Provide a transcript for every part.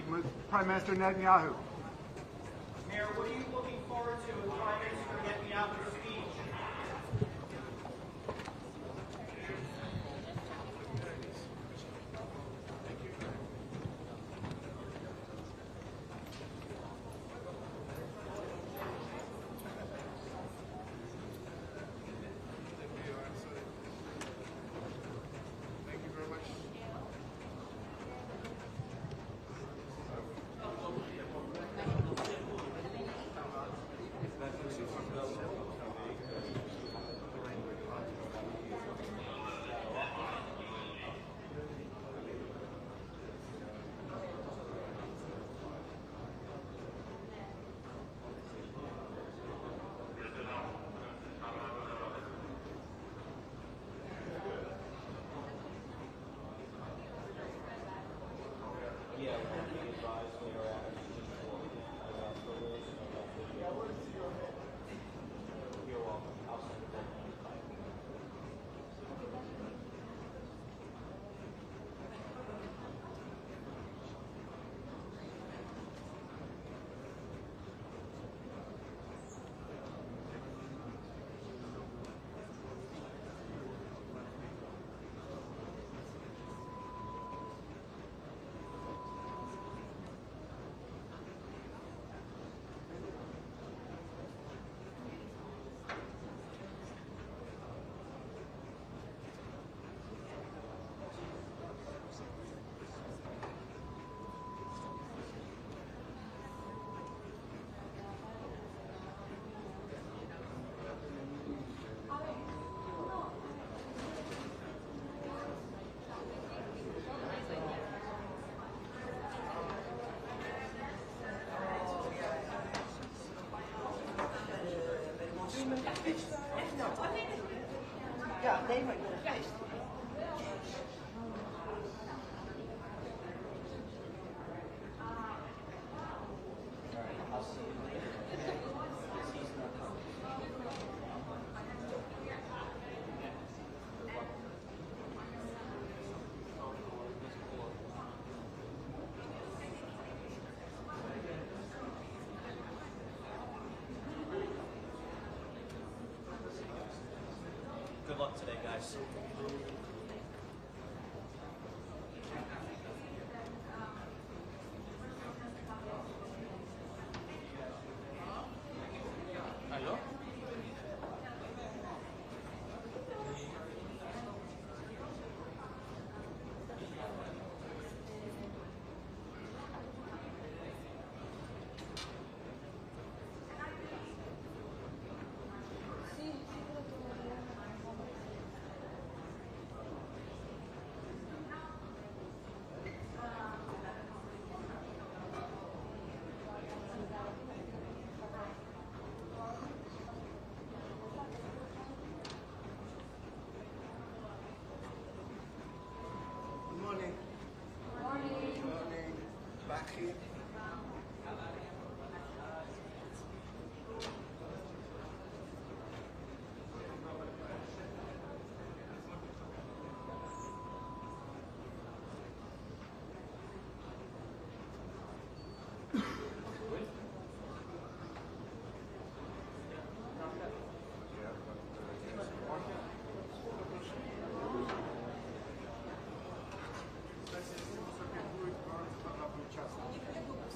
with Prime Minister Netanyahu. Mayor, what are you looking forward to with Prime Minister Netanyahu's speech? Ja, nee, maar ik ben een geest. Good luck today, guys. Hello? Back here. Czas.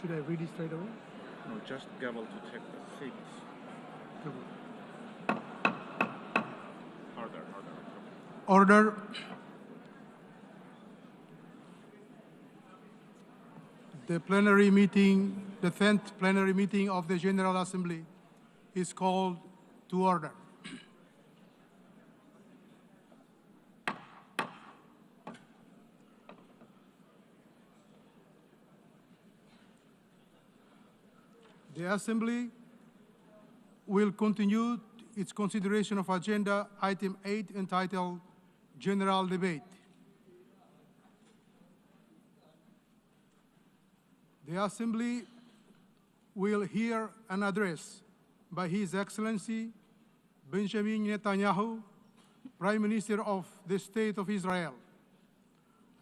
Should I read it straight away? No, just gavel to check the seats. Harder. Order. The plenary meeting, the 10th plenary meeting of the General Assembly is called to order. The Assembly will continue its consideration of Agenda Item 8 entitled General Debate. The Assembly will hear an address by His Excellency Benjamin Netanyahu, Prime Minister of the State of Israel.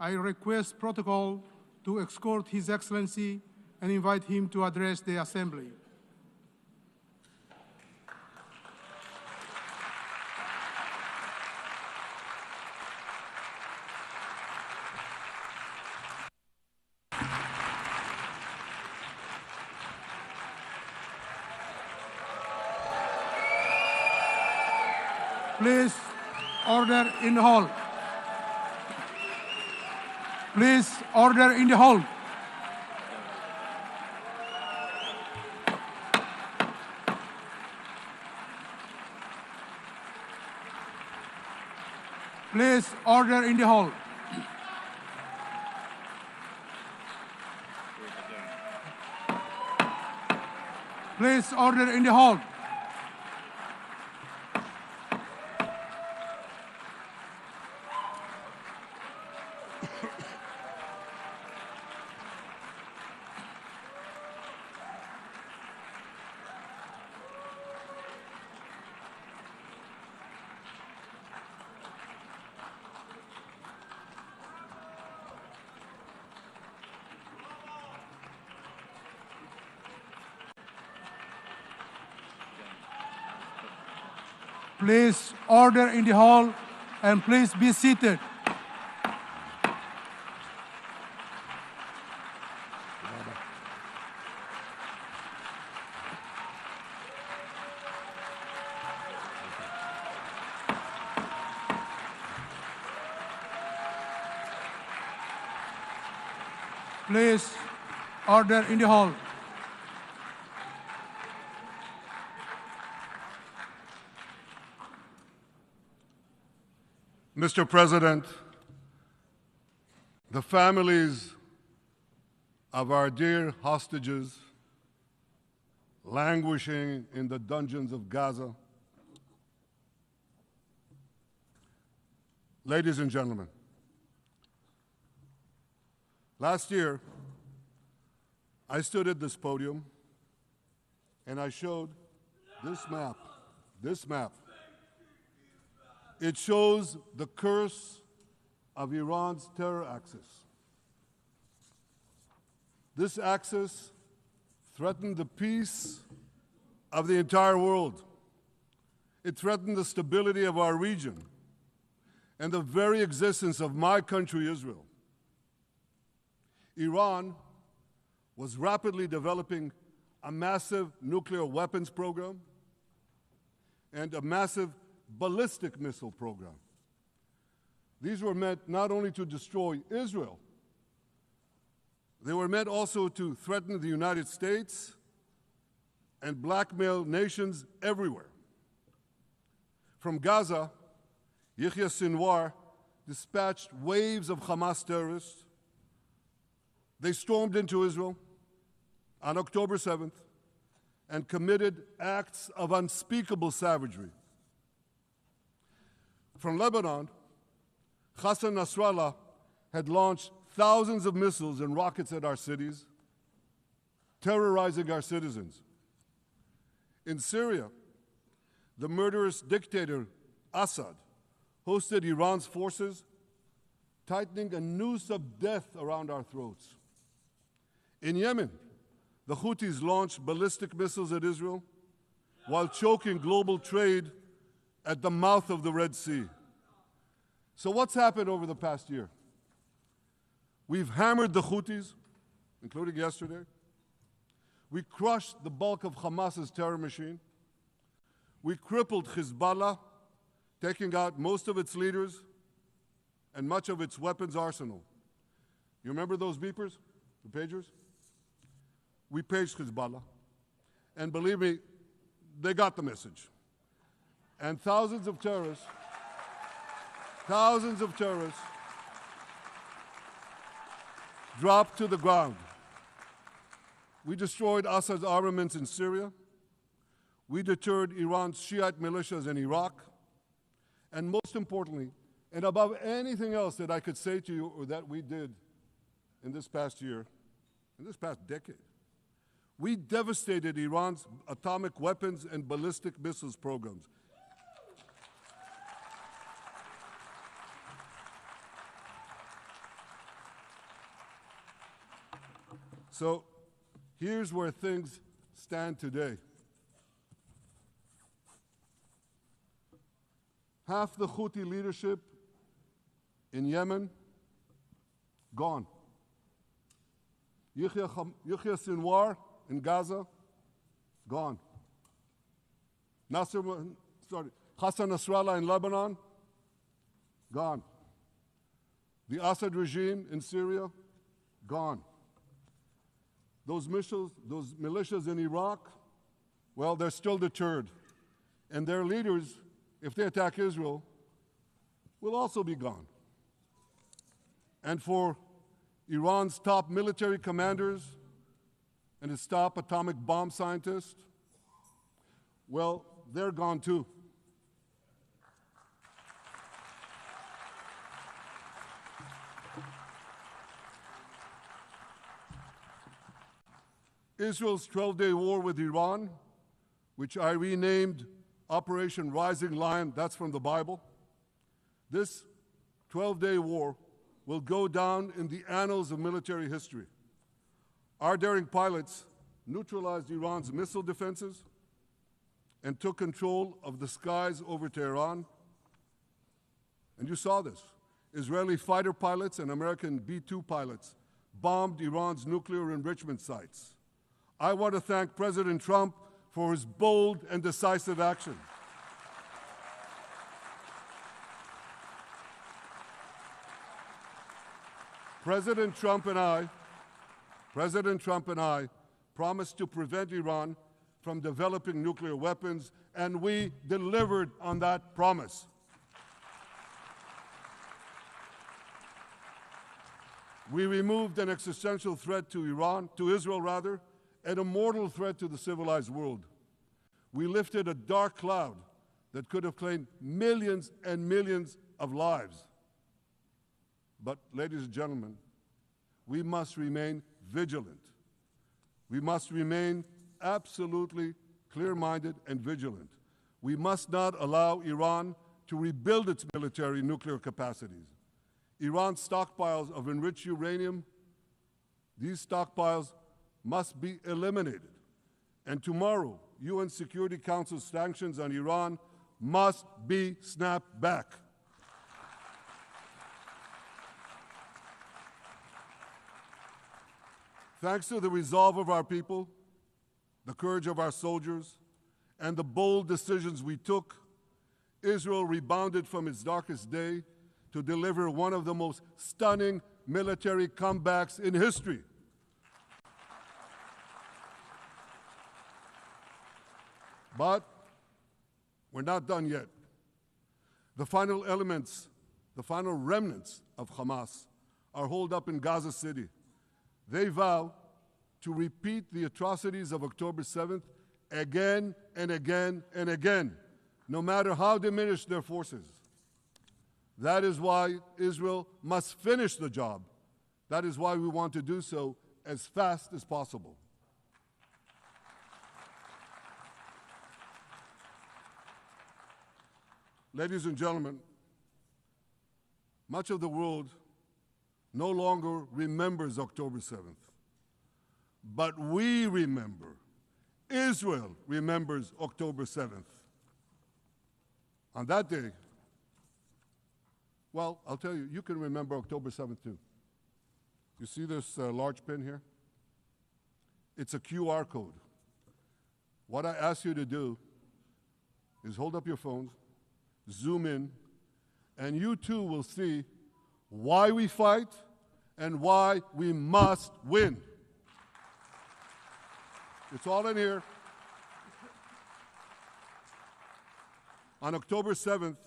I request protocol to escort His Excellency and invite him to address the Assembly. Please, order in the hall. Please, order in the hall. Please, order in the hall. Please, order in the hall. Please, order in the hall, and please be seated. Please, order in the hall. Mr. President, the families of our dear hostages languishing in the dungeons of Gaza, ladies and gentlemen, last year I stood at this podium and I showed this map. It shows the curse of Iran's terror axis. This axis threatened the peace of the entire world. It threatened the stability of our region and the very existence of my country, Israel. Iran was rapidly developing a massive nuclear weapons program and a massive ballistic missile program. These were meant not only to destroy Israel, they were meant also to threaten the United States and blackmail nations everywhere. From Gaza, Yahya Sinwar dispatched waves of Hamas terrorists. They stormed into Israel on October 7th and committed acts of unspeakable savagery. From Lebanon, Hassan Nasrallah had launched thousands of missiles and rockets at our cities, terrorizing our citizens. In Syria, the murderous dictator Assad hosted Iran's forces, tightening a noose of death around our throats. In Yemen, the Houthis launched ballistic missiles at Israel while choking global trade at the mouth of the Red Sea. So what's happened over the past year? We've hammered the Houthis, including yesterday. We crushed the bulk of Hamas's terror machine. We crippled Hezbollah, taking out most of its leaders and much of its weapons arsenal. You remember those beepers, the pagers? We paged Hezbollah. And believe me, they got the message. And thousands of terrorists dropped to the ground. We destroyed Assad's armaments in Syria. We deterred Iran's Shiite militias in Iraq. And most importantly, and above anything else that I could say to you or that we did in this past year, in this past decade, we devastated Iran's atomic weapons and ballistic missiles programs. So here's where things stand today. Half the Houthi leadership in Yemen, gone. Yahya Sinwar in Gaza, gone. Hassan Nasrallah in Lebanon, gone. The Assad regime in Syria, gone. Those militias in Iraq, well, they're still deterred. And their leaders, if they attack Israel, will also be gone. And for Iran's top military commanders and its top atomic bomb scientists, well, they're gone too. Israel's 12-day war with Iran, which I renamed Operation Rising Lion, that's from the Bible. This 12-day war will go down in the annals of military history. Our daring pilots neutralized Iran's missile defenses and took control of the skies over Tehran. And you saw this. Israeli fighter pilots and American B-2 pilots bombed Iran's nuclear enrichment sites. I want to thank President Trump for his bold and decisive action. President Trump and I promised to prevent Iran from developing nuclear weapons, and we delivered on that promise. We removed an existential threat to Israel, and a mortal threat to the civilized world. We lifted a dark cloud that could have claimed millions and millions of lives. But, ladies and gentlemen, we must remain vigilant. We must remain absolutely clear-minded and vigilant. We must not allow Iran to rebuild its military nuclear capacities. Iran's stockpiles of enriched uranium, these stockpiles must be eliminated. And tomorrow, UN Security Council sanctions on Iran must be snapped back. Thanks to the resolve of our people, the courage of our soldiers, and the bold decisions we took, Israel rebounded from its darkest day to deliver one of the most stunning military comebacks in history. But we're not done yet. The final remnants of Hamas are holed up in Gaza City. They vow to repeat the atrocities of October 7th again and again and again, no matter how diminished their forces. That is why Israel must finish the job. That is why we want to do so as fast as possible. Ladies and gentlemen, much of the world no longer remembers October 7th. But we remember. Israel remembers October 7th. On that day, well, I'll tell you, you can remember October 7th too. You see this large pin here? It's a QR code. What I ask you to do is hold up your phones, zoom in, and you too will see why we fight and why we must win. It's all in here. On October 7th,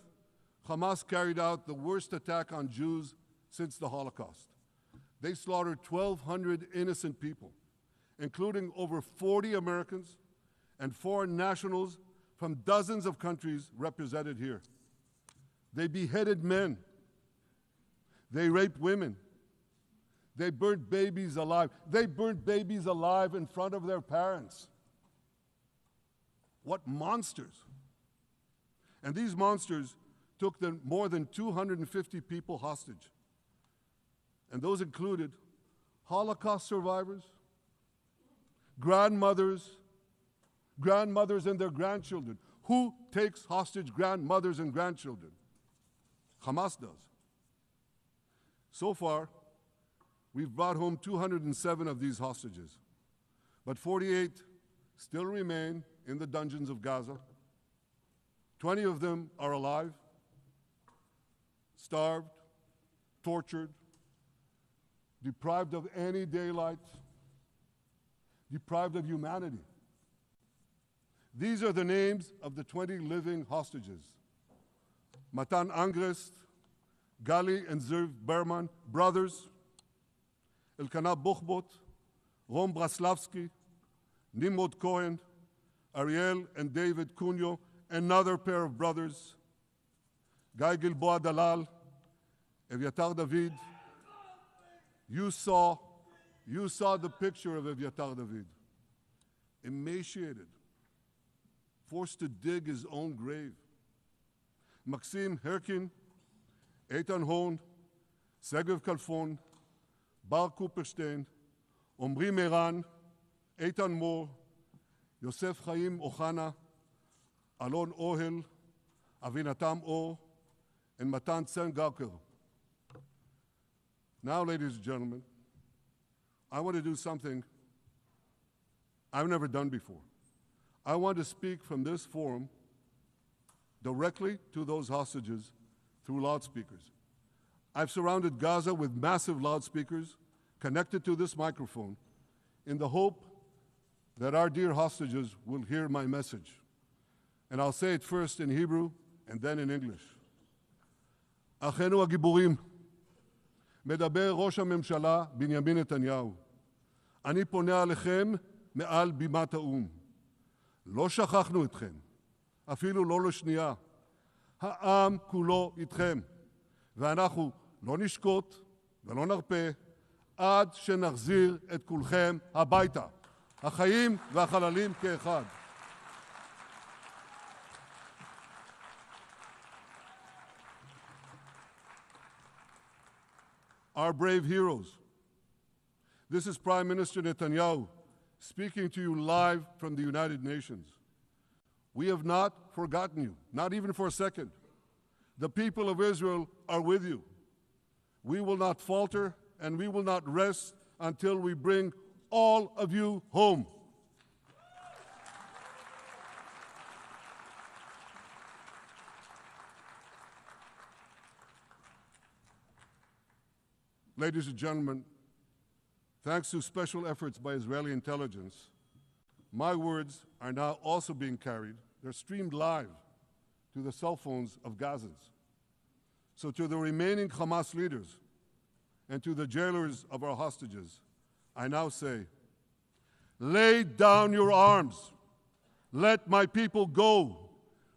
Hamas carried out the worst attack on Jews since the Holocaust. They slaughtered 1,200 innocent people, including over 40 Americans and foreign nationals from dozens of countries represented here. They beheaded men. They raped women. They burnt babies alive. They burnt babies alive in front of their parents. What monsters. And these monsters took more than 250 people hostage. And those included Holocaust survivors, grandmothers and their grandchildren. Who takes hostage grandmothers and grandchildren? Hamas does. So far, we've brought home 207 of these hostages, but 48 still remain in the dungeons of Gaza. 20 of them are alive, starved, tortured, deprived of any daylight, deprived of humanity. These are the names of the 20 living hostages. Matan Angrest, Gali and Zerv Berman, brothers, Elkanah Buchbot, Rom Braslavsky, Nimrod Cohen, Ariel and David Cunyo, another pair of brothers, Guy Gilboa Dalal, Eviatar David. You saw the picture of Eviatar David, emaciated, forced to dig his own grave. Maxim Herkin, Eitan Horn, Segev Kalfon, Bar Cooperstein, Omri Meran, Eitan Moore, Yosef Chaim Ochana, Alon Ohel, Avinatam Or, and Matan Tsengarker. Now, ladies and gentlemen, I want to do something I've never done before. I want to speak from this forum directly to those hostages through loudspeakers. I've surrounded Gaza with massive loudspeakers connected to this microphone in the hope that our dear hostages will hear my message. And I'll say it first in Hebrew and then in English. אחינו הגיבורים, מדבר ראש הממשלה בנימין נתניהו. אני פונה עליכם מעל בימת האו"ם. לא שכחנו אתכם, אפילו לא לשנייה. העם כולו איתכם, ואנחנו לא נשקוט ולא נרפה עד שנחזיר את כולכם הביתה. החיים והחללים כאחד. Our brave heroes. This is Prime Minister Netanyahu speaking to you live from the United Nations. We have not forgotten you, not even for a second. The people of Israel are with you. We will not falter and we will not rest until we bring all of you home. Ladies and gentlemen, thanks to special efforts by Israeli intelligence, my words are now also being carried. They're streamed live to the cell phones of Gazans. So to the remaining Hamas leaders and to the jailers of our hostages, I now say, lay down your arms. Let my people go.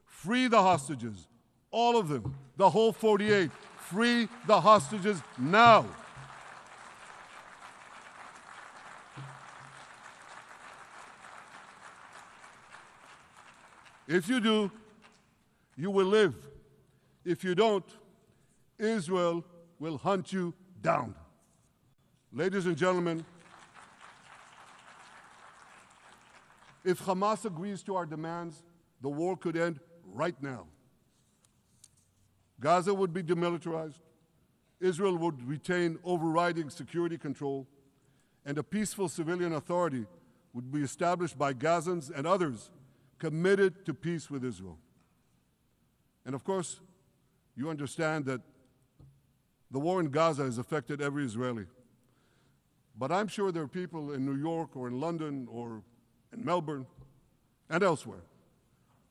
Free the hostages, all of them, the whole 48. Free the hostages now. If you do, you will live. If you don't, Israel will hunt you down. Ladies and gentlemen, if Hamas agrees to our demands, the war could end right now. Gaza would be demilitarized, Israel would retain overriding security control, and a peaceful civilian authority would be established by Gazans and others committed to peace with Israel. And of course, you understand that the war in Gaza has affected every Israeli. But I'm sure there are people in New York or in London or in Melbourne and elsewhere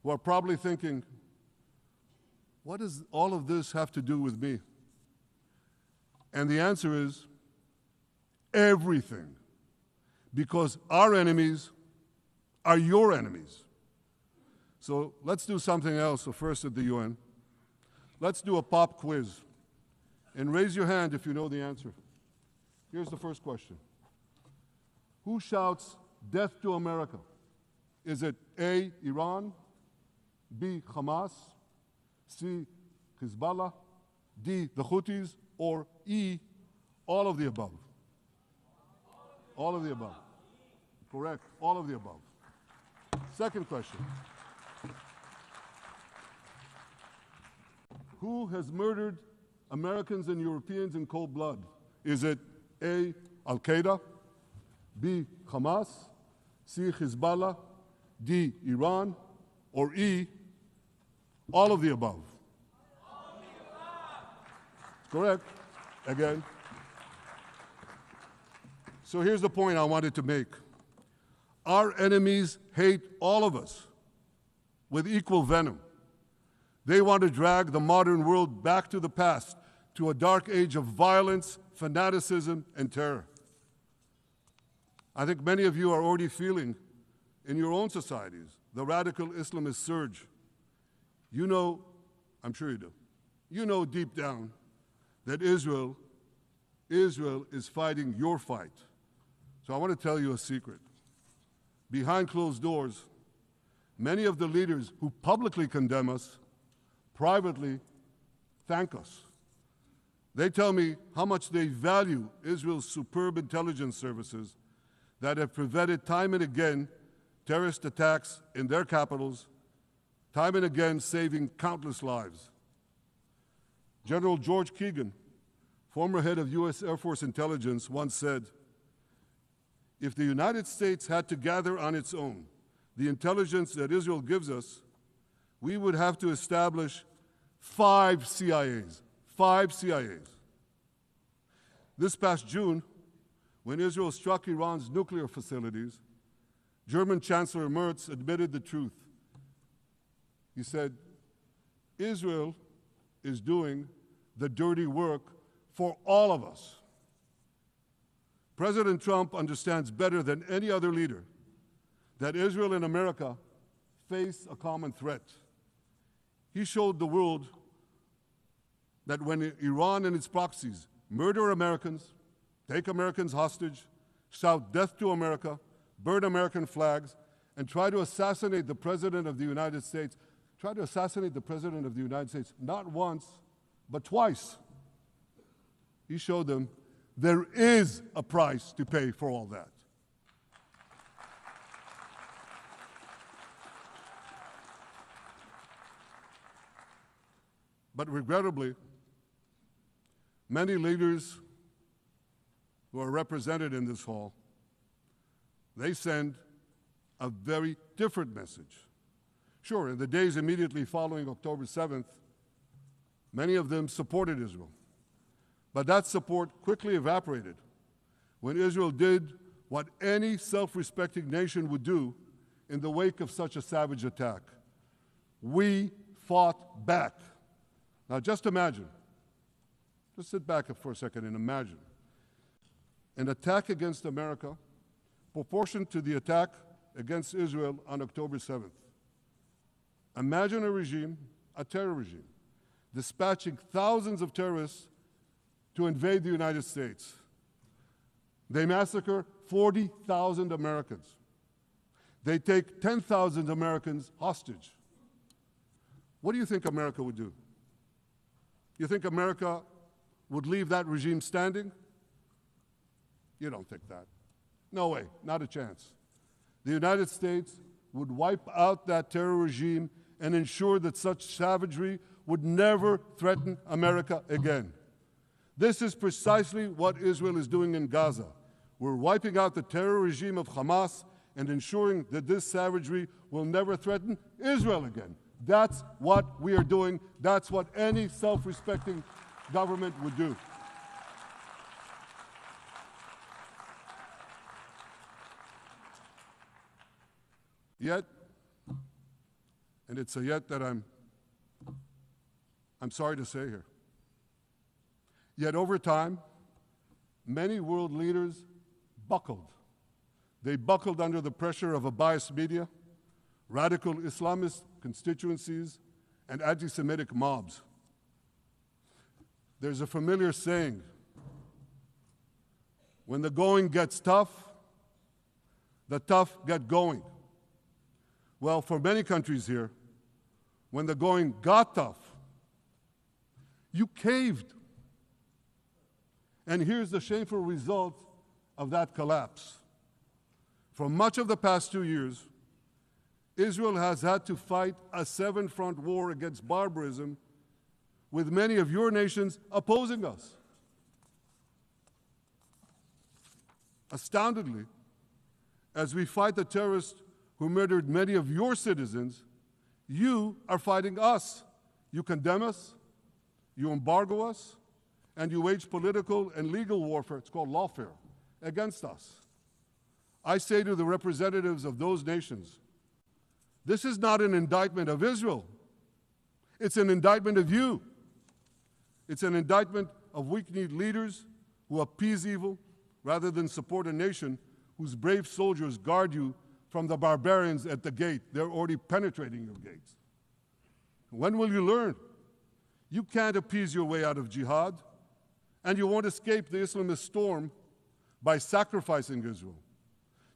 who are probably thinking, what does all of this have to do with me? And the answer is everything. Because our enemies are your enemies. So let's do something else. So first at the UN, let's do a pop quiz. And raise your hand if you know the answer. Here's the first question. Who shouts death to America? Is it A, Iran, B, Hamas, C, Hezbollah, D, the Houthis, or E, all of the above? All of the above. Correct, all of the above. Second question. Who has murdered Americans and Europeans in cold blood? Is it A, Al-Qaeda, B, Hamas, C, Hezbollah, D, Iran, or E, all of the above? All of the above. Correct, again. So here's the point I wanted to make. Our enemies hate all of us with equal venom. They want to drag the modern world back to the past, to a dark age of violence, fanaticism, and terror. I think many of you are already feeling in your own societies the radical Islamist surge. You know, I'm sure you do, you know deep down that Israel is fighting your fight. So I want to tell you a secret. Behind closed doors, many of the leaders who publicly condemn us privately thank us. They tell me how much they value Israel's superb intelligence services that have prevented time and again terrorist attacks in their capitals, time and again saving countless lives. General George Keegan, former head of U.S. Air Force intelligence, once said, if the United States had to gather on its own the intelligence that Israel gives us, we would have to establish 5 CIAs. 5 CIAs. This past June, when Israel struck Iran's nuclear facilities, German Chancellor Merz admitted the truth. He said, Israel is doing the dirty work for all of us. President Trump understands better than any other leader that Israel and America face a common threat. He showed the world that when Iran and its proxies murder Americans, take Americans hostage, shout death to America, burn American flags, and try to assassinate the President of the United States, not once, but twice. He showed them there is a price to pay for all that. But regrettably, many leaders who are represented in this hall, they send a very different message. Sure, in the days immediately following October 7th, many of them supported Israel. But that support quickly evaporated when Israel did what any self-respecting nation would do in the wake of such a savage attack. We fought back. Now just imagine, just sit back for a second and imagine an attack against America proportioned to the attack against Israel on October 7th. Imagine a regime, a terror regime, dispatching thousands of terrorists to invade the United States. They massacre 40,000 Americans. They take 10,000 Americans hostage. What do you think America would do? You think America would leave that regime standing? You don't think that. No way, not a chance. The United States would wipe out that terror regime and ensure that such savagery would never threaten America again. This is precisely what Israel is doing in Gaza. We're wiping out the terror regime of Hamas and ensuring that this savagery will never threaten Israel again. That's what we are doing. That's what any self-respecting government would do. Yet, and it's a yet that I'm sorry to say here, yet over time, many world leaders buckled. They buckled under the pressure of a biased media, radical Islamist constituencies, and anti-Semitic mobs. There's a familiar saying, when the going gets tough, the tough get going. Well, for many countries here, when the going got tough, you caved. And here's the shameful result of that collapse. For much of the past 2 years, Israel has had to fight a 7-front war against barbarism, with many of your nations opposing us. Astoundingly, as we fight the terrorists who murdered many of your citizens, you are fighting us. You condemn us, you embargo us, and you wage political and legal warfare, it's called lawfare, against us. I say to the representatives of those nations, this is not an indictment of Israel. It's an indictment of you. It's an indictment of weak-kneed leaders who appease evil rather than support a nation whose brave soldiers guard you from the barbarians at the gate. They're already penetrating your gates. When will you learn? You can't appease your way out of jihad, and you won't escape the Islamist storm by sacrificing Israel.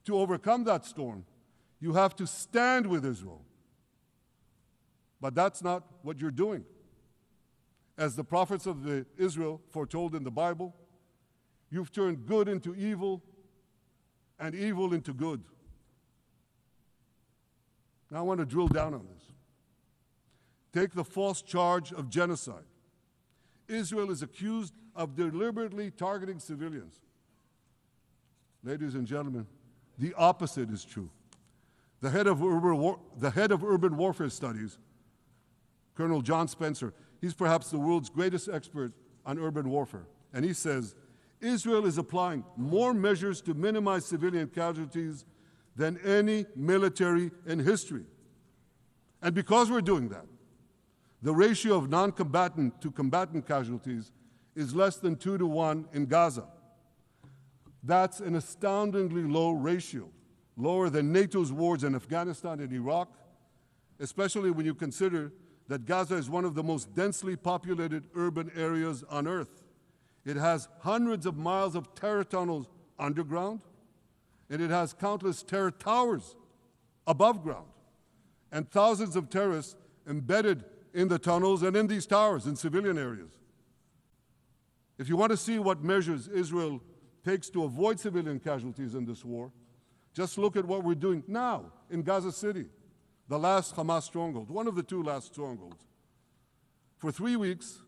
To overcome that storm, you have to stand with Israel. But that's not what you're doing. As the prophets of Israel foretold in the Bible, you've turned good into evil and evil into good. Now I want to drill down on this. Take the false charge of genocide. Israel is accused of deliberately targeting civilians. Ladies and gentlemen, the opposite is true. The head of urban warfare studies, Colonel John Spencer, he's perhaps the world's greatest expert on urban warfare. And he says, Israel is applying more measures to minimize civilian casualties than any military in history. And because we're doing that, the ratio of non-combatant to combatant casualties is less than 2 to 1 in Gaza. That's an astoundingly low ratio, lower than NATO's wars in Afghanistan and Iraq, especially when you consider that Gaza is one of the most densely populated urban areas on Earth. It has hundreds of miles of terror tunnels underground, and it has countless terror towers above ground, and thousands of terrorists embedded in the tunnels and in these towers in civilian areas. If you want to see what measures Israel takes to avoid civilian casualties in this war, just look at what we're doing now in Gaza City, the last Hamas stronghold, one of the 2 last strongholds. For 3 weeks,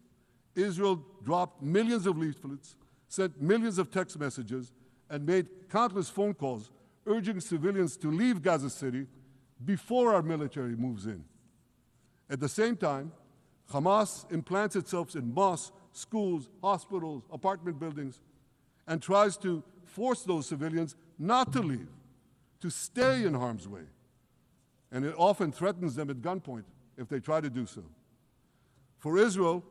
Israel dropped millions of leaflets, sent millions of text messages, and made countless phone calls urging civilians to leave Gaza City before our military moves in. At the same time, Hamas implants itself in mosques, schools, hospitals, apartment buildings, and tries to force those civilians not to leave, to stay in harm's way. And it often threatens them at gunpoint if they try to do so. For Israel,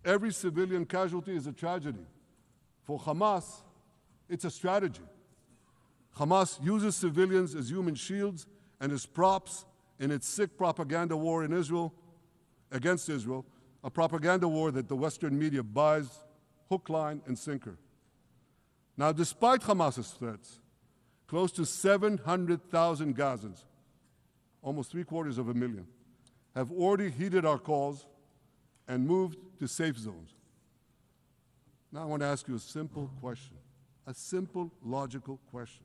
every civilian casualty is a tragedy. For Hamas, it's a strategy. Hamas uses civilians as human shields and as props in its sick propaganda war in Israel, against Israel, a propaganda war that the Western media buys hook, line, and sinker. Now, despite Hamas's threats, close to 700,000 Gazans, almost 750,000, have already heeded our calls and moved to safe zones. Now I want to ask you a simple question, a simple, logical question.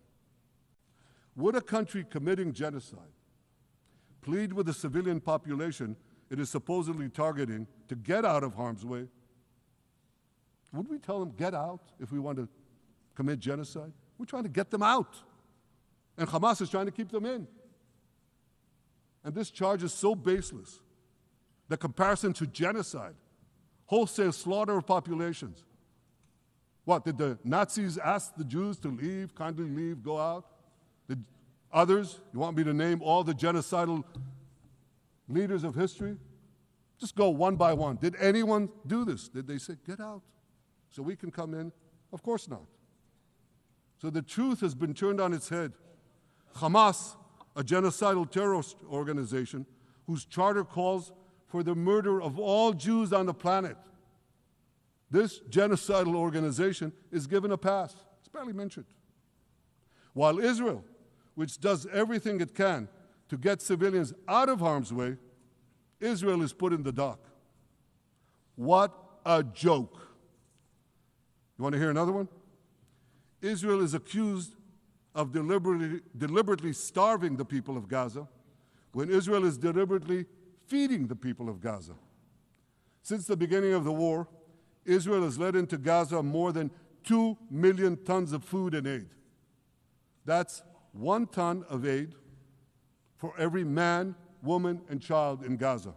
Would a country committing genocide plead with the civilian population it is supposedly targeting to get out of harm's way? Would we tell them, get out, if we want to commit genocide? We're trying to get them out. And Hamas is trying to keep them in. And this charge is so baseless. The comparison to genocide, wholesale slaughter of populations. What, did the Nazis ask the Jews to leave, kindly leave, go out? Did others, you want me to name all the genocidal leaders of history? Just go one by one. Did anyone do this? Did they say, get out so we can come in? Of course not. So the truth has been turned on its head. Hamas, a genocidal terrorist organization whose charter calls for the murder of all Jews on the planet. This genocidal organization is given a pass. It's barely mentioned. While Israel, which does everything it can to get civilians out of harm's way, Israel is put in the dock. What a joke. You want to hear another one? Israel is accused of deliberately starving the people of Gaza when Israel is deliberately feeding the people of Gaza. Since the beginning of the war, Israel has let into Gaza more than 2 million tons of food and aid. That's 1 ton of aid for every man, woman, and child in Gaza.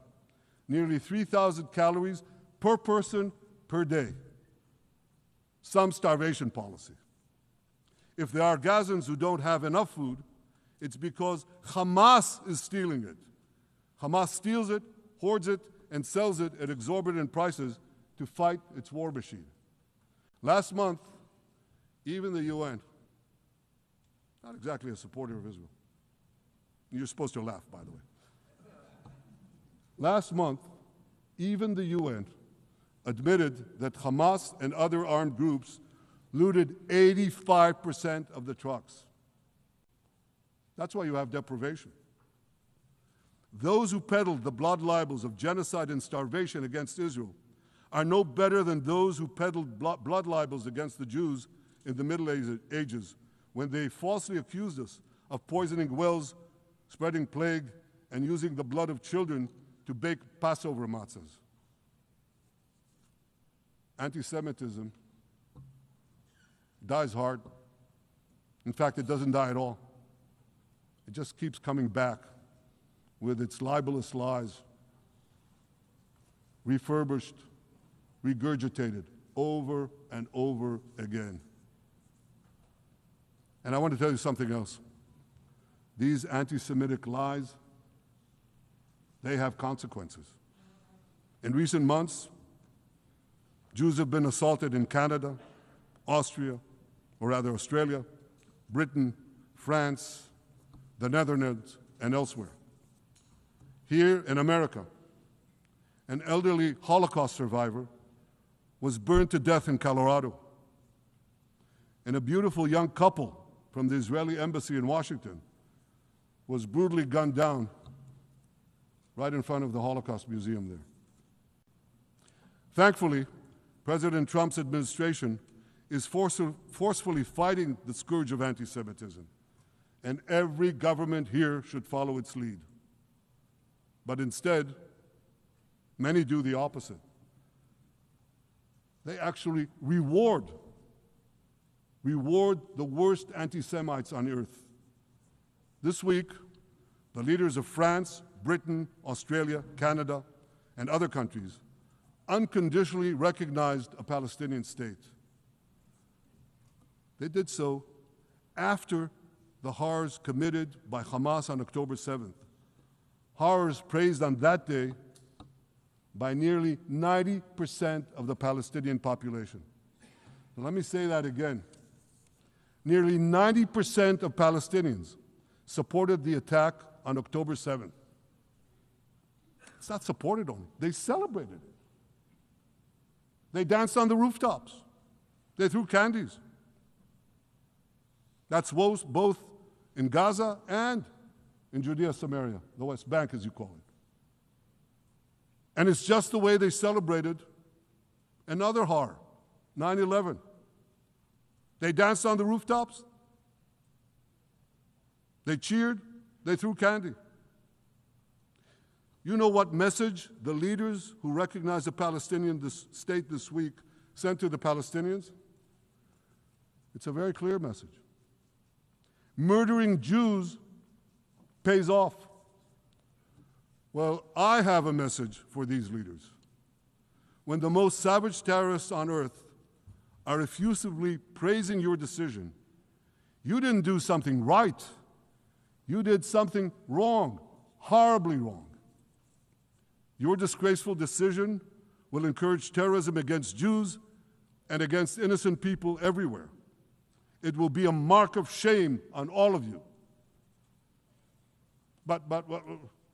Nearly 3,000 calories per person per day. Some starvation policy. If there are Gazans who don't have enough food, it's because Hamas is stealing it. Hamas steals it, hoards it, and sells it at exorbitant prices to fight its war machine. Last month, even the UN, not exactly a supporter of Israel. You're supposed to laugh, by the way. Last month, even the UN admitted that Hamas and other armed groups looted 85% of the trucks. That's why you have deprivation. Those who peddled the blood libels of genocide and starvation against Israel are no better than those who peddled blood libels against the Jews in the Middle Ages when they falsely accused us of poisoning wells, spreading plague, and using the blood of children to bake Passover matzahs. Anti-Semitism dies hard. In fact, it doesn't die at all. It just keeps coming back with its libelous lies, refurbished, regurgitated over and over again. And I want to tell you something else. These anti-Semitic lies, they have consequences. In recent months, Jews have been assaulted in Canada, Australia, Britain, France, the Netherlands, and elsewhere. Here in America, an elderly Holocaust survivor was burned to death in Colorado. And a beautiful young couple from the Israeli embassy in Washington was brutally gunned down right in front of the Holocaust Museum there. Thankfully, President Trump's administration is forcefully fighting the scourge of anti-Semitism, and every government here should follow its lead. But instead, many do the opposite. They actually reward the worst anti-Semites on earth. This week, the leaders of France, Britain, Australia, Canada, and other countries unconditionally recognized a Palestinian state. They did so after the horrors committed by Hamas on October 7th. Horrors praised on that day by nearly 90% of the Palestinian population. Now, let me say that again. Nearly 90% of Palestinians supported the attack on October 7th. It's not supported only, they celebrated it. They danced on the rooftops. They threw candies. That's both in Gaza and in Judea, Samaria, the West Bank, as you call it. And it's just the way they celebrated another horror, 9/11. They danced on the rooftops. They cheered. They threw candy. You know what message the leaders who recognized the Palestinian state this week sent to the Palestinians? It's a very clear message. Murdering Jews pays off. Well, I have a message for these leaders. When the most savage terrorists on earth are effusively praising your decision, you didn't do something right. You did something wrong, horribly wrong. Your disgraceful decision will encourage terrorism against Jews and against innocent people everywhere. It will be a mark of shame on all of you. But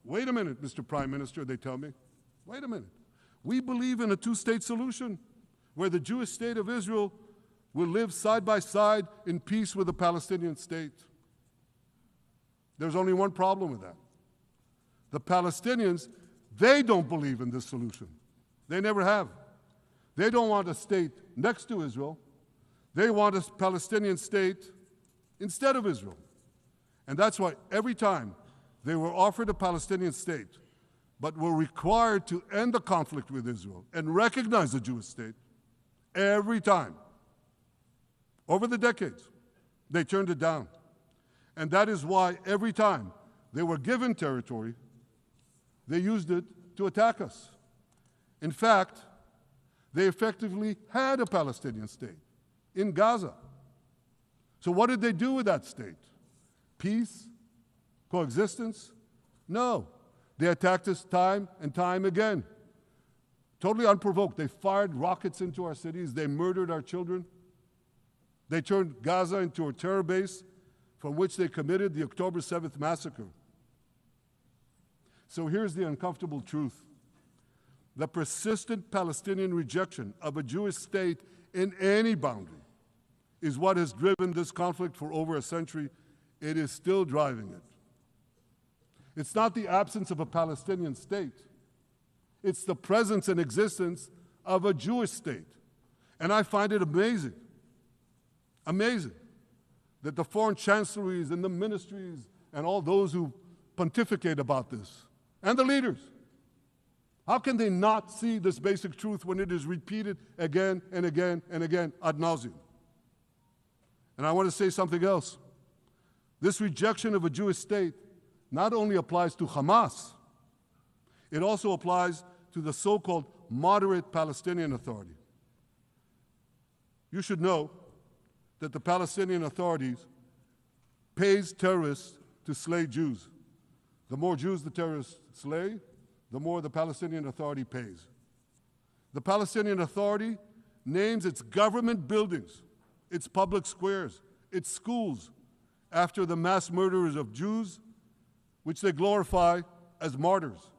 wait a minute, Mr. Prime Minister, they tell me. Wait a minute. We believe in a two-state solution where the Jewish state of Israel will live side by side in peace with the Palestinian state. There's only one problem with that. The Palestinians, they don't believe in this solution. They never have. They don't want a state next to Israel. They want a Palestinian state instead of Israel. And that's why every time they were offered a Palestinian state, but were required to end the conflict with Israel and recognize the Jewish state, every time, over the decades, they turned it down. And that is why every time they were given territory, they used it to attack us. In fact, they effectively had a Palestinian state in Gaza. So what did they do with that state? Peace? Coexistence? No. They attacked us time and time again. Totally unprovoked. They fired rockets into our cities. They murdered our children. They turned Gaza into a terror base from which they committed the October 7th massacre. So here's the uncomfortable truth. The persistent Palestinian rejection of a Jewish state in any boundary is what has driven this conflict for over a century. It is still driving it. It's not the absence of a Palestinian state. It's the presence and existence of a Jewish state. And I find it amazing, that the foreign chancelleries and the ministries and all those who pontificate about this, and the leaders, how can they not see this basic truth when it is repeated again and again and again ad nauseum? And I want to say something else. This rejection of a Jewish state not only applies to Hamas, it also applies to the so-called moderate Palestinian Authority. You should know that the Palestinian authorities pays terrorists to slay Jews. The more Jews the terrorists slay, the more the Palestinian Authority pays. The Palestinian Authority names its government buildings, its public squares, its schools, after the mass murderers of Jews, which they glorify as martyrs.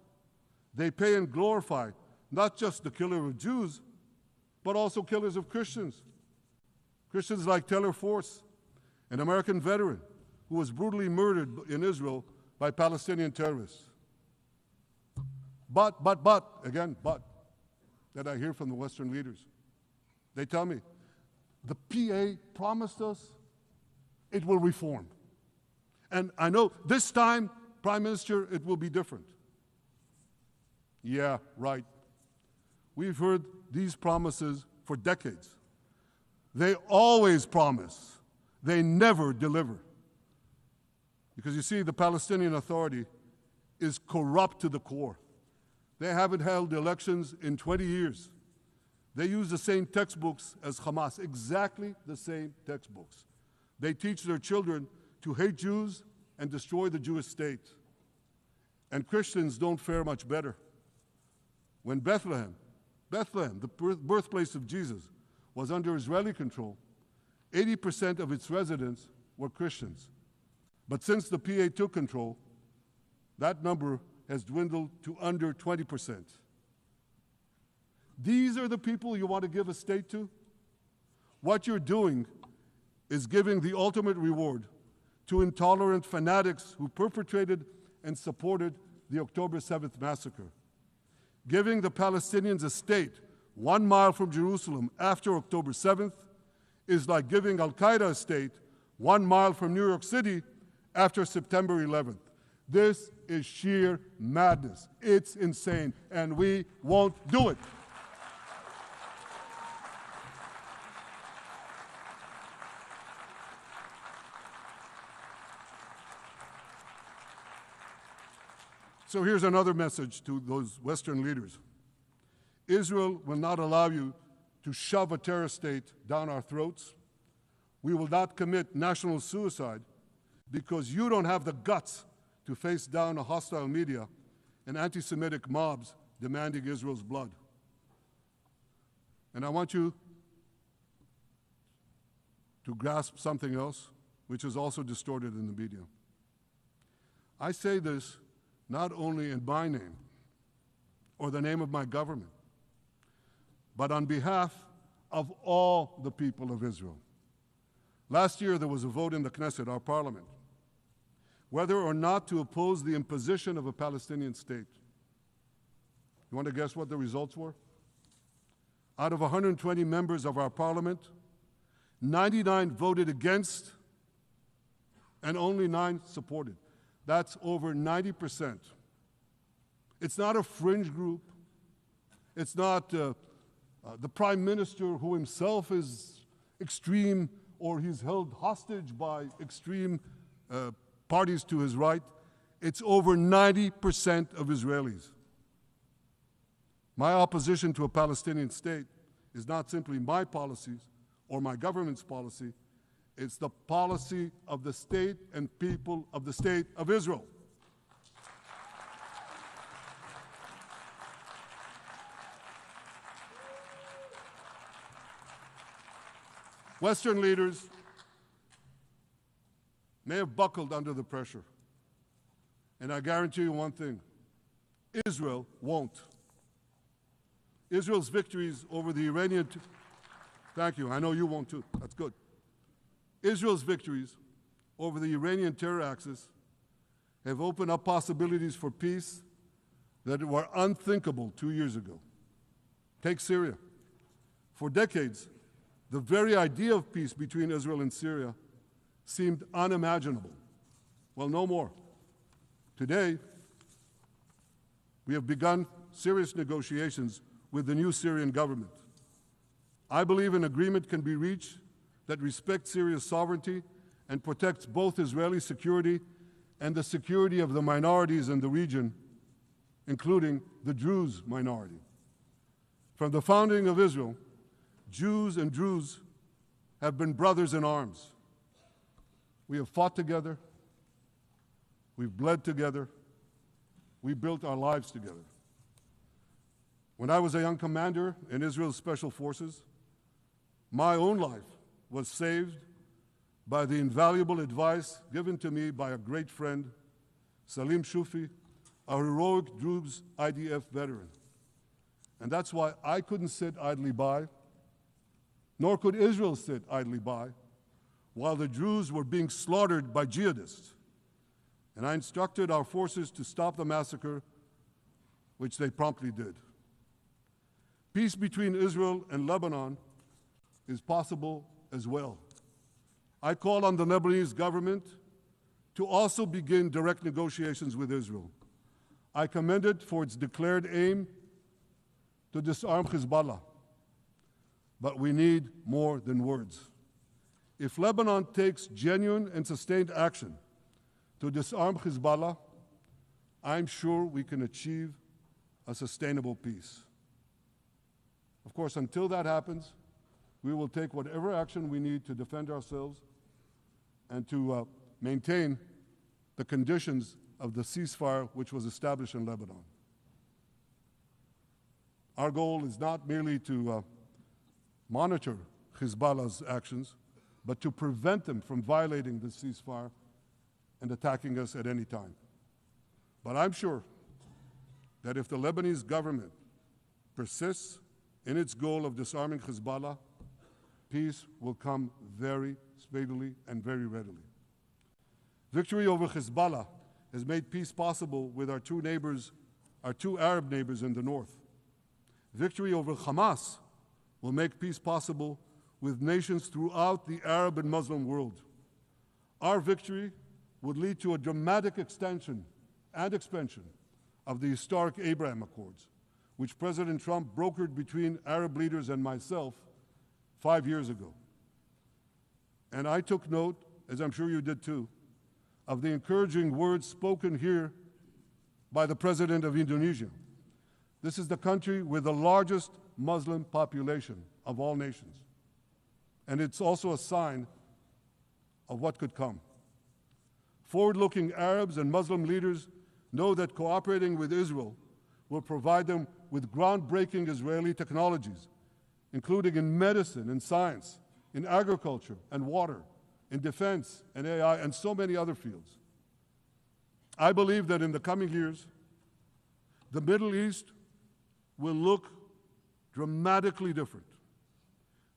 They pay and glorify not just the killer of Jews, but also killers of Christians. Christians like Taylor Force, an American veteran who was brutally murdered in Israel by Palestinian terrorists. But, that I hear from the Western leaders. They tell me, the PA promised us it will reform. And I know this time, Prime Minister, it will be different. Yeah, right. We've heard these promises for decades. They always promise. They never deliver. Because you see, the Palestinian Authority is corrupt to the core. They haven't held elections in 20 years. They use the same textbooks as Hamas, exactly the same textbooks. They teach their children to hate Jews and destroy the Jewish state. And Christians don't fare much better. When Bethlehem, the birthplace of Jesus, was under Israeli control, 80% of its residents were Christians. But since the PA took control, that number has dwindled to under 20%. These are the people you want to give a state to? What you're doing is giving the ultimate reward to intolerant fanatics who perpetrated and supported the October 7th massacre. Giving the Palestinians a state 1 mile from Jerusalem after October 7th is like giving Al-Qaeda a state 1 mile from New York City after September 11th. This is sheer madness. It's insane, and we won't do it. So here's another message to those Western leaders. Israel will not allow you to shove a terror state down our throats. We will not commit national suicide because you don't have the guts to face down a hostile media and anti-Semitic mobs demanding Israel's blood. And I want you to grasp something else, which is also distorted in the media. I say this not only in my name or the name of my government, but on behalf of all the people of Israel. Last year, there was a vote in the Knesset, our parliament, whether or not to oppose the imposition of a Palestinian state. You want to guess what the results were? Out of 120 members of our parliament, 99 voted against and only 9 supported. That's over 90%. It's not a fringe group. It's not the Prime Minister who himself is extreme or he's held hostage by extreme parties to his right. It's over 90% of Israelis. My opposition to a Palestinian state is not simply my policies or my government's policy. It's the policy of the state and people of the state of Israel. Western leaders may have buckled under the pressure. And I guarantee you one thing, Israel won't. Israel's victories over the Iranian... Thank you, I know you won't too, that's good. Israel's victories over the Iranian terror axis have opened up possibilities for peace that were unthinkable 2 years ago. Take Syria. For decades, the very idea of peace between Israel and Syria seemed unimaginable. Well, no more. Today, we have begun serious negotiations with the new Syrian government. I believe an agreement can be reached that respects Syria's sovereignty and protects both Israeli security and the security of the minorities in the region, including the Druze minority. From the founding of Israel, Jews and Druze have been brothers in arms. We have fought together, we've bled together, we built our lives together. When I was a young commander in Israel's Special Forces, my own life was saved by the invaluable advice given to me by a great friend, Salim Shufi, a heroic Druze IDF veteran. And that's why I couldn't sit idly by, nor could Israel sit idly by, while the Druze were being slaughtered by jihadists. And I instructed our forces to stop the massacre, which they promptly did. Peace between Israel and Lebanon is possible as well. I call on the Lebanese government to also begin direct negotiations with Israel. I commend it for its declared aim to disarm Hezbollah. But we need more than words. If Lebanon takes genuine and sustained action to disarm Hezbollah, I'm sure we can achieve a sustainable peace. Of course, until that happens, we will take whatever action we need to defend ourselves and to maintain the conditions of the ceasefire which was established in Lebanon. Our goal is not merely to monitor Hezbollah's actions, but to prevent them from violating the ceasefire and attacking us at any time. But I'm sure that if the Lebanese government persists in its goal of disarming Hezbollah, peace will come very speedily and very readily. Victory over Hezbollah has made peace possible with our two Arab neighbors in the north. Victory over Hamas will make peace possible with nations throughout the Arab and Muslim world. Our victory would lead to a dramatic extension and expansion of the historic Abraham Accords, which President Trump brokered between Arab leaders and myself 5 years ago. And I took note, as I'm sure you did too, of the encouraging words spoken here by the President of Indonesia. This is the country with the largest Muslim population of all nations. And it's also a sign of what could come. Forward-looking Arabs and Muslim leaders know that cooperating with Israel will provide them with groundbreaking Israeli technologies, including in medicine and science, in agriculture and water, in defense and AI, and so many other fields. I believe that in the coming years, the Middle East will look dramatically different.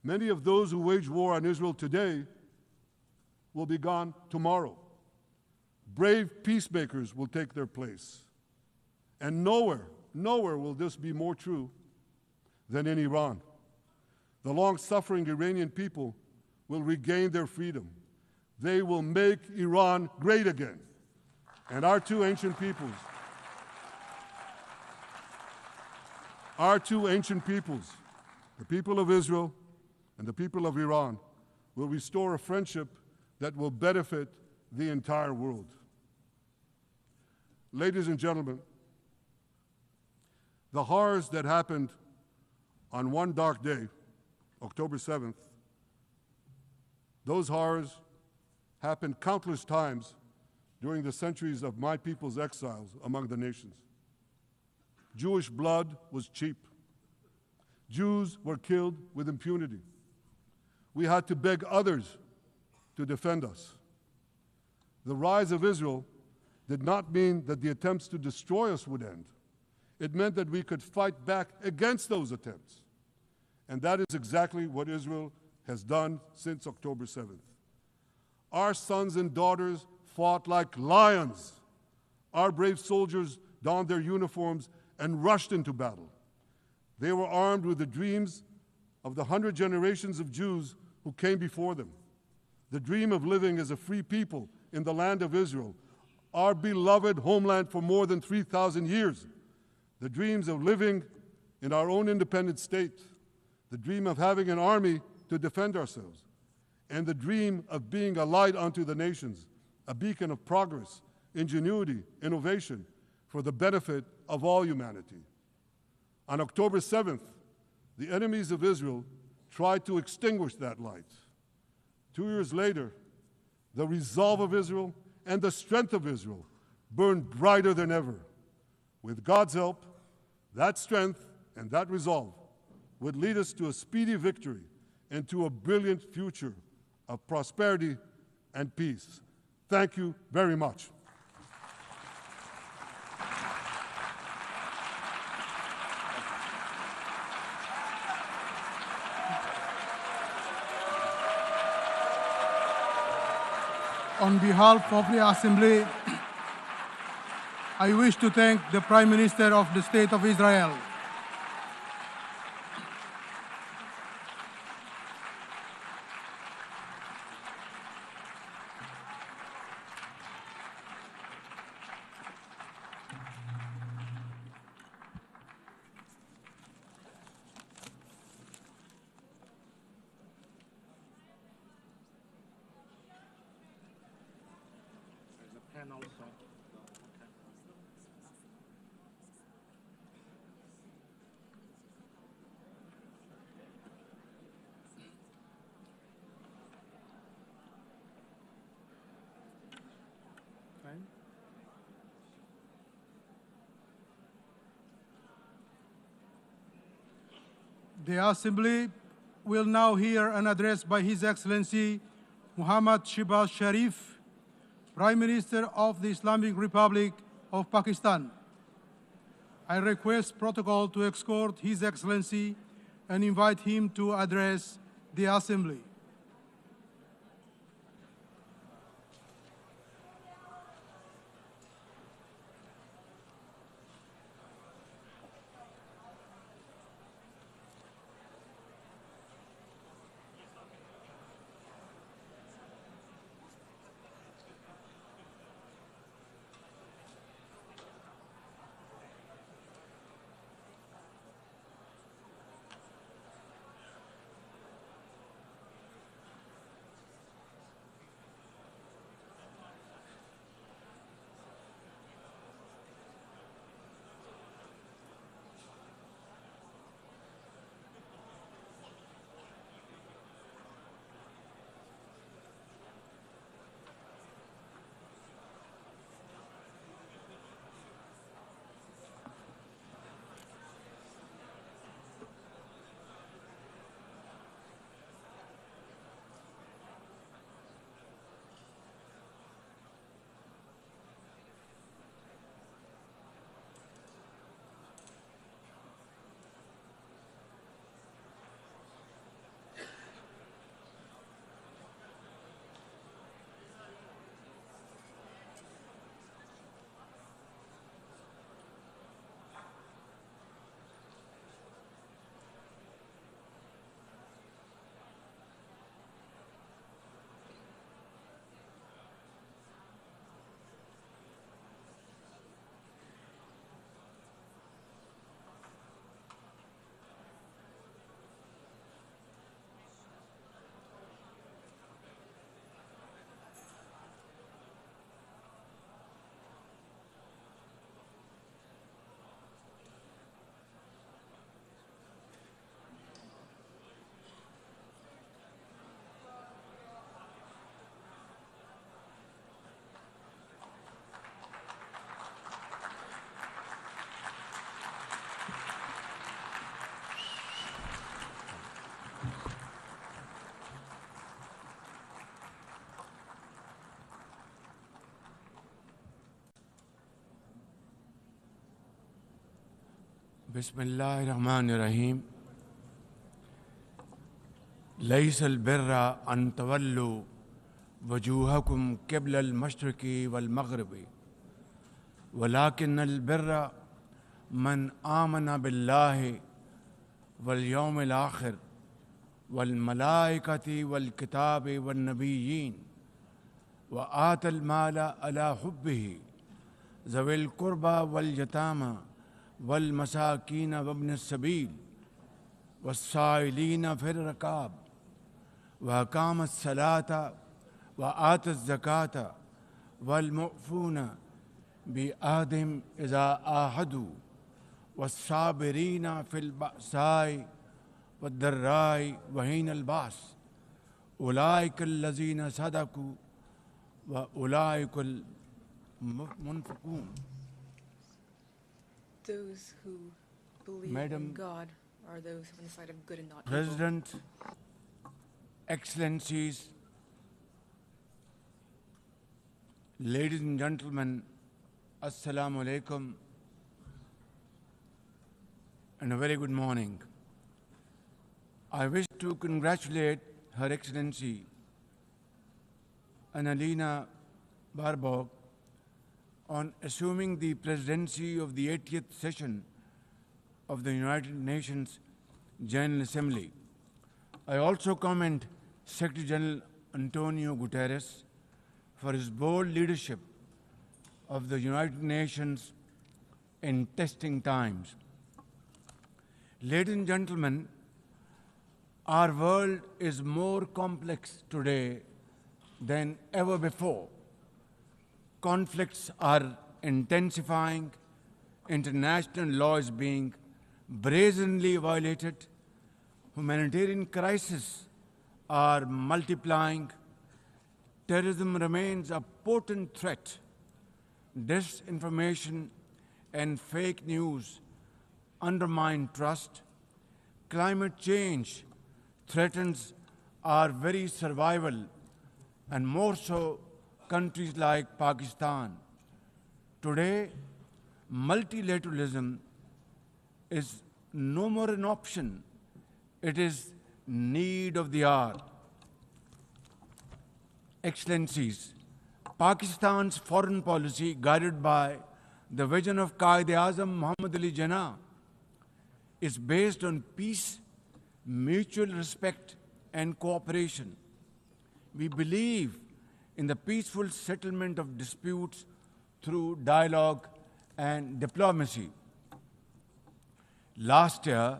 Many of those who wage war on Israel today will be gone tomorrow. Brave peacemakers will take their place. And nowhere will this be more true than in Iran. The long-suffering Iranian people will regain their freedom. They will make Iran great again. And our two ancient peoples, the people of Israel and the people of Iran, will restore a friendship that will benefit the entire world. Ladies and gentlemen, the horrors that happened on one dark day, October 7th, those horrors happened countless times during the centuries of my people's exiles among the nations. Jewish blood was cheap. Jews were killed with impunity. We had to beg others to defend us. The rise of Israel did not mean that the attempts to destroy us would end. It meant that we could fight back against those attempts. And that is exactly what Israel has done since October 7th. Our sons and daughters fought like lions. Our brave soldiers donned their uniforms and rushed into battle. They were armed with the dreams of the 100 generations of Jews who came before them. The dream of living as a free people in the land of Israel, our beloved homeland for more than 3,000 years. The dreams of living in our own independent state. The dream of having an army to defend ourselves. And the dream of being a light unto the nations, a beacon of progress, ingenuity, innovation, for the benefit of all humanity. On October 7th, the enemies of Israel tried to extinguish that light. 2 years later, the resolve of Israel and the strength of Israel burned brighter than ever. With God's help, that strength and that resolve would lead us to a speedy victory and to a brilliant future of prosperity and peace. Thank you very much. On behalf of the Assembly, I wish to thank the Prime Minister of the State of Israel. And also, The Assembly will now hear an address by His Excellency Muhammad Shehbaz Sharif, Prime Minister of the Islamic Republic of Pakistan. I request protocol to escort His Excellency and invite him to address the Assembly. Bismillahirrahmanirrahim. ليس البر أن تولوا وجوهكم قبل المشرق والمغرب ولكن البر من آمن بالله واليوم الآخر والملائكة والكتاب والنبيين وآتى المال على حبه ذوي القربى واليتامى والمساكين وابن السبيل والسائلين في الركاب وأقام الصلاة وآتى الزكاة والمؤفون بعهدهم إذا عاهدوا والصابرين في البأساء والضراء وحين البأس أولئك الذين صدقوا وأولئك المنفقون. Those who believe Madam in God are those who are on the side of good and not evil. President, Excellencies, ladies and gentlemen, Assalamu alaikum and a very good morning. I wish to congratulate Her Excellency Annalena Baerbock on assuming the presidency of the 80th session of the United Nations General Assembly. I also commend Secretary General Antonio Guterres for his bold leadership of the United Nations in testing times. Ladies and gentlemen, our world is more complex today than ever before. Conflicts are intensifying, international law is being brazenly violated, humanitarian crises are multiplying, terrorism remains a potent threat, disinformation and fake news undermine trust, climate change threatens our very survival, and more so countries like Pakistan. Today, multilateralism is no more an option, it is need of the hour. Excellencies, Pakistan's foreign policy, guided by the vision of Quaid-e-Azam Muhammad Ali Jinnah, is based on peace, mutual respect, and cooperation. We believe in the peaceful settlement of disputes through dialogue and diplomacy. Last year,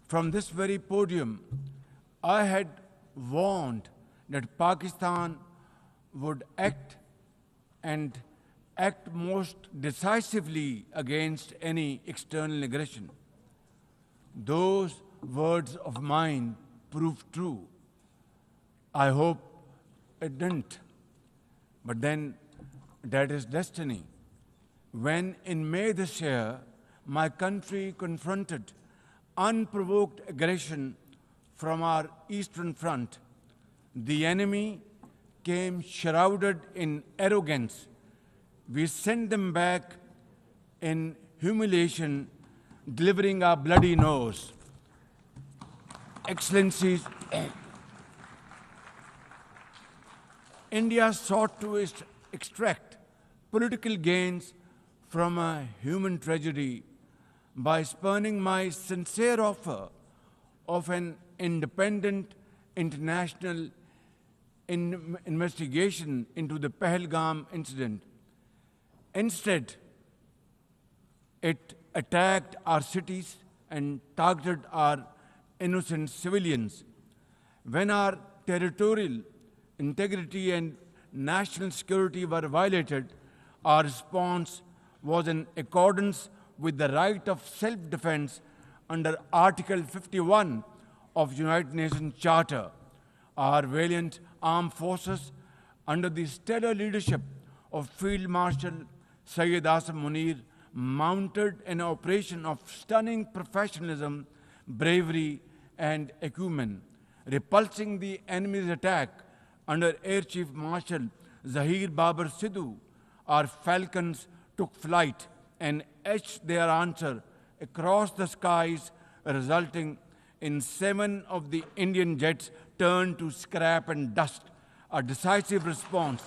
from this very podium, I had warned that Pakistan would act most decisively against any external aggression. Those words of mine proved true. I hope it didn't. But then that is destiny. When in May this year, my country confronted unprovoked aggression from our eastern front, the enemy came shrouded in arrogance. We sent them back in humiliation, delivering our bloody nose. Excellencies, India sought to extract political gains from a human tragedy by spurning my sincere offer of an independent international investigation into the Pahalgam incident. Instead, it attacked our cities and targeted our innocent civilians. When our territorial integrity and national security were violated, our response was in accordance with the right of self-defense under Article 51 of United Nations Charter. Our valiant armed forces, under the stellar leadership of Field Marshal Syed Asim Munir, mounted an operation of stunning professionalism, bravery, and acumen, repulsing the enemy's attack under Air Chief Marshal Zahir Babar Sidhu. Our falcons took flight and etched their answer across the skies, resulting in 7 of the Indian jets turned to scrap and dust. A decisive response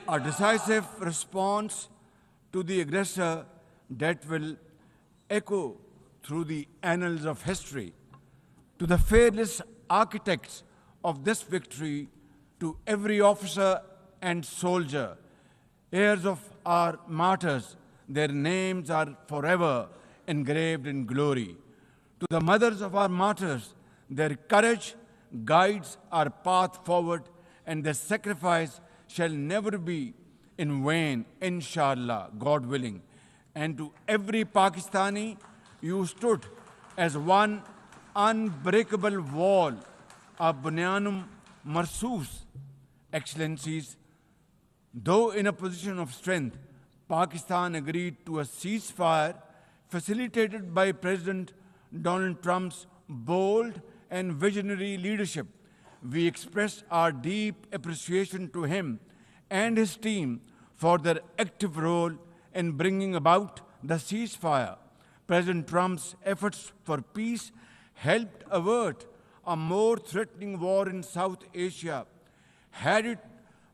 a decisive response to the aggressor that will echo through the annals of history. To the fearless architects of this victory, to every officer and soldier, heirs of our martyrs, their names are forever engraved in glory. To the mothers of our martyrs, their courage guides our path forward, and their sacrifice shall never be in vain, inshallah, God willing. And to every Pakistani, you stood as one unbreakable wall, a bunyanum marsus. Excellencies, though in a position of strength, Pakistan agreed to a ceasefire facilitated by President Donald Trump's bold and visionary leadership. We express our deep appreciation to him and his team for their active role in bringing about the ceasefire. President Trump's efforts for peace helped avert a more threatening war in South Asia. Had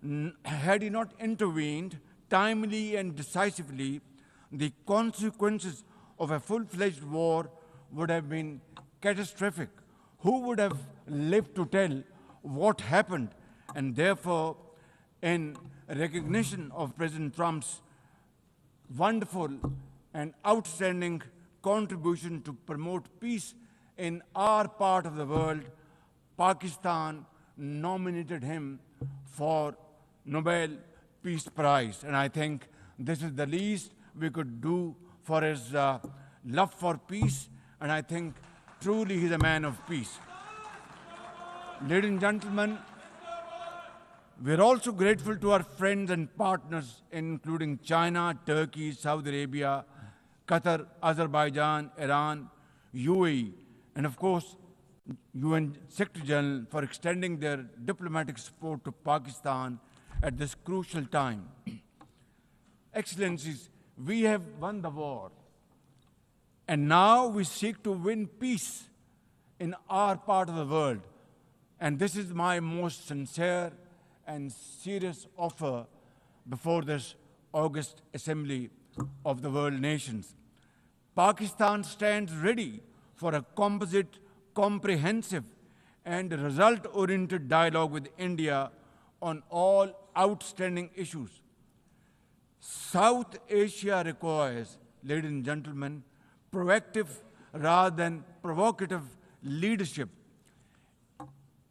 he not intervened timely and decisively, the consequences of a full-fledged war would have been catastrophic. Who would have lived to tell what happened? And therefore, in recognition of President Trump's wonderful and outstanding contribution to promote peace in our part of the world, Pakistan nominated him for Nobel Peace Prize. And I think this is the least we could do for his love for peace, and I think truly he's a man of peace. Ladies and gentlemen, we're also grateful to our friends and partners, including China, Turkey, Saudi Arabia, Qatar, Azerbaijan, Iran, UAE, and of course, UN Secretary General for extending their diplomatic support to Pakistan at this crucial time. Excellencies, we have won the war, and now we seek to win peace in our part of the world. And this is my most sincere and serious offer before this August Assembly of the World Nations. Pakistan stands ready for a composite, comprehensive, and result-oriented dialogue with India on all outstanding issues. South Asia requires, ladies and gentlemen, proactive rather than provocative leadership.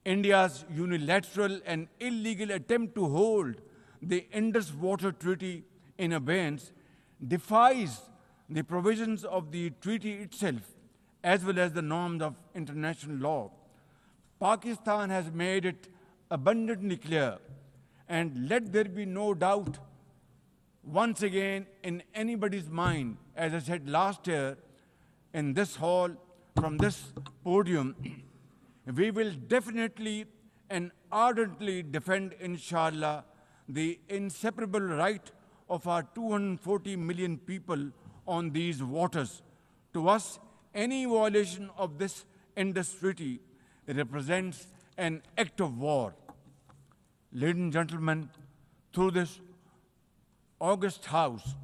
India's unilateral and illegal attempt to hold the Indus Water Treaty in abeyance defies the provisions of the treaty itself, as well as the norms of international law. Pakistan has made it abundantly clear, and let there be no doubt once again in anybody's mind, as I said last year in this hall, from this podium, we will definitely and ardently defend, inshallah, the inseparable right of our 240 million people on these waters. To us, any violation of this Indus Treaty represents an act of war. Ladies and gentlemen, through this august House,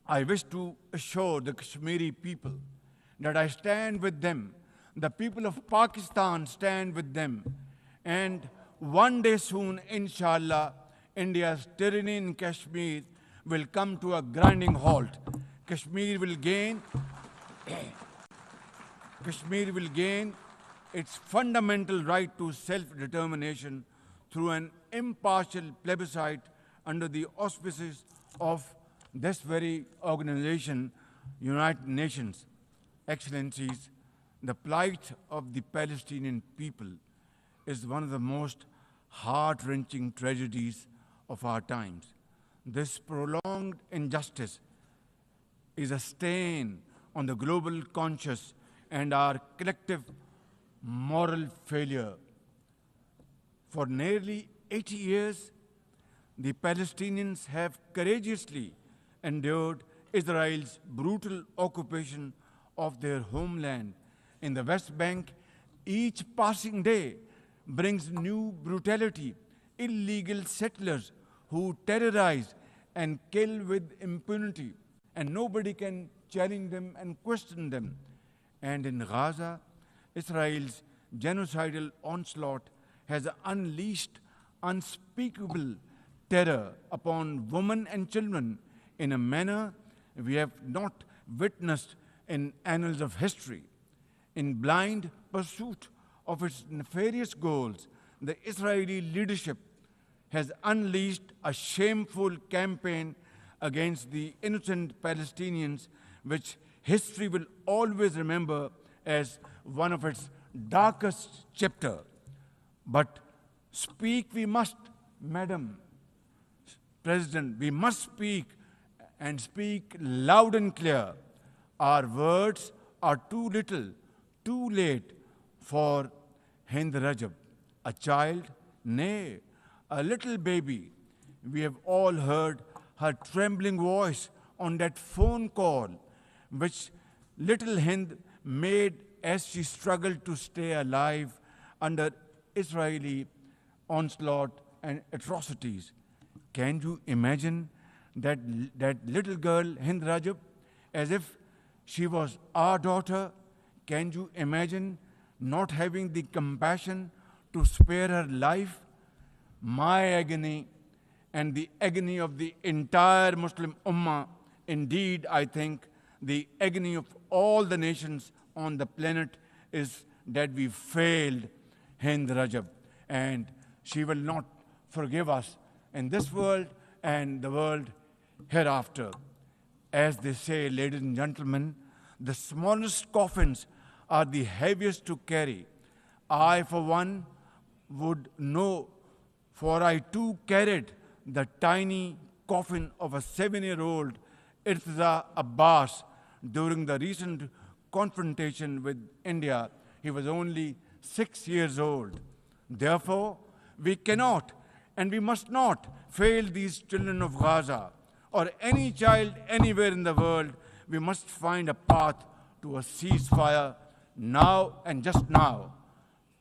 I wish to assure the Kashmiri people that I stand with them. The people of Pakistan stand with them. And one day soon, inshallah, India's tyranny in Kashmir will come to a grinding halt. Kashmir will gain its fundamental right to self-determination through an impartial plebiscite under the auspices of this very organization, United Nations. Excellencies, the plight of the Palestinian people is one of the most heart-wrenching tragedies of our times. This prolonged injustice is a stain on the global conscience and our collective moral failure. For nearly 80 years, the Palestinians have courageously endured Israel's brutal occupation of their homeland. In the West Bank, each passing day brings new brutality, illegal settlers who terrorize and kill with impunity, and nobody can challenge them and question them. And in Gaza, Israel's genocidal onslaught has unleashed unspeakable terror upon women and children in a manner we have not witnessed in annals of history. In blind pursuit of its nefarious goals, the Israeli leadership has unleashed a shameful campaign against the innocent Palestinians, which history will always remember as one of its darkest chapters. But speak we must, Madam President, we must speak and speak loud and clear. Our words are too little, too late for Hind Rajab, a child, nay, a little baby. We have all heard her trembling voice on that phone call, which little Hind made as she struggled to stay alive under Israeli onslaught and atrocities. Can you imagine that little girl, Hind Rajab, as if she was our daughter? Can you imagine not having the compassion to spare her life? My agony and the agony of the entire Muslim Ummah, indeed, I think, the agony of all the nations on the planet is that we failed Hind Rajab, and she will not forgive us in this world and the world hereafter. As they say, ladies and gentlemen, the smallest coffins are the heaviest to carry. I, for one, would know, for I too carried the tiny coffin of a 7-year-old Irtiza Abbas during the recent confrontation with India. He was only 6 years old. Therefore, we cannot and we must not fail these children of Gaza or any child anywhere in the world. We must find a path to a ceasefire now and just now.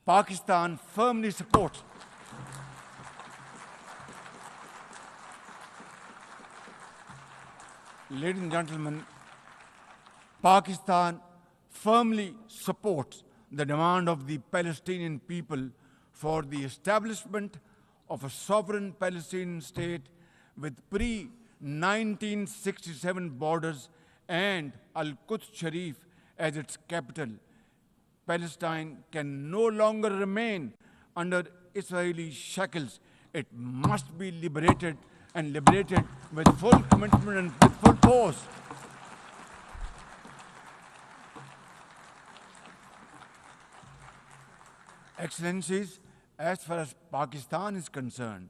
Pakistan firmly supports Ladies and gentlemen, Pakistan firmly supports the demand of the Palestinian people for the establishment of a sovereign Palestinian state with pre-1967 borders and Al-Quds Sharif as its capital. Palestine can no longer remain under Israeli shackles. It must be liberated, and liberated with full commitment and with full force. Excellencies, as far as Pakistan is concerned,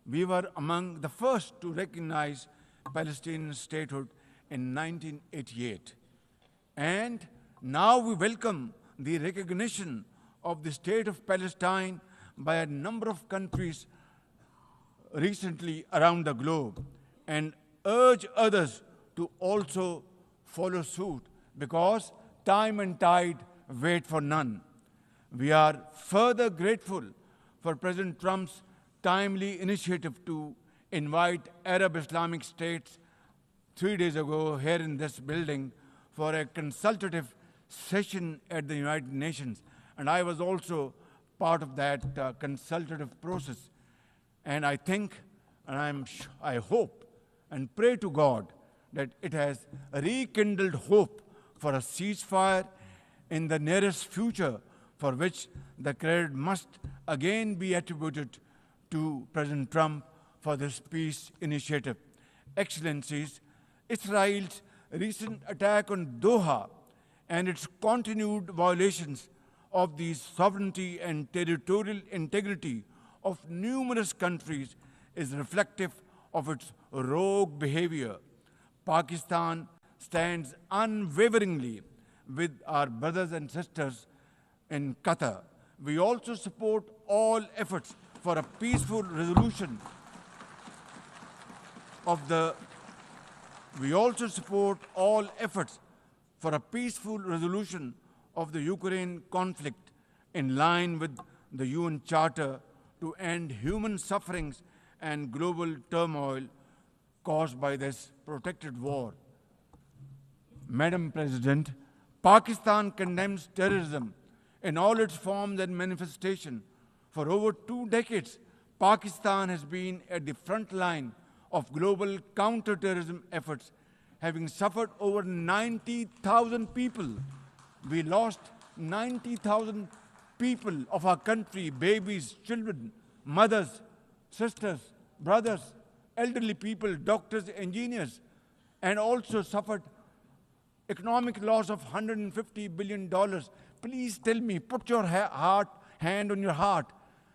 we were among the first to recognize Palestinian statehood in 1988. And now we welcome the recognition of the state of Palestine by a number of countries recently around the globe, and urge others to also follow suit, because time and tide wait for none. We are further grateful for President Trump's timely initiative to invite Arab Islamic states 3 days ago here in this building for a consultative session at the United Nations. And I was also part of that consultative process. And I think, and I hope and pray to God that it has rekindled hope for a ceasefire in the nearest future, for which the credit must again be attributed to President Trump for this peace initiative. Excellencies, Israel's recent attack on Doha and its continued violations of the sovereignty and territorial integrity of numerous countries is reflective of its rogue behavior. Pakistan stands unwaveringly with our brothers and sisters in Qatar. We also support all efforts for a peaceful resolution of the We also support all efforts for a peaceful resolution of the Ukraine conflict in line with the UN Charter to end human sufferings and global turmoil caused by this protracted war. Madam President, Pakistan condemns terrorism in all its forms and manifestations. For over 2 decades, Pakistan has been at the front line of global counter-terrorism efforts, having suffered over 90,000 people. We lost 90,000 people of our country, babies, children, mothers, sisters, brothers, elderly people, doctors, engineers, and also suffered economic loss of $150 billion. Please tell me, put your hand on your heart,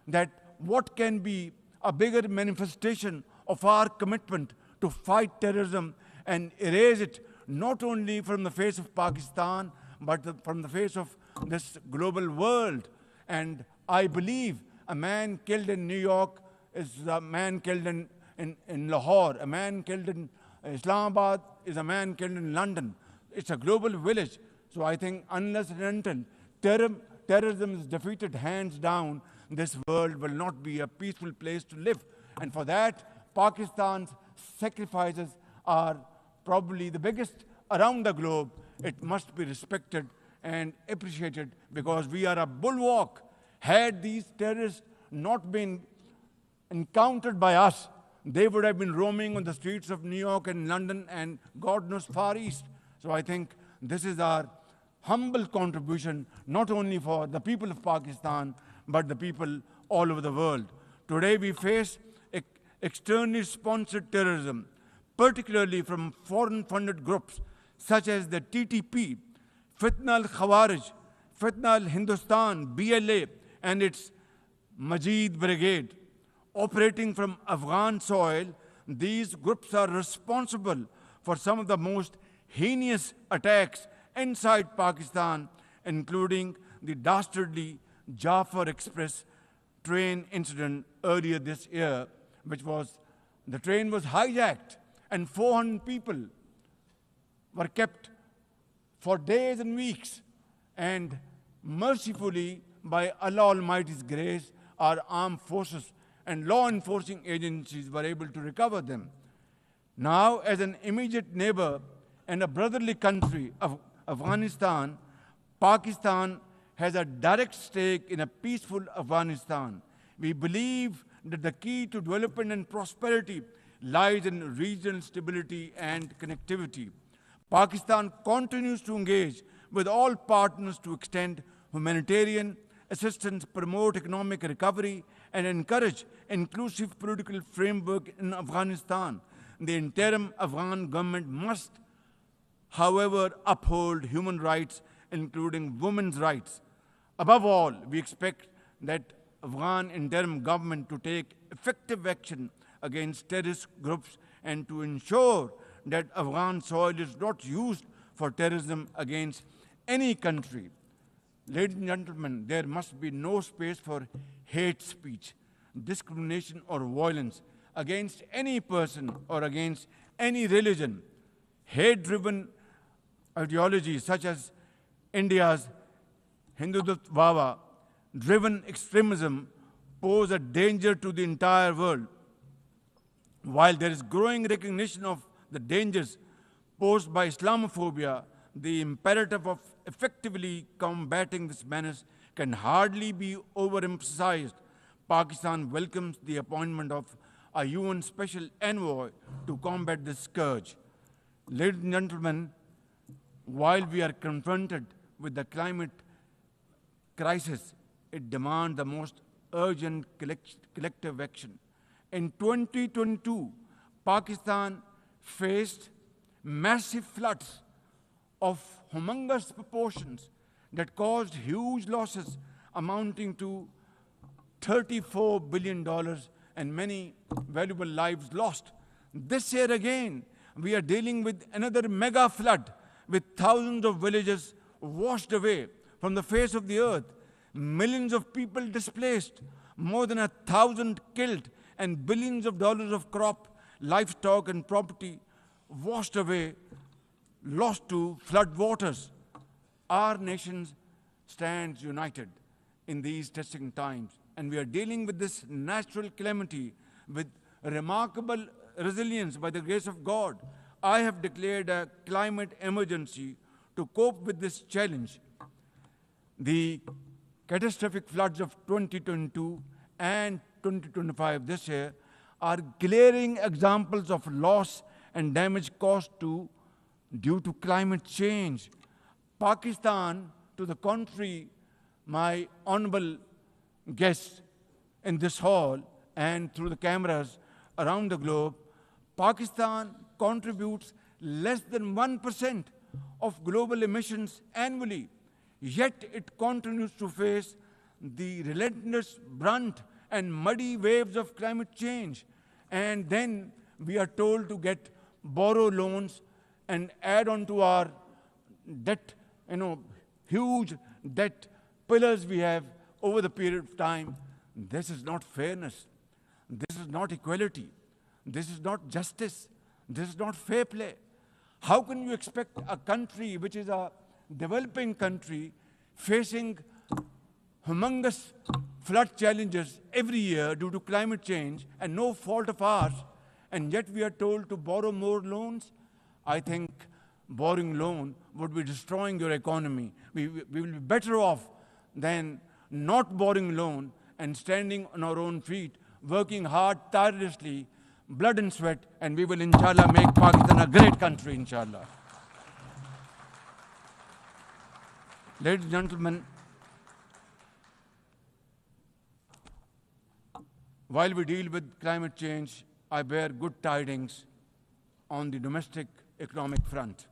that what can be a bigger manifestation of our commitment to fight terrorism and erase it not only from the face of Pakistan, but from the face of this global world. And I believe a man killed in New York is a man killed in Lahore, a man killed in Islamabad is a man killed in London. It's a global village. So I think unless and until terrorism is defeated hands down, this world will not be a peaceful place to live. And for that, Pakistan's sacrifices are probably the biggest around the globe. It must be respected and appreciated because we are a bulwark. Had these terrorists not been encountered by us, they would have been roaming on the streets of New York and London and God knows Far East. So I think this is our humble contribution, not only for the people of Pakistan, but the people all over the world. Today we face externally sponsored terrorism, particularly from foreign-funded groups such as the TTP, Fitna al-Khawarij, Fitna al-Hindustan, BLA, and its Majid Brigade. Operating from Afghan soil, these groups are responsible for some of the most heinous attacks inside Pakistan, including the dastardly Jafar Express train incident earlier this year, the train was hijacked and 400 people were kept for days and weeks. And mercifully, by Allah Almighty's grace, our armed forces and law enforcing agencies were able to recover them. Now, as an immediate neighbor and a brotherly country of Afghanistan, Pakistan has a direct stake in a peaceful Afghanistan. We believe that the key to development and prosperity lies in regional stability and connectivity. Pakistan continues to engage with all partners to extend humanitarian assistance, promote economic recovery, and encourage inclusive political framework in Afghanistan. The interim Afghan government must, however, uphold human rights, including women's rights. Above all, we expect that Afghan interim government to take effective action against terrorist groups and to ensure that Afghan soil is not used for terrorism against any country. Ladies and gentlemen, there must be no space for hate speech, discrimination, or violence against any person or against any religion. Hate-driven ideologies such as India's Hindutva-driven extremism pose a danger to the entire world. While there is growing recognition of the dangers posed by Islamophobia, the imperative of effectively combating this menace can hardly be overemphasized. Pakistan welcomes the appointment of a UN Special Envoy to combat this scourge. Ladies and gentlemen, while we are confronted with the climate crisis, it demands the most urgent collective action. In 2022, Pakistan faced massive floods of humongous proportions that caused huge losses amounting to $34 billion and many valuable lives lost. This year again, we are dealing with another mega flood with thousands of villages washed away from the face of the earth, millions of people displaced, more than 1,000 killed, and billions of dollars of crop, livestock, and property washed away, lost to flood waters. Our nation stands united in these testing times, and we are dealing with this natural calamity with remarkable resilience by the grace of God. I have declared a climate emergency to cope with this challenge. The catastrophic floods of 2022 and 2025 this year are glaring examples of loss and damage caused due to climate change. Pakistan, to the contrary, my honorable guests in this hall and through the cameras around the globe, Pakistan contributes less than 1% of global emissions annually, yet it continues to face the relentless brunt and muddy waves of climate change. And then we are told to borrow loans and add on to our debt, huge debt pillars we have over the period of time. This is not fairness. This is not equality. This is not justice. This is not fair play. How can you expect a country which is a developing country facing humongous flood challenges every year due to climate change and no fault of ours, and yet we are told to borrow more loans? I think borrowing loan would be destroying your economy. We will be better off than not borrowing loan and standing on our own feet, working hard, tirelessly, blood and sweat, and we will, inshallah, make Pakistan a great country, inshallah. Ladies and gentlemen, while we deal with climate change, I bear good tidings on the domestic economic front.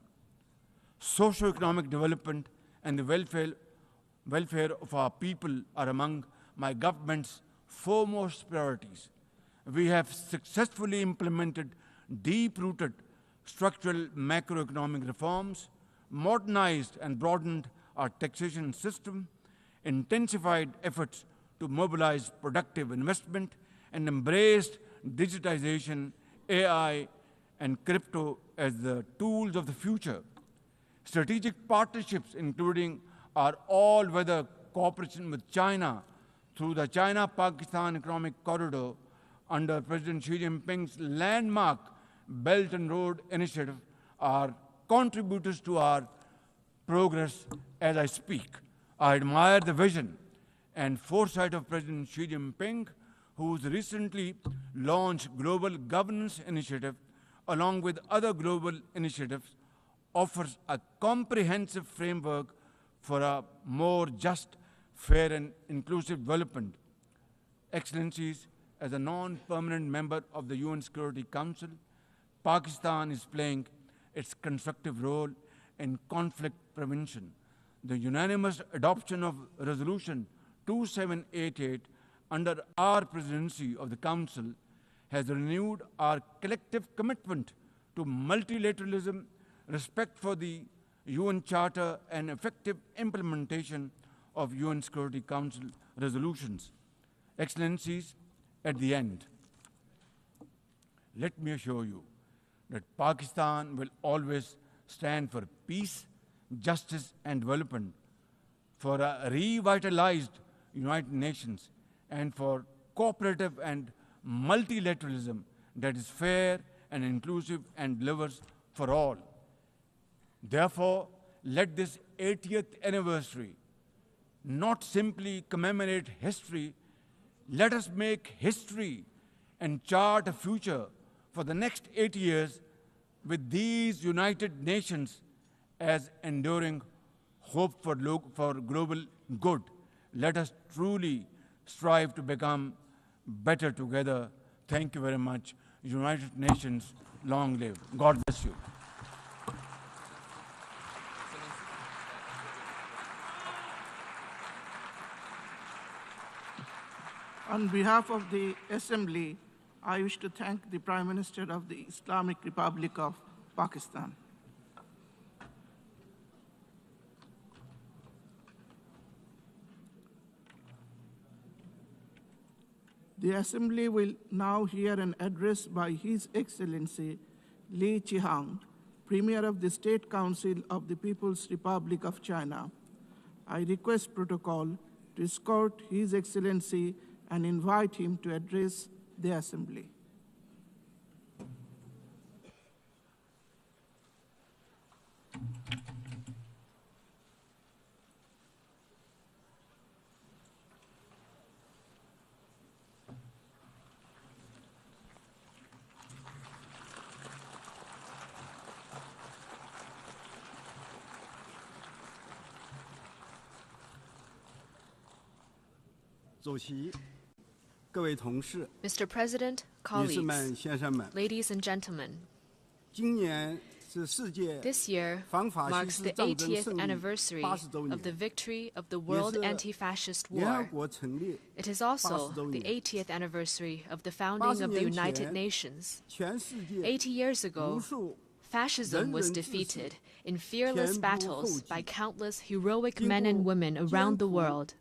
Socio-economic development and the welfare of our people are among my government's foremost priorities. We have successfully implemented deep-rooted structural macroeconomic reforms, modernized and broadened our taxation system, intensified efforts to mobilize productive investment, and embraced digitization, AI, and crypto as the tools of the future. Strategic partnerships, including our all-weather cooperation with China through the China-Pakistan Economic Corridor under President Xi Jinping's landmark Belt and Road Initiative, are contributors to our progress as I speak. I admire the vision and foresight of President Xi Jinping, whose recently launched Global Governance Initiative, along with other global initiatives, offers a comprehensive framework for a more just, fair, and inclusive development. Excellencies, as a non-permanent member of the UN Security Council, Pakistan is playing its constructive role in conflict prevention. The unanimous adoption of Resolution 2788 under our presidency of the Council has renewed our collective commitment to multilateralism, respect for the UN Charter, and effective implementation of UN Security Council resolutions. Excellencies, at the end, let me assure you that Pakistan will always stand for peace, justice, and development, for a revitalized United Nations, and for cooperative and multilateralism that is fair and inclusive and delivers for all. Therefore, let this 80th anniversary not simply commemorate history. Let us make history and chart a future for the next 80 years with these United Nations as enduring hope for global good. Let us truly strive to become better together. Thank you very much. United Nations, long live. God bless you. On behalf of the Assembly, I wish to thank the Prime Minister of the Islamic Republic of Pakistan. The Assembly will now hear an address by His Excellency Li Qihang, Premier of the State Council of the People's Republic of China. I request protocol to escort His Excellency and invite him to address the Assembly. Mr. President, colleagues, ladies and gentlemen, this year marks the 80th anniversary of the victory of the World Anti-Fascist War. It is also the 80th anniversary of the founding of the United Nations. 80 years ago, fascism was defeated in fearless battles by countless heroic men and women around the world.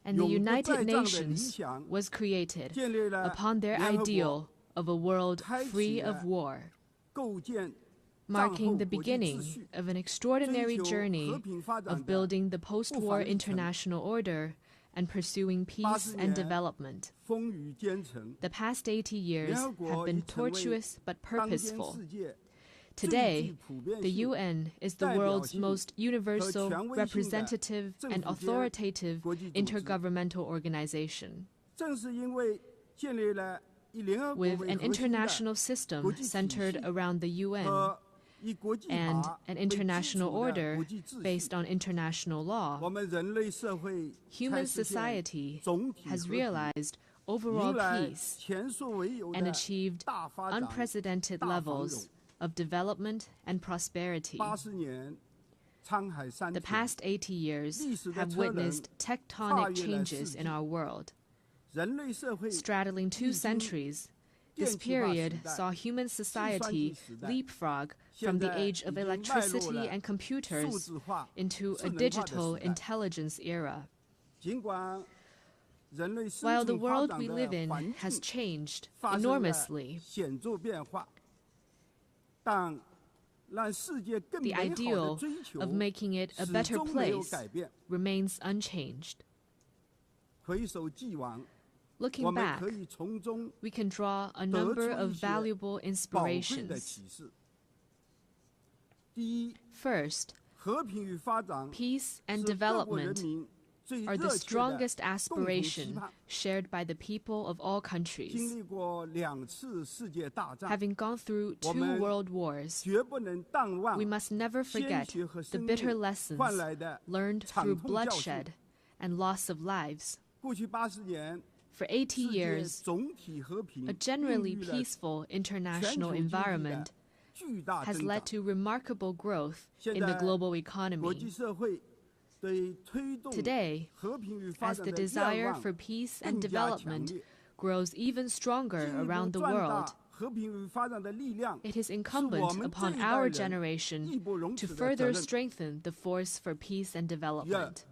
And the United Nations was created upon their ideal of a world free of war, marking the beginning of an extraordinary journey of building the post-war international order and pursuing peace and development. The past 80 years have been tortuous but purposeful. Today, the UN is the world's most universal, representative, and authoritative intergovernmental organization. With an international system centered around the UN and an international order based on international law, human society has realized overall peace and achieved unprecedented levels of development and prosperity. The past 80 years have witnessed tectonic changes in our world. Straddling 2 centuries, this period saw human society leapfrog from the age of electricity and computers into a digital intelligence era. While the world we live in has changed enormously, the ideal of making it a better place remains unchanged. Looking back, we can draw a number of valuable inspirations. First, peace and development are the strongest aspiration shared by the people of all countries. Having gone through 2 world wars, we must never forget the bitter lessons learned through bloodshed and loss of lives. For 80 years, a generally peaceful international environment has led to remarkable growth in the global economy. Today, as the desire for peace and development grows even stronger around the world, it is incumbent upon our generation to further strengthen the force for peace and development.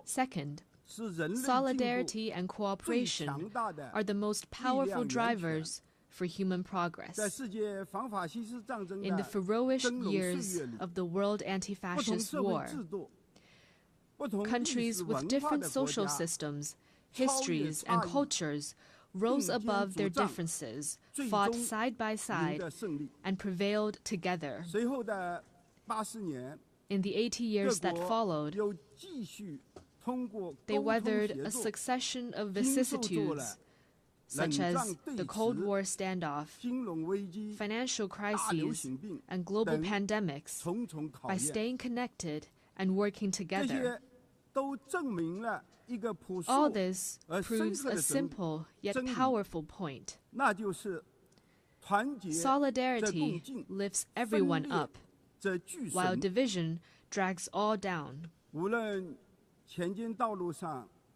Second, solidarity and cooperation are the most powerful drivers for human progress. In the ferocious years of the World Anti-Fascist War, countries with different social systems, histories, and cultures rose above their differences, fought side by side, and prevailed together. In the 80 years that followed, they weathered a succession of vicissitudes, such as the Cold War standoff, financial crises, and global pandemics, by staying connected and working together. All this proves a simple yet powerful point. Solidarity lifts everyone up, while division drags all down.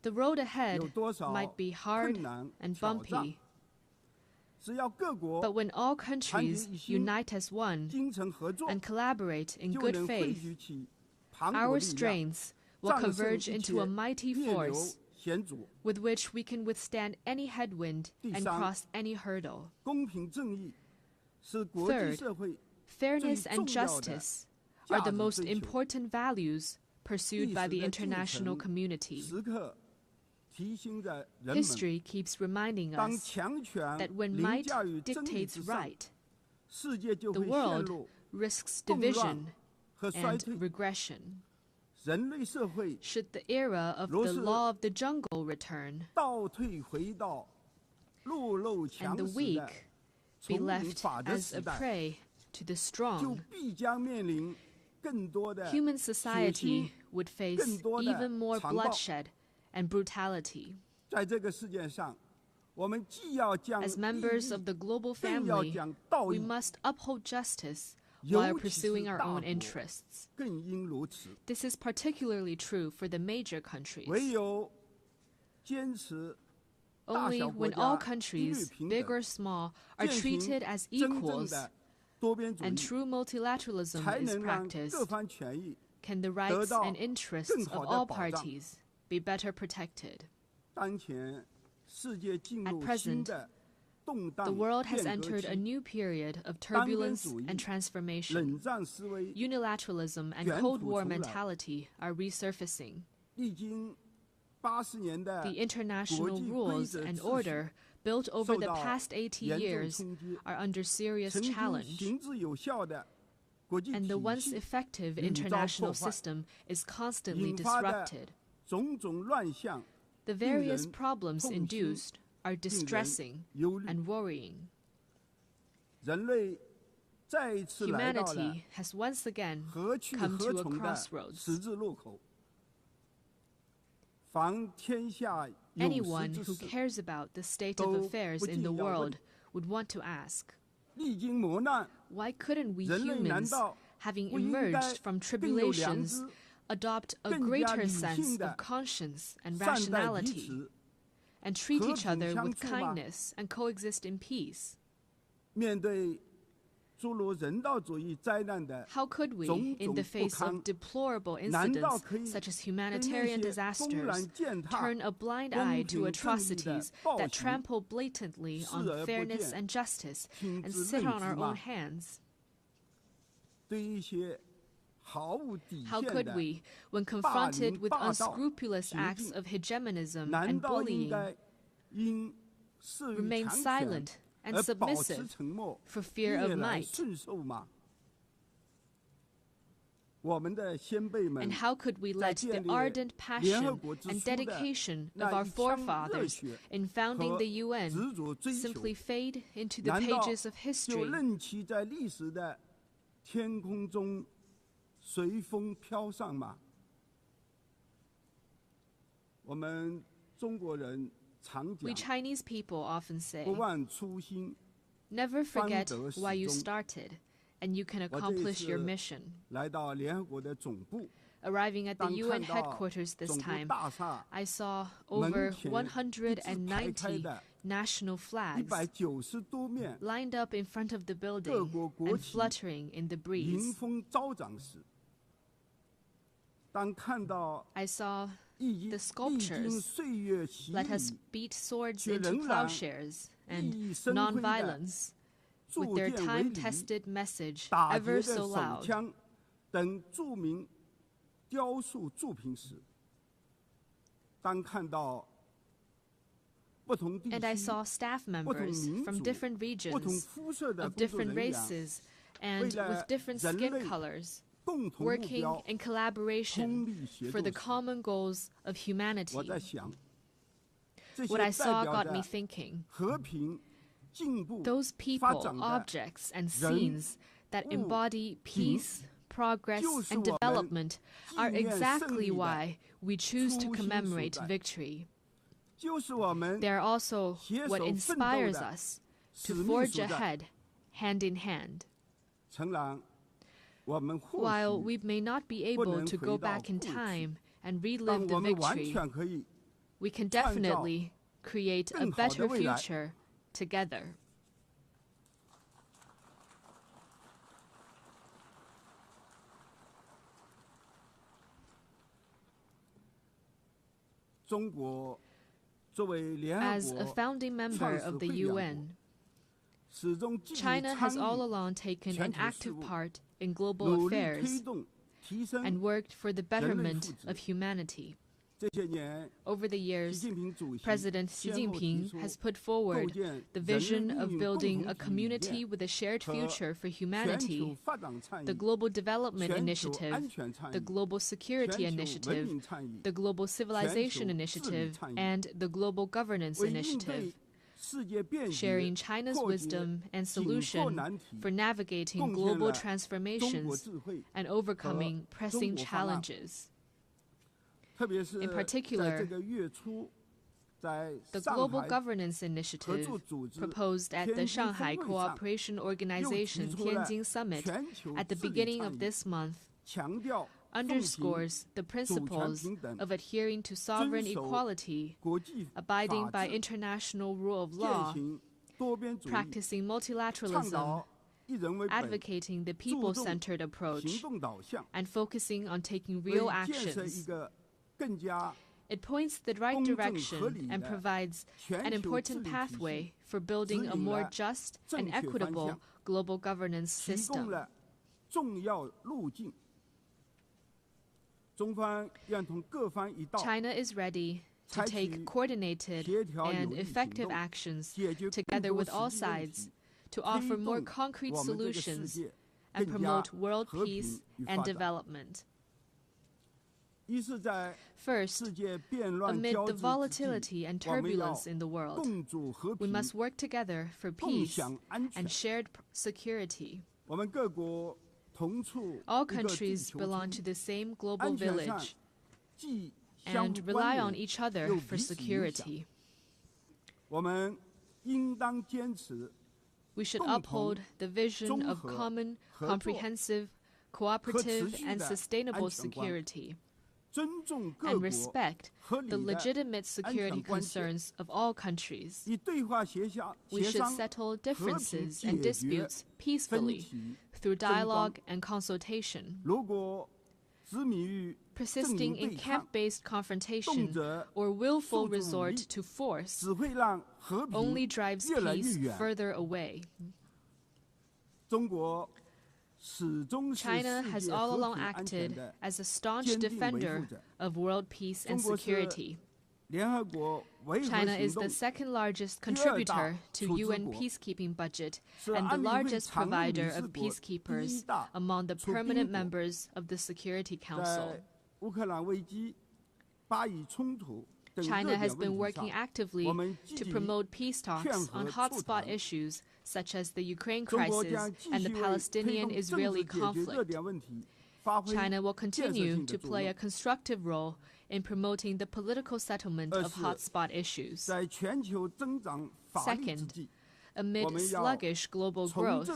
The road ahead might be hard and bumpy, but when all countries unite as one and collaborate in good faith, our strengths will converge into a mighty force with which we can withstand any headwind and cross any hurdle. Third, fairness and justice are the most important values pursued by the international community. History keeps reminding us that when might dictates right, the world risks division and regression. Should the era of the law of the jungle return, and the weak be left as a prey to the strong, human society would face even more bloodshed and brutality. As members of the global family, we must uphold justice while pursuing our own interests. This is particularly true for the major countries. Only when all countries, big or small, are treated as equals and true multilateralism is practiced, can the rights and interests of all parties be better protected. At present, the world has entered a new period of turbulence and transformation. Unilateralism and Cold War mentality are resurfacing. The international rules and order built over the past 80 years are under serious challenge, and the once effective international system is constantly disrupted. The various problems induced are distressing and worrying. Humanity has once again come to a crossroads. Anyone who cares about the state of affairs in the world would want to ask, why couldn't we humans, having emerged from tribulations, adopt a greater sense of conscience and rationality, and treat each other with kindness and coexist in peace? How could we, in the face of deplorable incidents such as humanitarian disasters, turn a blind eye to atrocities that trample blatantly on fairness and justice and sit on our own hands? How could we, when confronted with unscrupulous acts of hegemonism and bullying, remain silent and submissive for fear of might? And how could we let the ardent passion and dedication of our forefathers in founding the UN simply fade into the pages of history? We Chinese people often say, never forget why you started, and you can accomplish your mission. Arriving at the UN headquarters this time, I saw over 190 national flags lined up in front of the building and fluttering in the breeze. I saw the sculptures, let us beat swords into plowshares, and non-violence, with their time-tested message ever so loud. And I saw staff members from different regions, of different races, and with different skin colors, working in collaboration for the common goals of humanity. What I saw got me thinking. Those people, objects, and scenes that embody peace, progress, and development are exactly why we choose to commemorate victory. They are also what inspires us to forge ahead, hand in hand. While we may not be able to go back in time and relive the victory, we can definitely create a better future together. As a founding member of the UN, China has all along taken an active part in global affairs and worked for the betterment of humanity. Over the years, President Xi Jinping has put forward the vision of building a community with a shared future for humanity, the Global Development Initiative, the Global Security Initiative, the Global Civilization Initiative, and the Global Governance Initiative, sharing China's wisdom and solution for navigating global transformations and overcoming pressing challenges. In particular, the Global Governance Initiative, proposed at the Shanghai Cooperation Organization Tianjin Summit at the beginning of this month, underscores the principles of adhering to sovereign equality, abiding by international rule of law, practicing multilateralism, advocating the people-centered approach, and focusing on taking real actions. It points the right direction and provides an important pathway for building a more just and equitable global governance system. China is ready to take coordinated and effective actions together with all sides to offer more concrete solutions and promote world peace and development. First, amid the volatility and turbulence in the world, we must work together for peace and shared security. All countries belong to the same global village and rely on each other for security. We should uphold the vision of common, comprehensive, cooperative, and sustainable security, and respect the legitimate security concerns of all countries. We should settle differences and disputes peacefully through dialogue and consultation. Persisting in camp-based confrontation or willful resort to force only drives peace further away. China has all along acted as a staunch defender of world peace and security. China is the second largest contributor to UN peacekeeping budget and the largest provider of peacekeepers among the permanent members of the Security Council. China has been working actively to promote peace talks on hotspot issues such as the Ukraine crisis and the Palestinian-Israeli conflict. China will continue to play a constructive role in promoting the political settlement of hotspot issues. Second, amid sluggish global growth,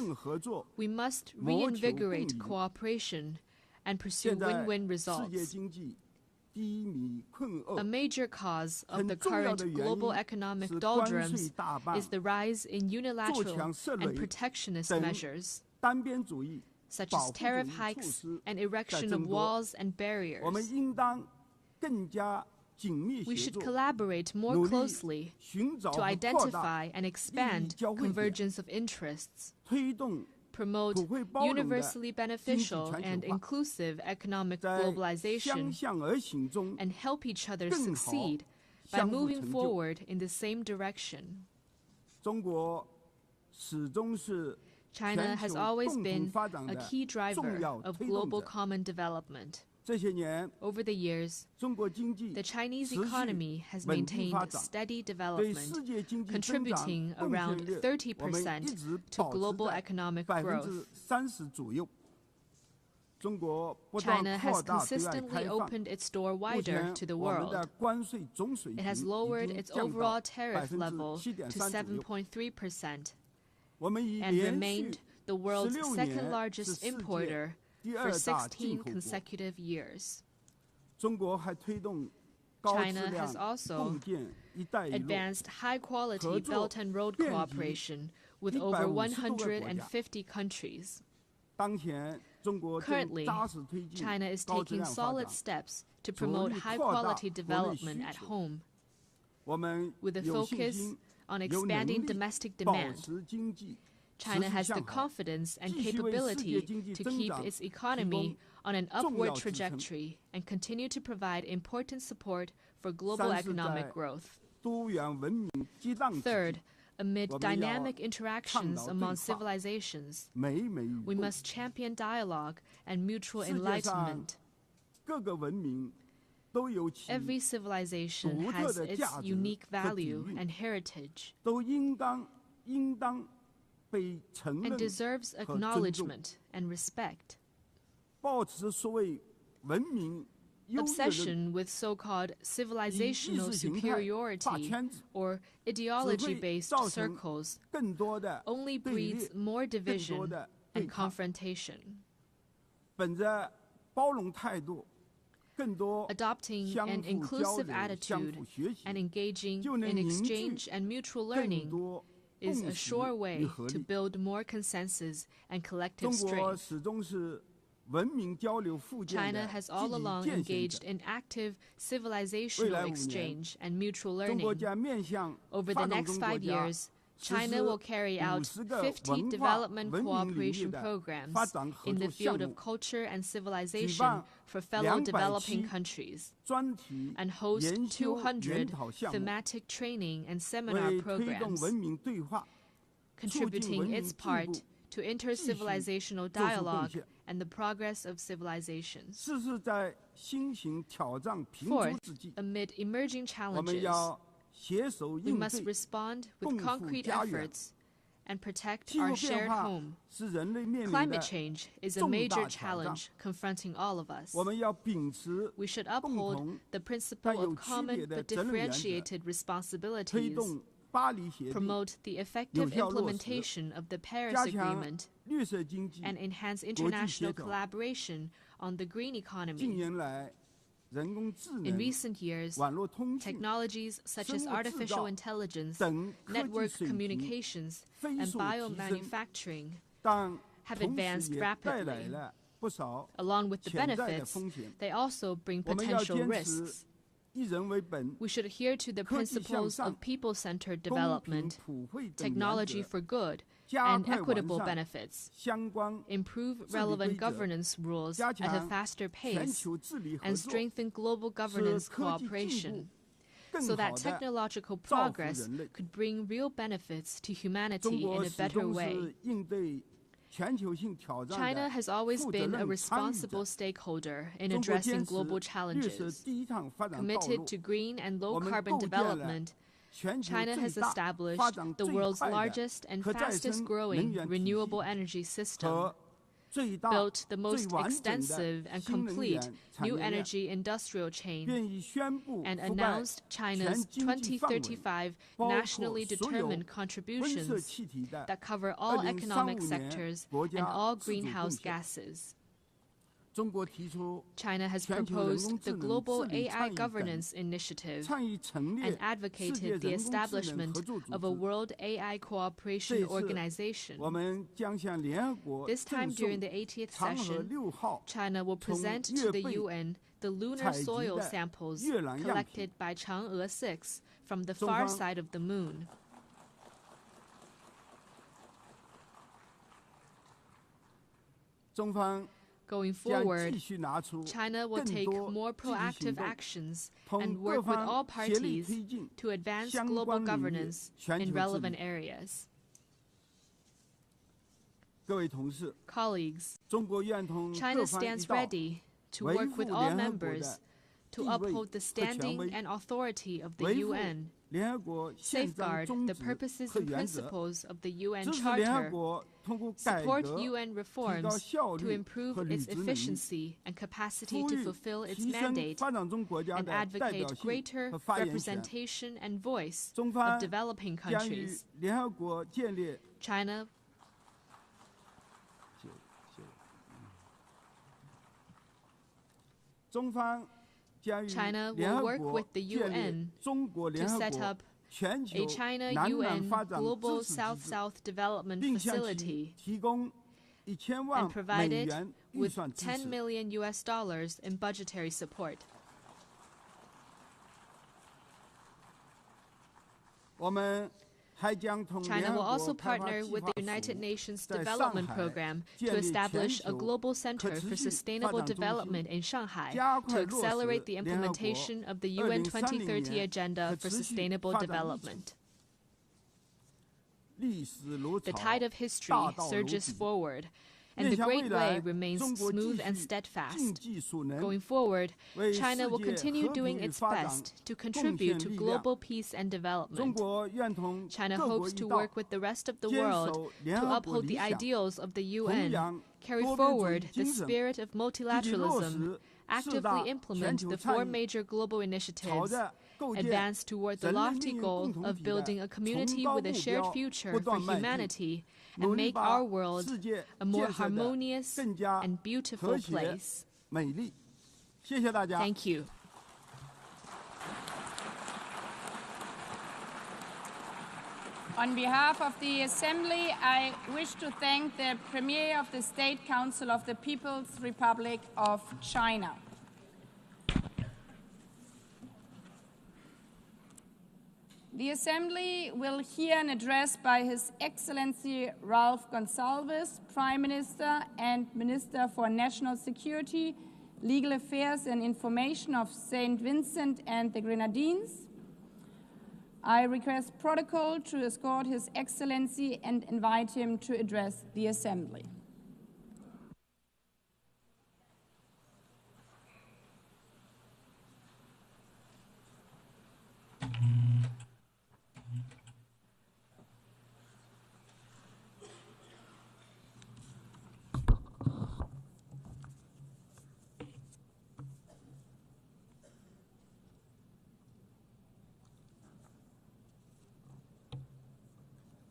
we must reinvigorate cooperation and pursue win-win results. A major cause of the current global economic doldrums is the rise in unilateral and protectionist measures, such as tariff hikes and erection of walls and barriers. We should collaborate more closely to identify and expand convergence of interests, promote universally beneficial and inclusive economic globalization, and help each other succeed by moving forward in the same direction. China has always been a key driver of global common development. Over the years, the Chinese economy has maintained steady development, contributing around 30% to global economic growth. China has consistently opened its door wider to the world. It has lowered its overall tariff level to 7.3% and remained the world's second-largest importer for 16 consecutive years. China has also advanced high-quality Belt and Road cooperation with over 150 countries. Currently, China is taking solid steps to promote high-quality development at home, with a focus on expanding domestic demand. China has the confidence and capability to keep its economy on an upward trajectory and continue to provide important support for global economic growth. Third, amid dynamic interactions among civilizations, we must champion dialogue and mutual enlightenment. Every civilization has its unique value and heritage and deserves acknowledgement and respect. Obsession with so-called civilizational superiority or ideology-based circles only breeds more division and confrontation. Adopting an inclusive attitude and engaging in exchange and mutual learning is a sure way to build more consensus and collective strength. China has all along engaged in active civilizational exchange and mutual learning. Over the next 5 years, China will carry out 50 development cooperation programs in the field of culture and civilization for fellow developing countries, and host 200 thematic training and seminar programs, contributing its part to inter-civilizational dialogue and the progress of civilizations. Fourth, amid emerging challenges, we must respond with concrete efforts and protect our shared home. Climate change is a major challenge confronting all of us. We should uphold the principle of common but differentiated responsibilities, promote the effective implementation of the Paris Agreement, and enhance international collaboration on the green economy. In recent years, technologies such as artificial intelligence, network communications, and biomanufacturing have advanced rapidly. Along with the benefits, they also bring potential risks. We should adhere to the principles of people-centered development, technology for good, and equitable benefits, improve relevant governance rules at a faster pace, and strengthen global governance cooperation, so that technological progress could bring real benefits to humanity in a better way. China has always been a responsible stakeholder in addressing global challenges. Committed to green and low-carbon development, China has established the world's largest and fastest-growing renewable energy system, built the most extensive and complete new energy industrial chain, and announced China's 2035 nationally determined contributions that cover all economic sectors and all greenhouse gases. China has proposed the Global AI Governance Initiative and advocated the establishment of a World AI Cooperation Organization. This time during the 80th session, China will present to the UN the lunar soil samples collected by Chang'e 6 from the far side of the moon. Going forward, China will take more proactive actions and work with all parties to advance global governance in relevant areas. Colleagues, China stands ready to work with all members to uphold the standing and authority of the UN, safeguard the purposes and principles of the UN Charter, support UN reforms to improve its efficiency and capacity to fulfill its mandate, and advocate greater representation and voice of developing countries. China will work with the UN to set up a China-UN Global South-South Development Facility and provided with $10 million in budgetary support. China will also partner with the United Nations Development Program to establish a global center for sustainable development in Shanghai to accelerate the implementation of the UN 2030 Agenda for Sustainable Development. The tide of history surges forward, and the Great Way remains smooth and steadfast. Going forward, China will continue doing its best to contribute to global peace and development. China hopes to work with the rest of the world to uphold the ideals of the UN, carry forward the spirit of multilateralism, actively implement the 4 major global initiatives, advance toward the lofty goal of building a community with a shared future for humanity, and make our world a more harmonious and beautiful place. Thank you. On behalf of the Assembly, I wish to thank the Premier of the State Council of the People's Republic of China. The Assembly will hear an address by His Excellency Ralph Gonsalves, Prime Minister and Minister for National Security, Legal Affairs and Information of St. Vincent and the Grenadines. I request protocol to escort His Excellency and invite him to address the Assembly.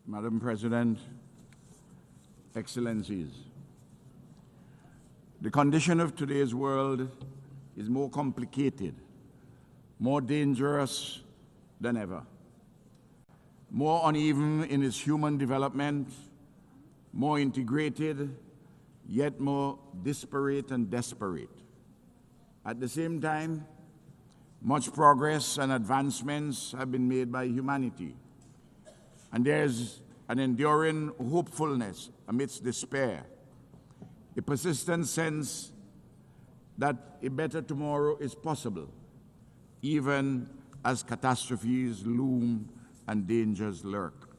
Madam President, Excellencies, the condition of today's world is more complicated, more dangerous than ever, more uneven in its human development, more integrated, yet more disparate and desperate. At the same time, much progress and advancements have been made by humanity, and there's an enduring hopefulness amidst despair, a persistent sense that a better tomorrow is possible, even as catastrophes loom and dangers lurk.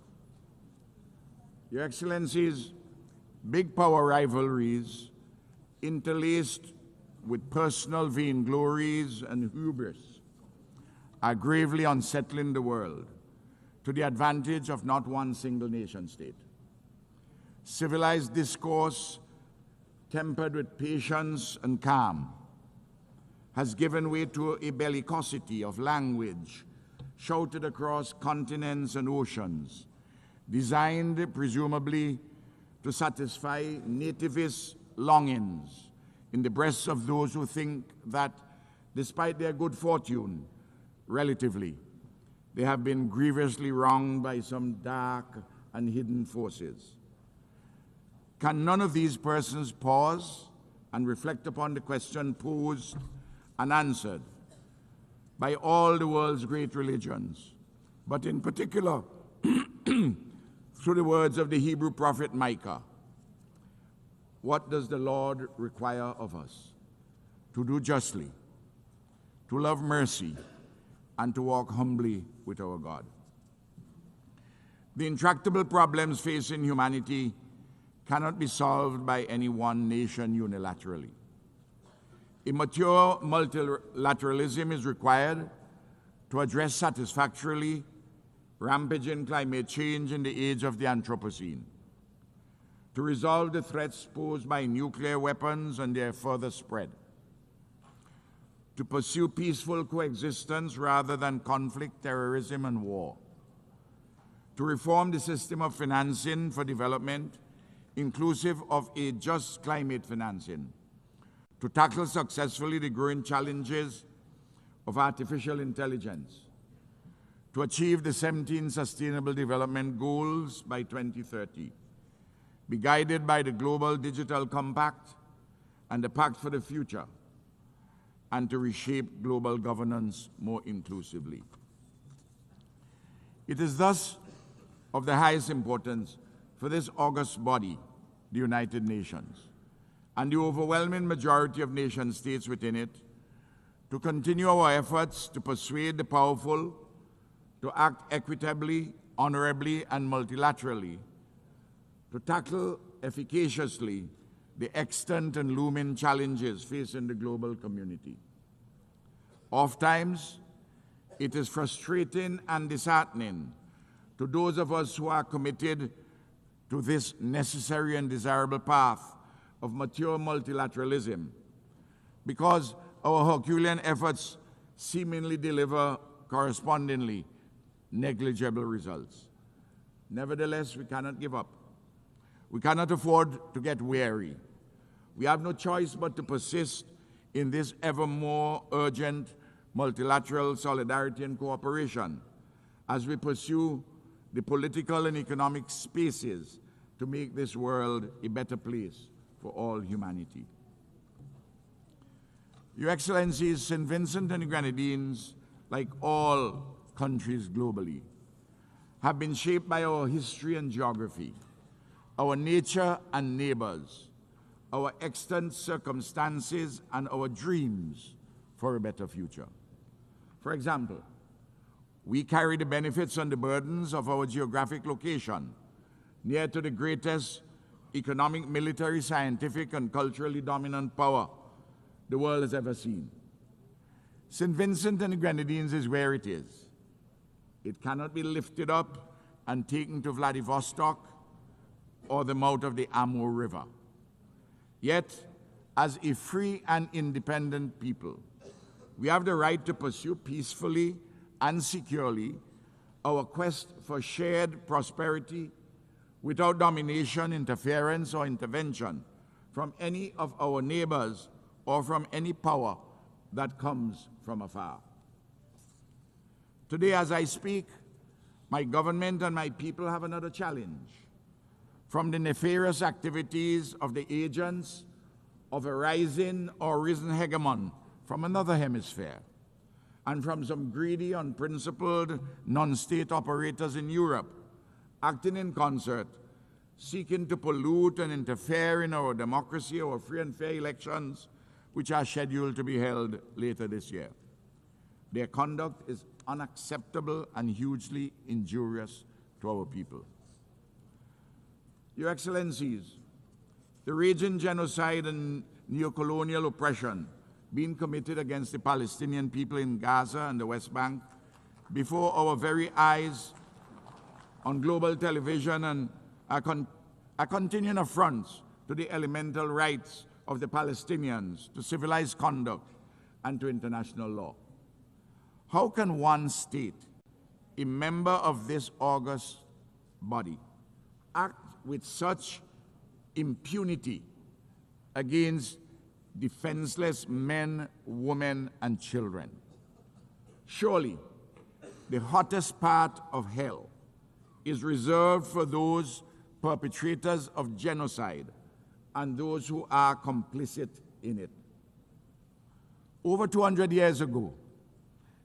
Your Excellencies, big power rivalries interlaced with personal vainglories and hubris are gravely unsettling the world, to the advantage of not one single nation state. Civilized discourse, tempered with patience and calm, has given way to a bellicosity of language shouted across continents and oceans, designed presumably to satisfy nativist longings in the breasts of those who think that, despite their good fortune, relatively, they have been grievously wronged by some dark and hidden forces. Can none of these persons pause and reflect upon the question posed and answered by all the world's great religions, but in particular through the words of the Hebrew prophet Micah? What does the Lord require of us? To do justly, to love mercy, and to walk humbly with our God. The intractable problems facing humanity cannot be solved by any one nation unilaterally. A mature multilateralism is required to address satisfactorily rampaging climate change in the age of the Anthropocene, to resolve the threats posed by nuclear weapons and their further spread, to pursue peaceful coexistence rather than conflict, terrorism, and war, to reform the system of financing for development, inclusive of a just climate financing, to tackle successfully the growing challenges of artificial intelligence, to achieve the 17 Sustainable Development Goals by 2030, be guided by the Global Digital Compact and the Pact for the Future, and to reshape global governance more inclusively. It is thus of the highest importance for this august body, the United Nations, and the overwhelming majority of nation states within it, to continue our efforts to persuade the powerful to act equitably, honorably, and multilaterally, to tackle efficaciously the extant and looming challenges facing the global community. Oftentimes, it is frustrating and disheartening to those of us who are committed to this necessary and desirable path of mature multilateralism, because our Herculean efforts seemingly deliver correspondingly negligible results. Nevertheless, we cannot give up. We cannot afford to get weary. We have no choice but to persist in this ever more urgent multilateral solidarity and cooperation as we pursue the political and economic spaces to make this world a better place for all humanity. Your Excellencies, St. Vincent and the Grenadines, like all countries globally, have been shaped by our history and geography, our nature and neighbors, our extant circumstances, and our dreams for a better future. For example, we carry the benefits and the burdens of our geographic location, near to the greatest economic, military, scientific, and culturally dominant power the world has ever seen. St. Vincent and the Grenadines is where it is. It cannot be lifted up and taken to Vladivostok or the mouth of the Amur River. Yet, as a free and independent people, we have the right to pursue peacefully and securely our quest for shared prosperity without domination, interference, or intervention from any of our neighbors or from any power that comes from afar. Today, as I speak, my government and my people have another challenge from the nefarious activities of the agents of a rising or risen hegemon from another hemisphere, and from some greedy, unprincipled, non-state operators in Europe, acting in concert, seeking to pollute and interfere in our democracy, our free and fair elections, which are scheduled to be held later this year. Their conduct is unacceptable and hugely injurious to our people. Your Excellencies, the raging genocide and neocolonial oppression being committed against the Palestinian people in Gaza and the West Bank before our very eyes on global television and are continuing affronts to the elemental rights of the Palestinians, to civilized conduct, and to international law. How can one state, a member of this august body, act with such impunity against defenseless men, women, and children? Surely, the hottest part of hell is reserved for those perpetrators of genocide and those who are complicit in it. Over 200 years ago,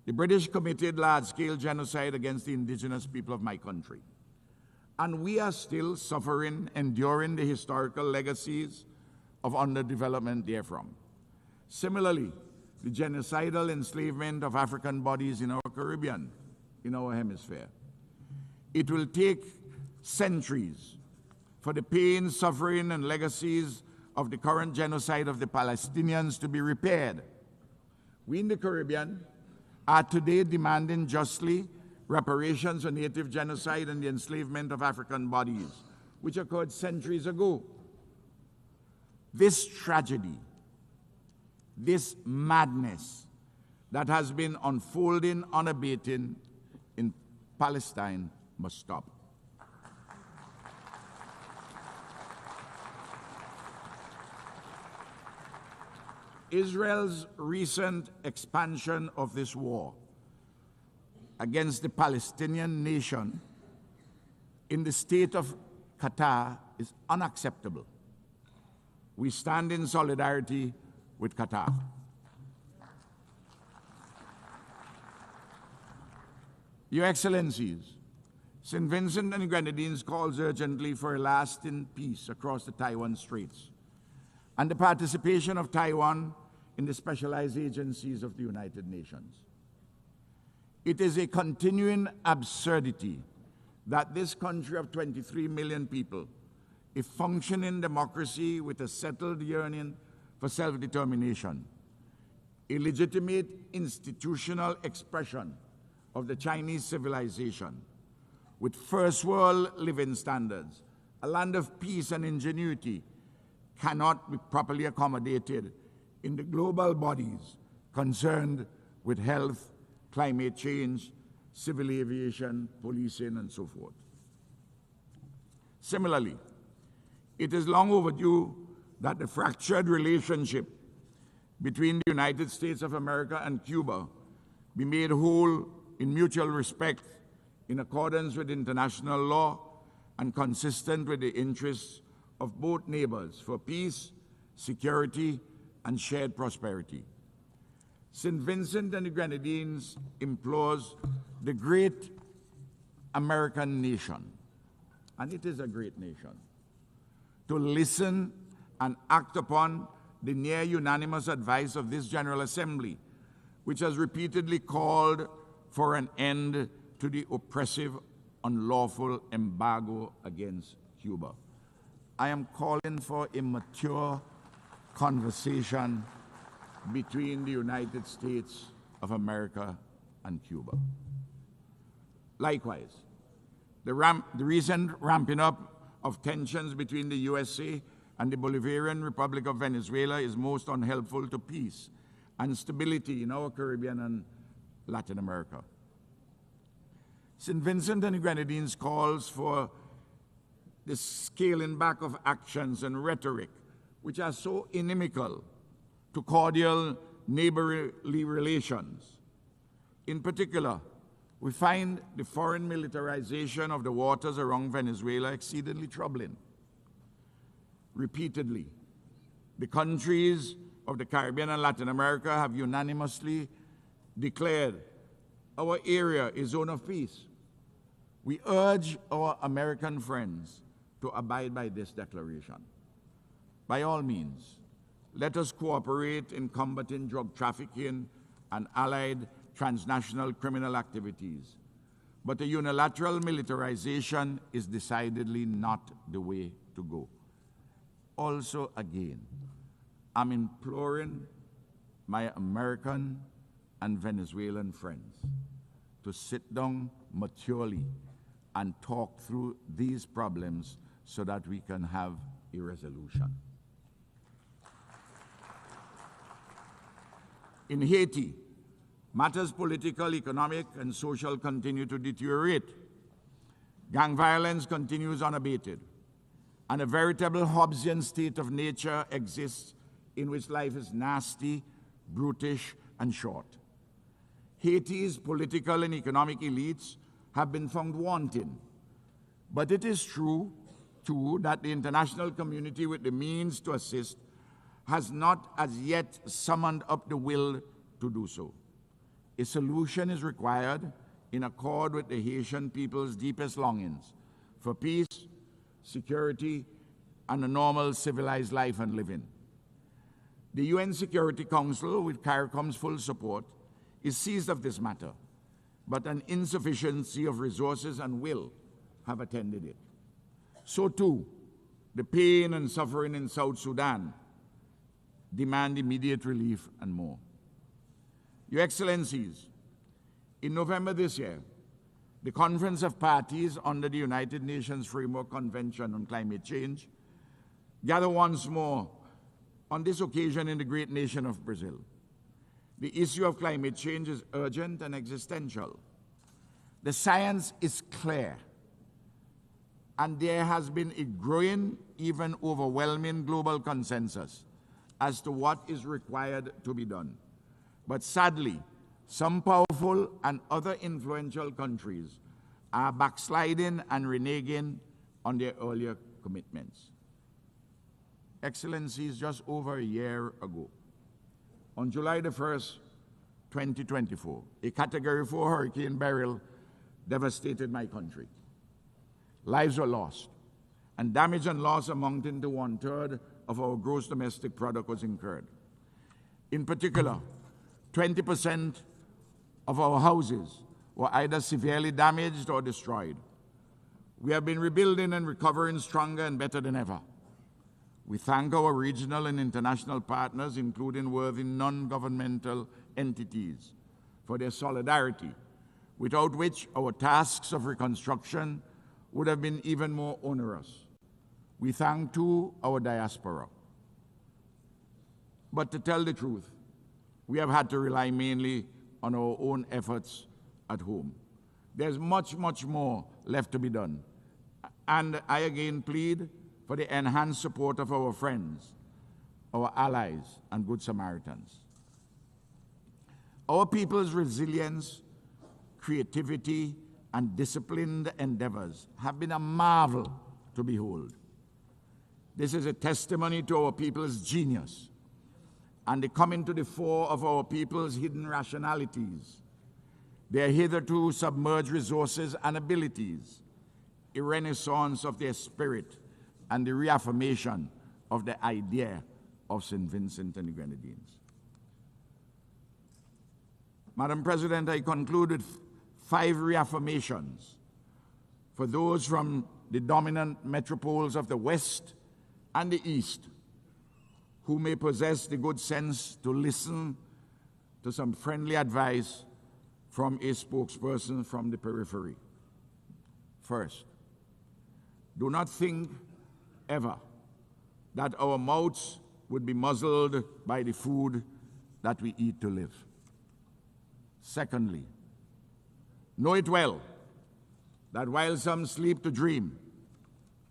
the British committed large-scale genocide against the indigenous people of my country. And we are still suffering, enduring the historical legacies of underdevelopment therefrom. Similarly, the genocidal enslavement of African bodies in our Caribbean, in our hemisphere. It will take centuries for the pain, suffering, and legacies of the current genocide of the Palestinians to be repaired. We in the Caribbean are today demanding justly reparations for native genocide and the enslavement of African bodies, which occurred centuries ago. This tragedy, this madness that has been unfolding unabated in Palestine must stop. Israel's recent expansion of this war against the Palestinian nation in the state of Qatar is unacceptable. We stand in solidarity with Qatar. Your Excellencies, St. Vincent and Grenadines calls urgently for a lasting peace across the Taiwan Straits and the participation of Taiwan in the specialized agencies of the United Nations. It is a continuing absurdity that this country of 23 million people, a functioning democracy with a settled yearning for self-determination, a legitimate institutional expression of the Chinese civilization, with first world living standards, a land of peace and ingenuity, cannot be properly accommodated in the global bodies concerned with health, climate change, civil aviation, policing, and so forth. Similarly, it is long overdue that the fractured relationship between the United States of America and Cuba be made whole in mutual respect, in accordance with international law and consistent with the interests of both neighbors for peace, security, and shared prosperity. St. Vincent and the Grenadines implores the great American nation, and it is a great nation, to listen and act upon the near unanimous advice of this General Assembly, which has repeatedly called for an end to the oppressive, unlawful embargo against Cuba. I am calling for a mature conversation between the United States of America and Cuba. Likewise, the recent ramping up of tensions between the USA and the Bolivarian Republic of Venezuela is most unhelpful to peace and stability in our Caribbean and Latin America. St. Vincent and the Grenadines calls for the scaling back of actions and rhetoric which are so inimical to cordial neighborly relations. In particular, we find the foreign militarization of the waters around Venezuela exceedingly troubling. Repeatedly, the countries of the Caribbean and Latin America have unanimously declared our area a zone of peace. We urge our American friends to abide by this declaration. By all means, let us cooperate in combating drug trafficking and allied transnational criminal activities. But a unilateral militarization is decidedly not the way to go. Also, again, I'm imploring my American and Venezuelan friends to sit down maturely and talk through these problems so that we can have a resolution. In Haiti, matters political, economic, and social continue to deteriorate. Gang violence continues unabated, and a veritable Hobbesian state of nature exists in which life is nasty, brutish, and short. Haiti's political and economic elites have been found wanting, but it is true, too, that the international community with the means to assist has not as yet summoned up the will to do so. A solution is required in accord with the Haitian people's deepest longings for peace, security, and a normal civilized life and living. The UN Security Council, with CARICOM's full support, is seized of this matter, but an insufficiency of resources and will have attended it. So too, the pain and suffering in South Sudan demand immediate relief and more. Your Excellencies, in November this year, the Conference of Parties under the United Nations Framework Convention on Climate Change gathered once more, on this occasion in the great nation of Brazil. The issue of climate change is urgent and existential. The science is clear, and there has been a growing, even overwhelming global consensus as to what is required to be done. But sadly, some powerful and other influential countries are backsliding and reneging on their earlier commitments. Excellencies, just over a year ago, on July the 1st, 2024, a Category 4 Hurricane Beryl devastated my country. Lives were lost, and damage and loss amounting to 1/3 of our gross domestic product was incurred. In particular, 20% of our houses were either severely damaged or destroyed. We have been rebuilding and recovering stronger and better than ever. We thank our regional and international partners, including worthy non-governmental entities, for their solidarity, without which our tasks of reconstruction would have been even more onerous. We thank, too, our diaspora. But to tell the truth, we have had to rely mainly on our own efforts at home. There's much, much more left to be done. And I again plead for the enhanced support of our friends, our allies, and Good Samaritans. Our people's resilience, creativity, and disciplined endeavors have been a marvel to behold. This is a testimony to our people's genius and the coming to the fore of our people's hidden rationalities, their hitherto submerged resources and abilities, a renaissance of their spirit, and the reaffirmation of the idea of St. Vincent and the Grenadines. Madam President, I conclude with 5 reaffirmations for those from the dominant metropoles of the West and the East who may possess the good sense to listen to some friendly advice from a spokesperson from the periphery. First, do not think ever that our mouths would be muzzled by the food that we eat to live. Secondly, know it well that while some sleep to dream,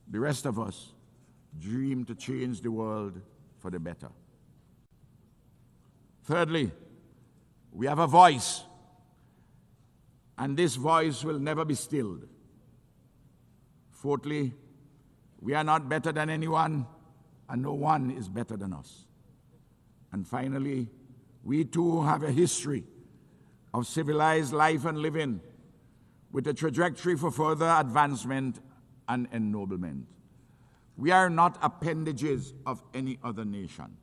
the rest of us dream to change the world for the better. Thirdly, we have a voice, and this voice will never be stilled. Fourthly, we are not better than anyone, and no one is better than us. And finally, we too have a history of civilized life and living with a trajectory for further advancement and ennoblement. We are not appendages of any other nation.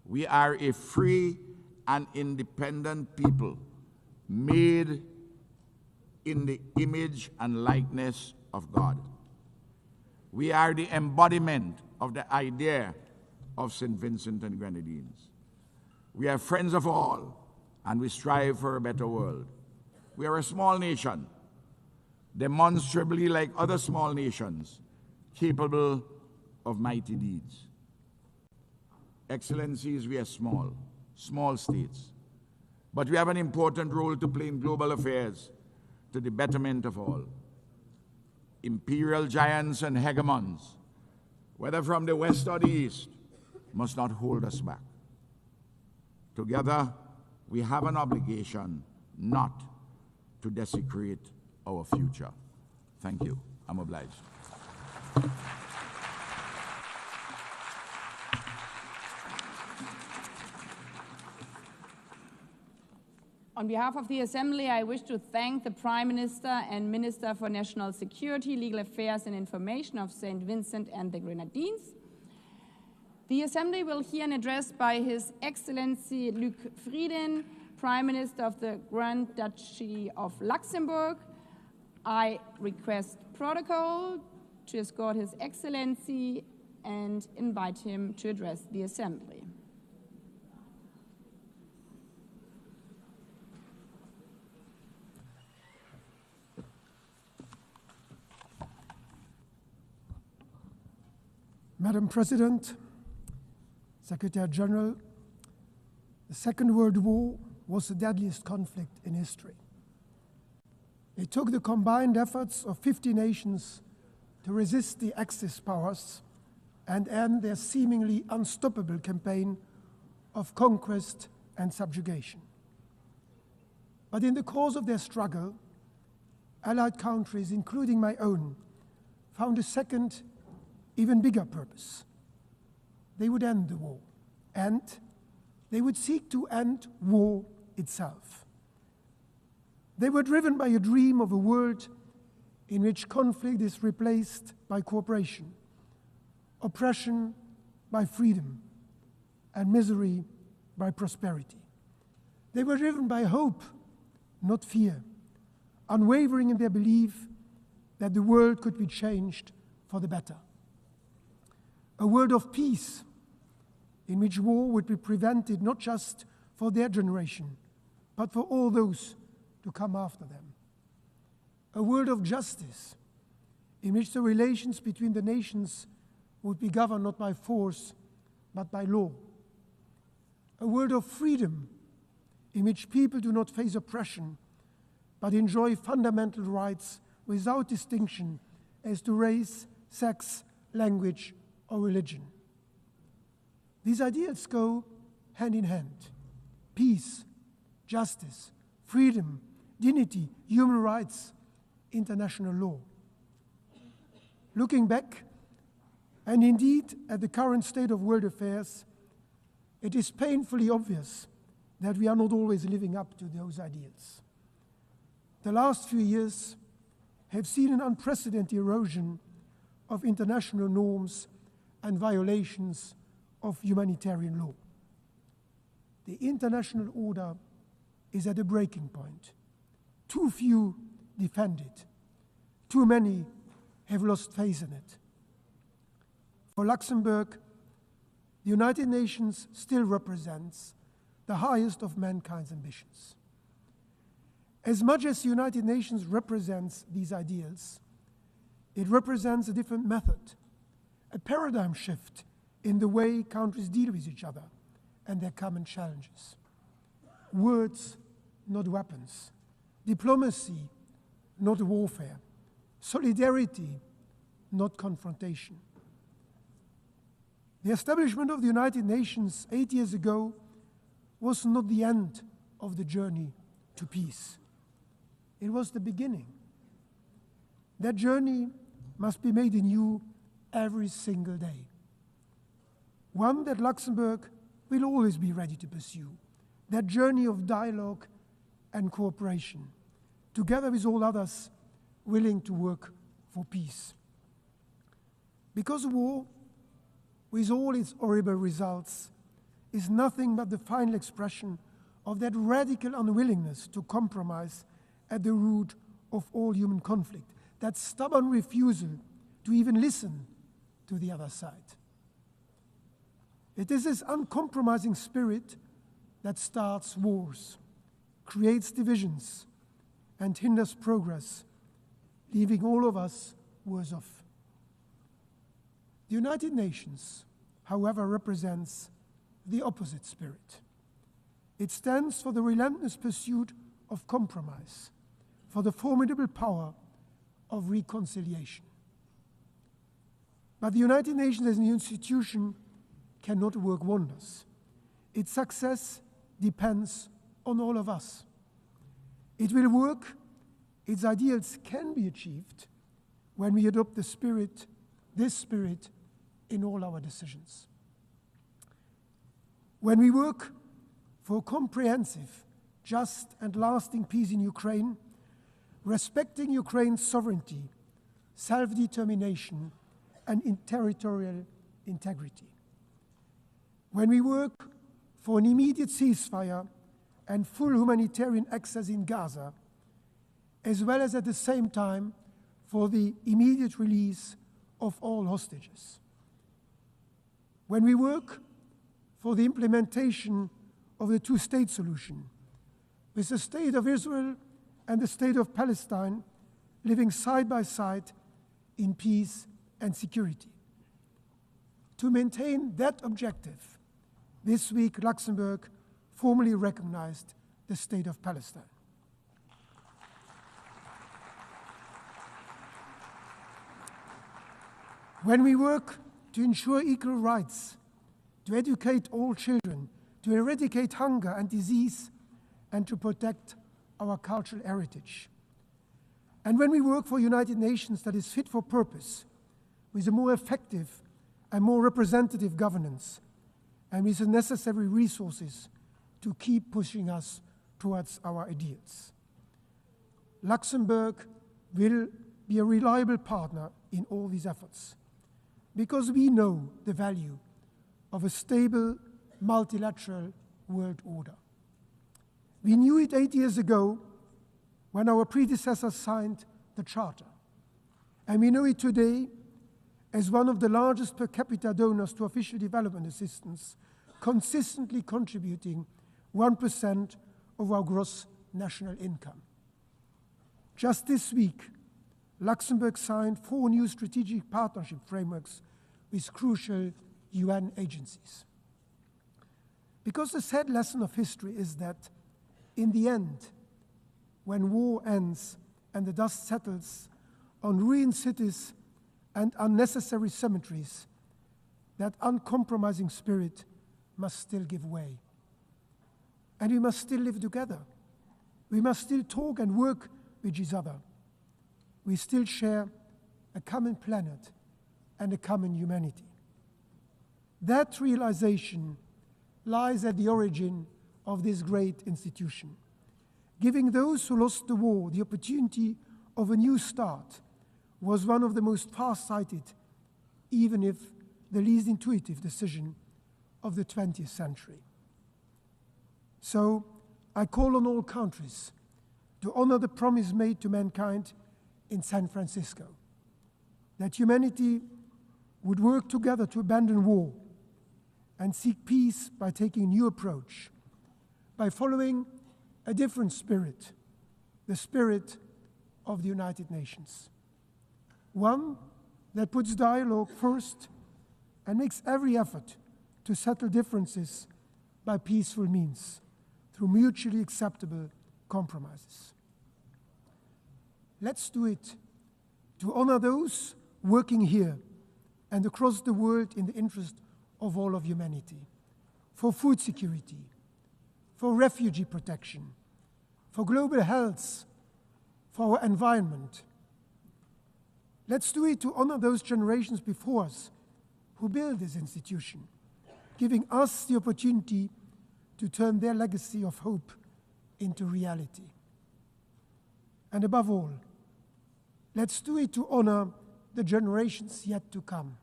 We are a free and independent people made in the image and likeness of God. We are the embodiment of the idea of St. Vincent and Grenadines. We are friends of all, and we strive for a better world. We are a small nation, demonstrably like other small nations, capable of mighty deeds. Excellencies, we are small states, but we have an important role to play in global affairs to the betterment of all. Imperial giants and hegemons, whether from the West or the East, must not hold us back. Together, we have an obligation not to desecrate our future. Thank you. I'm obliged. On behalf of the Assembly, I wish to thank the Prime Minister and Minister for National Security, Legal Affairs and Information of St. Vincent and the Grenadines. The Assembly will hear an address by His Excellency Luc Frieden, Prime Minister of the Grand Duchy of Luxembourg. I request protocol to escort His Excellency and invite him to address the Assembly. Madam President, Secretary General, the Second World War was the deadliest conflict in history. It took the combined efforts of 50 nations to resist the Axis powers and end their seemingly unstoppable campaign of conquest and subjugation. But in the course of their struggle, Allied countries, including my own, found a second, even bigger purpose. They would end the war, and they would seek to end war itself. They were driven by a dream of a world in which conflict is replaced by cooperation, oppression by freedom, and misery by prosperity. They were driven by hope, not fear, unwavering in their belief that the world could be changed for the better. A world of peace in which war would be prevented not just for their generation, but for all those to come after them. A world of justice in which the relations between the nations would be governed not by force, but by law. A world of freedom in which people do not face oppression, but enjoy fundamental rights without distinction as to race, sex, language, or religion. These ideals go hand in hand. Peace, justice, freedom, dignity, human rights, international law. Looking back, and indeed at the current state of world affairs, it is painfully obvious that we are not always living up to those ideals. The last few years have seen an unprecedented erosion of international norms and violations of humanitarian law. The international order is at a breaking point. Too few defend it. Too many have lost faith in it. For Luxembourg, the United Nations still represents the highest of mankind's ambitions. As much as the United Nations represents these ideals, it represents a different method, a paradigm shift in the way countries deal with each other and their common challenges. Words, not weapons. Diplomacy, not warfare. Solidarity, not confrontation. The establishment of the United Nations 8 years ago was not the end of the journey to peace. It was the beginning. That journey must be made anew every single day. One that Luxembourg will always be ready to pursue. That journey of dialogue and cooperation, together with all others willing to work for peace. Because war, with all its horrible results, is nothing but the final expression of that radical unwillingness to compromise at the root of all human conflict, that stubborn refusal to even listen to the other side. It is this uncompromising spirit that starts wars, creates divisions, and hinders progress, leaving all of us worse off. The United Nations, however, represents the opposite spirit. It stands for the relentless pursuit of compromise, for the formidable power of reconciliation. But the United Nations as an institution cannot work wonders. Its success depends on all of us. It will work, its ideals can be achieved when we adopt this spirit, in all our decisions. When we work for comprehensive, just and lasting peace in Ukraine, respecting Ukraine's sovereignty, self-determination, and territorial integrity. When we work for an immediate ceasefire and full humanitarian access in Gaza, as well as at the same time for the immediate release of all hostages. When we work for the implementation of the two-state solution, with the State of Israel and the State of Palestine living side by side in peace and security. To maintain that objective, this week Luxembourg formally recognized the State of Palestine. When we work to ensure equal rights, to educate all children, to eradicate hunger and disease, and to protect our cultural heritage. And when we work for a United Nations that is fit for purpose, with a more effective and more representative governance, and with the necessary resources to keep pushing us towards our ideals. Luxembourg will be a reliable partner in all these efforts, because we know the value of a stable, multilateral world order. We knew it 8 years ago when our predecessors signed the Charter, and we know it today as one of the largest per capita donors to official development assistance, consistently contributing 1% of our gross national income. Just this week, Luxembourg signed 4 new strategic partnership frameworks with crucial UN agencies. Because the sad lesson of history is that, in the end, when war ends and the dust settles on ruined cities and unnecessary cemeteries, that uncompromising spirit must still give way. And we must still live together. We must still talk and work with each other. We still share a common planet and a common humanity. That realization lies at the origin of this great institution, giving those who lost the war the opportunity of a new start was one of the most far-sighted, even if the least intuitive decision of the 20th century. So I call on all countries to honor the promise made to mankind in San Francisco, that humanity would work together to abandon war and seek peace by taking a new approach, by following a different spirit, the spirit of the United Nations. One that puts dialogue first and makes every effort to settle differences by peaceful means, through mutually acceptable compromises. Let's do it to honor those working here and across the world in the interest of all of humanity, for food security, for refugee protection, for global health, for our environment. Let's do it to honor those generations before us who built this institution, giving us the opportunity to turn their legacy of hope into reality. And above all, let's do it to honor the generations yet to come,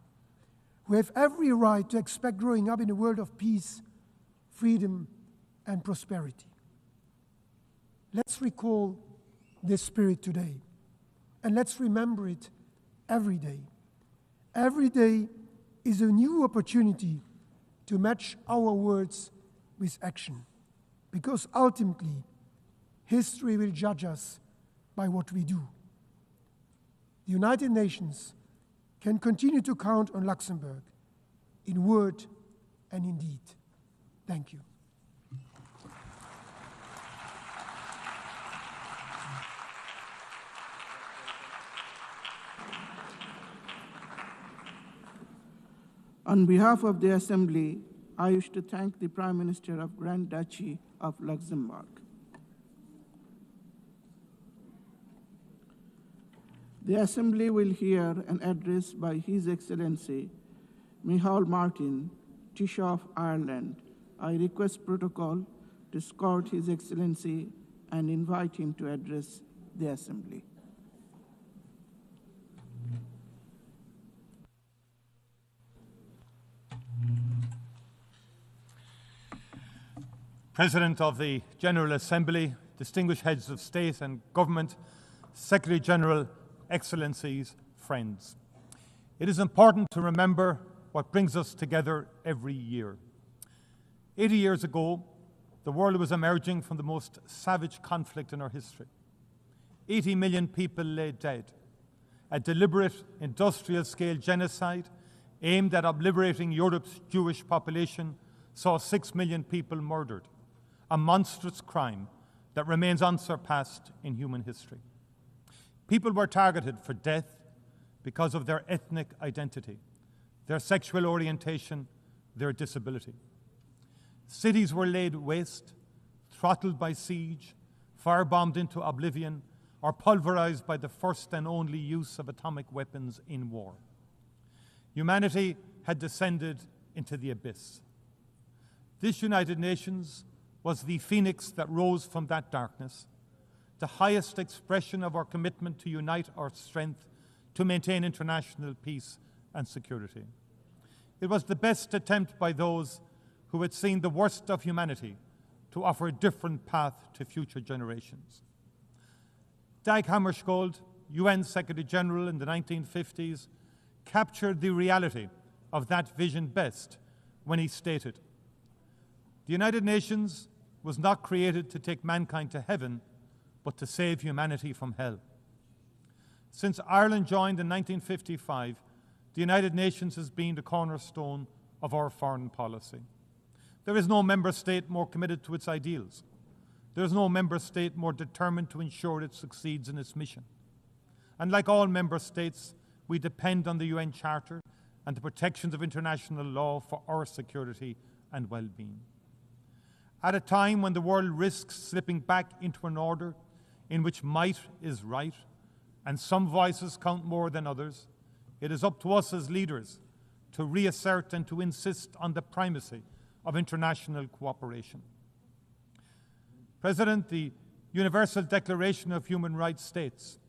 who have every right to expect growing up in a world of peace, freedom, and prosperity. Let's recall this spirit today, and let's remember it every day. Every day is a new opportunity to match our words with action, because ultimately, history will judge us by what we do. The United Nations can continue to count on Luxembourg in word and in deed. Thank you. On behalf of the Assembly, I wish to thank the Prime Minister of Grand Duchy of Luxembourg. The Assembly will hear an address by His Excellency Micheál Martin, Taoiseach of Ireland. I request protocol to escort His Excellency and invite him to address the Assembly. President of the General Assembly, distinguished heads of state and government, Secretary General, Excellencies, friends. It is important to remember what brings us together every year. 80 years ago, the world was emerging from the most savage conflict in our history. 80 million people lay dead. A deliberate industrial-scale genocide aimed at obliterating Europe's Jewish population saw 6 million people murdered, a monstrous crime that remains unsurpassed in human history. People were targeted for death because of their ethnic identity, their sexual orientation, their disability. Cities were laid waste, throttled by siege, firebombed into oblivion, or pulverized by the first and only use of atomic weapons in war. Humanity had descended into the abyss. This United Nations was the phoenix that rose from that darkness, the highest expression of our commitment to unite our strength to maintain international peace and security. It was the best attempt by those who had seen the worst of humanity to offer a different path to future generations. Dag Hammarskjöld, UN Secretary General in the 1950s, captured the reality of that vision best when he stated, "The United Nations was not created to take mankind to heaven, but to save humanity from hell." Since Ireland joined in 1955, the United Nations has been the cornerstone of our foreign policy. There is no member state more committed to its ideals. There is no member state more determined to ensure it succeeds in its mission. And like all member states, we depend on the UN Charter and the protections of international law for our security and well-being. At a time when the world risks slipping back into an order in which might is right and some voices count more than others, it is up to us as leaders to reassert and to insist on the primacy of international cooperation. President, the Universal Declaration of Human Rights states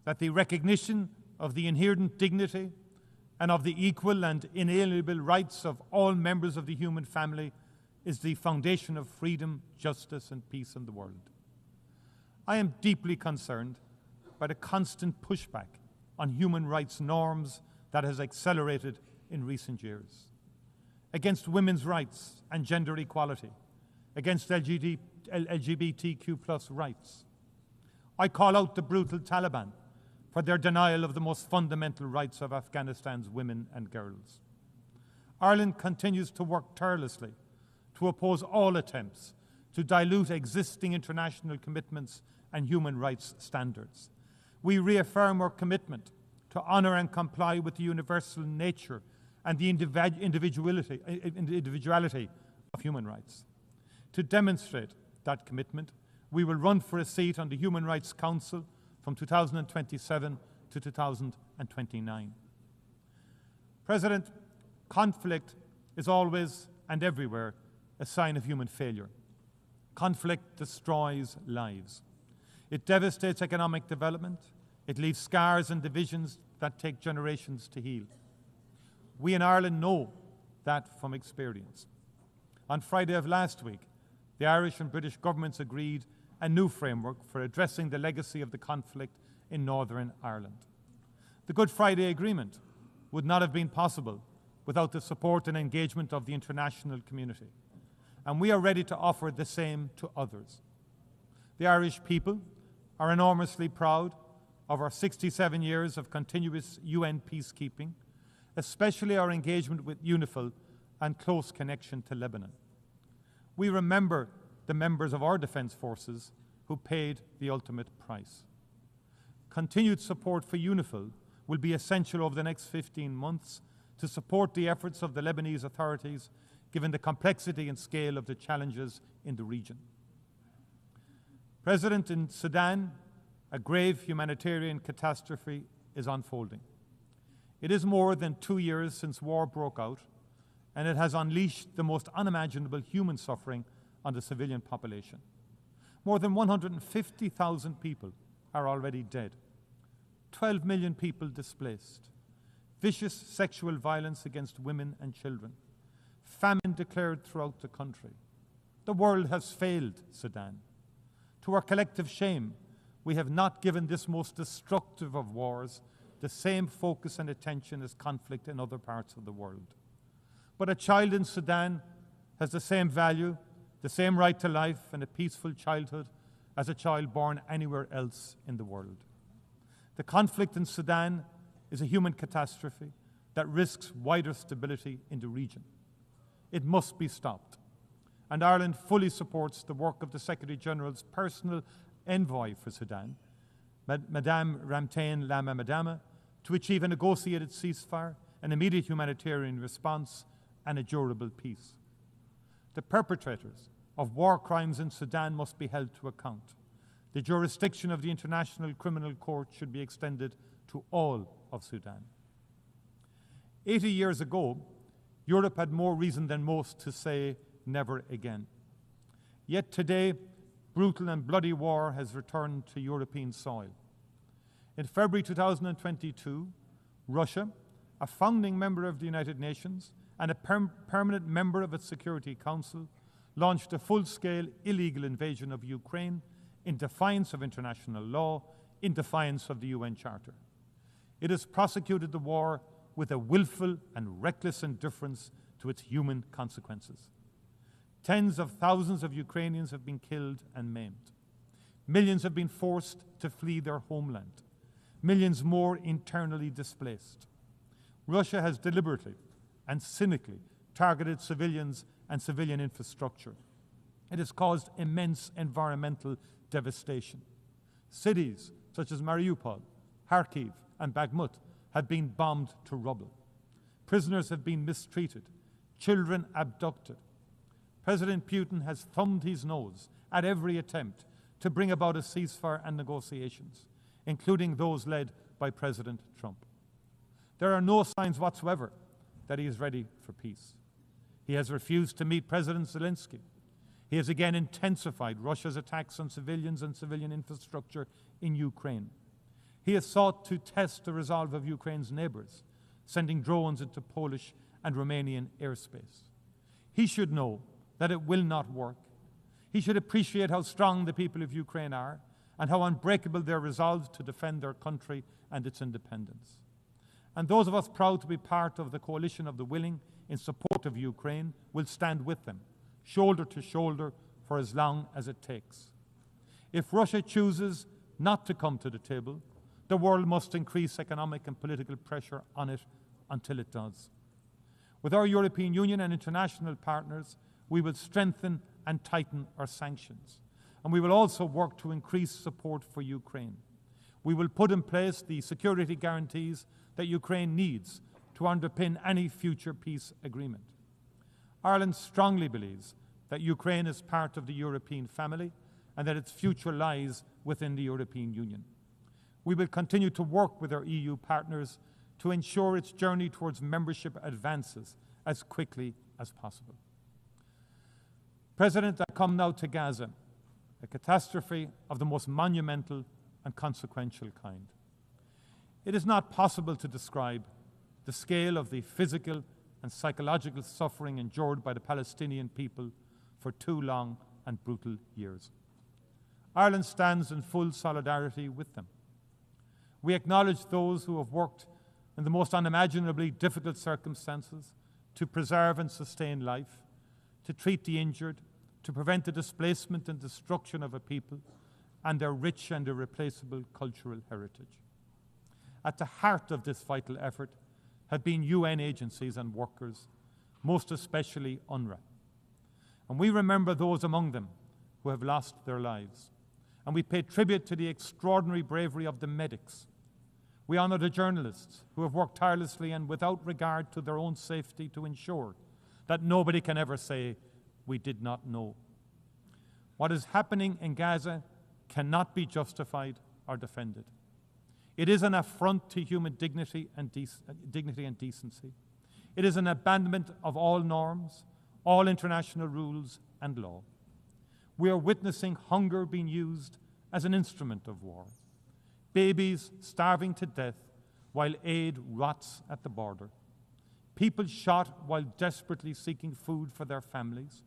that the recognition of the inherent dignity and of the equal and inalienable rights of all members of the human family is the foundation of freedom, justice, and peace in the world. I am deeply concerned by the constant pushback on human rights norms that has accelerated in recent years, against women's rights and gender equality, against LGBTQ+ rights. I call out the brutal Taliban for their denial of the most fundamental rights of Afghanistan's women and girls. Ireland continues to work tirelessly to oppose all attempts to dilute existing international commitments and human rights standards. We reaffirm our commitment to honour and comply with the universal nature and the individuality of human rights. To demonstrate that commitment, we will run for a seat on the Human Rights Council from 2027 to 2029. President, conflict is always and everywhere a sign of human failure. Conflict destroys lives. It devastates economic development. It leaves scars and divisions that take generations to heal. We in Ireland know that from experience. On Friday of last week, the Irish and British governments agreed a new framework for addressing the legacy of the conflict in Northern Ireland. The Good Friday Agreement would not have been possible without the support and engagement of the international community, and we are ready to offer the same to others. The Irish people are enormously proud of our 67 years of continuous UN peacekeeping, especially our engagement with UNIFIL and close connection to Lebanon. We remember the members of our defence forces who paid the ultimate price. Continued support for UNIFIL will be essential over the next 15 months to support the efforts of the Lebanese authorities, given the complexity and scale of the challenges in the region. President, in Sudan, a grave humanitarian catastrophe is unfolding. It is more than 2 years since war broke out, and it has unleashed the most unimaginable human suffering on the civilian population. More than 150,000 people are already dead, 12 million people displaced, vicious sexual violence against women and children, famine declared throughout the country. The world has failed Sudan. To our collective shame, we have not given this most destructive of wars the same focus and attention as conflict in other parts of the world. But a child in Sudan has the same value, the same right to life and a peaceful childhood as a child born anywhere else in the world. The conflict in Sudan is a human catastrophe that risks wider stability in the region. It must be stopped. And Ireland fully supports the work of the Secretary-General's personal envoy for Sudan, Madame Ramtane Lama Madama, to achieve a negotiated ceasefire, an immediate humanitarian response, and a durable peace. The perpetrators of war crimes in Sudan must be held to account. The jurisdiction of the International Criminal Court should be extended to all of Sudan. 80 years ago, Europe had more reason than most to say never again. Yet today, brutal and bloody war has returned to European soil. In February 2022, Russia, a founding member of the United Nations and a permanent member of its Security Council, launched a full-scale illegal invasion of Ukraine in defiance of international law, in defiance of the UN Charter. It has prosecuted the war with a willful and reckless indifference to its human consequences. Tens of thousands of Ukrainians have been killed and maimed. Millions have been forced to flee their homeland. Millions more internally displaced. Russia has deliberately and cynically targeted civilians and civilian infrastructure. It has caused immense environmental devastation. Cities such as Mariupol, Kharkiv, and Bakhmut have been bombed to rubble. Prisoners have been mistreated, children abducted. President Putin has thumbed his nose at every attempt to bring about a ceasefire and negotiations, including those led by President Trump. There are no signs whatsoever that he is ready for peace. He has refused to meet President Zelensky. He has again intensified Russia's attacks on civilians and civilian infrastructure in Ukraine. He has sought to test the resolve of Ukraine's neighbours, sending drones into Polish and Romanian airspace. He should know that it will not work. He should appreciate how strong the people of Ukraine are and how unbreakable their resolve to defend their country and its independence. And those of us proud to be part of the coalition of the willing in support of Ukraine will stand with them, shoulder to shoulder, for as long as it takes. If Russia chooses not to come to the table, the world must increase economic and political pressure on it until it does. With our European Union and international partners, we will strengthen and tighten our sanctions. And we will also work to increase support for Ukraine. We will put in place the security guarantees that Ukraine needs to underpin any future peace agreement. Ireland strongly believes that Ukraine is part of the European family and that its future lies within the European Union. We will continue to work with our EU partners to ensure its journey towards membership advances as quickly as possible. President, I come now to Gaza, a catastrophe of the most monumental and consequential kind. It is not possible to describe the scale of the physical and psychological suffering endured by the Palestinian people for 2 long and brutal years. Ireland stands in full solidarity with them. We acknowledge those who have worked in the most unimaginably difficult circumstances to preserve and sustain life, to treat the injured, to prevent the displacement and destruction of a people and their rich and irreplaceable cultural heritage. At the heart of this vital effort have been UN agencies and workers, most especially UNRWA. And we remember those among them who have lost their lives. And we pay tribute to the extraordinary bravery of the medics. We honour the journalists who have worked tirelessly and without regard to their own safety to ensure that nobody can ever say, "We did not know." What is happening in Gaza cannot be justified or defended. It is an affront to human dignity and decency. It is an abandonment of all norms, all international rules and law. We are witnessing hunger being used as an instrument of war. Babies starving to death while aid rots at the border. People shot while desperately seeking food for their families.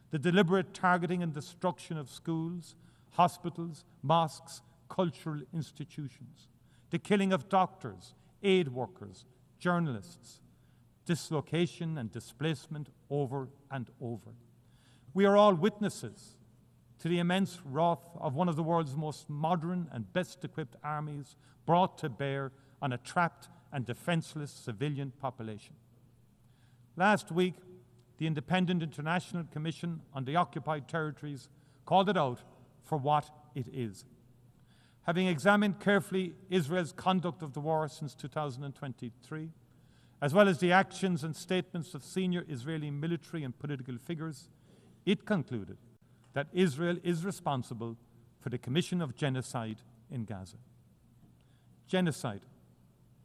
The deliberate targeting and destruction of schools, hospitals, mosques, cultural institutions. The killing of doctors, aid workers, journalists. Dislocation and displacement over and over. We are all witnesses to the immense wrath of one of the world's most modern and best-equipped armies brought to bear on a trapped and defenseless civilian population. Last week, the Independent International Commission on the Occupied Territories called it out for what it is. Having examined carefully Israel's conduct of the war since 2023, as well as the actions and statements of senior Israeli military and political figures, it concluded that Israel is responsible for the commission of genocide in Gaza. Genocide,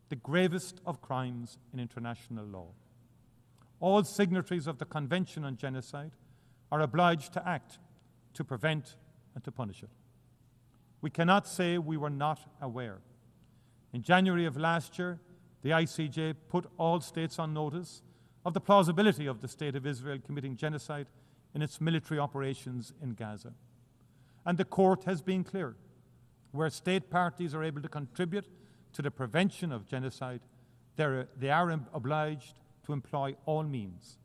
the gravest of crimes in international law. All signatories of the Convention on Genocide are obliged to act to prevent and to punish it. We cannot say we were not aware. In January of last year, the ICJ put all states on notice of the plausibility of the State of Israel committing genocide in its military operations in Gaza. And the court has been clear. Where state parties are able to contribute to the prevention of genocide, they are obliged to employ all means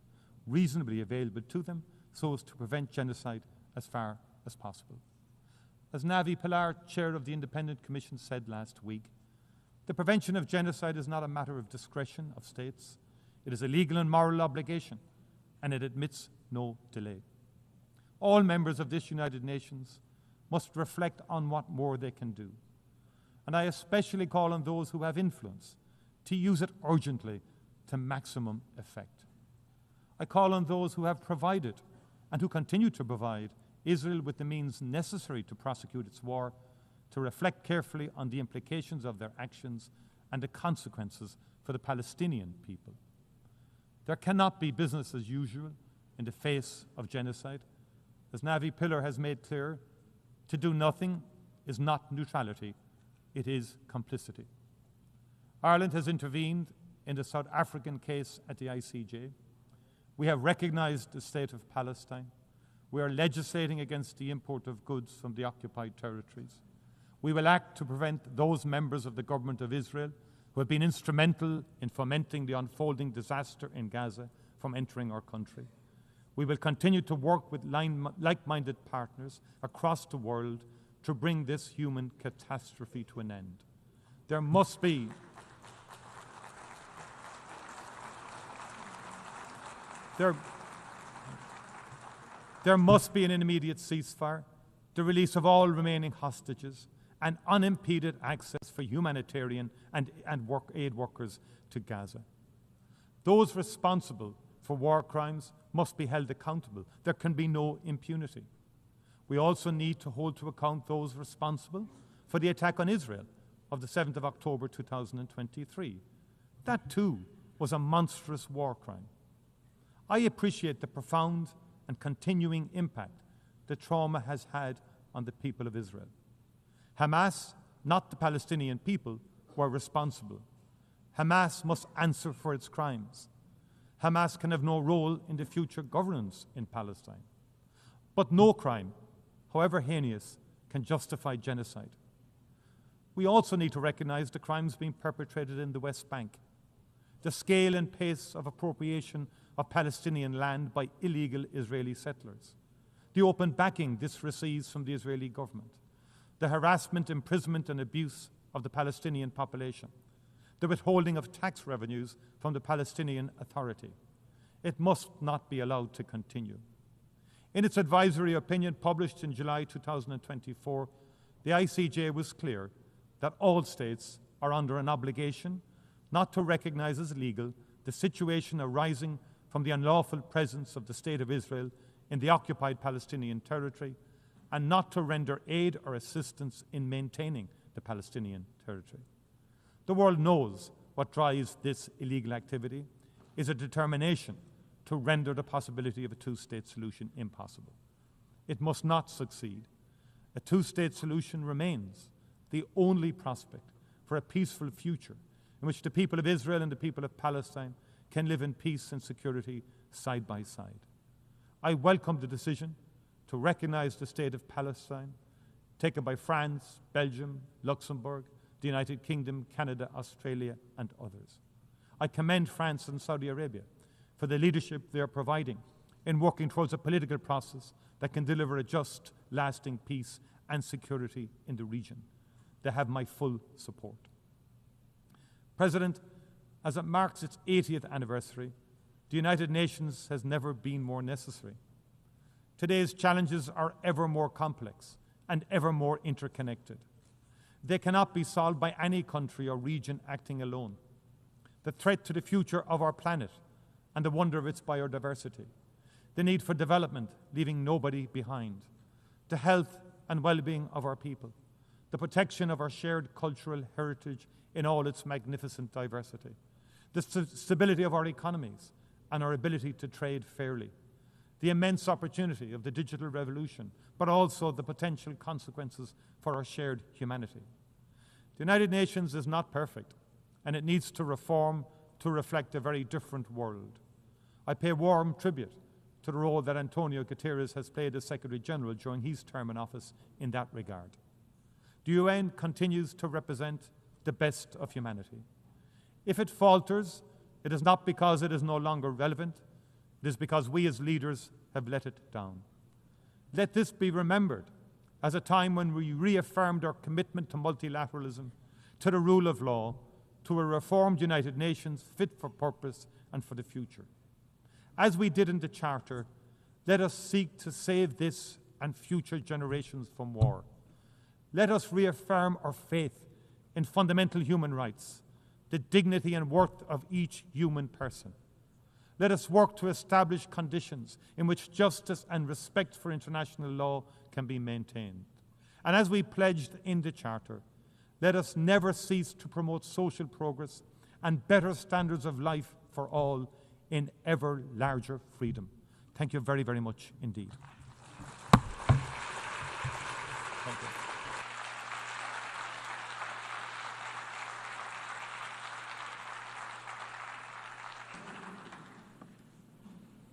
reasonably available to them so as to prevent genocide as far as possible. As Navi Pilar, chair of the Independent Commission, said last week, the prevention of genocide is not a matter of discretion of states. It is a legal and moral obligation, and it admits no delay. All members of this United Nations must reflect on what more they can do. And I especially call on those who have influence to use it urgently to maximum effect. I call on those who have provided and who continue to provide Israel with the means necessary to prosecute its war to reflect carefully on the implications of their actions and the consequences for the Palestinian people. There cannot be business as usual in the face of genocide. As Navi Pilar has made clear, to do nothing is not neutrality, it is complicity. Ireland has intervened in the South African case at the ICJ. We have recognized the state of Palestine. We are legislating against the import of goods from the occupied territories. We will act to prevent those members of the government of Israel who have been instrumental in fomenting the unfolding disaster in Gaza from entering our country. We will continue to work with like-minded partners across the world to bring this human catastrophe to an end. There must be There must be an immediate ceasefire, the release of all remaining hostages, and unimpeded access for humanitarian and aid workers to Gaza. Those responsible for war crimes must be held accountable. There can be no impunity. We also need to hold to account those responsible for the attack on Israel of the 7th of October 2023. That too was a monstrous war crime. I appreciate the profound and continuing impact the trauma has had on the people of Israel. Hamas, not the Palestinian people, were responsible. Hamas must answer for its crimes. Hamas can have no role in the future governance in Palestine. But no crime, however heinous, can justify genocide. We also need to recognize the crimes being perpetrated in the West Bank, the scale and pace of appropriation of Palestinian land by illegal Israeli settlers, the open backing this receives from the Israeli government, the harassment, imprisonment and abuse of the Palestinian population, the withholding of tax revenues from the Palestinian Authority. It must not be allowed to continue. In its advisory opinion published in July 2024, the ICJ was clear that all states are under an obligation not to recognize as legal the situation arising from the unlawful presence of the State of Israel in the occupied Palestinian territory and not to render aid or assistance in maintaining the Palestinian territory. The world knows what drives this illegal activity is a determination to render the possibility of a two-state solution impossible. It must not succeed. A two-state solution remains the only prospect for a peaceful future in which the people of Israel and the people of Palestine can live in peace and security side by side. I welcome the decision to recognize the state of Palestine taken by France, Belgium, Luxembourg, the United Kingdom, Canada, Australia, and others. I commend France and Saudi Arabia for the leadership they are providing in working towards a political process that can deliver a just, lasting peace and security in the region. They have my full support. President, as it marks its 80th anniversary, the United Nations has never been more necessary. Today's challenges are ever more complex and ever more interconnected. They cannot be solved by any country or region acting alone. The threat to the future of our planet and the wonder of its biodiversity, the need for development, leaving nobody behind, the health and well-being of our people, the protection of our shared cultural heritage in all its magnificent diversity, the stability of our economies and our ability to trade fairly, the immense opportunity of the digital revolution, but also the potential consequences for our shared humanity. The United Nations is not perfect, and it needs to reform to reflect a very different world. I pay warm tribute to the role that Antonio Guterres has played as Secretary General during his term in office in that regard. The UN continues to represent the best of humanity. If it falters, it is not because it is no longer relevant, it is because we as leaders have let it down. Let this be remembered as a time when we reaffirmed our commitment to multilateralism, to the rule of law, to a reformed United Nations fit for purpose and for the future. As we did in the Charter, let us seek to save this and future generations from war. Let us reaffirm our faith in fundamental human rights, the dignity and worth of each human person. Let us work to establish conditions in which justice and respect for international law can be maintained. And as we pledged in the Charter, let us never cease to promote social progress and better standards of life for all in ever larger freedom. Thank you very, very much indeed. Thank you.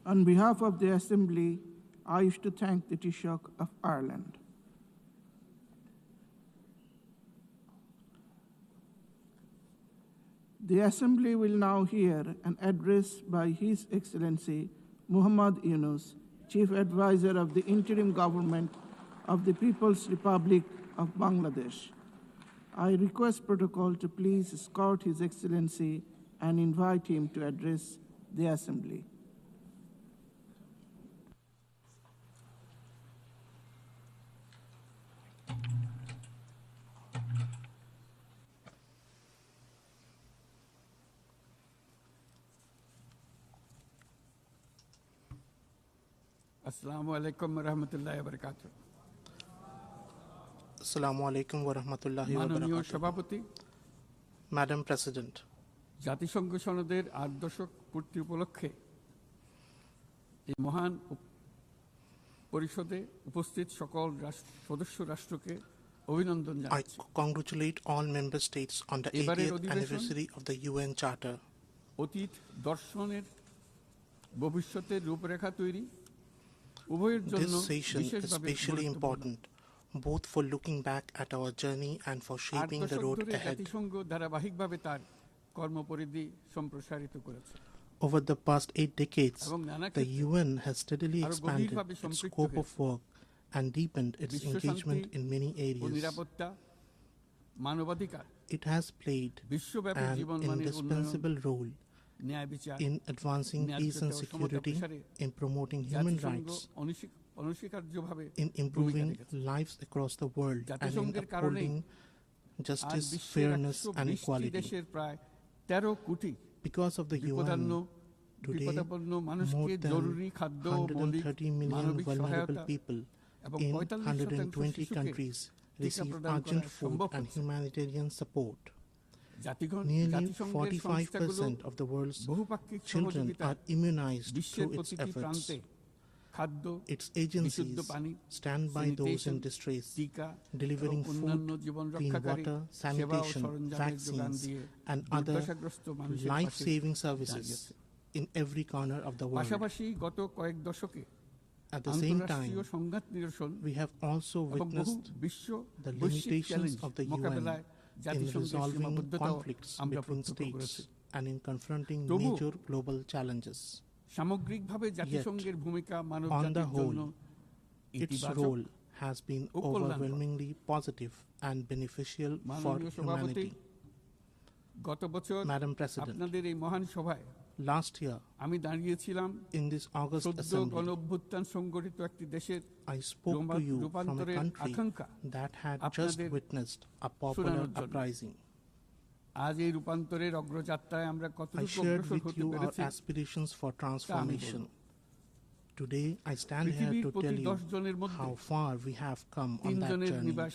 On behalf of the Assembly, I wish to thank the Taoiseach of Ireland. The Assembly will now hear an address by His Excellency Muhammad Yunus, Chief Advisor of the Interim Government of the People's Republic of Bangladesh. I request protocol to please escort His Excellency and invite him to address the Assembly. Assalamu alaikum wa rahmatullahi wa barakatuh. Assalamu alaikum wa rahmatullahi wa মাননীয় barakatuh. সভাপতি, Madam President, জাতিসংঘ সনদের ৮ দশক পূর্তি উপলক্ষে এই মহান পরিষদে উপস্থিত সকল সদস্য রাষ্ট্রকে অভিনন্দন I জানাচ্ছি। congratulate all member states on the এবারের 80th অধিবেশন anniversary of the UN Charter. অতীত দর্শনের ভবিষ্যতের রূপরেখা তৈরি উভয়ের জন্য This session is বিশেষভাবে especially important, both for looking back at our journey and for ৮ shaping the দশক road ধরে ahead. জাতিসংঘ ধারাবাহিকভাবে তার কর্মপরিধি সম্প্রসারিত করেছে। Over the past 8 decades, এবং নানা the ক্ষেত্রে UN has steadily আরো expanded গভীরভাবে its সম্পৃক্ত scope of হয়েছে। work and deepened its বিশ্ব engagement শান্তি in many ও areas. নিরাপত্তা, মানবাধিকার, It has played বিশ্বব্যাপী an জীবনমানের উন্নয়ন, indispensable role ন্যায় বিচার, in advancing peace and ন্যায্যতা ও সমতা security, প্রসারে in promoting human জাতিসংঘ rights, অনস্বীকার্যভাবে in ভূমিকা improving রেখেছে। lives across the world, and in জাতিসংঘের কারণেই upholding আজ justice, বিশ্বের fairness, and ১২০টি equality. দেশের প্রায় ১৩ কোটি Because of the বিপদাপন্ন UN, today মানুষকে more জরুরি than খাদ্য, মৌলিক 130 million মানবিক vulnerable সহায়তা people এবং in ৪৫% 120 শিশুকে countries টিকা receive প্রদান করা urgent food সম্ভব and হচ্ছে। humanitarian support. জাতিসংঘের Nearly সংস্থাগুলো 45% of the world's বহুপাক্ষিক children সহযোগিতা are immunized বিশ্বের through its প্রতিটি efforts. প্রান্তে খাদ্য, Its বিশুদ্ধ agencies পানি, stand by those in sanitation, distress, টিকা delivering এবং অন্যান্য food, জীবন clean রক্ষাকারী water, সেবা ও sanitation, সরঞ্জামের যোগান vaccines, দিয়ে and other দুর্দশাগ্রস্ত মানুষের পাশে life-saving services দাঁড়িয়েছে। in every corner of the world. পাশাপাশি গত কয়েক দশকে At the same আন্তঃরাষ্ট্রীয় time, সংঘাত নিরসন we have also এবং বহু witnessed বিশ্ব the বৈশ্বিক limitations challenge of the UN মোকাবেলায় in জাতিসংঘের resolving সীমাবদ্ধতাও conflicts আমরা between প্রত্যক্ষ করেছি। states and in confronting তবুও major global challenges. সামগ্রিকভাবে জাতিসংঘের ভূমিকা মানব On the জাতির জন্য whole, its ইতিবাচক role has been ও কল্যাণকর। overwhelmingly positive and beneficial for মাননীয় সভাপতি, humanity. গত বছর Madam President, আপনাদের এই মহান সভায় last year, আমি দাঁড়িয়েছিলাম in this August সদ্য Assembly, গণঅভ্যুত্থান সংগঠিত একটি দেশের I spoke to you from a রূপান্তরের country আকাঙ্ক্ষা that had just আপনাদের witnessed a popular শোনানোর জন্য। uprising. আজ এই রূপান্তরের অগ্রযাত্রায় আমরা I কতটুকু shared অগ্রসর with হতে you our পেরেছি aspirations for transformation. Today, I stand here পৃথিবীর to প্রতি tell ১০ you জনের মধ্যে how far we have come on ৩ that জনের journey. নিবাস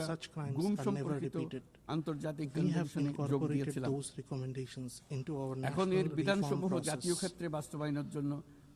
আমরা such crimes গুম are never সম্পর্কিত repeated. আন্তর্জাতিক We have কনভেনশনে যোগ incorporated দিয়েছিলাম। those recommendations into our এখন national এর reform বিধানসমূহ জাতীয় process. ক্ষেত্রে বাস্তবায়নের জন্য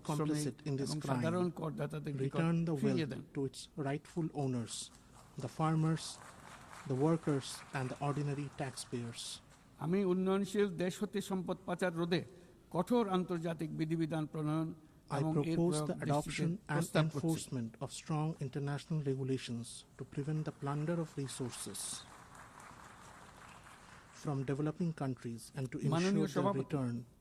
complicit in this crime return the wealth to its rightful owners, the farmers, the workers, and the ordinary taxpayers. আমি উন্নয়নশীল দেশ হতে সম্পদ পাচার রোধে কঠোর আন্তর্জাতিক বিধিবিধান প্রণয়ন I propose the adoption and enforcement of strong international regulations to prevent the plunder of resources from developing countries and to ensure their return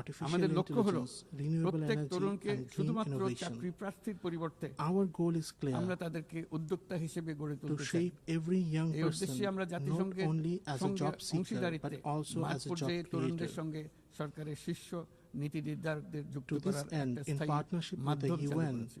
artificial আমাদের লক্ষ্য হলো intelligence, renewable প্রত্যেক energy, তরুণকে and green শুধুমাত্র innovation. চাকরি প্রার্থীর পরিবর্তে Our goal is clear: আমরা তাদেরকে উদ্যোক্তা হিসেবে গড়ে to তুলতে চাই। shape every young এই person উদ্দেশ্যে আমরা not জাতিসংঘের only as a সঙ্গে job seeker but অংশীদারিত্বে also মাঠ as a job পর্যায়ে তরুণদের creator. সঙ্গে সরকারের শীর্ষ নীতি নির্ধারকদের যুক্ত To this করার end, একটা in স্থায়ী partnership with the মাধ্যম চালু UN, করেছি।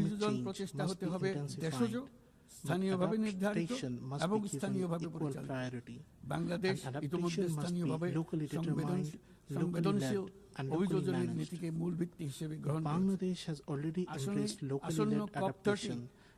অভিযোজন প্রচেষ্টা হতে হবে দেশজ, স্থানীয়ভাবে নির্ধারিত এবং স্থানীয়ভাবে পরিচালিত। বাংলাদেশ ইতিমধ্যে স্থানীয়ভাবে সংবেদনশীল অভিযোজনের নীতিকে মূল ভিত্তি হিসেবে গ্রহণ করেছে। আসন্ন COP30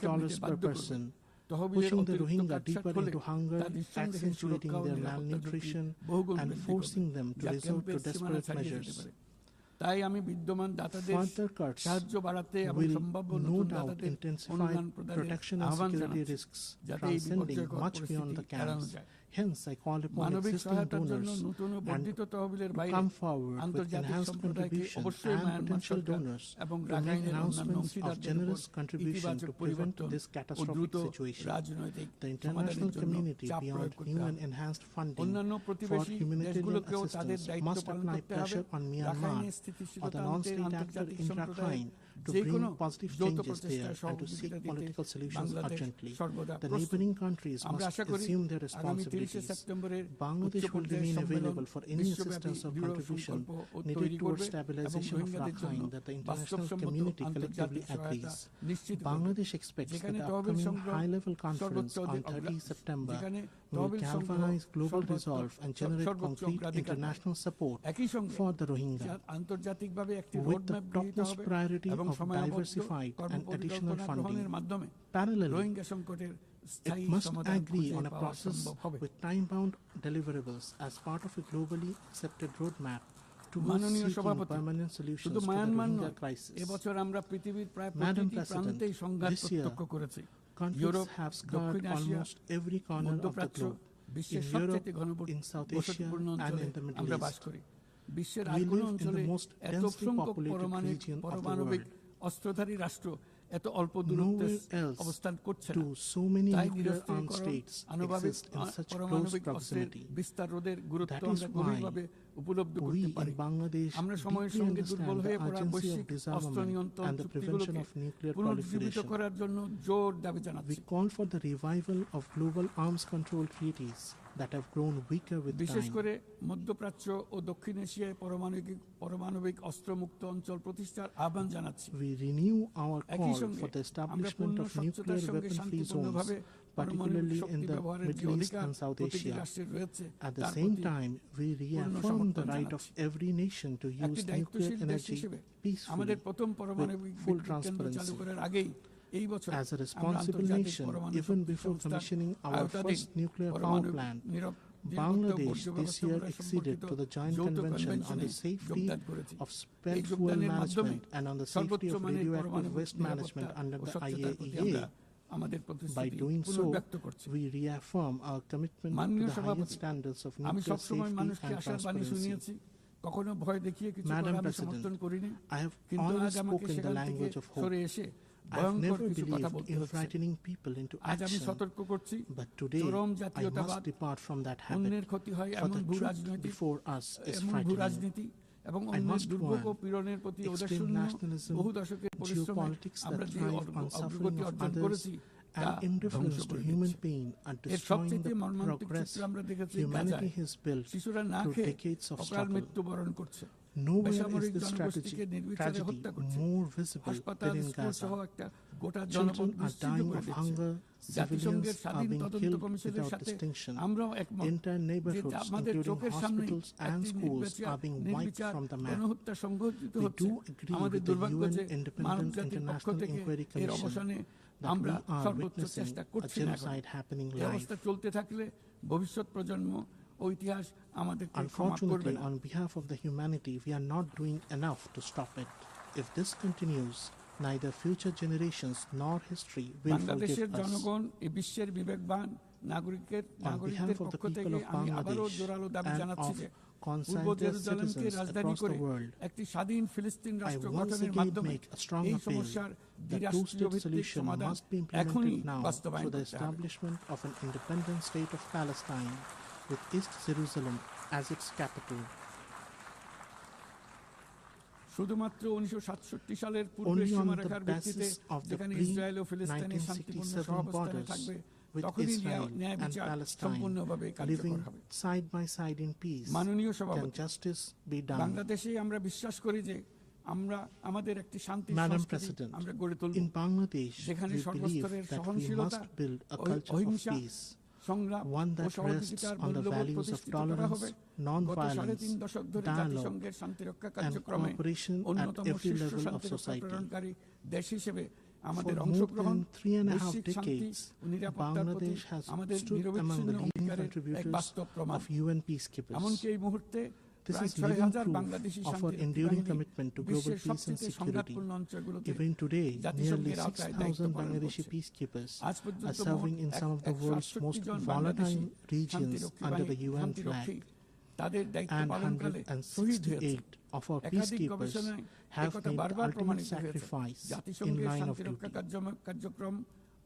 $6 per person, pushing the Rohingya deeper into hunger, accentuating their malnutrition, and forcing them to resort to desperate measures. Further cuts will no doubt intensify protection and security risks, transcending much beyond the camps. Hence, I call upon existing donors and to come forward with enhanced contribution and potential donors to make announcements of generous contribution to prevent this catastrophic situation. The international community, beyond new and enhanced funding for humanitarian assistance, must apply pressure on Myanmar or the non-state actor in Rakhine to bring positive changes there and to seek political solutions urgently. The neighboring countries must assume their responsibilities. Bangladesh will remain available for any assistance or contribution needed towards stabilization of Rakhine that the international community collectively agrees. Bangladesh expects that the upcoming high-level conference on 30 September will galvanize global resolve and generate concrete international support for the Rohingya, with the topmost priority of diversified and additional funding. Parallelly, it must agree on a process with time-bound deliverables as part of a globally accepted roadmap towards seeking permanent solutions to the Rohingya crisis. Madam President, this year, conflicts have scarred almost every corner of the globe, in Europe, in South Asia, and in the Middle East. We live in the most densely populated region of the world. Nowhere else do so many nuclear-armed states exist in such close proximity. That is why we in Bangladesh deeply understand the urgency of disarmament and the prevention of nuclear proliferation. We call for the revival of global arms control treaties that have grown weaker with time. We renew our call for the establishment of nuclear weapon-free zones, particularly in the Middle East and South Asia. At the same time, we reaffirm the right of every nation to use nuclear energy peacefully with full transparency. As a responsible nation, even before commissioning our first nuclear power plant, Bangladesh this year acceded to the Joint Convention on the Safety of Spent Fuel Management and on the Safety of Radioactive Waste Management under the IAEA. By doing so, we reaffirm our commitment to the highest standards of nuclear safety and transparency. Madam President, I have always spoken the language of hope. I have never believed in frightening people into action, but today I must depart from that habit, for the truth before us is frightening. I must warn, extreme nationalism, geopolitics that thrive on suffering of others, and indifference to human pain are destroying the progress humanity has built through decades of struggle. Nowhere is this tragedy more visible than in Gaza. Children are dying of hunger, civilians are being killed without distinction. Entire neighborhoods, including hospitals and schools, are being wiped from the map. We do agree with the UN Independent International Inquiry Commission that we are witnessing a genocide happening live. Unfortunately, on behalf of the humanity, we are not doing enough to stop it. If this continues, neither future generations nor history will forgive us. On behalf of the people of Bangladesh and of concerned citizens across the world, I once again make a strong appeal. The two-state solution must be implemented now through the establishment of an independent state of Palestine, with East Jerusalem as its capital. Only on the basis of the pre-1967 borders, with Israel and Palestine living side by side in peace, can justice be done. Madam President, in Bangladesh, we believe that we must build a culture of peace, one that rests on the values of tolerance, non-violence, dialogue, and cooperation at every level of society. For more than 3.5 decades, Bangladesh has stood among the leading contributors of UN peacekeepers. This is living proof of our enduring commitment to global peace and security. Even today, nearly 6,000 Bangladeshi peacekeepers are serving in some of the world's most volatile regions under the UN flag. And 168 of our peacekeepers have made the ultimate sacrifice in line of duty.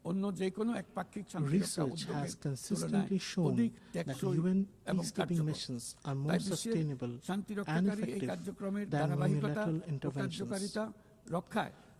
Research has consistently shown that UN peacekeeping missions are more sustainable and effective than unilateral interventions.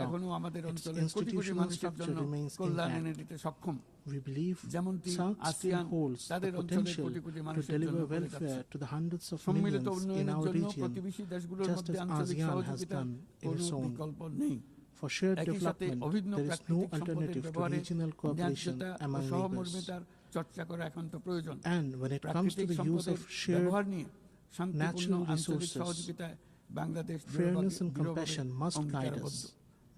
outlook, its institutional structure remains intact. We believe South still holds the potential to deliver welfare to the hundreds of millions in our region, just as ASEAN has done in its own. For shared development, there is no alternative to regional cooperation among neighbors. And when it comes to the use of shared natural resources, fairness and compassion must guide us.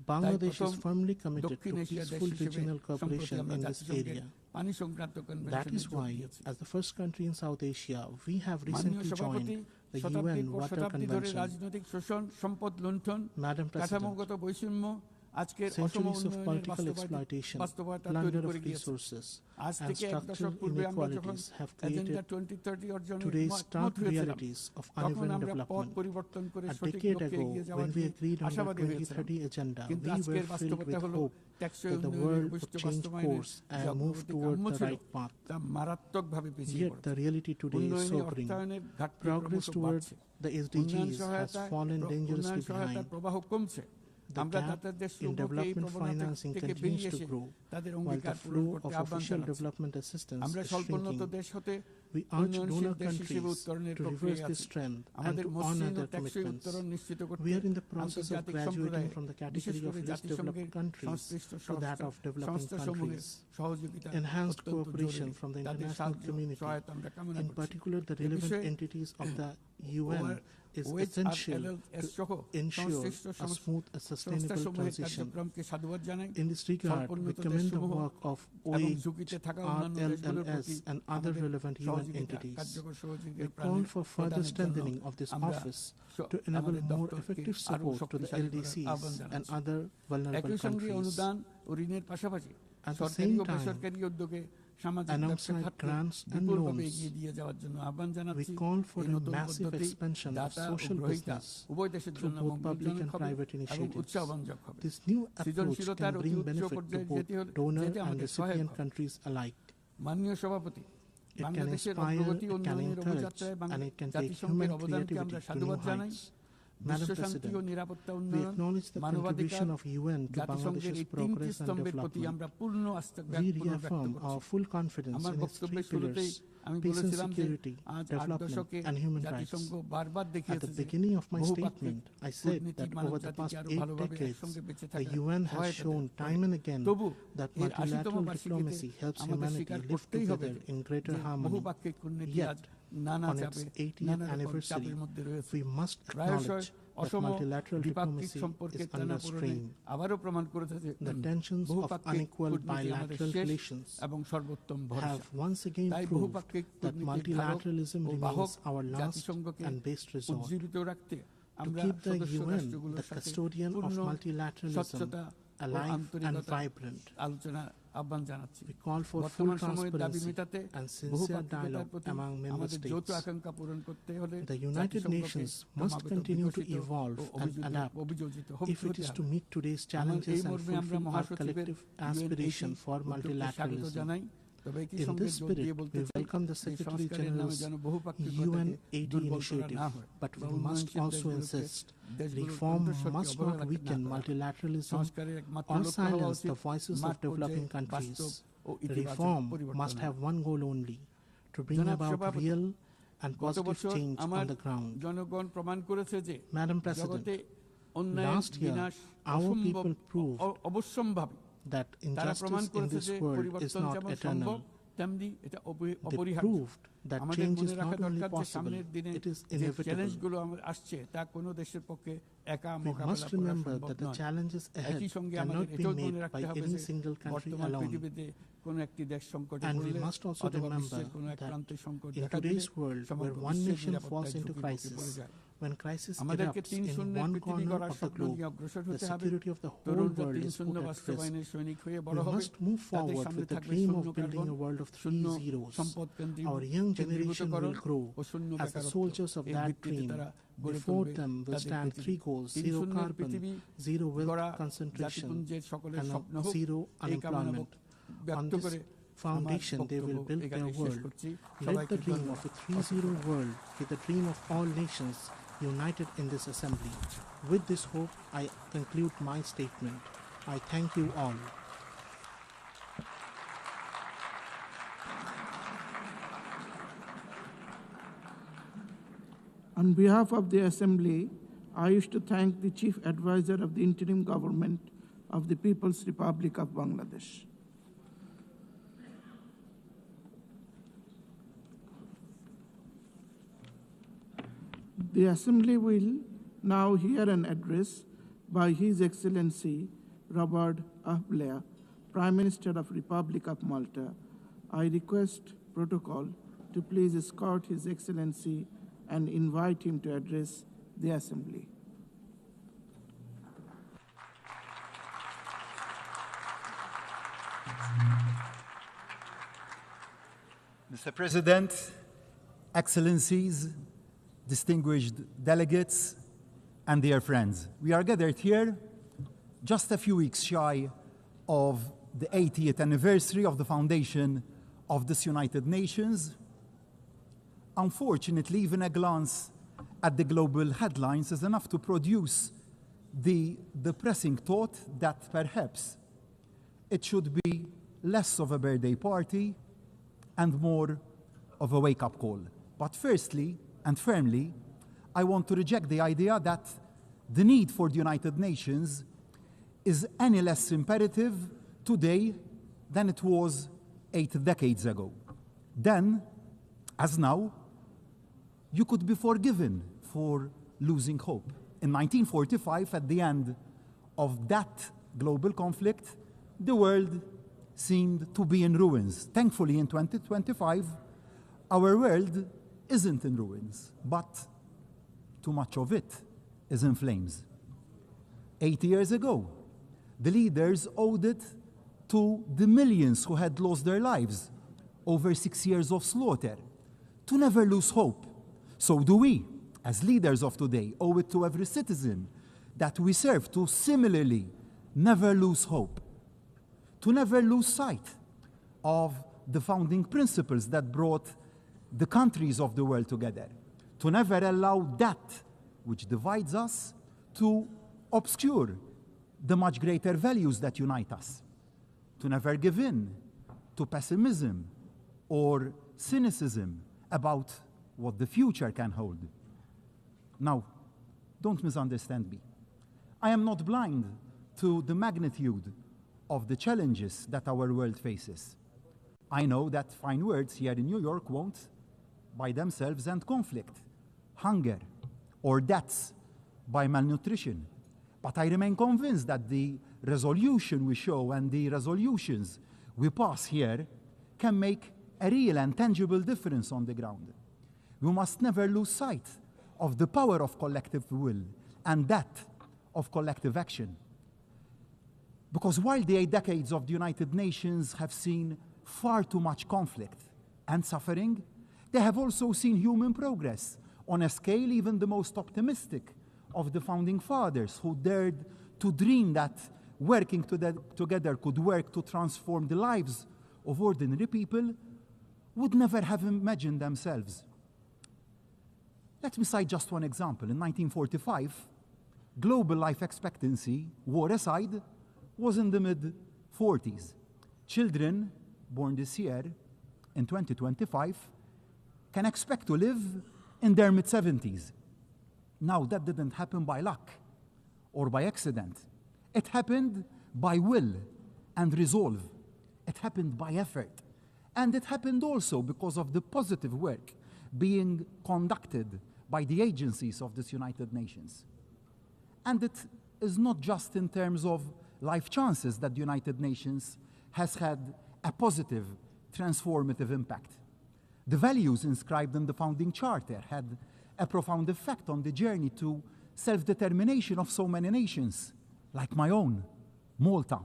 Bangladesh is firmly committed to peaceful regional cooperation in this area. That is why, as the first country in South Asia, we have recently joined the UN Water Convention. Madam President, centuries of political exploitation, plunder of resources, and structural inequalities have created today's stark realities of uneven development. A decade ago, when we agreed on the 2030 agenda, we were filled with hope that the world would change course and move toward the right path. Yet the reality today is sobering. Progress towards the SDGs has fallen dangerously behind. The gap in development financing continues to grow, while the flow of official development assistance is shrinking. We urge donor countries to reverse this trend and to honor their commitments. We are in the process of graduating from the category of less developed countries to that of developing countries. Enhanced cooperation from the international community, in particular the relevant entities of the UN, is essential to ensure a smooth and sustainable transition. In this regard, we commend the work of OH, RLLS and other relevant UN entities. We call for further strengthening of this office to enable more effective support to the LDCs and other vulnerable countries. At the same time, alongside grants and loans, we call for a massive expansion of social business through both public and private initiatives. This new approach can bring benefit to both donor and recipient countries alike. It can inspire, it can encourage, and it can take human creativity to new heights. Madam President, we acknowledge the contribution of UN to Bangladesh's progress and development. We reaffirm our full confidence in its three pillars: peace and security, development, and human rights. At the beginning of my statement, I said that over the past 8 decades, the UN has shown time and again that multilateral diplomacy helps humanity live together in greater harmony. Yet, on its 80th anniversary, we must acknowledge that multilateral diplomacy is under strain. The tensions of unequal bilateral relations have once again proved that multilateralism remains our last and best resort. To keep the UN, the custodian of multilateralism, alive and vibrant, we call for full transparency and sincere dialogue among member states. The United Nations must continue to evolve and adapt if it is to meet today's challenges and fulfill our collective aspiration for multilateralism. In this spirit, we welcome the Secretary General's UN 80 initiative, but we must also insist reform must not weaken multilateralism or silence the voices of developing countries. Reform must have one goal only: to bring about real and positive change on the ground. Madam President, last year, our people proved that injustice in this world is not eternal. They proved that change is not only possible, it is inevitable. We must remember that the challenges ahead cannot be made by any single country alone. And we must also remember that in today's world, where one nation falls into crisis, when crisis erupts in one corner of the globe, the security of the whole world is put at risk. We must move forward with the dream of building a world of 3 zeros. Our young generation will grow as the soldiers of that dream. Before them will stand 3 goals: zero carbon, zero wealth concentration, and zero unemployment. On this foundation, they will build their world. Let the dream of a 3-0 world be the dream of all nations united in this assembly. With this hope, I conclude my statement. I thank you all. On behalf of the Assembly, I wish to thank the Chief Advisor of the Interim Government of the People's Republic of Bangladesh. The Assembly will now hear an address by His Excellency Robert F. Blair, Prime Minister of Republic of Malta. I request protocol to please escort His Excellency and invite him to address the Assembly. Mr. President, Excellencies, distinguished delegates, and dear friends, we are gathered here just a few weeks shy of the 80th anniversary of the foundation of this United Nations. Unfortunately, even a glance at the global headlines is enough to produce the depressing thought that perhaps it should be less of a birthday party and more of a wake-up call. But firstly and firmly, I want to reject the idea that the need for the United Nations is any less imperative today than it was 8 decades ago. Then, as now, you could be forgiven for losing hope. In 1945, at the end of that global conflict, the world seemed to be in ruins. Thankfully, in 2025, our world isn't in ruins, but too much of it is in flames. 80 years ago, the leaders owed it to the millions who had lost their lives over 6 years of slaughter to never lose hope. So do we, as leaders of today, owe it to every citizen that we serve to similarly never lose hope, to never lose sight of the founding principles that brought the countries of the world together, to never allow that which divides us to obscure the much greater values that unite us, to never give in to pessimism or cynicism about what the future can hold. Now, don't misunderstand me. I am not blind to the magnitude of the challenges that our world faces. I know that fine words here in New York won't, by themselves, end conflict, hunger, or deaths by malnutrition. But I remain convinced that the resolution we show and the resolutions we pass here can make a real and tangible difference on the ground. We must never lose sight of the power of collective will and that of collective action. Because while the 8 decades of the United Nations have seen far too much conflict and suffering, they have also seen human progress on a scale even the most optimistic of the founding fathers, who dared to dream that working together could work to transform the lives of ordinary people, would never have imagined themselves. Let me cite just one example. In 1945, global life expectancy, war aside, was in the mid-40s. Children born this year, in 2025, can expect to live in their mid-70s. Now, that didn't happen by luck or by accident. It happened by will and resolve. It happened by effort. And it happened also because of the positive work being conducted by the agencies of this United Nations. And it is not just in terms of life chances that the United Nations has had a positive, transformative impact. The values inscribed in the founding charter had a profound effect on the journey to self-determination of so many nations, like my own, Malta.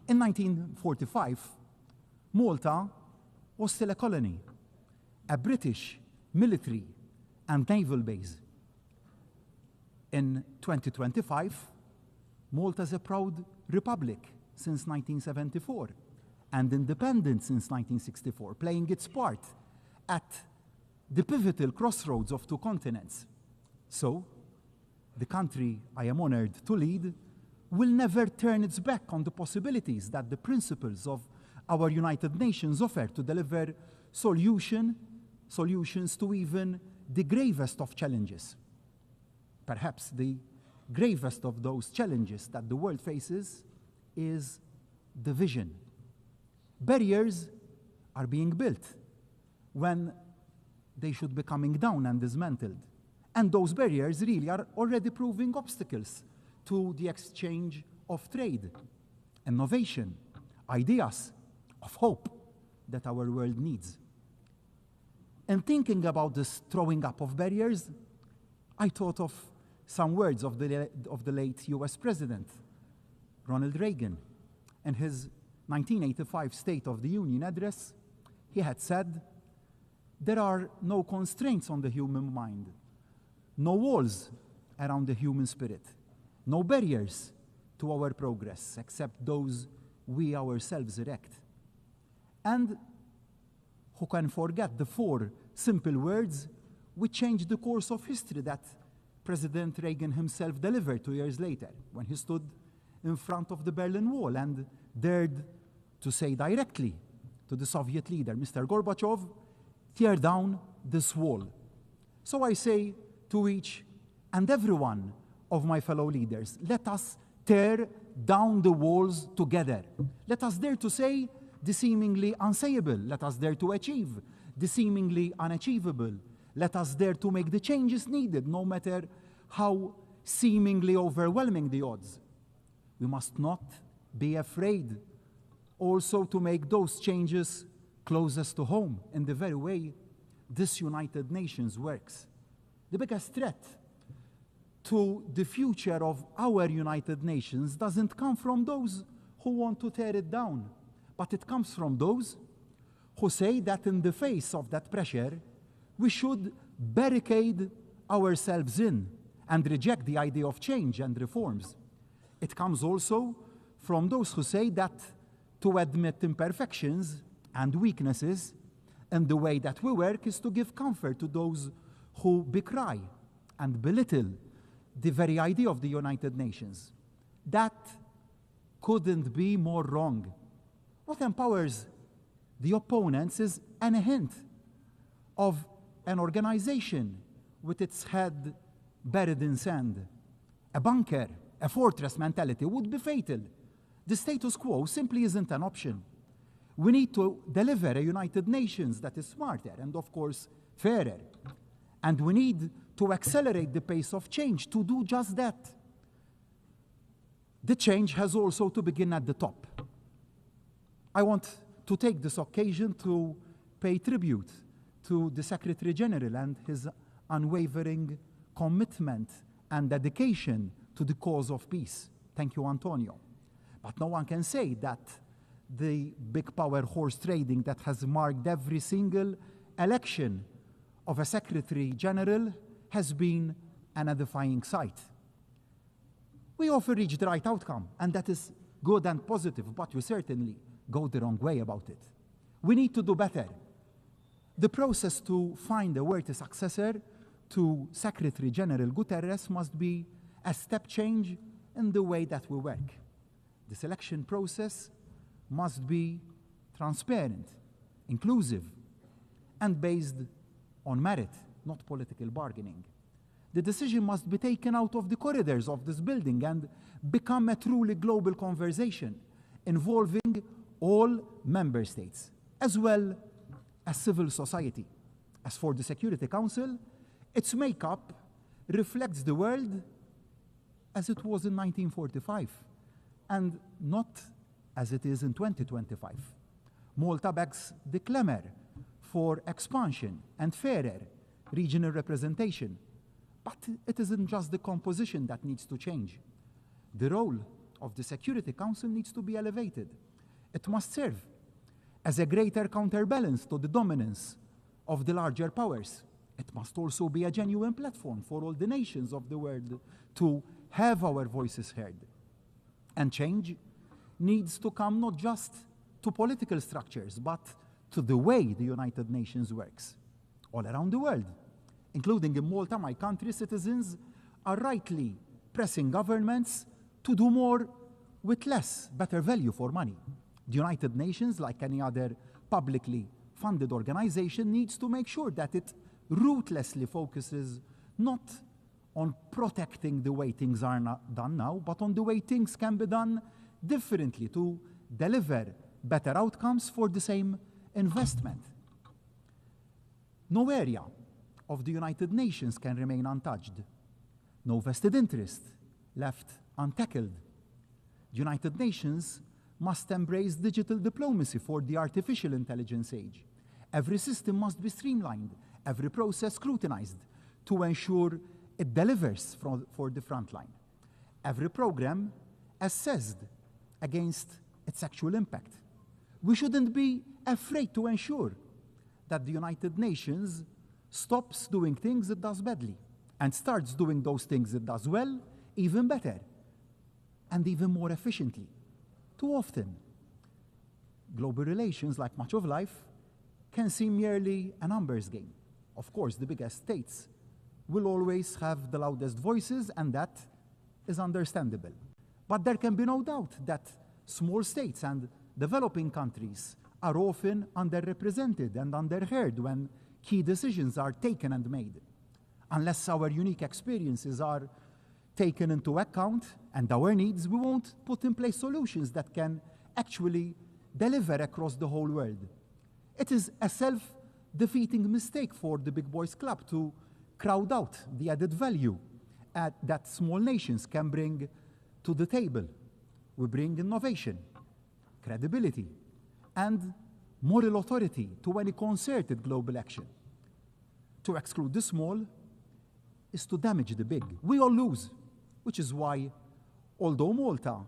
In 1945, Malta was still a colony, a British military and naval base. In 2025, Malta is a proud republic since 1974 and independent since 1964, playing its part at the pivotal crossroads of 2 continents. So, the country I am honored to lead will never turn its back on the possibilities that the principles of our United Nations offer to deliver solutions to even the gravest of challenges. Perhaps the gravest of those challenges that the world faces is division. Barriers are being built when they should be coming down and dismantled. And those barriers really are already proving obstacles to the exchange of trade, innovation, ideas, of hope that our world needs. In thinking about this throwing up of barriers, I thought of some words of the late US President, Ronald Reagan. In his 1985 State of the Union address, he had said, "There are no constraints on the human mind, no walls around the human spirit, no barriers to our progress except those we ourselves erect." And who can forget the 4 simple words which changed the course of history that President Reagan himself delivered 2 years later when he stood in front of the Berlin Wall and dared to say directly to the Soviet leader, Mr. Gorbachev, "Tear down this wall." So I say to each and every one of my fellow leaders, let us tear down the walls together. Let us dare to say the seemingly unsayable. Let us dare to achieve the seemingly unachievable. Let us dare to make the changes needed, no matter how seemingly overwhelming the odds. We must not be afraid also to make those changes closest to home in the very way this United Nations works. The biggest threat to the future of our United Nations doesn't come from those who want to tear it down, but it comes from those who say that in the face of that pressure, we should barricade ourselves in and reject the idea of change and reforms. It comes also from those who say that to admit imperfections and weaknesses in the way that we work is to give comfort to those who decry and belittle the very idea of the United Nations. That couldn't be more wrong. What empowers the opponents is any hint of an organization with its head buried in sand. A bunker, a fortress mentality would be fatal. The status quo simply isn't an option. We need to deliver a United Nations that is smarter and, of course, fairer. And we need to accelerate the pace of change to do just that. The change has also to begin at the top. I want to take this occasion to pay tribute to the Secretary General and his unwavering commitment and dedication to the cause of peace. Thank you, Antonio. But no one can say that the big power horse trading that has marked every single election of a Secretary General has been an edifying sight. We often reach the right outcome, and that is good and positive, but we certainly go the wrong way about it. We need to do better. The process to find a worthy successor to Secretary General Guterres must be a step change in the way that we work. The selection process must be transparent, inclusive, and based on merit, not political bargaining. The decision must be taken out of the corridors of this building and become a truly global conversation involving all member states, as well as civil society. As for the Security Council, its makeup reflects the world as it was in 1945, and not as it is in 2025. Malta begs the clamor for expansion and fairer regional representation. But it isn't just the composition that needs to change. The role of the Security Council needs to be elevated. It must serve as a greater counterbalance to the dominance of the larger powers. It must also be a genuine platform for all the nations of the world to have our voices heard. And change needs to come not just to political structures, but to the way the United Nations works all around the world. Including in Malta, my country, citizens are rightly pressing governments to do more with less, better value for money. The United Nations, like any other publicly funded organization, needs to make sure that it ruthlessly focuses not on protecting the way things are not done now, but on the way things can be done differently to deliver better outcomes for the same investment. No area of the United Nations can remain untouched. No vested interest left untackled. The United Nations must embrace digital diplomacy for the artificial intelligence age. Every system must be streamlined, every process scrutinized to ensure it delivers for the front line. Every program assessed against its actual impact. We shouldn't be afraid to ensure that the United Nations stops doing things it does badly and starts doing those things it does well, even better, and even more efficiently. Too often, global relations, like much of life, can seem merely a numbers game. Of course, the biggest states will always have the loudest voices, and that is understandable. But there can be no doubt that small states and developing countries are often underrepresented and underheard when key decisions are taken and made. Unless our unique experiences are taken into account and our needs, we won't put in place solutions that can actually deliver across the whole world. It is a self-defeating mistake for the big boys club to crowd out the added value that small nations can bring to the table. We bring innovation, credibility, and moral authority to any concerted global action. To exclude the small is to damage the big. We all lose, which is why, although Malta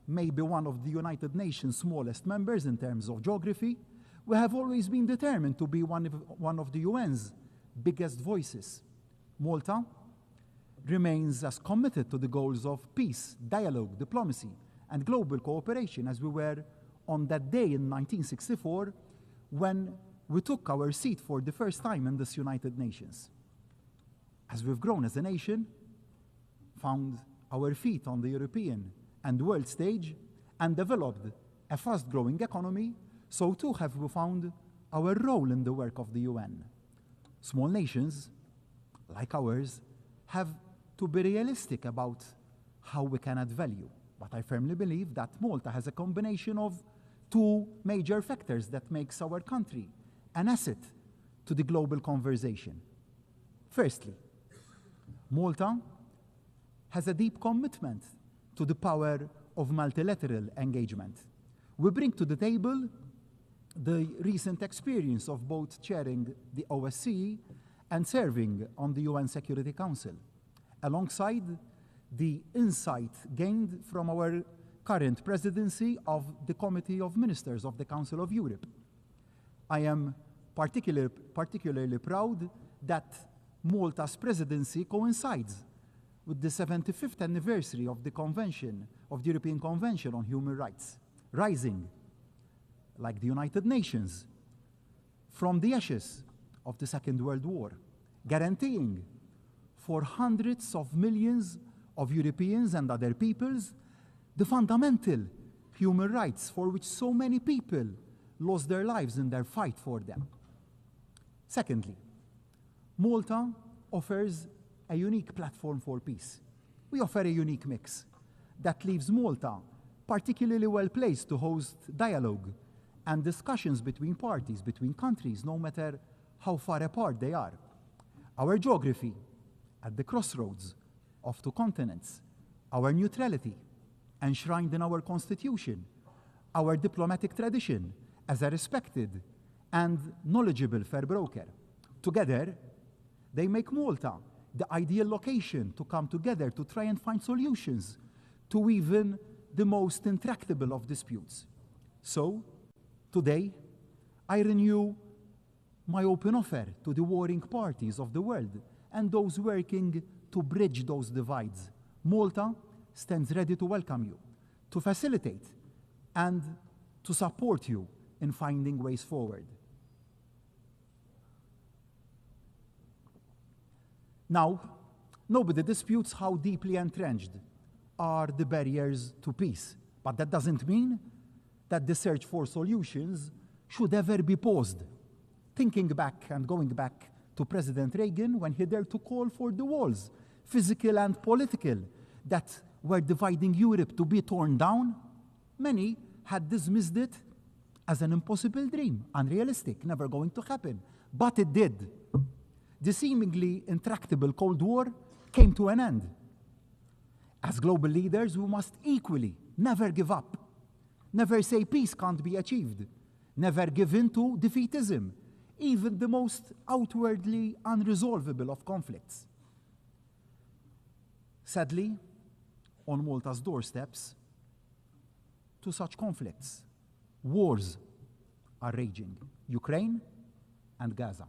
may be one of the United Nations' smallest members in terms of geography, we have always been determined to be one of the UN's biggest voices. Malta remains as committed to the goals of peace, dialogue, diplomacy, and global cooperation as we were on that day in 1964 when we took our seat for the first time in this United Nations. As we've grown as a nation, found our feet on the European and world stage, and developed a fast-growing economy, so too have we found our role in the work of the UN. Small nations, like ours, have to be realistic about how we can add value. But I firmly believe that Malta has a combination of two major factors that makes our country an asset to the global conversation. Firstly, Malta has a deep commitment to the power of multilateral engagement. We bring to the table the recent experience of both chairing the OSCE and serving on the UN Security Council, alongside the insight gained from our current presidency of the Committee of Ministers of the Council of Europe. I am particularly proud that Malta's presidency coincides with the 75th anniversary of the Convention, of the European Convention on Human Rights, rising, like the United Nations, from the ashes of the Second World War, guaranteeing for hundreds of millions of Europeans and other peoples the fundamental human rights for which so many people lost their lives in their fight for them. Secondly, Malta offers a unique platform for peace. We offer a unique mix that leaves Malta particularly well placed to host dialogue and discussions between parties, between countries, no matter how far apart they are. Our geography at the crossroads of two continents, our neutrality enshrined in our constitution, our diplomatic tradition as a respected and knowledgeable fair broker. Together, they make Malta the ideal location to come together to try and find solutions to even the most intractable of disputes. So, today, I renew my open offer to the warring parties of the world and those working to bridge those divides. Malta stands ready to welcome you, to facilitate, and to support you in finding ways forward. Now, nobody disputes how deeply entrenched are the barriers to peace, but that doesn't mean that the search for solutions should ever be paused. Thinking back and going back to President Reagan when he dared to call for the walls physical and political, that were dividing Europe to be torn down, many had dismissed it as an impossible dream, unrealistic, never going to happen. But it did. The seemingly intractable Cold War came to an end. As global leaders, we must equally never give up, never say peace can't be achieved, never give in to defeatism, even the most outwardly unresolvable of conflicts. Sadly, on Malta's doorsteps, two such conflicts, wars, are raging: Ukraine and Gaza.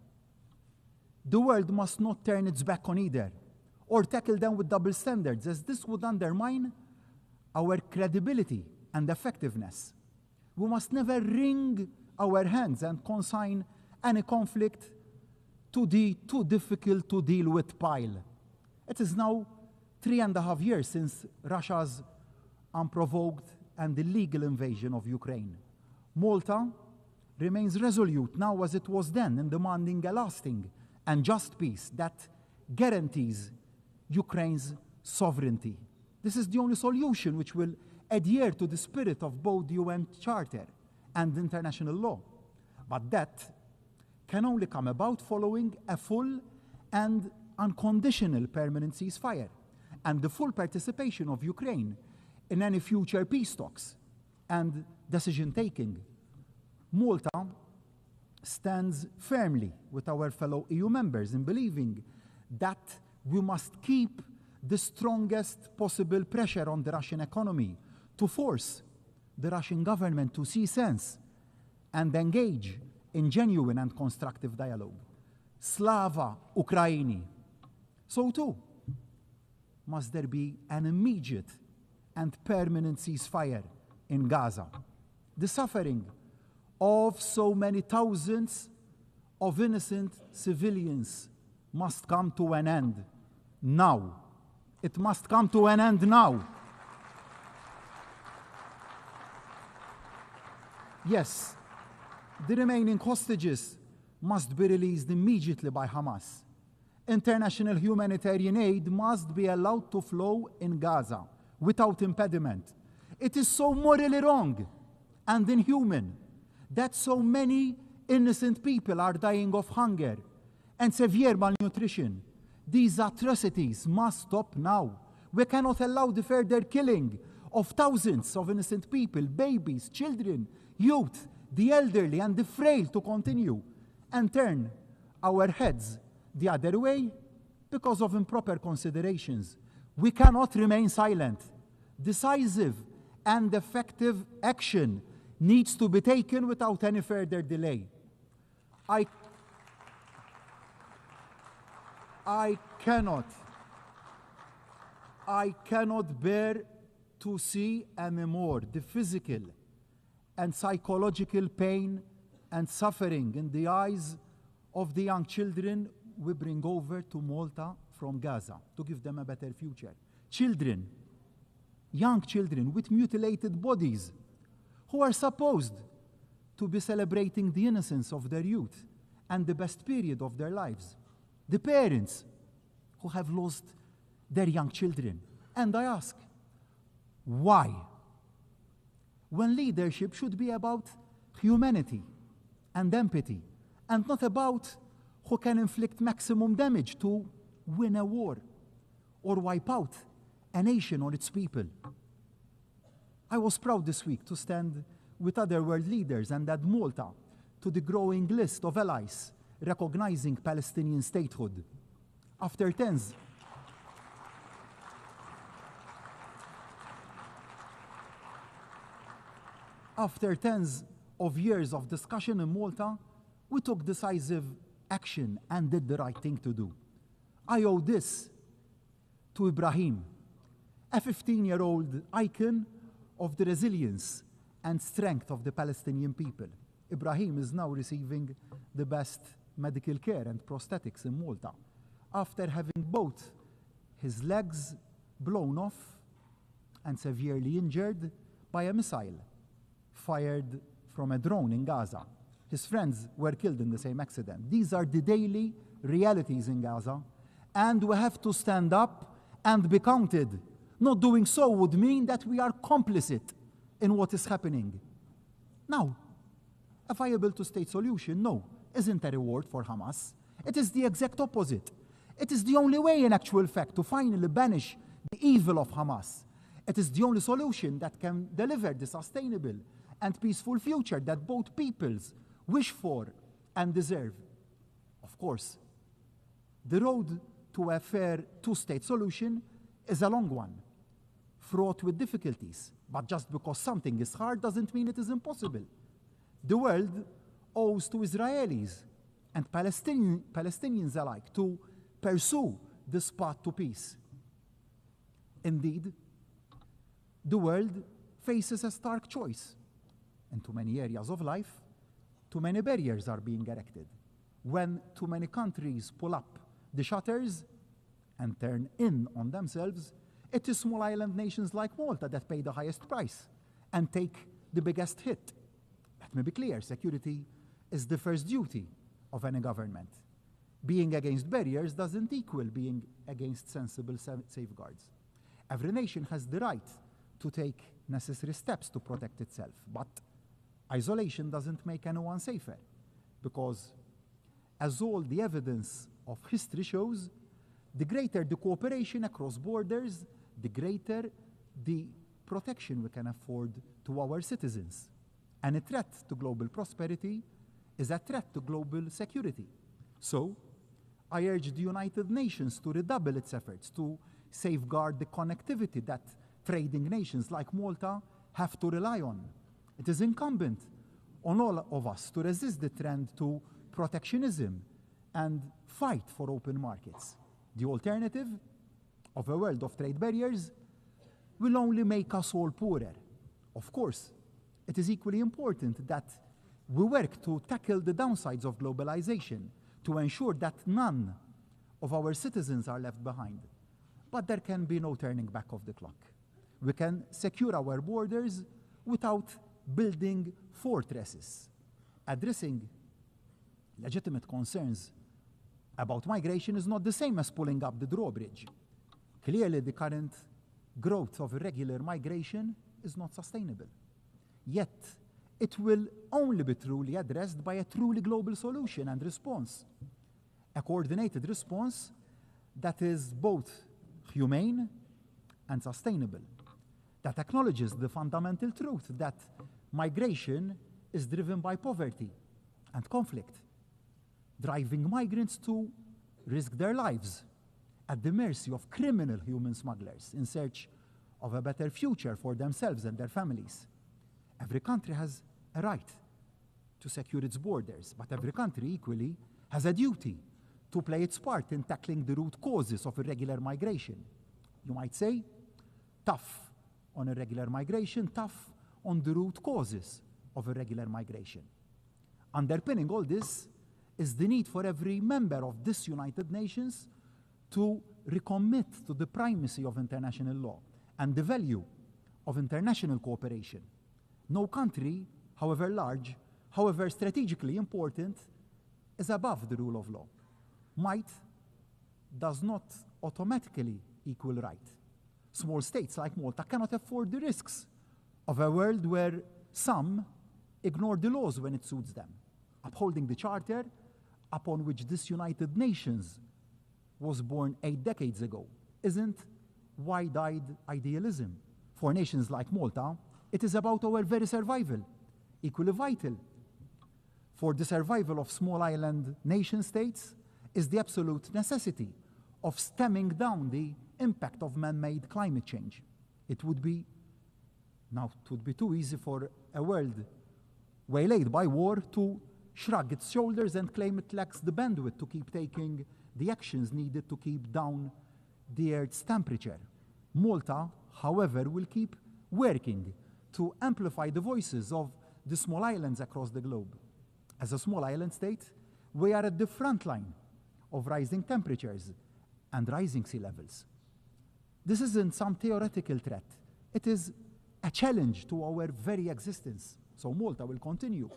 The world must not turn its back on either, or tackle them with double standards, as this would undermine our credibility and effectiveness. We must never wring our hands and consign any conflict to the too difficult to deal with pile. It is now 3.5 years since Russia's unprovoked and illegal invasion of Ukraine. Malta remains resolute now as it was then in demanding a lasting and just peace that guarantees Ukraine's sovereignty. This is the only solution which will adhere to the spirit of both the UN Charter and international law. But that can only come about following a full and unconditional permanent ceasefire and the full participation of Ukraine in any future peace talks and decision-taking. Malta stands firmly with our fellow EU members in believing that we must keep the strongest possible pressure on the Russian economy to force the Russian government to see sense and engage in genuine and constructive dialogue. Slava Ukraini. So too, must there be an immediate and permanent ceasefire in Gaza. The suffering of so many thousands of innocent civilians must come to an end now. It must come to an end now. Yes, the remaining hostages must be released immediately by Hamas. International humanitarian aid must be allowed to flow in Gaza without impediment. It is so morally wrong and inhuman that so many innocent people are dying of hunger and severe malnutrition. These atrocities must stop now. We cannot allow the further killing of thousands of innocent people, babies, children, youth, the elderly, and the frail to continue and turn our heads the other way because of improper considerations. We cannot remain silent. Decisive and effective action needs to be taken without any further delay. I cannot bear to see anymore the physical and psychological pain and suffering in the eyes of the young children we bring over to Malta from Gaza to give them a better future. Children, young children with mutilated bodies who are supposed to be celebrating the innocence of their youth and the best period of their lives. The parents who have lost their young children. And I ask, why? When leadership should be about humanity and empathy, and not about who can inflict maximum damage to win a war or wipe out a nation or its people. I was proud this week to stand with other world leaders and add Malta to the growing list of allies recognizing Palestinian statehood. After tens of years of discussion in Malta, we took decisive action and did the right thing to do. I owe this to Ibrahim, a 15-year-old icon of the resilience and strength of the Palestinian people. Ibrahim is now receiving the best medical care and prosthetics in Malta after having both his legs blown off and severely injured by a missile fired from a drone in Gaza. His friends were killed in the same accident. These are the daily realities in Gaza, and we have to stand up and be counted. Not doing so would mean that we are complicit in what is happening. Now, a viable two-state solution, no, isn't a reward for Hamas. It is the exact opposite. It is the only way, in actual fact, to finally banish the evil of Hamas. It is the only solution that can deliver the sustainable and peaceful future that both peoples wish for and deserve. Of course, the road to a fair two-state solution is a long one, fraught with difficulties. But just because something is hard doesn't mean it is impossible. The world owes to Israelis and Palestinians alike to pursue this path to peace. Indeed, the world faces a stark choice. In too many areas of life, too many barriers are being erected. When too many countries pull up the shutters and turn in on themselves, it is small island nations like Malta that pay the highest price and take the biggest hit. Let me be clear, security is the first duty of any government. Being against barriers doesn't equal being against sensible safeguards. Every nation has the right to take necessary steps to protect itself, but isolation doesn't make anyone safer, because as all the evidence of history shows, the greater the cooperation across borders, the greater the protection we can afford to our citizens. And a threat to global prosperity is a threat to global security. So, I urge the United Nations to redouble its efforts to safeguard the connectivity that trading nations like Malta have to rely on. It is incumbent on all of us to resist the trend to protectionism and fight for open markets. The alternative of a world of trade barriers will only make us all poorer. Of course, it is equally important that we work to tackle the downsides of globalization, to ensure that none of our citizens are left behind. But there can be no turning back of the clock. We can secure our borders without building fortresses. Addressing legitimate concerns about migration is not the same as pulling up the drawbridge. Clearly, the current growth of irregular migration is not sustainable. Yet, it will only be truly addressed by a truly global solution and response. A coordinated response that is both humane and sustainable, that acknowledges the fundamental truth that migration is driven by poverty and conflict, driving migrants to risk their lives at the mercy of criminal human smugglers in search of a better future for themselves and their families. Every country has a right to secure its borders, but every country equally has a duty to play its part in tackling the root causes of irregular migration. You might say, tough on irregular migration, tough on the root causes of irregular migration. Underpinning all this is the need for every member of this United Nations to recommit to the primacy of international law and the value of international cooperation. No country, however large, however strategically important, is above the rule of law. Might does not automatically equal right. Small states like Malta cannot afford the risks of a world where some ignore the laws when it suits them. Upholding the charter upon which this United Nations was born 8 decades ago isn't wide-eyed idealism. For nations like Malta, it is about our very survival, equally vital. For the survival of small island nation-states is the absolute necessity of stemming down the impact of man-made climate change. It would be too easy for a world waylaid by war to shrug its shoulders and claim it lacks the bandwidth to keep taking the actions needed to keep down the Earth's temperature. Malta, however, will keep working to amplify the voices of the small islands across the globe. As a small island state, we are at the front line of rising temperatures and rising sea levels. This isn't some theoretical threat. It is a challenge to our very existence. So Malta will continue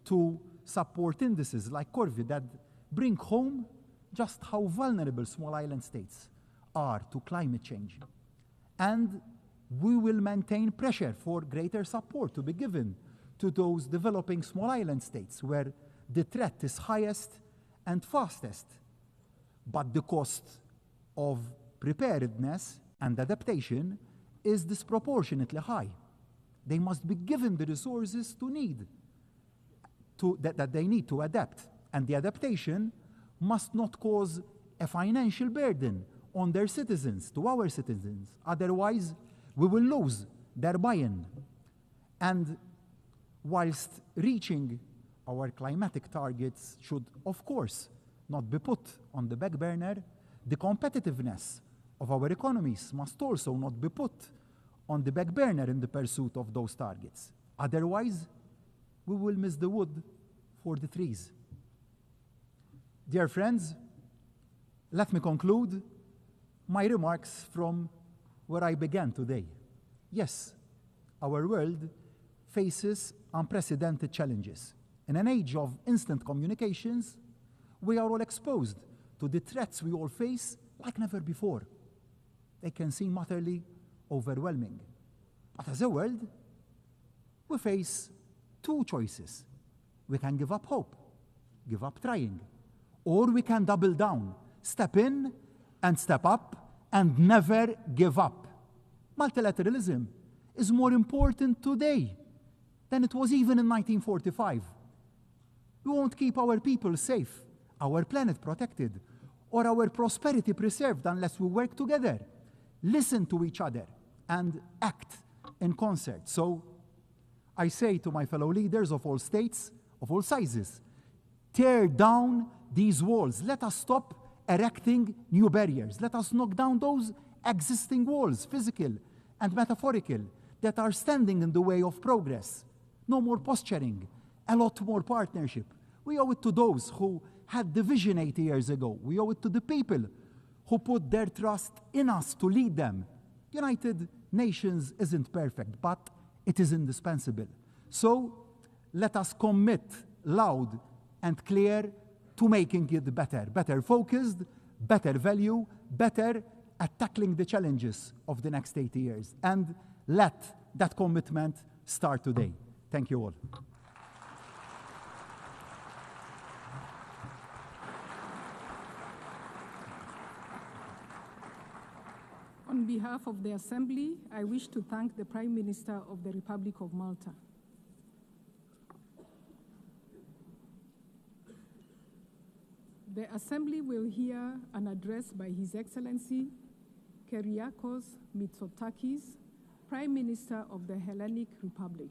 to support indices like Corvi that bring home just how vulnerable small island states are to climate change. And we will maintain pressure for greater support to be given to those developing small island states where the threat is highest and fastest. But the cost of preparedness and adaptation is disproportionately high. They must be given the resources that they need to adapt. And the adaptation must not cause a financial burden on their citizens, to our citizens. Otherwise, we will lose their buy-in. And whilst reaching our climatic targets should, of course, not be put on the back burner, the competitiveness of our economies must also not be put on the back burner in the pursuit of those targets. Otherwise, we will miss the wood for the trees. Dear friends, let me conclude my remarks from where I began today. Yes, our world faces unprecedented challenges. In an age of instant communications, we are all exposed to the threats we all face like never before. They can seem utterly overwhelming. But as a world, we face two choices. We can give up hope, give up trying, or we can double down, step in and step up and never give up. Multilateralism is more important today than it was even in 1945. We won't keep our people safe, our planet protected, or our prosperity preserved unless we work together, listen to each other, and act in concert. So I say to my fellow leaders of all states, of all sizes, tear down these walls. Let us stop erecting new barriers. Let us knock down those existing walls, physical and metaphorical, that are standing in the way of progress. No more posturing, a lot more partnership. We owe it to those who had the vision 80 years ago. We owe it to the people who put their trust in us to lead them. United Nations isn't perfect, but it is indispensable. So let us commit loud and clear to making it better. Better focused, better value, better at tackling the challenges of the next 80 years. And let that commitment start today. Thank you all. On behalf of the Assembly, I wish to thank the Prime Minister of the Republic of Malta. The Assembly will hear an address by His Excellency Kyriakos Mitsotakis, Prime Minister of the Hellenic Republic.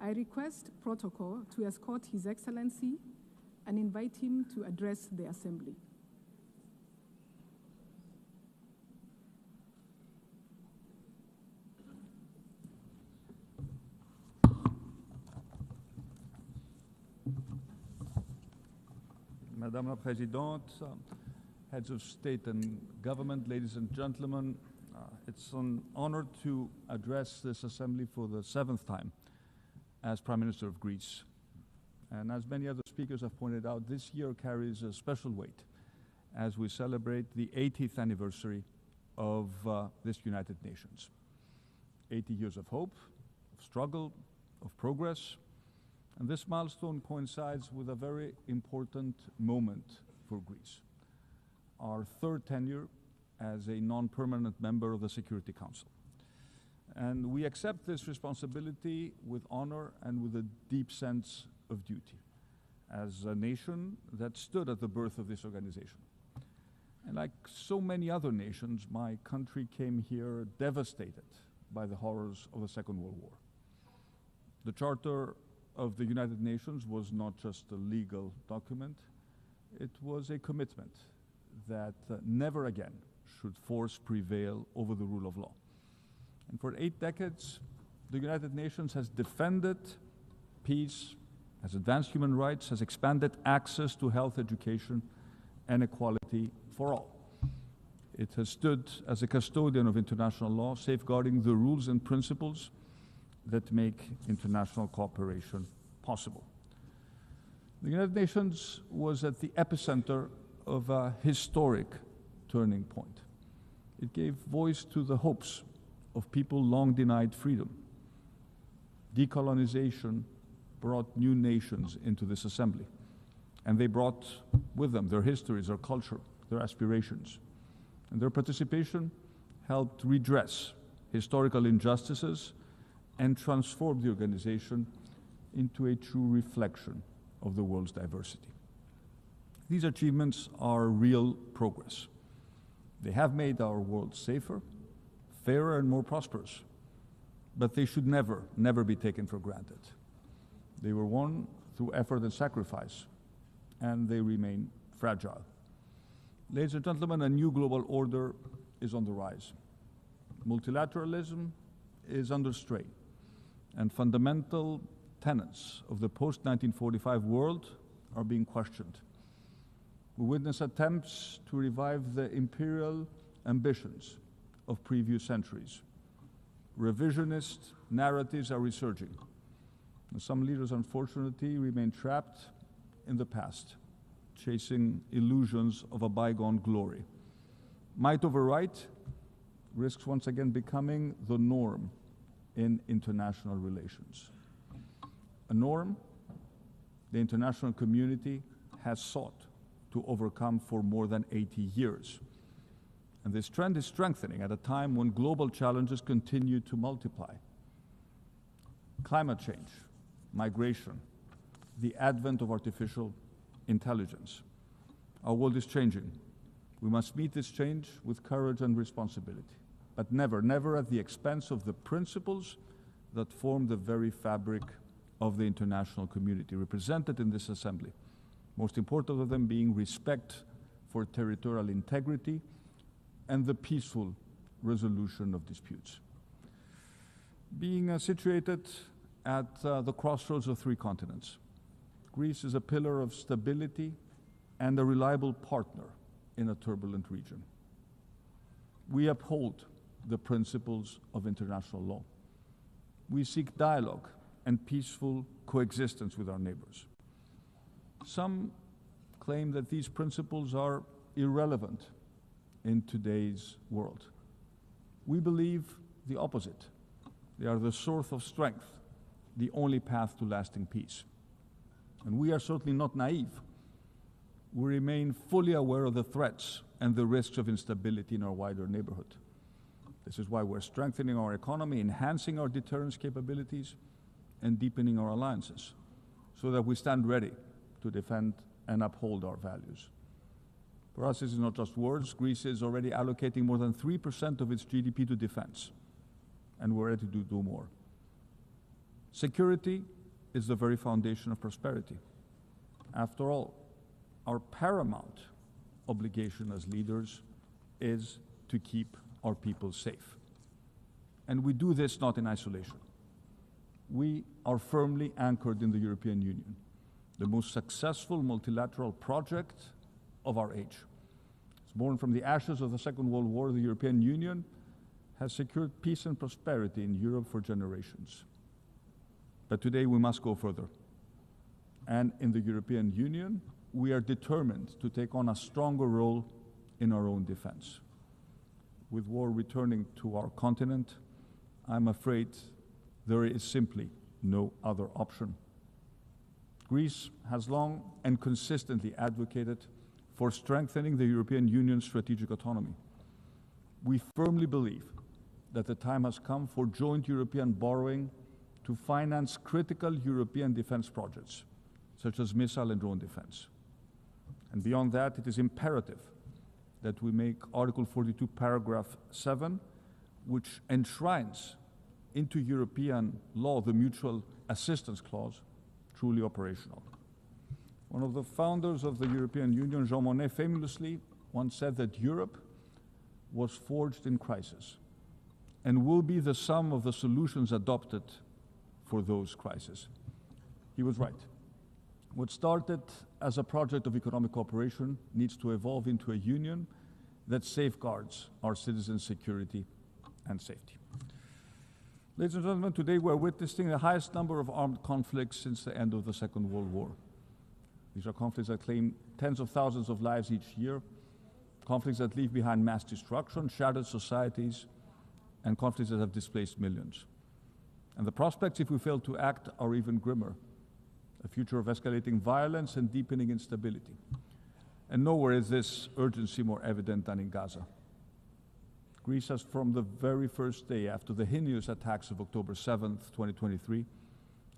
I request protocol to escort His Excellency and invite him to address the Assembly. Madame la Présidente, heads of state and government, ladies and gentlemen, it's an honor to address this assembly for the 7th time as Prime Minister of Greece. And as many other speakers have pointed out, this year carries a special weight as we celebrate the 80th anniversary of this United Nations. 80 years of hope, of struggle, of progress. And this milestone coincides with a very important moment for Greece, our 3rd tenure as a non-permanent member of the Security Council. And we accept this responsibility with honor and with a deep sense of duty as a nation that stood at the birth of this organization. And like so many other nations, my country came here devastated by the horrors of the Second World War. The Charter of the United Nations was not just a legal document, it was a commitment that never again should force prevail over the rule of law. And for 8 decades, the United Nations has defended peace, has advanced human rights, has expanded access to health, education, and equality for all. It has stood as a custodian of international law, safeguarding the rules and principles that make international cooperation possible. The United Nations was at the epicenter of a historic turning point. It gave voice to the hopes of people long denied freedom. Decolonization brought new nations into this assembly, and they brought with them their histories, their culture, their aspirations. And their participation helped redress historical injustices and transform the organization into a true reflection of the world's diversity. These achievements are real progress. They have made our world safer, fairer, and more prosperous, but they should never, never be taken for granted. They were won through effort and sacrifice, and they remain fragile. Ladies and gentlemen, a new global order is on the rise. Multilateralism is under strain, and fundamental tenets of the post-1945 world are being questioned. We witness attempts to revive the imperial ambitions of previous centuries. Revisionist narratives are resurging. And some leaders, unfortunately, remain trapped in the past, chasing illusions of a bygone glory. Might over right risks once again becoming the norm in international relations. A norm the international community has sought to overcome for more than 80 years. And this trend is strengthening at a time when global challenges continue to multiply. Climate change, migration, the advent of artificial intelligence. Our world is changing. We must meet this change with courage and responsibility, but never, never at the expense of the principles that form the very fabric of the international community represented in this assembly. Most important of them being respect for territorial integrity and the peaceful resolution of disputes. Being situated at the crossroads of three continents, Greece is a pillar of stability and a reliable partner in a turbulent region. We uphold the principles of international law. We seek dialogue and peaceful coexistence with our neighbors. Some claim that these principles are irrelevant in today's world. We believe the opposite. They are the source of strength, the only path to lasting peace. And we are certainly not naive. We remain fully aware of the threats and the risks of instability in our wider neighborhood. This is why we're strengthening our economy, enhancing our deterrence capabilities, and deepening our alliances, so that we stand ready to defend and uphold our values. For us, this is not just words. Greece is already allocating more than 3% of its GDP to defense, and we're ready to do more. Security is the very foundation of prosperity. After all, our paramount obligation as leaders is to keep our people safe. And we do this not in isolation. We are firmly anchored in the European Union, the most successful multilateral project of our age. It's born from the ashes of the Second World War. The European Union has secured peace and prosperity in Europe for generations. But today we must go further. And in the European Union, we are determined to take on a stronger role in our own defense. With war returning to our continent, I'm afraid there is simply no other option. Greece has long and consistently advocated for strengthening the European Union's strategic autonomy. We firmly believe that the time has come for joint European borrowing to finance critical European defense projects, such as missile and drone defense. And beyond that, it is imperative that we make Article 42, Paragraph 7, which enshrines into European law the Mutual Assistance Clause, truly operational. One of the founders of the European Union, Jean Monnet, famously once said that Europe was forged in crisis and will be the sum of the solutions adopted for those crises. He was right. What started as a project of economic cooperation needs to evolve into a union that safeguards our citizens' security and safety. Ladies and gentlemen, today we're witnessing the highest number of armed conflicts since the end of the Second World War. These are conflicts that claim tens of thousands of lives each year, conflicts that leave behind mass destruction, shattered societies, and conflicts that have displaced millions. And the prospects, if we fail to act, are even grimmer. A future of escalating violence and deepening instability. And nowhere is this urgency more evident than in Gaza. Greece has, from the very first day after the heinous attacks of October 7th, 2023,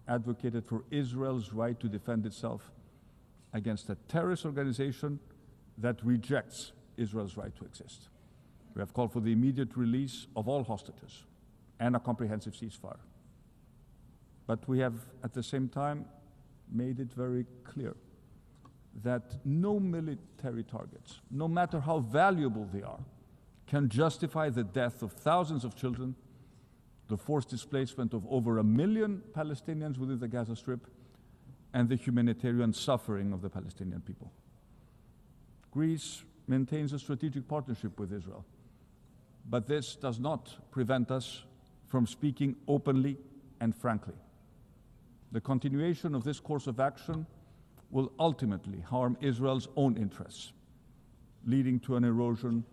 advocated for Israel's right to defend itself against a terrorist organization that rejects Israel's right to exist. We have called for the immediate release of all hostages and a comprehensive ceasefire. But we have, at the same time, made it very clear that no military targets, no matter how valuable they are, can justify the death of thousands of children, the forced displacement of over 1 million Palestinians within the Gaza Strip, and the humanitarian suffering of the Palestinian people. Greece maintains a strategic partnership with Israel, but this does not prevent us from speaking openly and frankly. The continuation of this course of action will ultimately harm Israel's own interests, leading to an erosion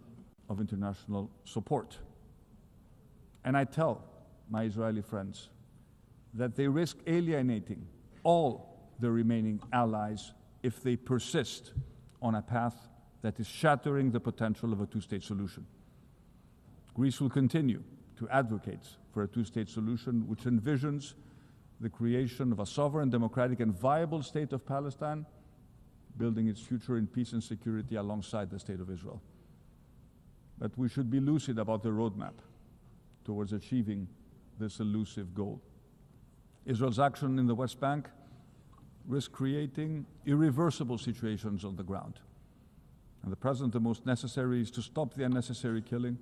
of international support. And I tell my Israeli friends that they risk alienating all the remaining allies if they persist on a path that is shattering the potential of a two-state solution. Greece will continue to advocate for a two-state solution which envisions the creation of a sovereign, democratic, and viable state of Palestine, building its future in peace and security alongside the state of Israel. But we should be lucid about the roadmap towards achieving this elusive goal. Israel's action in the West Bank risks creating irreversible situations on the ground. And at present, the most necessary is to stop the unnecessary killing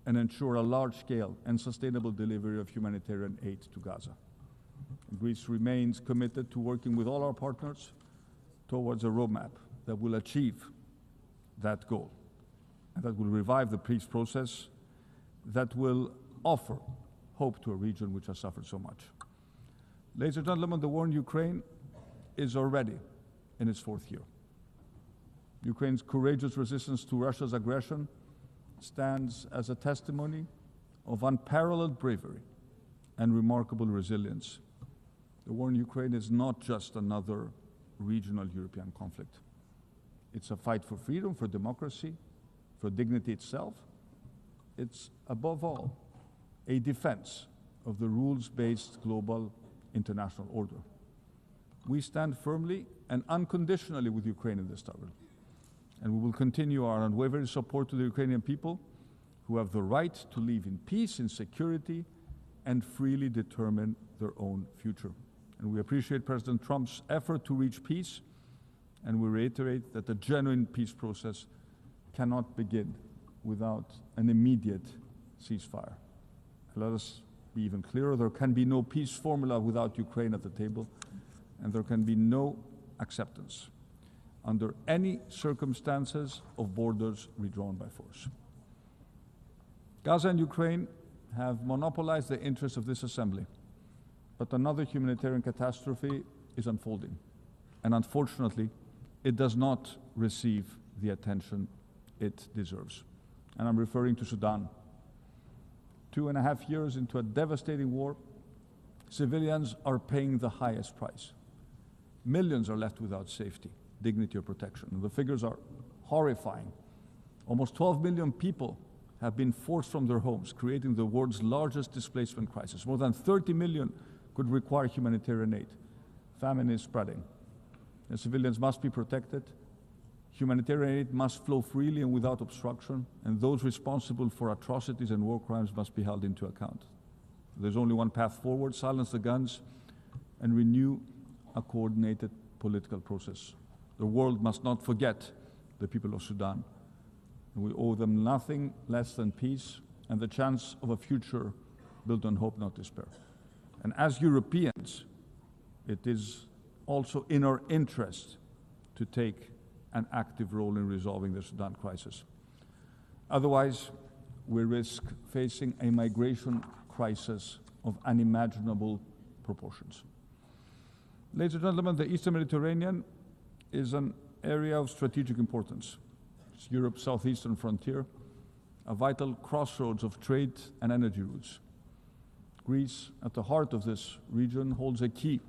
and ensure a large-scale and sustainable delivery of humanitarian aid to Gaza. Greece remains committed to working with all our partners towards a roadmap that will achieve that goal, and that will revive the peace process, that will offer hope to a region which has suffered so much. Ladies and gentlemen, the war in Ukraine is already in its 4th year. Ukraine's courageous resistance to Russia's aggression stands as a testimony of unparalleled bravery and remarkable resilience. The war in Ukraine is not just another regional European conflict. It's a fight for freedom, for democracy, for dignity itself. It's, above all, a defense of the rules-based global international order. We stand firmly and unconditionally with Ukraine in this struggle, and we will continue our unwavering support to the Ukrainian people who have the right to live in peace, in security, and freely determine their own future. And we appreciate President Trump's effort to reach peace, and we reiterate that the genuine peace process cannot begin without an immediate ceasefire. Let us be even clearer, there can be no peace formula without Ukraine at the table, and there can be no acceptance under any circumstances of borders redrawn by force. Gaza and Ukraine have monopolized the interests of this assembly, but another humanitarian catastrophe is unfolding, and unfortunately, it does not receive the attention it deserves. And I'm referring to Sudan. 2.5 years into a devastating war, civilians are paying the highest price. Millions are left without safety, dignity, or protection. The figures are horrifying. Almost 12 million people have been forced from their homes, creating the world's largest displacement crisis. More than 30 million could require humanitarian aid. Famine is spreading. The civilians must be protected. Humanitarian aid must flow freely and without obstruction, and those responsible for atrocities and war crimes must be held into account. There's only one path forward: silence the guns and renew a coordinated political process. The world must not forget the people of Sudan. We owe them nothing less than peace and the chance of a future built on hope, not despair. And as Europeans, it is also in our interest to take an active role in resolving the Sudan crisis. Otherwise, we risk facing a migration crisis of unimaginable proportions. Ladies and gentlemen, the Eastern Mediterranean is an area of strategic importance. It's Europe's southeastern frontier, a vital crossroads of trade and energy routes. Greece, at the heart of this region, holds a key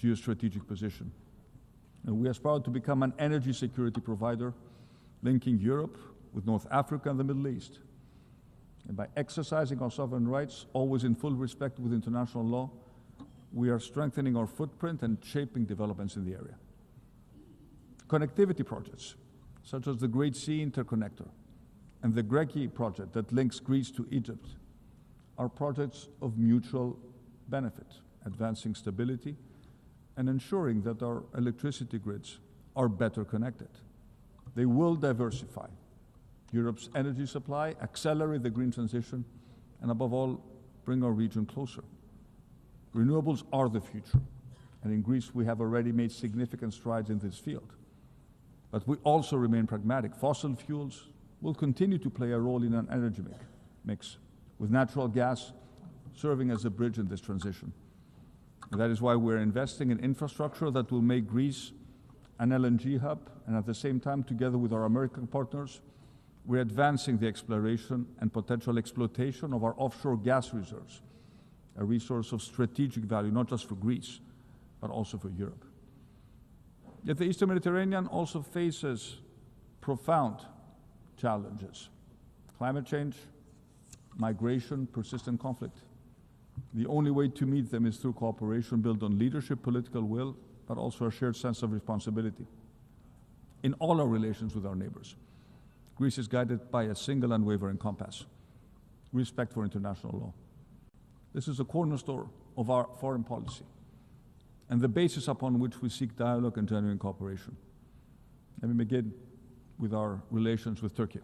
geostrategic position. And we aspire to become an energy security provider, linking Europe with North Africa and the Middle East. And by exercising our sovereign rights, always in full respect with international law, we are strengthening our footprint and shaping developments in the area. Connectivity projects, such as the Great Sea Interconnector and the Greki project that links Greece to Egypt, are projects of mutual benefit, advancing stability and ensuring that our electricity grids are better connected. They will diversify Europe's energy supply, accelerate the green transition, and above all, bring our region closer. Renewables are the future, and in Greece we have already made significant strides in this field. But we also remain pragmatic. Fossil fuels will continue to play a role in an energy mix, with natural gas serving as a bridge in this transition. And that is why we're investing in infrastructure that will make Greece an LNG hub, and at the same time, together with our American partners, we're advancing the exploration and potential exploitation of our offshore gas reserves, a resource of strategic value, not just for Greece, but also for Europe. Yet the Eastern Mediterranean also faces profound challenges: climate change, migration, persistent conflict. The only way to meet them is through cooperation built on leadership, political will, but also a shared sense of responsibility. In all our relations with our neighbors, Greece is guided by a single unwavering compass: respect for international law. This is a cornerstone of our foreign policy and the basis upon which we seek dialogue and genuine cooperation. Let me begin with our relations with Turkey.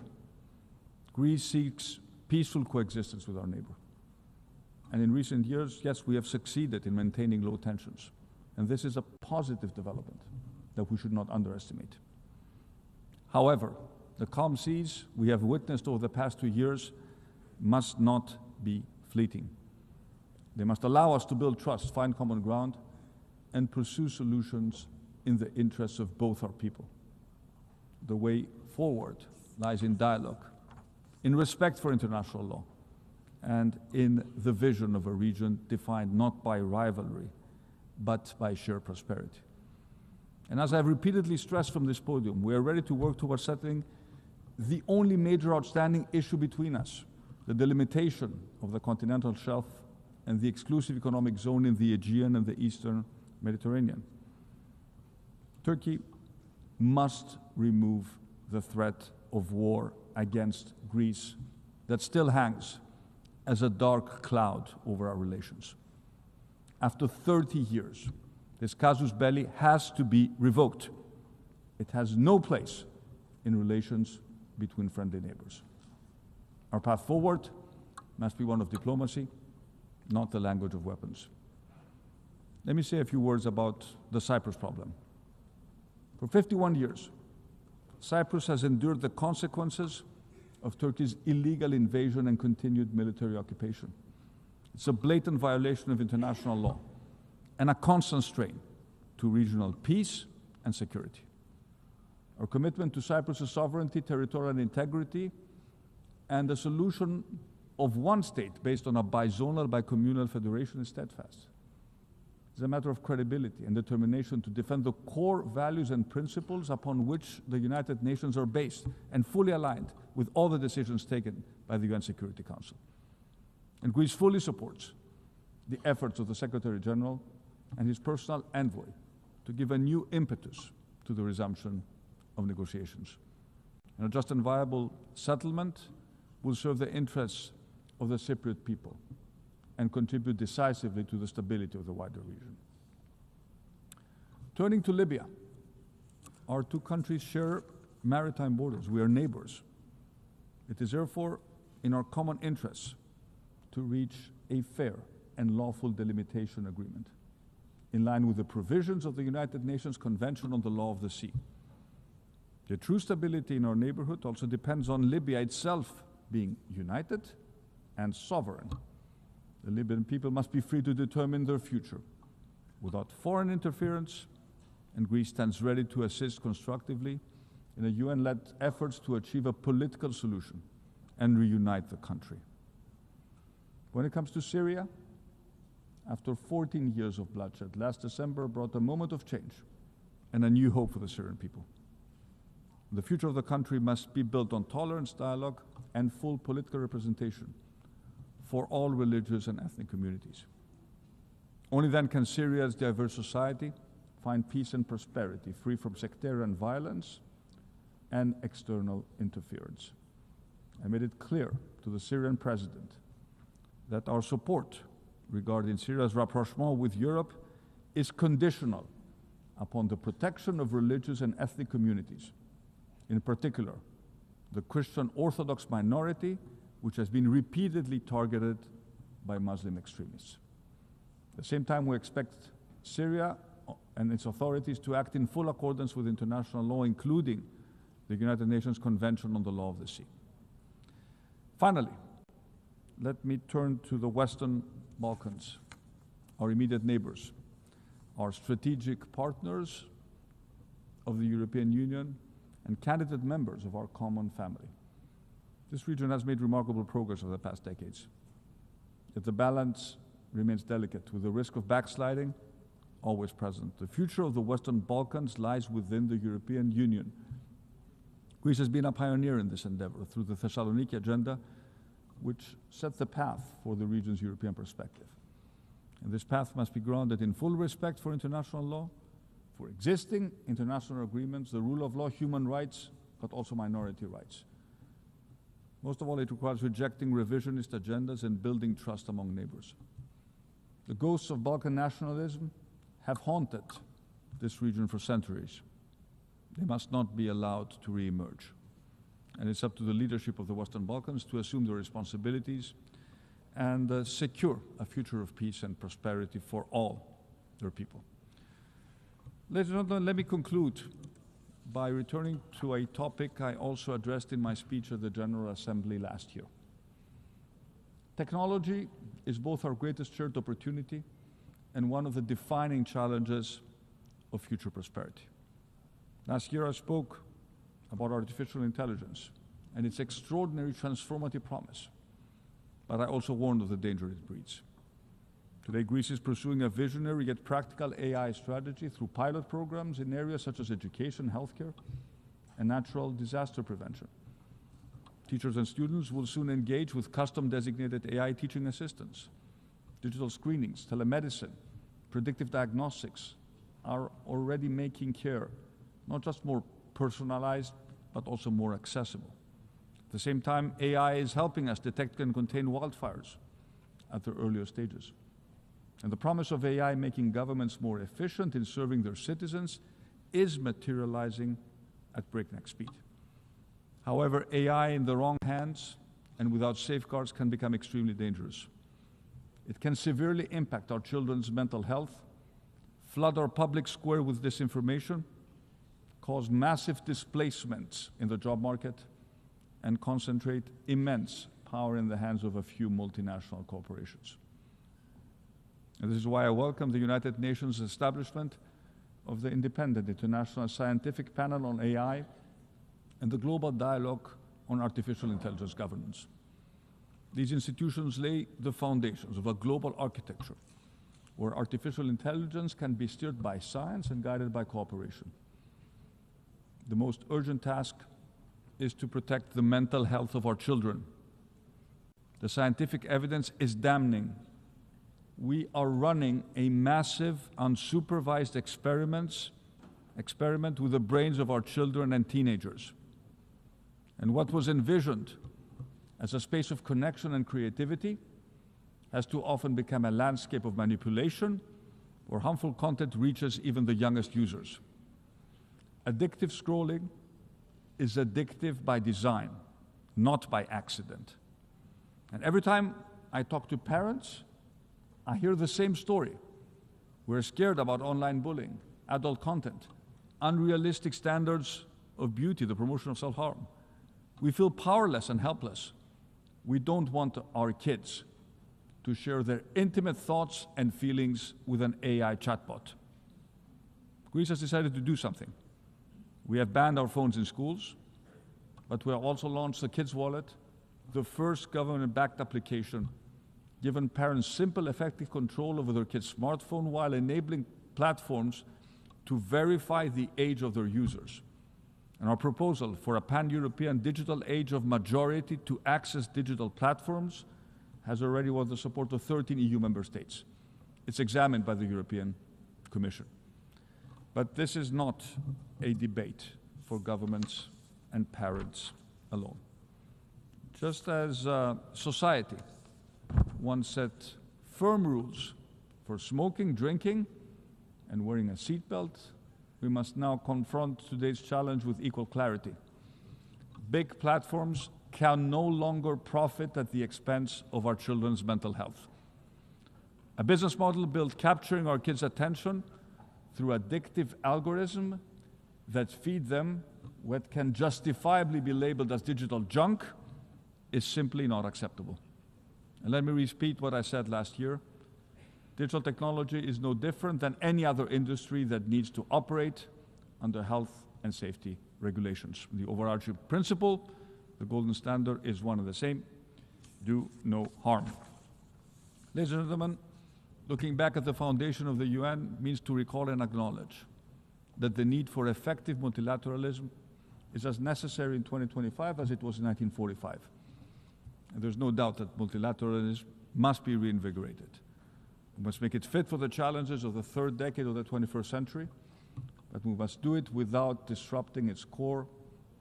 Greece seeks peaceful coexistence with our neighbor. And in recent years, yes, we have succeeded in maintaining low tensions. And this is a positive development that we should not underestimate. However, the calm seas we have witnessed over the past 2 years must not be fleeting. They must allow us to build trust, find common ground, and pursue solutions in the interests of both our people. The way forward lies in dialogue, in respect for international law, and in the vision of a region defined not by rivalry, but by shared prosperity. And as I've repeatedly stressed from this podium, we are ready to work towards settling the only major outstanding issue between us: the delimitation of the continental shelf and the exclusive economic zone in the Aegean and the Eastern Mediterranean. Turkey must remove the threat of war against Greece that still hangs as a dark cloud over our relations. After 30 years, this casus belli has to be revoked. It has no place in relations between friendly neighbors. Our path forward must be one of diplomacy, not the language of weapons. Let me say a few words about the Cyprus problem. For 51 years, Cyprus has endured the consequences of Turkey's illegal invasion and continued military occupation. It's a blatant violation of international law and a constant strain to regional peace and security. Our commitment to Cyprus's sovereignty, territorial integrity, and the solution of one state based on a bizonal, bicommunal federation is steadfast. It's a matter of credibility and determination to defend the core values and principles upon which the United Nations are based and fully aligned with all the decisions taken by the UN Security Council. And Greece fully supports the efforts of the Secretary General and his personal envoy to give a new impetus to the resumption of negotiations. And a just and viable settlement will serve the interests of the Cypriot people and contribute decisively to the stability of the wider region. Turning to Libya, our two countries share maritime borders. We are neighbors. It is therefore in our common interests to reach a fair and lawful delimitation agreement in line with the provisions of the United Nations Convention on the Law of the Sea. The true stability in our neighborhood also depends on Libya itself being united and sovereign. The Libyan people must be free to determine their future without foreign interference and Greece stands ready to assist constructively in a UN-led efforts to achieve a political solution and reunite the country. When it comes to Syria, after 14 years of bloodshed, last December brought a moment of change and a new hope for the Syrian people. The future of the country must be built on tolerance, dialogue, and full political representation for all religious and ethnic communities. Only then can Syria's diverse society find peace and prosperity, free from sectarian violence and external interference. I made it clear to the Syrian president that our support regarding Syria's rapprochement with Europe is conditional upon the protection of religious and ethnic communities, in particular, the Christian Orthodox minority, which has been repeatedly targeted by Muslim extremists. At the same time, we expect Syria and its authorities to act in full accordance with international law, including the United Nations Convention on the Law of the Sea. Finally, let me turn to the Western Balkans, our immediate neighbors, our strategic partners of the European Union, and candidate members of our common family. This region has made remarkable progress over the past decades, yet the balance remains delicate, with the risk of backsliding always present. The future of the Western Balkans lies within the European Union. Greece has been a pioneer in this endeavor through the Thessaloniki Agenda, which set the path for the region's European perspective. And this path must be grounded in full respect for international law, for existing international agreements, the rule of law, human rights, but also minority rights. Most of all, it requires rejecting revisionist agendas and building trust among neighbors. The ghosts of Balkan nationalism have haunted this region for centuries. They must not be allowed to re-emerge. And it's up to the leadership of the Western Balkans to assume their responsibilities and secure a future of peace and prosperity for all their people. Ladies and gentlemen, let me conclude by returning to a topic I also addressed in my speech at the General Assembly last year. Technology is both our greatest shared opportunity and one of the defining challenges of future prosperity. Last year I spoke about artificial intelligence and its extraordinary transformative promise, but I also warned of the danger it breeds. Today, Greece is pursuing a visionary yet practical AI strategy through pilot programs in areas such as education, healthcare, and natural disaster prevention. Teachers and students will soon engage with custom-designated AI teaching assistants. Digital screenings, telemedicine, predictive diagnostics are already making care not just more personalized, but also more accessible. At the same time, AI is helping us detect and contain wildfires at their earlier stages. And the promise of AI making governments more efficient in serving their citizens is materializing at breakneck speed. However, AI in the wrong hands and without safeguards can become extremely dangerous. It can severely impact our children's mental health, flood our public square with disinformation, cause massive displacements in the job market, and concentrate immense power in the hands of a few multinational corporations. And this is why I welcome the United Nations establishment of the Independent International Scientific Panel on AI and the Global Dialogue on Artificial Intelligence Governance. These institutions lay the foundations of a global architecture where artificial intelligence can be steered by science and guided by cooperation. The most urgent task is to protect the mental health of our children. The scientific evidence is damning. We are running a massive, unsupervised experiment with the brains of our children and teenagers. And what was envisioned as a space of connection and creativity has too often become a landscape of manipulation where harmful content reaches even the youngest users. Addictive scrolling is addictive by design, not by accident. And every time I talk to parents, I hear the same story. We're scared about online bullying, adult content, unrealistic standards of beauty, the promotion of self-harm. We feel powerless and helpless. We don't want our kids to share their intimate thoughts and feelings with an AI chatbot. Greece has decided to do something. We have banned our phones in schools, but we have also launched the Kids Wallet, the first government-backed application, giving parents simple, effective control over their kids' smartphone while enabling platforms to verify the age of their users. And our proposal for a pan-European digital age of majority to access digital platforms has already won the support of 13 EU member states. It's examined by the European Commission. But this is not a debate for governments and parents alone. Just as society once set firm rules for smoking, drinking, and wearing a seatbelt, we must now confront today's challenge with equal clarity. Big platforms can no longer profit at the expense of our children's mental health. A business model built capturing our kids' attention through addictive algorithms that feed them what can justifiably be labeled as digital junk is simply not acceptable. And let me repeat what I said last year. Digital technology is no different than any other industry that needs to operate under health and safety regulations. The overarching principle, the golden standard, is one and the same: do no harm. Ladies and gentlemen, looking back at the foundation of the UN means to recall and acknowledge that the need for effective multilateralism is as necessary in 2025 as it was in 1945. And there's no doubt that multilateralism must be reinvigorated. We must make it fit for the challenges of the third decade of the 21st century, but we must do it without disrupting its core,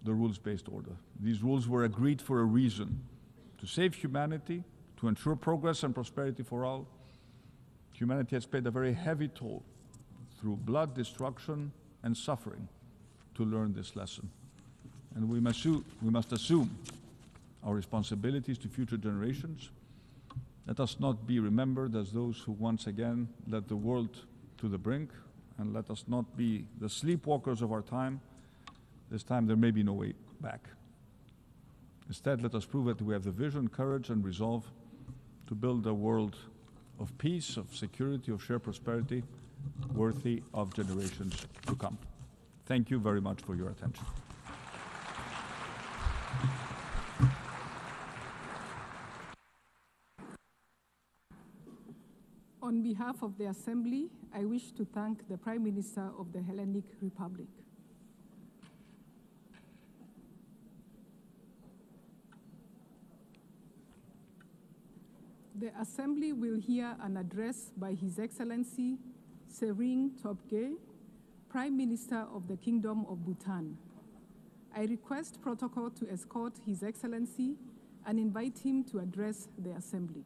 the rules-based order. These rules were agreed for a reason: to save humanity, to ensure progress and prosperity for all. Humanity has paid a very heavy toll through blood, destruction, and suffering to learn this lesson. And we must assume our responsibilities to future generations. Let us not be remembered as those who once again led the world to the brink, and let us not be the sleepwalkers of our time. This time there may be no way back. Instead, let us prove that we have the vision, courage, and resolve to build a world of peace, of security, of shared prosperity, worthy of generations to come. Thank you very much for your attention. On behalf of the Assembly, I wish to thank the Prime Minister of the Hellenic Republic. The Assembly will hear an address by His Excellency Sering Topgay, Prime Minister of the Kingdom of Bhutan. I request protocol to escort His Excellency and invite him to address the Assembly.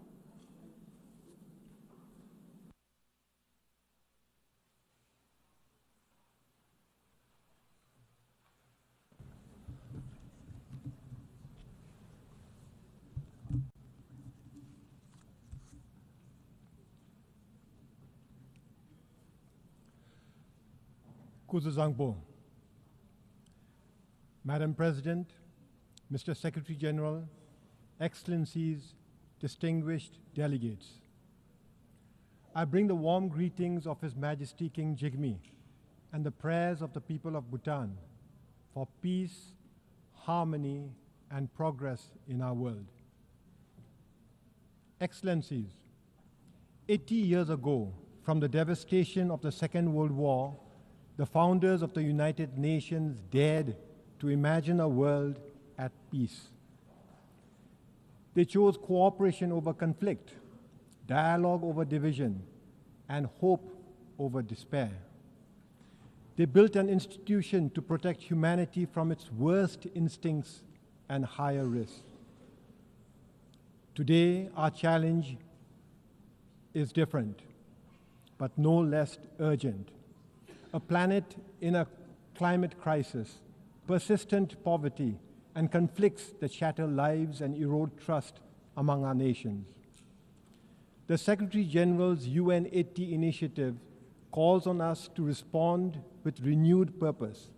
Kuzuzangpo. Madam President, Mr. Secretary General, Excellencies, distinguished delegates, I bring the warm greetings of His Majesty King Jigme and the prayers of the people of Bhutan for peace, harmony, and progress in our world. Excellencies, 80 years ago, from the devastation of the Second World War, the founders of the United Nations dared to imagine a world at peace. They chose cooperation over conflict, dialogue over division, and hope over despair. They built an institution to protect humanity from its worst instincts and higher risks. Today, our challenge is different, but no less urgent. A planet in a climate crisis, persistent poverty, and conflicts that shatter lives and erode trust among our nations. The Secretary General's UN 80 initiative calls on us to respond with renewed purpose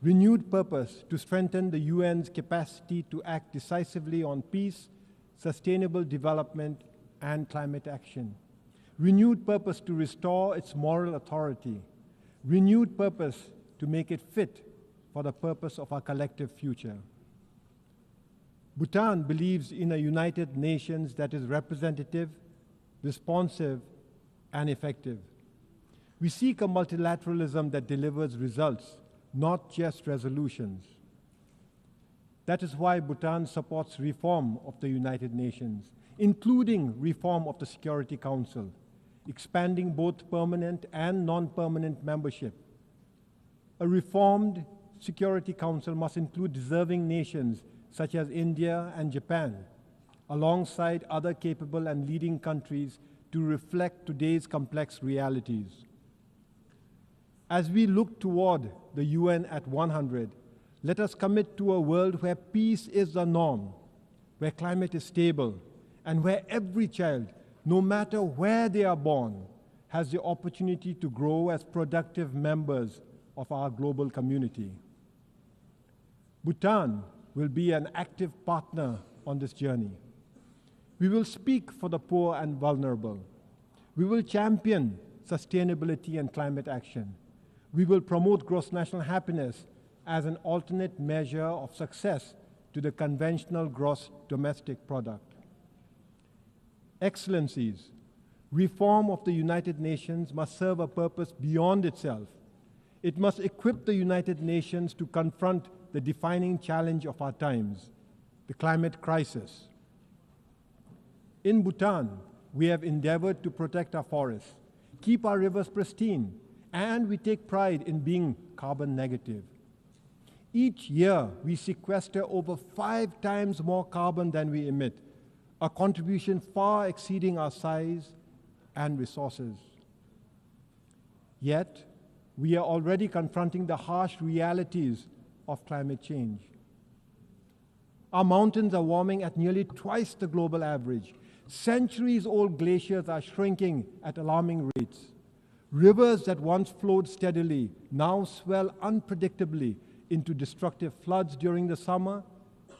to strengthen the UN's capacity to act decisively on peace, sustainable development, and climate action. Renewed purpose to restore its moral authority. renewed purpose to make it fit for the purpose of our collective future. Bhutan believes in a United Nations that is representative, responsive, and effective. We seek a multilateralism that delivers results, not just resolutions. That is why Bhutan supports reform of the United Nations, including reform of the Security Council, expanding both permanent and non-permanent membership. A reformed Security Council must include deserving nations such as India and Japan, alongside other capable and leading countries to reflect today's complex realities. As we look toward the UN at 100, let us commit to a world where peace is the norm, where climate is stable, and where every child, no matter where they are born, has the opportunity to grow as productive members of our global community. Bhutan will be an active partner on this journey. We will speak for the poor and vulnerable. We will champion sustainability and climate action. We will promote gross national happiness as an alternate measure of success to the conventional gross domestic product. Excellencies, reform of the United Nations must serve a purpose beyond itself. It must equip the United Nations to confront the defining challenge of our times, the climate crisis. In Bhutan, we have endeavored to protect our forests, keep our rivers pristine, and we take pride in being carbon negative. Each year, we sequester over 5 times more carbon than we emit, a contribution far exceeding our size and resources. Yet, we are already confronting the harsh realities of climate change. Our mountains are warming at nearly twice the global average. Centuries-old glaciers are shrinking at alarming rates. Rivers that once flowed steadily now swell unpredictably into destructive floods during the summer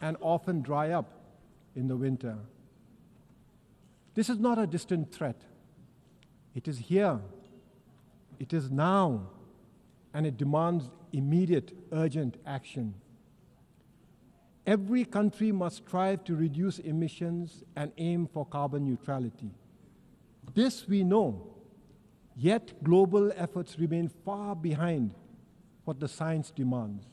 and often dry up in the winter. This is not a distant threat. It is here. It is now. And it demands immediate, urgent action. Every country must strive to reduce emissions and aim for carbon neutrality. This we know, yet global efforts remain far behind what the science demands.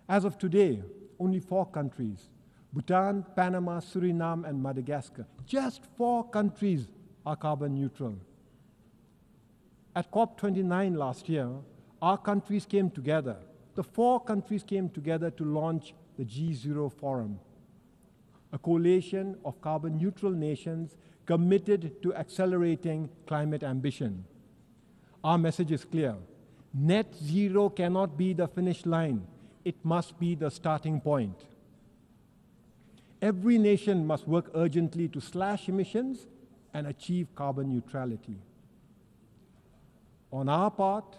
As of today, only 4 countries, Bhutan, Panama, Suriname, and Madagascar, just 4 countries are carbon neutral. At COP29 last year, our countries came together. The 4 countries came together to launch the G0 Forum, a coalition of carbon neutral nations committed to accelerating climate ambition. Our message is clear. Net zero cannot be the finish line. It must be the starting point. Every nation must work urgently to slash emissions and achieve carbon neutrality. On our part,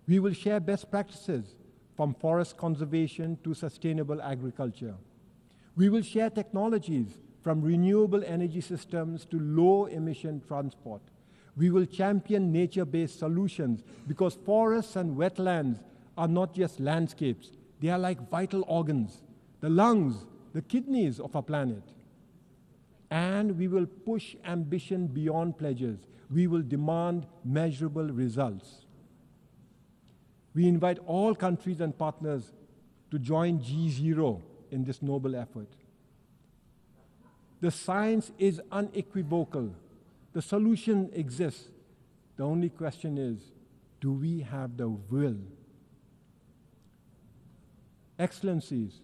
we will share best practices from forest conservation to sustainable agriculture. We will share technologies from renewable energy systems to low-emission transport. We will champion nature-based solutions because forests and wetlands are not just landscapes. They are like vital organs, the lungs, the kidneys of our planet. And we will push ambition beyond pledges. We will demand measurable results. We invite all countries and partners to join G0 in this noble effort. The science is unequivocal. The solution exists. The only question is, do we have the will? Excellencies,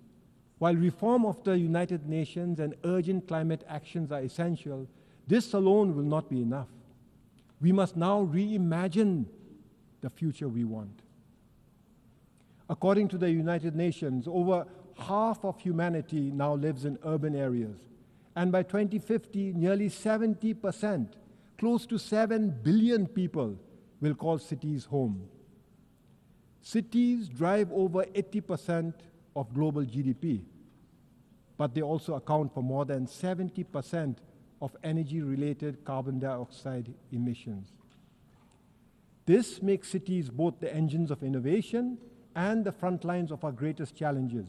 while reform of the United Nations and urgent climate actions are essential, this alone will not be enough. We must now reimagine the future we want. According to the United Nations, over half of humanity now lives in urban areas. And by 2050, nearly 70%, close to 7 billion people, will call cities home. Cities drive over 80% of global GDP, but they also account for more than 70% of energy-related carbon dioxide emissions. This makes cities both the engines of innovation and the front lines of our greatest challenges.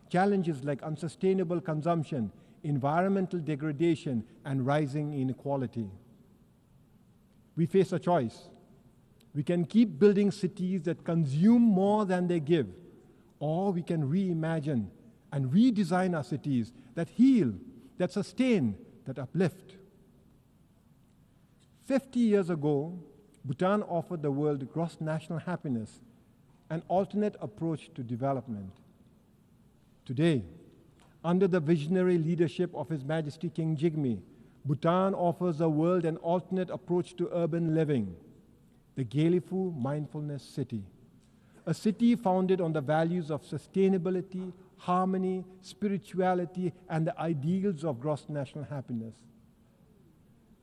Challenges like unsustainable consumption, environmental degradation, and rising inequality. We face a choice. We can keep building cities that consume more than they give, or we can reimagine and redesign our cities that heal, that sustain, that uplift. 50 years ago, Bhutan offered the world gross national happiness, an alternate approach to development. Today, under the visionary leadership of His Majesty King Jigme, Bhutan offers the world an alternate approach to urban living, the Gaelifu Mindfulness City, a city founded on the values of sustainability, harmony, spirituality, and the ideals of gross national happiness.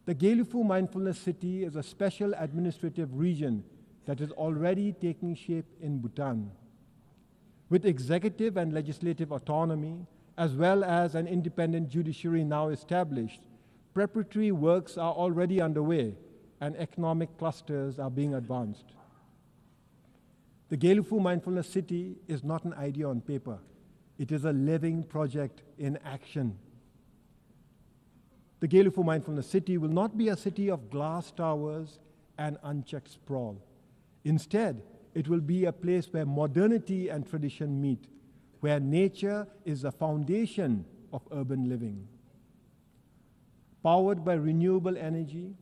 The Gaelifu Mindfulness City is a special administrative region that is already taking shape in Bhutan. With executive and legislative autonomy, as well as an independent judiciary now established, preparatory works are already underway and economic clusters are being advanced. The Gaelifu Mindfulness City is not an idea on paper. It is a living project in action. The Gaelifu Mindfulness City will not be a city of glass towers and unchecked sprawl. Instead, it will be a place where modernity and tradition meet, where nature is the foundation of urban living. Powered by renewable energy,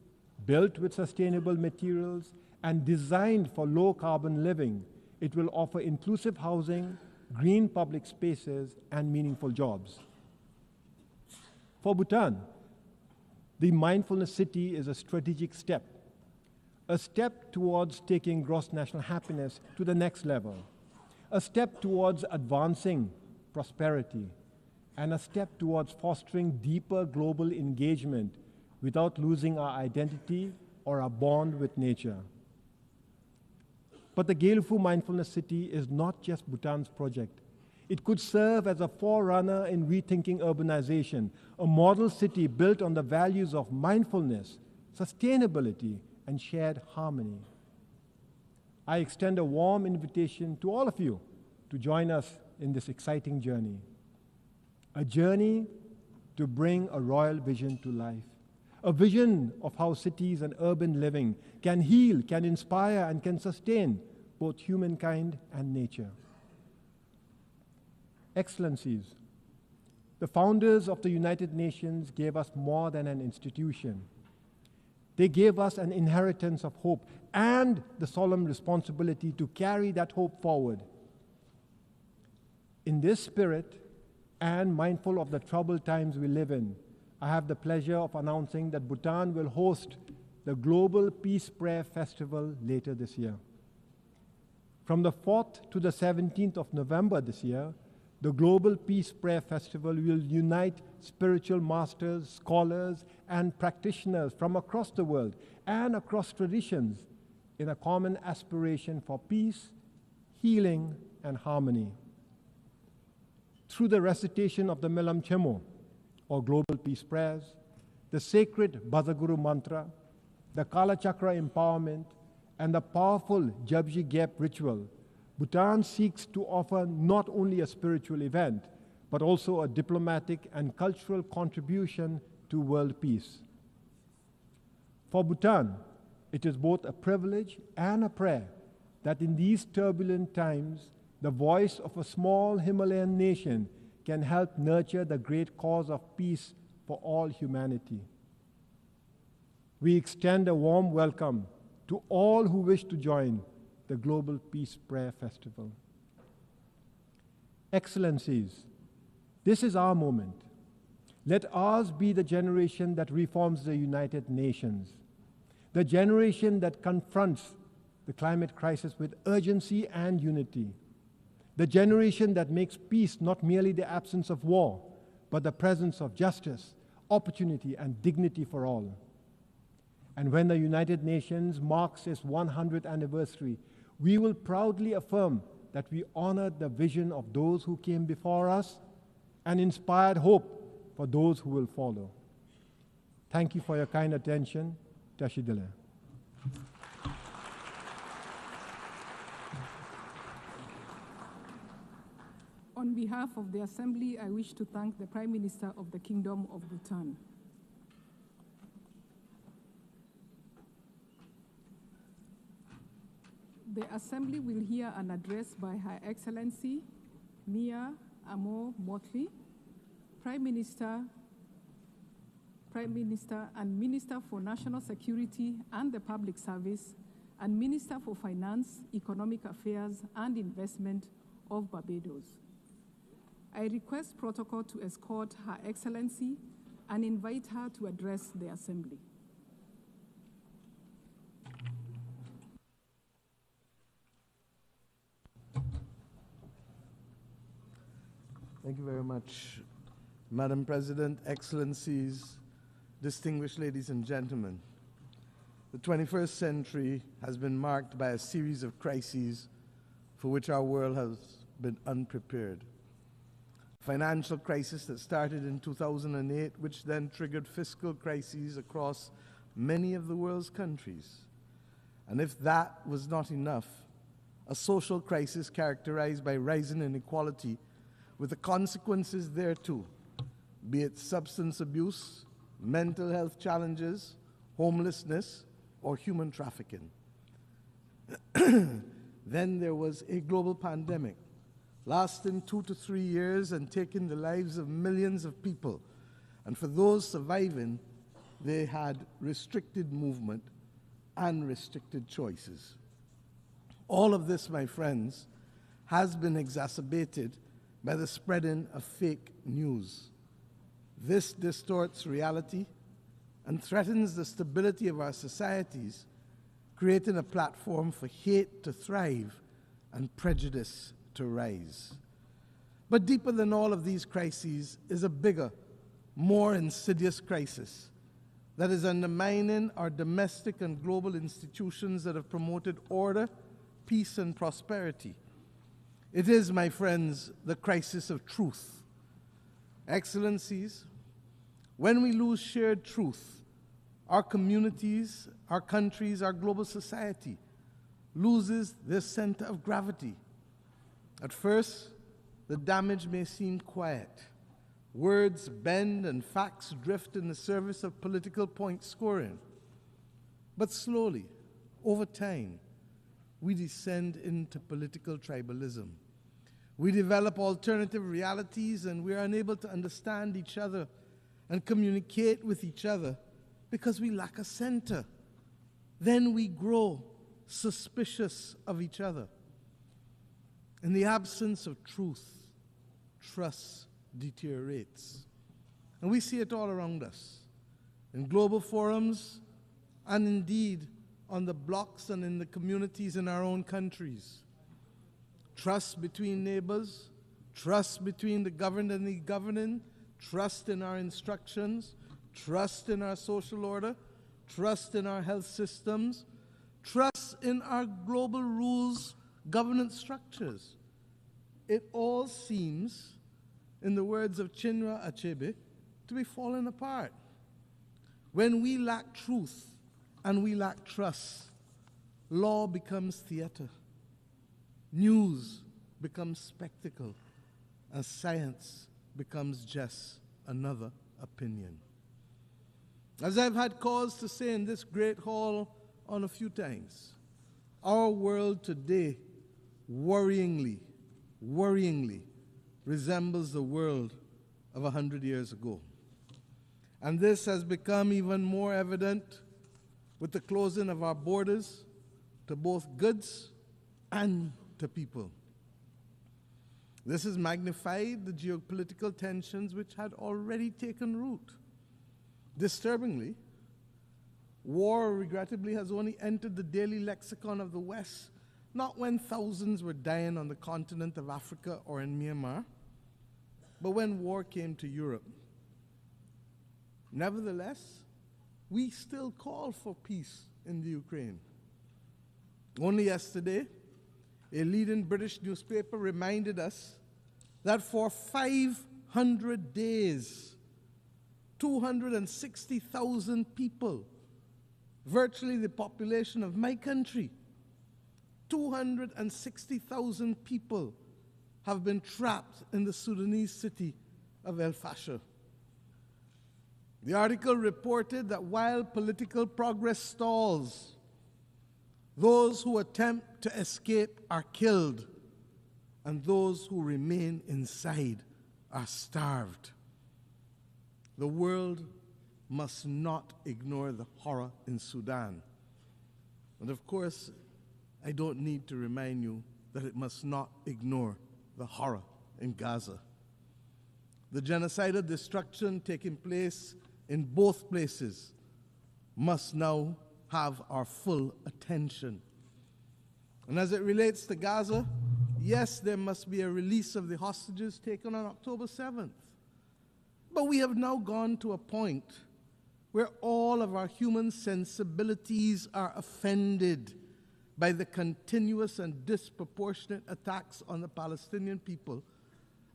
built with sustainable materials, and designed for low-carbon living, it will offer inclusive housing, green public spaces, and meaningful jobs. For Bhutan, the Mindfulness City is a strategic step, a step towards taking gross national happiness to the next level, a step towards advancing prosperity, and a step towards fostering deeper global engagement without losing our identity or our bond with nature. But the Gaelifu Mindfulness City is not just Bhutan's project. It could serve as a forerunner in rethinking urbanization, a model city built on the values of mindfulness, sustainability, and shared harmony. I extend a warm invitation to all of you to join us in this exciting journey. A journey to bring a royal vision to life. A vision of how cities and urban living can heal, can inspire, and can sustain both humankind and nature. Excellencies, the founders of the United Nations gave us more than an institution. They gave us an inheritance of hope and the solemn responsibility to carry that hope forward. In this spirit, and mindful of the troubled times we live in, I have the pleasure of announcing that Bhutan will host the Global Peace Prayer Festival later this year. From the 4th to the 17th of November this year, the Global Peace Prayer Festival will unite spiritual masters, scholars, and practitioners from across the world and across traditions in a common aspiration for peace, healing, and harmony. Through the recitation of the Melam Chemo, or Global Peace Prayers, the sacred Bazaguru Mantra, the Kala Chakra Empowerment, and the powerful Jabji Gap ritual, Bhutan seeks to offer not only a spiritual event, but also a diplomatic and cultural contribution to world peace. For Bhutan, it is both a privilege and a prayer that in these turbulent times, the voice of a small Himalayan nation can help nurture the great cause of peace for all humanity. We extend a warm welcome to all who wish to join the Global Peace Prayer Festival. Excellencies, this is our moment. Let ours be the generation that reforms the United Nations, the generation that confronts the climate crisis with urgency and unity, the generation that makes peace not merely the absence of war, but the presence of justice, opportunity, and dignity for all. And when the United Nations marks its 100th anniversary, we will proudly affirm that we honored the vision of those who came before us and inspired hope for those who will follow. Thank you for your kind attention. Tashidile. On behalf of the Assembly, I wish to thank the Prime Minister of the Kingdom of Bhutan. The Assembly will hear an address by Her Excellency Mia Amo Motley, Prime Minister and Minister for National Security and the Public Service, and Minister for Finance, Economic Affairs and Investment of Barbados. I request protocol to escort Her Excellency and invite her to address the Assembly. Thank you very much, Madam President, Excellencies, distinguished ladies and gentlemen. The 21st century has been marked by a series of crises for which our world has been unprepared. Financial crisis that started in 2008, which then triggered fiscal crises across many of the world's countries. And if that was not enough, a social crisis characterized by rising inequality with the consequences thereto, be it substance abuse, mental health challenges, homelessness, or human trafficking. Then there was a global pandemic, lasting 2 to 3 years and taking the lives of millions of people. And for those surviving, they had restricted movement and restricted choices. All of this, my friends, has been exacerbated by the spreading of fake news. This distorts reality and threatens the stability of our societies, creating a platform for hate to thrive and prejudice to rise. But deeper than all of these crises is a bigger, more insidious crisis that is undermining our domestic and global institutions that have promoted order, peace, and prosperity. It is, my friends, the crisis of truth. Excellencies, when we lose shared truth, our communities, our countries, our global society loses their center of gravity. At first, the damage may seem quiet. Words bend and facts drift in the service of political point scoring. But slowly, over time, we descend into political tribalism. We develop alternative realities and we are unable to understand each other and communicate with each other because we lack a center. Then we grow suspicious of each other. In the absence of truth, trust deteriorates. And we see it all around us, in global forums, and indeed on the blocks and in the communities in our own countries. Trust between neighbors, trust between the governed and the governing, trust in our instructions, trust in our social order, trust in our health systems, trust in our global rules, governance structures. It all seems, in the words of Chinua Achebe, to be falling apart. When we lack truth and we lack trust, law becomes theater, news becomes spectacle, and science becomes just another opinion. As I've had cause to say in this great hall on a few times, our world today worryingly resembles the world of 100 years ago. And this has become even more evident with the closing of our borders to both goods and to people. This has magnified the geopolitical tensions which had already taken root. Disturbingly, war, regrettably, has only entered the daily lexicon of the West, not when thousands were dying on the continent of Africa or in Myanmar, but when war came to Europe. Nevertheless, we still call for peace in the Ukraine. Only yesterday, a leading British newspaper reminded us that for 500 days, 260,000 people, virtually the population of my country, 260,000 people have been trapped in the Sudanese city of El Fasher. The article reported that while political progress stalls, those who attempt to escape are killed, and those who remain inside are starved. The world must not ignore the horror in Sudan. And of course, I don't need to remind you that it must not ignore the horror in Gaza. The genocidal destruction taking place in both places must now have our full attention. And as it relates to Gaza, yes, there must be a release of the hostages taken on October 7th. But we have now gone to a point where all of our human sensibilities are offended by the continuous and disproportionate attacks on the Palestinian people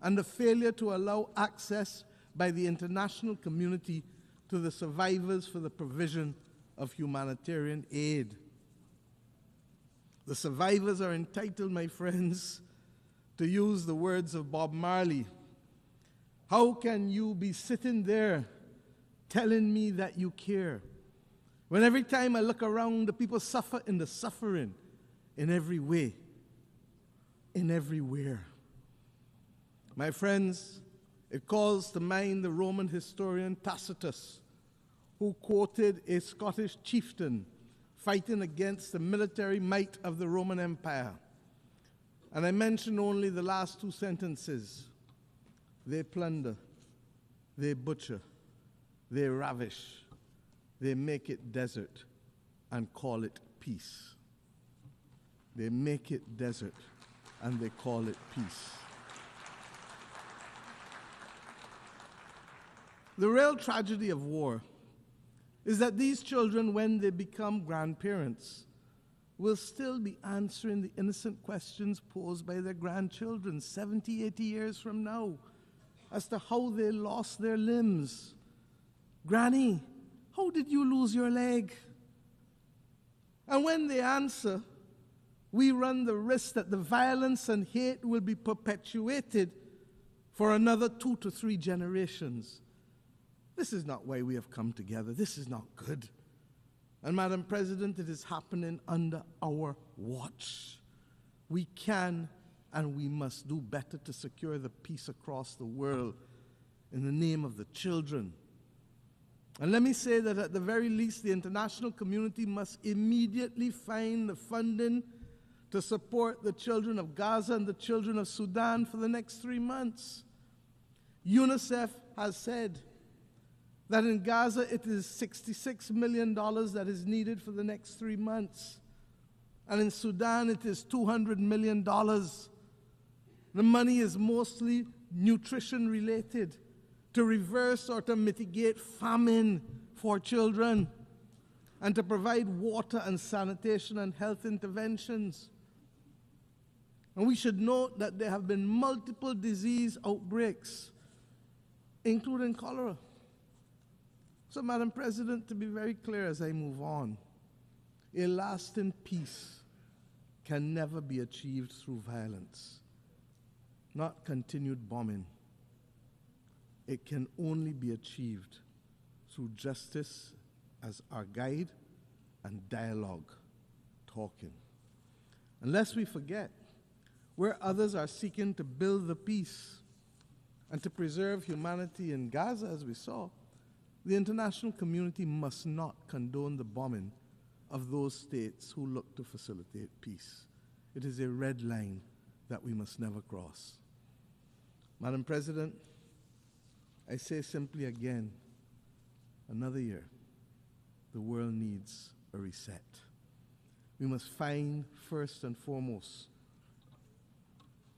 and the failure to allow access by the international community to the survivors for the provision of humanitarian aid. The survivors are entitled, my friends, to use the words of Bob Marley. How can you be sitting there telling me that you care, when every time I look around, the people suffer in the suffering in every way, in everywhere? My friends, it calls to mind the Roman historian Tacitus, who quoted a Scottish chieftain fighting against the military might of the Roman Empire. And I mention only the last two sentences. They plunder, they butcher, they ravish, they make it desert and call it peace. They make it desert and they call it peace. The real tragedy of war is that these children, when they become grandparents, will still be answering the innocent questions posed by their grandchildren 70, 80 years from now as to how they lost their limbs. Granny, how did you lose your leg? And when they answer, we run the risk that the violence and hate will be perpetuated for another 2 to 3 generations. This is not why we have come together. This is not good. And Madam President, it is happening under our watch. We can and we must do better to secure the peace across the world in the name of the children. And let me say that at the very least, the international community must immediately find the funding to support the children of Gaza and the children of Sudan for the next 3 months. UNICEF has said that in Gaza it is $66 million that is needed for the next 3 months. And in Sudan it is $200 million. The money is mostly nutrition related, to reverse or to mitigate famine for children, and to provide water and sanitation and health interventions. And we should note that there have been multiple disease outbreaks, including cholera. So, Madam President, to be very clear as I move on, a lasting peace can never be achieved through violence, not continued bombing. It can only be achieved through justice as our guide and dialogue, talking. Unless we forget, where others are seeking to build the peace and to preserve humanity in Gaza, as we saw, the international community must not condone the bombing of those states who look to facilitate peace. It is a red line that we must never cross. Madam President, I say simply again, another year, the world needs a reset. We must find, first and foremost,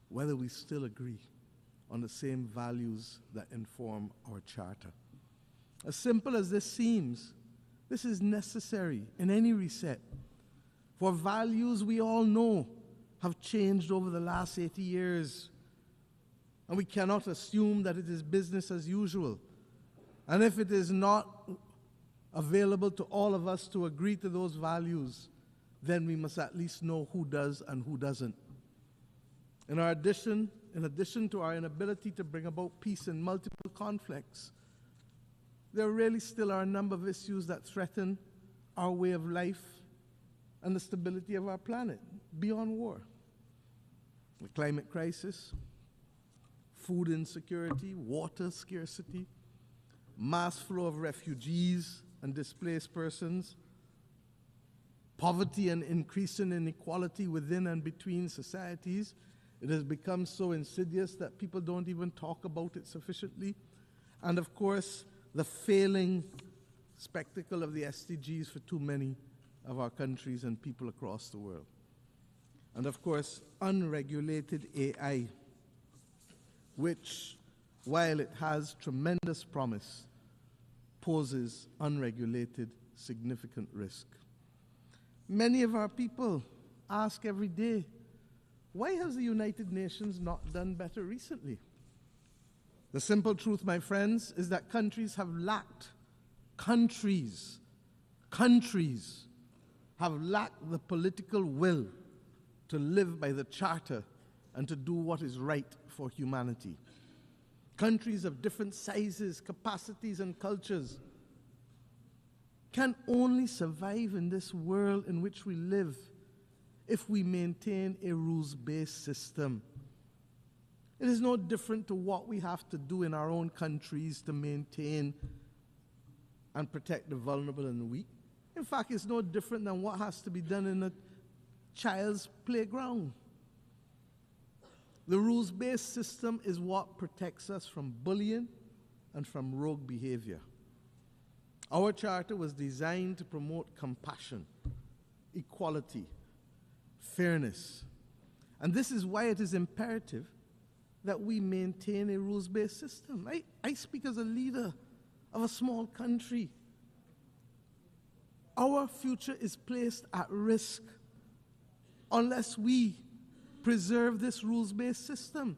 whether we still agree on the same values that inform our charter. As simple as this seems, this is necessary in any reset, for values we all know have changed over the last 80 years, and we cannot assume that it is business as usual. And if it is not available to all of us to agree to those values, then we must at least know who does and who doesn't. In addition to our inability to bring about peace in multiple conflicts, there really still are a number of issues that threaten our way of life and the stability of our planet beyond war. The climate crisis, food insecurity, water scarcity, mass flow of refugees and displaced persons, poverty and increasing inequality within and between societies. It has become so insidious that people don't even talk about it sufficiently. And of course, the failing spectacle of the SDGs for too many of our countries and people across the world. And of course, unregulated AI, which, while it has tremendous promise, poses unregulated significant risk. Many of our people ask every day, why has the United Nations not done better recently? The simple truth, my friends, is that countries have lacked the political will to live by the Charter and to do what is right for humanity. Countries of different sizes, capacities, and cultures can only survive in this world in which we live if we maintain a rules-based system. It is no different to what we have to do in our own countries to maintain and protect the vulnerable and the weak. In fact, it's no different than what has to be done in a child's playground. The rules-based system is what protects us from bullying and from rogue behavior. Our charter was designed to promote compassion, equality, fairness. And this is why it is imperative that we maintain a rules-based system. I speak as a leader of a small country. Our future is placed at risk unless we preserve this rules-based system.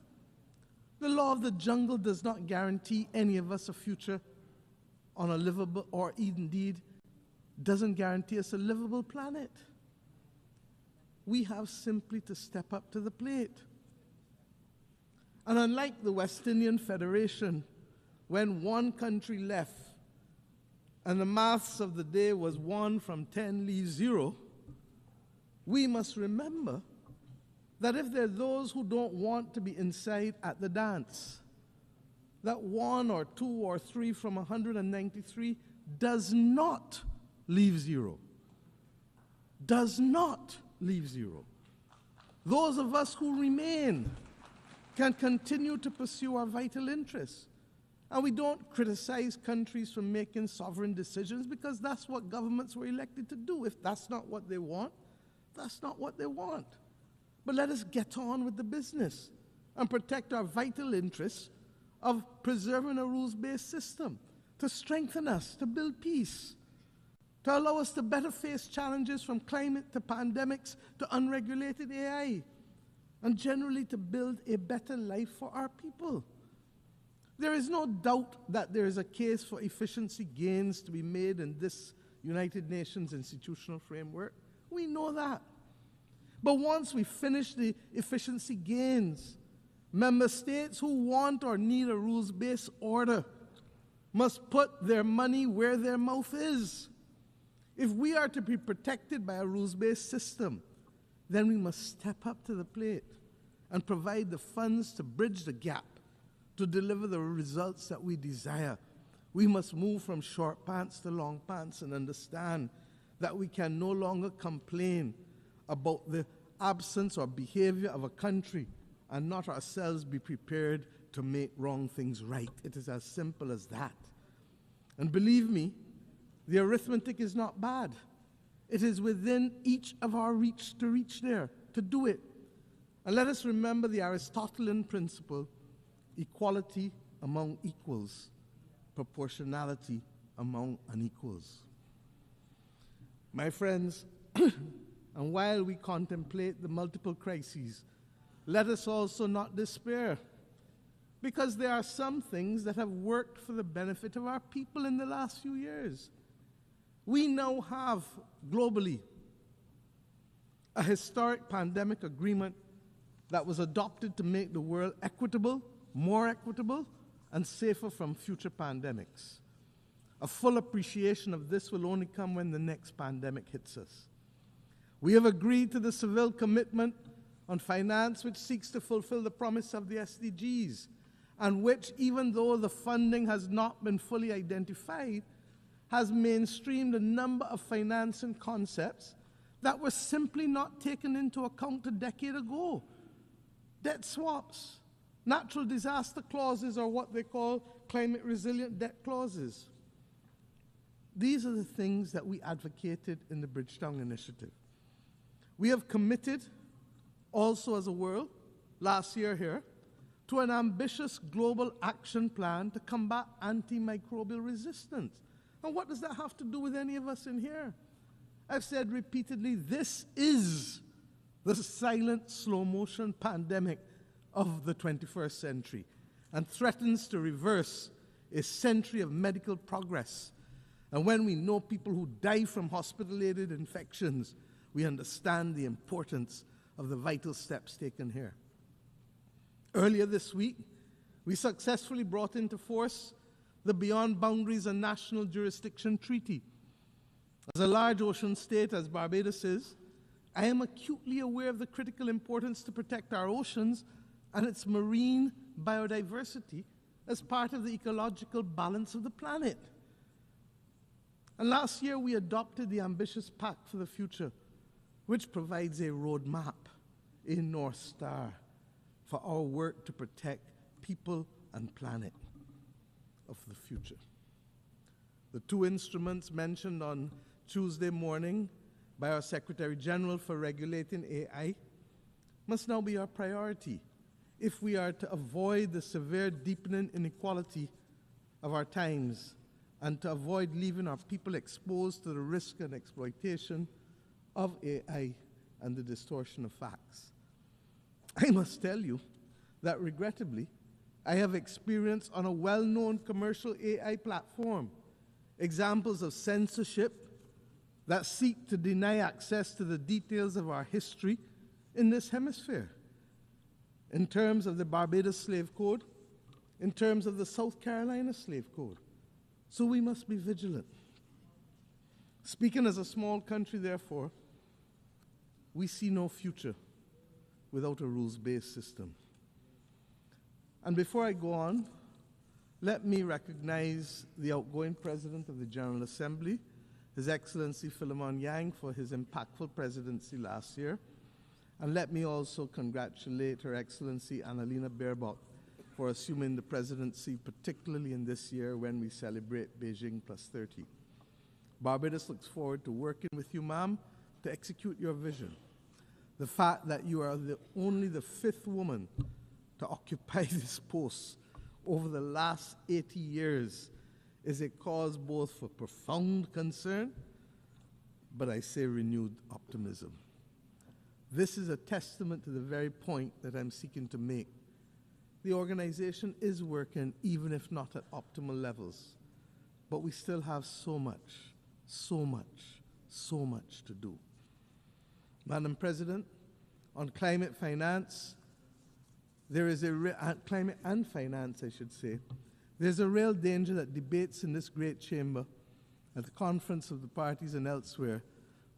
The law of the jungle does not guarantee any of us a future on a livable, or indeed doesn't guarantee us a livable planet. We have simply to step up to the plate. And unlike the West Indian Federation, when one country left and the maths of the day was 1 from 10 leaves 0, we must remember that if there are those who don't want to be inside at the dance, that 1 or 2 or 3 from 193 does not leave 0. Does not leave 0. Those of us who remain can continue to pursue our vital interests. And we don't criticize countries for making sovereign decisions because that's what governments were elected to do. If that's not what they want, that's not what they want. But let us get on with the business and protect our vital interests of preserving a rules-based system, to strengthen us, to build peace, to allow us to better face challenges from climate to pandemics to unregulated AI, and generally to build a better life for our people. There is no doubt that there is a case for efficiency gains to be made in this United Nations institutional framework. We know that. But once we finish the efficiency gains, member states who want or need a rules-based order must put their money where their mouth is. If we are to be protected by a rules-based system, then we must step up to the plate and provide the funds to bridge the gap to deliver the results that we desire. We must move from short pants to long pants and understand that we can no longer complain about the absence or behavior of a country and not ourselves be prepared to make wrong things right. It is as simple as that. And believe me, the arithmetic is not bad. It is within each of our reach to reach there, to do it. And let us remember the Aristotelian principle: equality among equals, proportionality among unequals. My friends, and while we contemplate the multiple crises, let us also not despair, because there are some things that have worked for the benefit of our people in the last few years. We now have, globally, a historic pandemic agreement that was adopted to make the world equitable, more equitable, and safer from future pandemics. A full appreciation of this will only come when the next pandemic hits us. We have agreed to the Seville Commitment on Finance, which seeks to fulfill the promise of the SDGs, and which, even though the funding has not been fully identified, has mainstreamed a number of financing concepts that were simply not taken into account a decade ago. Debt swaps, natural disaster clauses, or what they call climate resilient debt clauses. These are the things that we advocated in the Bridgetown Initiative. We have committed, also as a world, last year here, to an ambitious global action plan to combat antimicrobial resistance. And what does that have to do with any of us in here? I've said repeatedly, this is the silent, slow-motion pandemic of the 21st century and threatens to reverse a century of medical progress. And when we know people who die from hospital-aided infections, we understand the importance of the vital steps taken here. Earlier this week, we successfully brought into force the Beyond Boundaries and National Jurisdiction Treaty. As a large ocean state, as Barbados is, I am acutely aware of the critical importance to protect our oceans and its marine biodiversity as part of the ecological balance of the planet. And last year, we adopted the ambitious Pact for the Future, which provides a roadmap, a North Star, for our work to protect people and planet of the future. The two instruments mentioned on Tuesday morning by our Secretary General for regulating AI must now be our priority if we are to avoid the severe deepening inequality of our times and to avoid leaving our people exposed to the risk and exploitation of AI and the distortion of facts. I must tell you that regrettably, I have experienced on a well-known commercial AI platform examples of censorship that seek to deny access to the details of our history in this hemisphere, in terms of the Barbados Slave Code, in terms of the South Carolina Slave Code. So we must be vigilant. Speaking as a small country, therefore, we see no future without a rules-based system. And before I go on, let me recognize the outgoing President of the General Assembly, His Excellency Philemon Yang, for his impactful presidency last year. And let me also congratulate Her Excellency Annalena Baerbock for assuming the presidency, particularly in this year when we celebrate Beijing +30. Barbados looks forward to working with you, ma'am, to execute your vision. The fact that you are only the 5th woman to occupy this post over the last 80 years is a cause both for profound concern, but I say renewed optimism. This is a testament to the very point that I'm seeking to make. The organization is working, even if not at optimal levels, but we still have so much to do. Madam President, on climate finance, climate and finance, I should say, there's a real danger that debates in this great chamber, at the conference of the parties and elsewhere,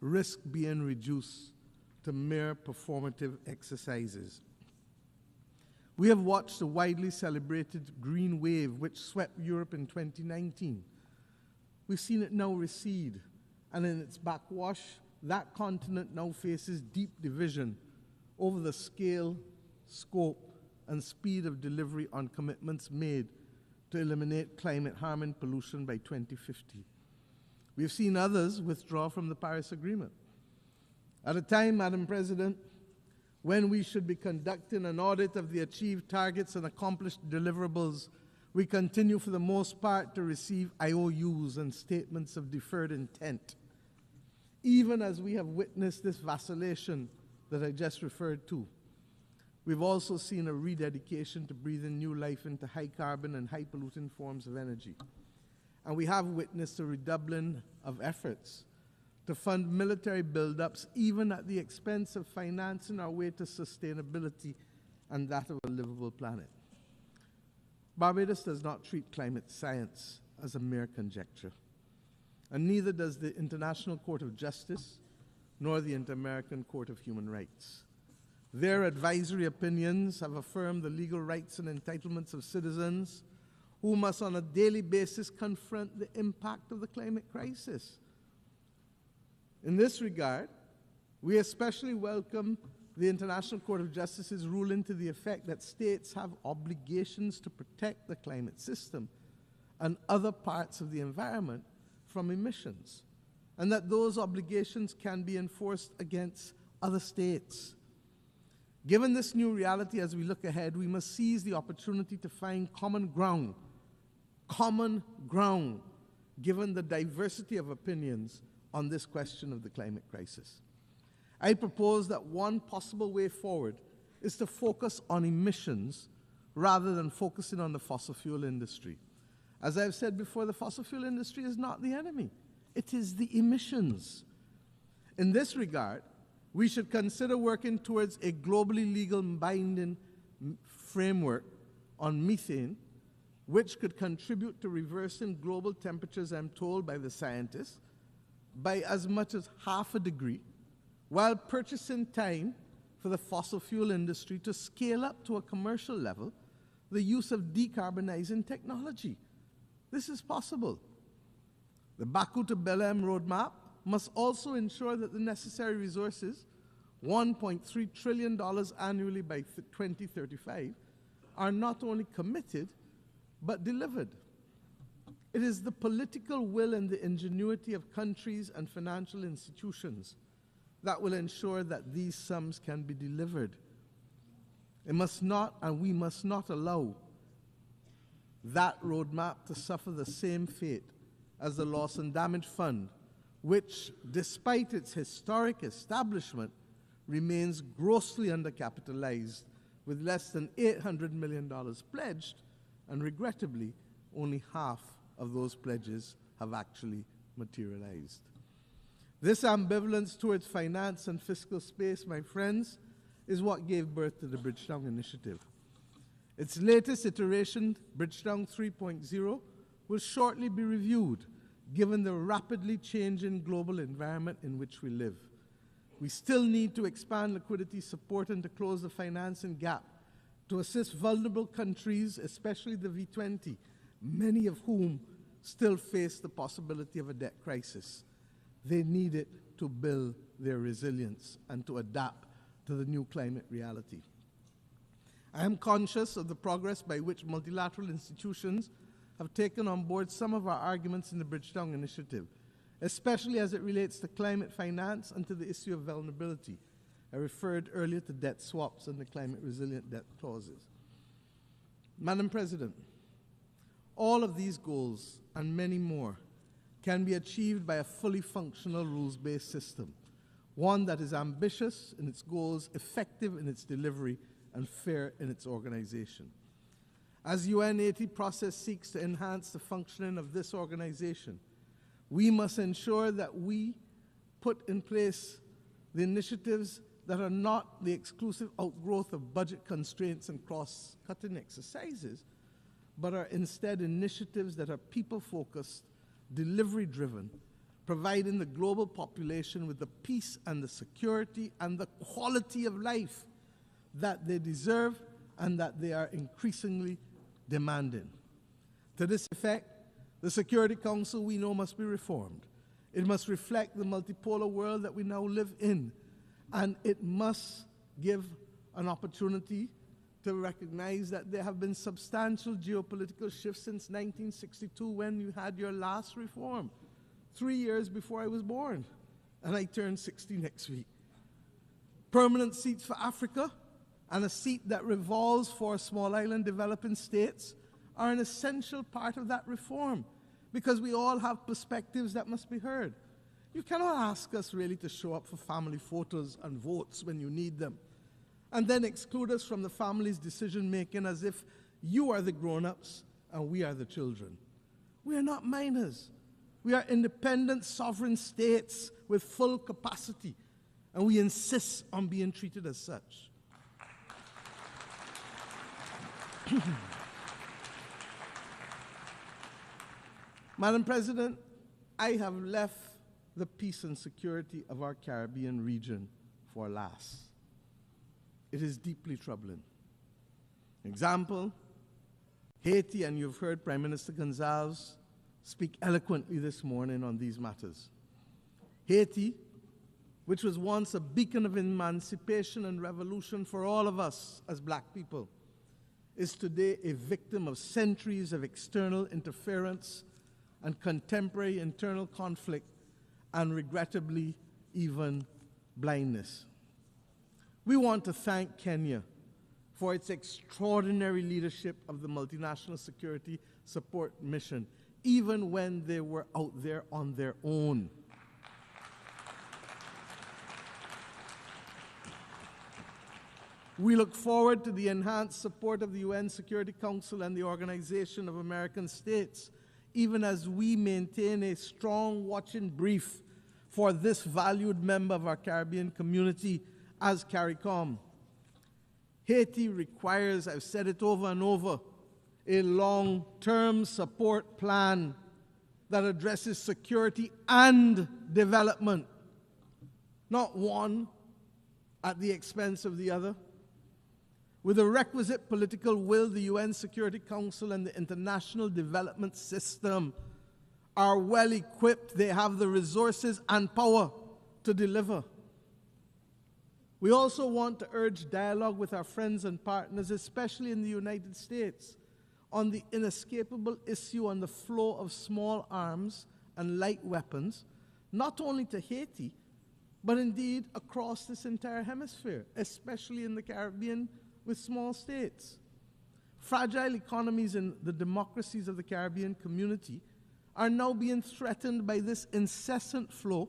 risk being reduced to mere performative exercises. We have watched the widely celebrated green wave which swept Europe in 2019. We've seen it now recede, and in its backwash, that continent now faces deep division over the scale, scope, and speed of delivery on commitments made to eliminate climate-harming pollution by 2050. We've seen others withdraw from the Paris Agreement. At a time, Madam President, when we should be conducting an audit of the achieved targets and accomplished deliverables, we continue for the most part to receive IOUs and statements of deferred intent, even as we have witnessed this vacillation that I just referred to. We've also seen a rededication to breathing new life into high-carbon and high-polluting forms of energy. And we have witnessed a redoubling of efforts to fund military buildups, even at the expense of financing our way to sustainability and that of a livable planet. Barbados does not treat climate science as a mere conjecture, and neither does the International Court of Justice nor the Inter-American Court of Human Rights. Their advisory opinions have affirmed the legal rights and entitlements of citizens who must on a daily basis confront the impact of the climate crisis. In this regard, we especially welcome the International Court of Justice's ruling to the effect that states have obligations to protect the climate system and other parts of the environment from emissions, and that those obligations can be enforced against other states. Given this new reality as we look ahead, we must seize the opportunity to find common ground, given the diversity of opinions on this question of the climate crisis. I propose that one possible way forward is to focus on emissions rather than focusing on the fossil fuel industry. As I've said before, the fossil fuel industry is not the enemy. It is the emissions. In this regard, we should consider working towards a globally legal binding framework on methane, which could contribute to reversing global temperatures, I'm told by the scientists, by as much as 0.5 degrees, while purchasing time for the fossil fuel industry to scale up to a commercial level the use of decarbonizing technology. This is possible. The Baku to Belém roadmap must also ensure that the necessary resources, $1.3 trillion annually by 2035, are not only committed, but delivered. It is the political will and the ingenuity of countries and financial institutions that will ensure that these sums can be delivered. It must not, and we must not allow that roadmap to suffer the same fate as the Loss and Damage Fund, which, despite its historic establishment, remains grossly undercapitalized, with less than $800 million pledged, and regrettably, only half of those pledges have actually materialized. This ambivalence towards finance and fiscal space, my friends, is what gave birth to the Bridgetown Initiative. Its latest iteration, Bridgetown 3.0, will shortly be reviewed, given the rapidly changing global environment in which we live. We still need to expand liquidity support and to close the financing gap to assist vulnerable countries, especially the V20, many of whom still face the possibility of a debt crisis. They need it to build their resilience and to adapt to the new climate reality. I am conscious of the progress by which multilateral institutions have taken on board some of our arguments in the Bridgetown Initiative, especially as it relates to climate finance and to the issue of vulnerability. I referred earlier to debt swaps and the climate resilient debt clauses. Madam President, all of these goals and many more can be achieved by a fully functional rules-based system, one that is ambitious in its goals, effective in its delivery, and fair in its organization. As UN80 process seeks to enhance the functioning of this organization, we must ensure that we put in place the initiatives that are not the exclusive outgrowth of budget constraints and cross-cutting exercises, but are instead initiatives that are people-focused, delivery-driven, providing the global population with the peace and the security and the quality of life that they deserve and that they are increasingly demanding. To this effect, the Security Council, we know, must be reformed. It must reflect the multipolar world that we now live in, and it must give an opportunity to recognize that there have been substantial geopolitical shifts since 1962 when you had your last reform, 3 years before I was born, and I turn 60 next week. Permanent seats for Africa and a seat that revolves for small island developing states are an essential part of that reform, because we all have perspectives that must be heard. You cannot ask us really to show up for family photos and votes when you need them, and then exclude us from the family's decision-making as if you are the grown-ups and we are the children. We are not minors. We are independent, sovereign states with full capacity, and we insist on being treated as such. Madam President, I have left the peace and security of our Caribbean region for last. It is deeply troubling. Example, Haiti, and you've heard Prime Minister Gonzalez speak eloquently this morning on these matters. Haiti, which was once a beacon of emancipation and revolution for all of us as black people, is today a victim of centuries of external interference and contemporary internal conflict, and regrettably, even blindness. We want to thank Kenya for its extraordinary leadership of the multinational security support mission, even when they were out there on their own. We look forward to the enhanced support of the UN Security Council and the Organization of American States, even as we maintain a strong watch and brief for this valued member of our Caribbean community as CARICOM. Haiti requires, I've said it over and over, a long-term support plan that addresses security and development, not one at the expense of the other. With the requisite political will, the UN Security Council and the international development system are well equipped. They have the resources and power to deliver. We also want to urge dialogue with our friends and partners, especially in the United States, on the inescapable issue on the flow of small arms and light weapons, not only to Haiti, but indeed across this entire hemisphere, especially in the Caribbean with small states. Fragile economies in the democracies of the Caribbean community are now being threatened by this incessant flow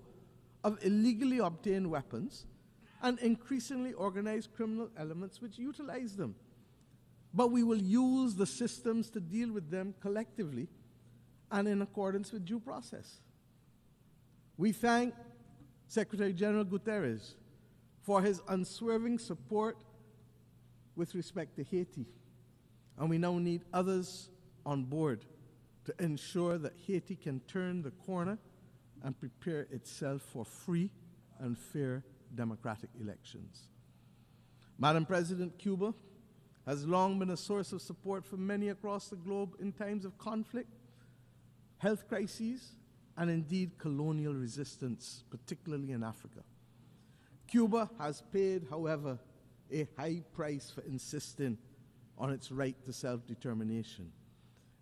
of illegally obtained weapons and increasingly organized criminal elements which utilize them. But we will use the systems to deal with them collectively and in accordance with due process. We thank Secretary General Guterres for his unswerving support with respect to Haiti, and we now need others on board to ensure that Haiti can turn the corner and prepare itself for free and fair democratic elections. Madam President, Cuba has long been a source of support for many across the globe in times of conflict, health crises, and indeed colonial resistance, particularly in Africa. Cuba has paid, however, a high price for insisting on its right to self-determination.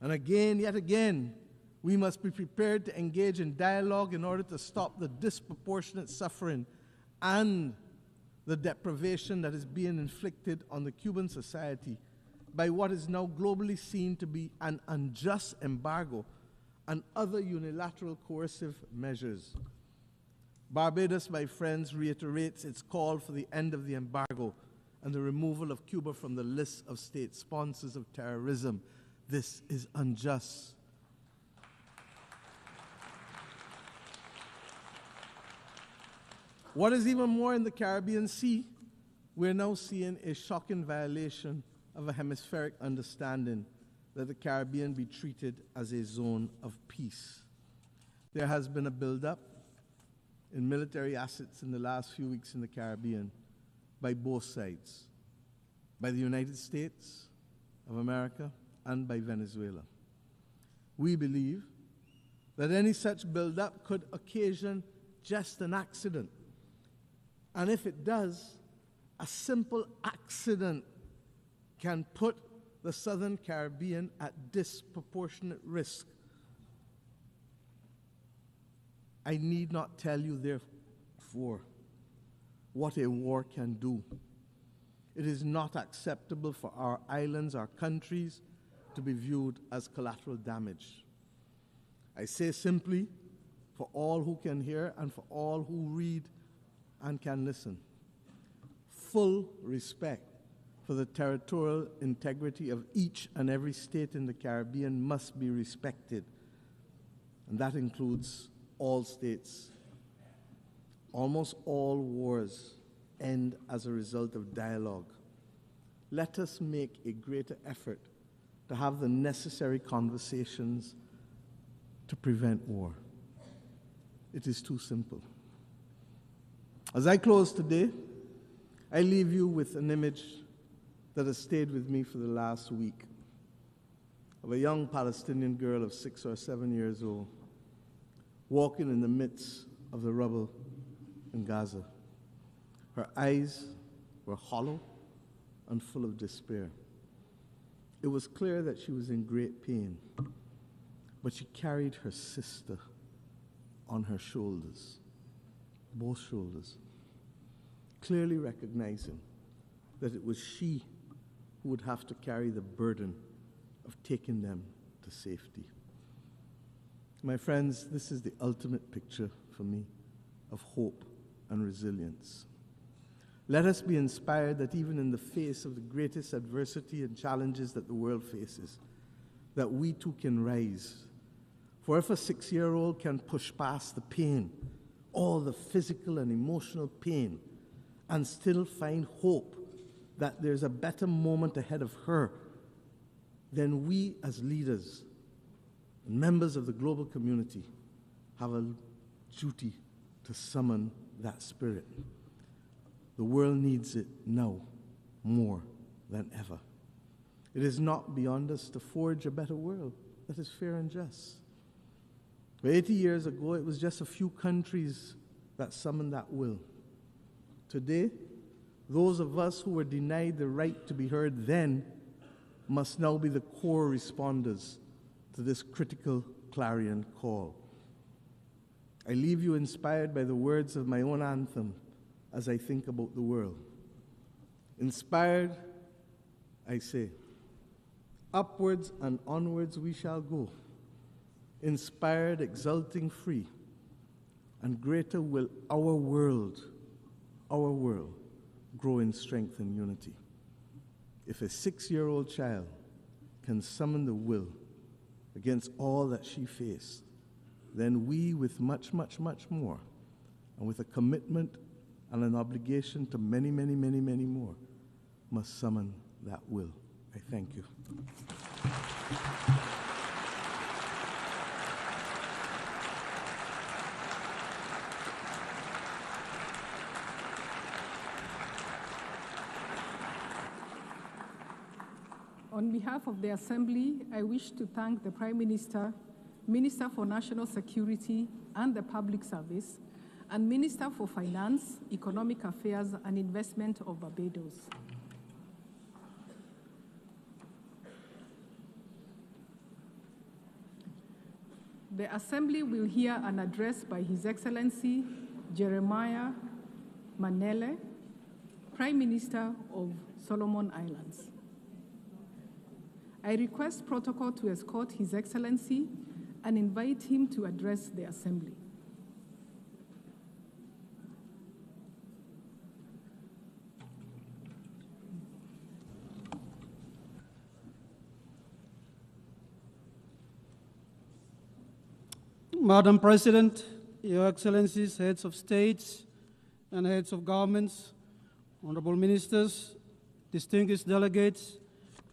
And again, yet again, we must be prepared to engage in dialogue in order to stop the disproportionate suffering and the deprivation that is being inflicted on the Cuban society by what is now globally seen to be an unjust embargo and other unilateral coercive measures. Barbados, my friends, reiterates its call for the end of the embargo and the removal of Cuba from the list of state sponsors of terrorism. This is unjust. What is even more, in the Caribbean Sea, we're now seeing a shocking violation of a hemispheric understanding that the Caribbean be treated as a zone of peace. There has been a buildup in military assets in the last few weeks in the Caribbean by both sides, by the United States of America and by Venezuela. We believe that any such buildup could occasion just an accident. And if it does, a simple accident can put the Southern Caribbean at disproportionate risk. I need not tell you, therefore, what a war can do. It is not acceptable for our islands, our countries, to be viewed as collateral damage. I say simply, for all who can hear and for all who read and can listen, full respect for the territorial integrity of each and every state in the Caribbean must be respected, and that includes all states. Almost all wars end as a result of dialogue. let us make a greater effort to have the necessary conversations to prevent war. It is too simple. As I close today, I leave you with an image that has stayed with me for the last week of a young Palestinian girl of 6 or 7 years old walking in the midst of the rubble in Gaza. Her eyes were hollow and full of despair. It was clear that she was in great pain, but she carried her sister on her shoulders, both shoulders, clearly recognizing that it was she who would have to carry the burden of taking them to safety. My friends, this is the ultimate picture for me of hope and resilience. Let us be inspired that even in the face of the greatest adversity and challenges that the world faces, that we too can rise. For if a 6-year-old can push past the pain, all the physical and emotional pain, and still find hope that there's a better moment ahead of her, then we as leaders and members of the global community have a duty to summon that spirit. The world needs it now more than ever. It is not beyond us to forge a better world that is fair and just. 80 years ago, it was just a few countries that summoned that will. Today, those of us who were denied the right to be heard then must now be the core responders to this critical clarion call. I leave you inspired by the words of my own anthem as I think about the world. Inspired, I say, upwards and onwards we shall go. Inspired, exulting, free, and greater will our world grow in strength and unity. If a 6-year-old child can summon the will against all that she faced, then we, with much, much, much more, and with a commitment and an obligation to many, many, many, many more, must summon that will. I thank you. On behalf of the Assembly, I wish to thank the Prime Minister, Minister for National Security and the Public Service, and Minister for Finance, Economic Affairs and Investment of Barbados. The Assembly will hear an address by His Excellency Jeremiah Manele, Prime Minister of Solomon Islands. I request protocol to escort His Excellency and invite him to address the Assembly. Madam President, Your Excellencies, heads of states and heads of governments, honorable ministers, distinguished delegates,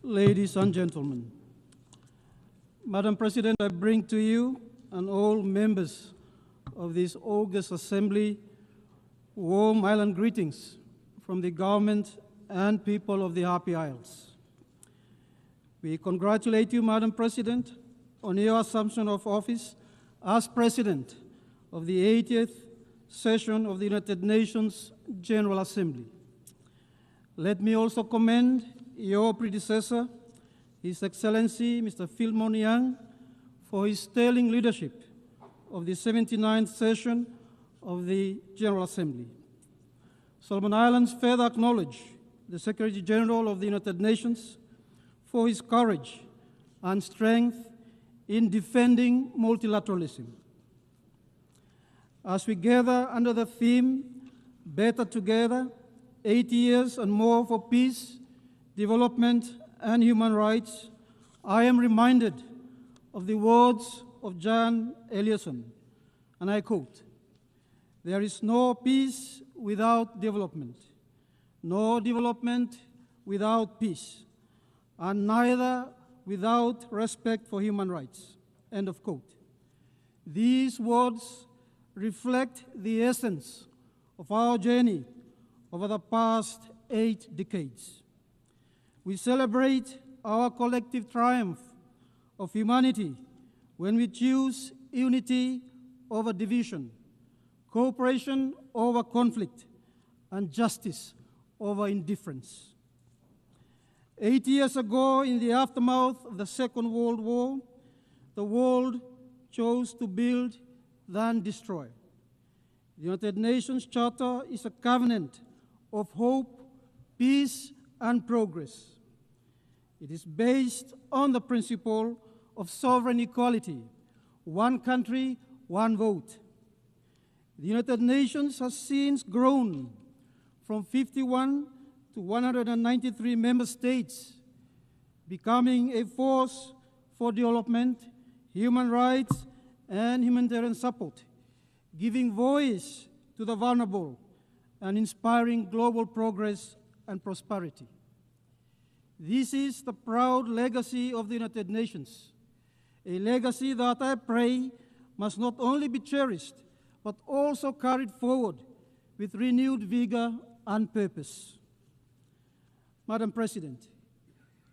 ladies and gentlemen. Madam President, I bring to you and all members of this august assembly warm island greetings from the government and people of the Happy Isles. We congratulate you, Madam President, on your assumption of office as President of the 80th session of the United Nations General Assembly. Let me also commend your predecessor, His Excellency Mr. Philemon Yang, for his sterling leadership of the 79th session of the General Assembly. Solomon Islands further acknowledge the Secretary General of the United Nations for his courage and strength in defending multilateralism. As we gather under the theme, Better Together, 80 years and more for peace, development, and human rights, I am reminded of the words of John Ellison, and I quote, "There is no peace without development, no development without peace, and neither without respect for human rights." End of quote. These words reflect the essence of our journey over the past 8 decades. We celebrate our collective triumph of humanity when we choose unity over division, cooperation over conflict, and justice over indifference. 8 years ago, in the aftermath of the Second World War, the world chose to build than destroy. The United Nations Charter is a covenant of hope, peace, and progress. It is based on the principle of sovereign equality, one country, one vote. The United Nations has since grown from 51 to 193 member states, becoming a force for development, human rights, and humanitarian support, giving voice to the vulnerable and inspiring global progress and prosperity. This is the proud legacy of the United Nations, a legacy that I pray must not only be cherished, but also carried forward with renewed vigor and purpose. Madam President,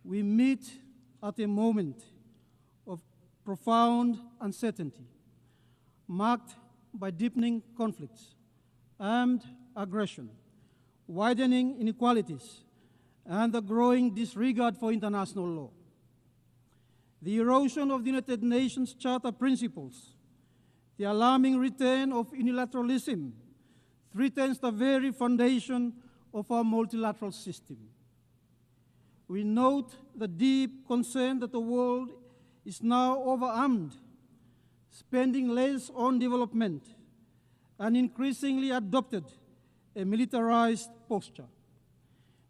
we meet at a moment of profound uncertainty, marked by deepening conflicts, armed aggression, widening inequalities, and the growing disregard for international law. The erosion of the United Nations Charter principles, the alarming return of unilateralism, threatens the very foundation of our multilateral system. We note the deep concern that the world is now overarmed, spending less on development, and increasingly adopted a militarized posture.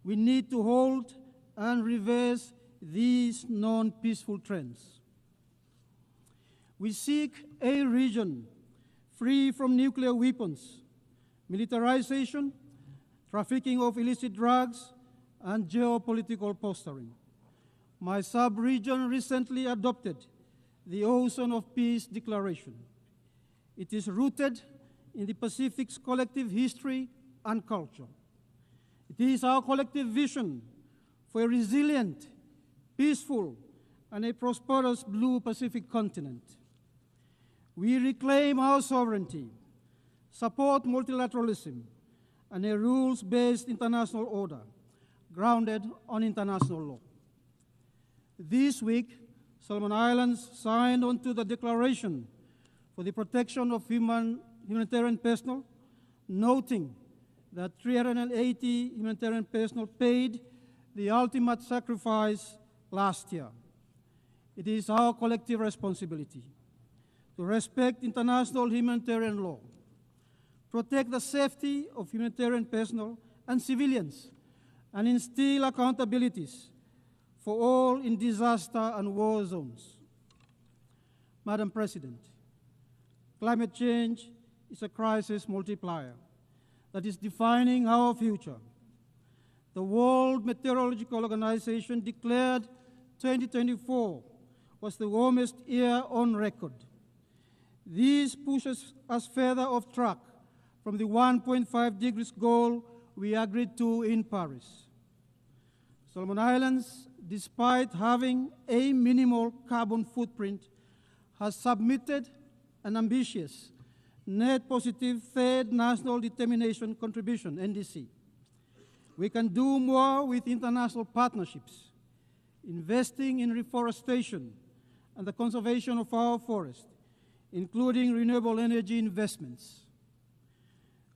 We need to halt and reverse these non-peaceful trends. We seek a region free from nuclear weapons, militarization, trafficking of illicit drugs, and geopolitical posturing. My sub-region recently adopted the Ocean of Peace Declaration. It is rooted in the Pacific's collective history and culture. It is our collective vision for a resilient, peaceful, and a prosperous blue Pacific continent. We reclaim our sovereignty, support multilateralism, and a rules-based international order grounded on international law. This week, Solomon Islands signed onto the Declaration for the Protection of Humanitarian Personnel, noting that 380 humanitarian personnel paid the ultimate sacrifice last year. It is our collective responsibility to respect international humanitarian law, protect the safety of humanitarian personnel and civilians, and instill accountabilities for all in disaster and war zones. Madam President, climate change is a crisis multiplier that is defining our future. The World Meteorological Organization declared 2024 was the warmest year on record. This pushes us further off track from the 1.5 degrees goal we agreed to in Paris. Solomon Islands, despite having a minimal carbon footprint, has submitted an ambitious net positive third national determination contribution, NDC. We can do more with international partnerships, investing in reforestation and the conservation of our forests, including renewable energy investments.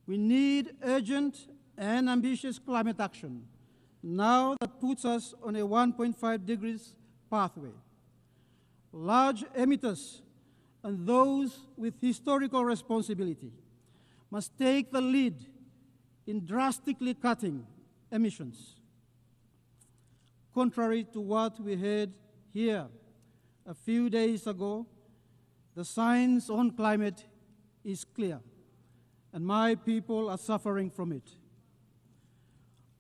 We need urgent and ambitious climate action now that puts us on a 1.5 degrees pathway. Large emitters and those with historical responsibility must take the lead in drastically cutting emissions. Contrary to what we heard here a few days ago, the science on climate is clear, and my people are suffering from it.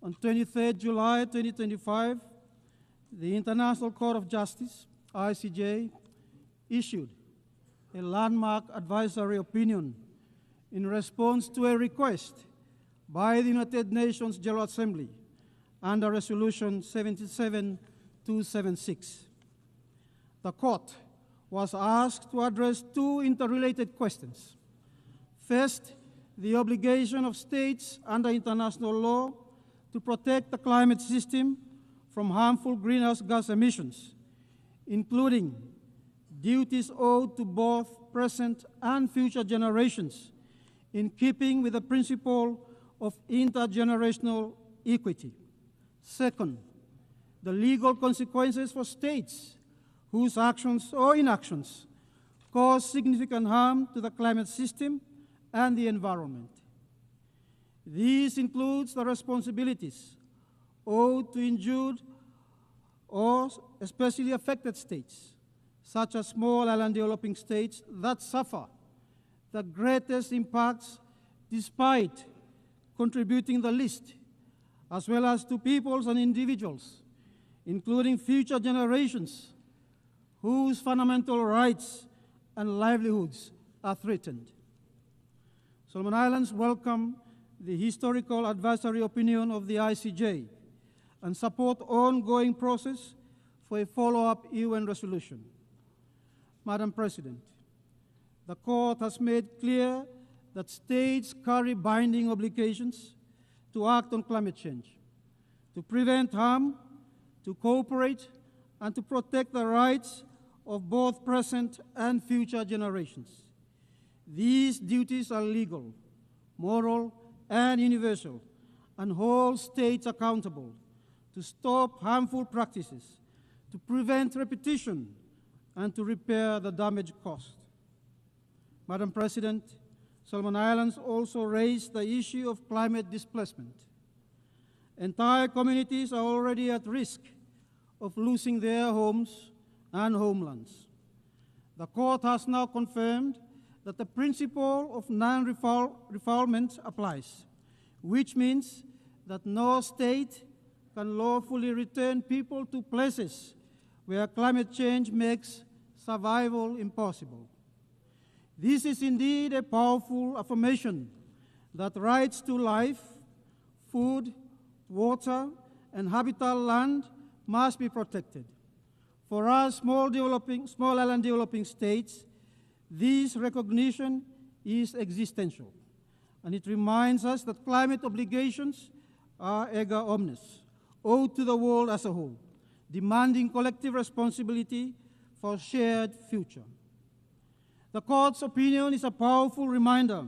On 23 July 2025, the International Court of Justice, ICJ, issued a landmark advisory opinion in response to a request by the United Nations General Assembly under Resolution 77276. The court was asked to address two interrelated questions. First, the obligation of states under international law to protect the climate system from harmful greenhouse gas emissions, including duties owed to both present and future generations, in keeping with the principle of intergenerational equity. Second, the legal consequences for states whose actions or inactions cause significant harm to the climate system and the environment. This includes the responsibilities owed to injured or especially affected states, such as small island developing states that suffer the greatest impacts despite contributing the least, as well as to peoples and individuals, including future generations whose fundamental rights and livelihoods are threatened. Solomon Islands welcome the historical advisory opinion of the ICJ and support ongoing process for a follow-up UN resolution. Madam President, the court has made clear that states carry binding obligations to act on climate change, to prevent harm, to cooperate, and to protect the rights of both present and future generations. These duties are legal, moral, and universal, and hold states accountable to stop harmful practices, to prevent repetition, and to repair the damage caused. Madam President, Solomon Islands also raised the issue of climate displacement. Entire communities are already at risk of losing their homes and homelands. The court has now confirmed that the principle of non-refoulement applies, which means that no state can lawfully return people to places where climate change makes survival impossible. This is indeed a powerful affirmation that rights to life, food, water, and habitable land must be protected. For us small island developing states, this recognition is existential, and it reminds us that climate obligations are erga omnes, owed to the world as a whole, demanding collective responsibility for a shared future. The court's opinion is a powerful reminder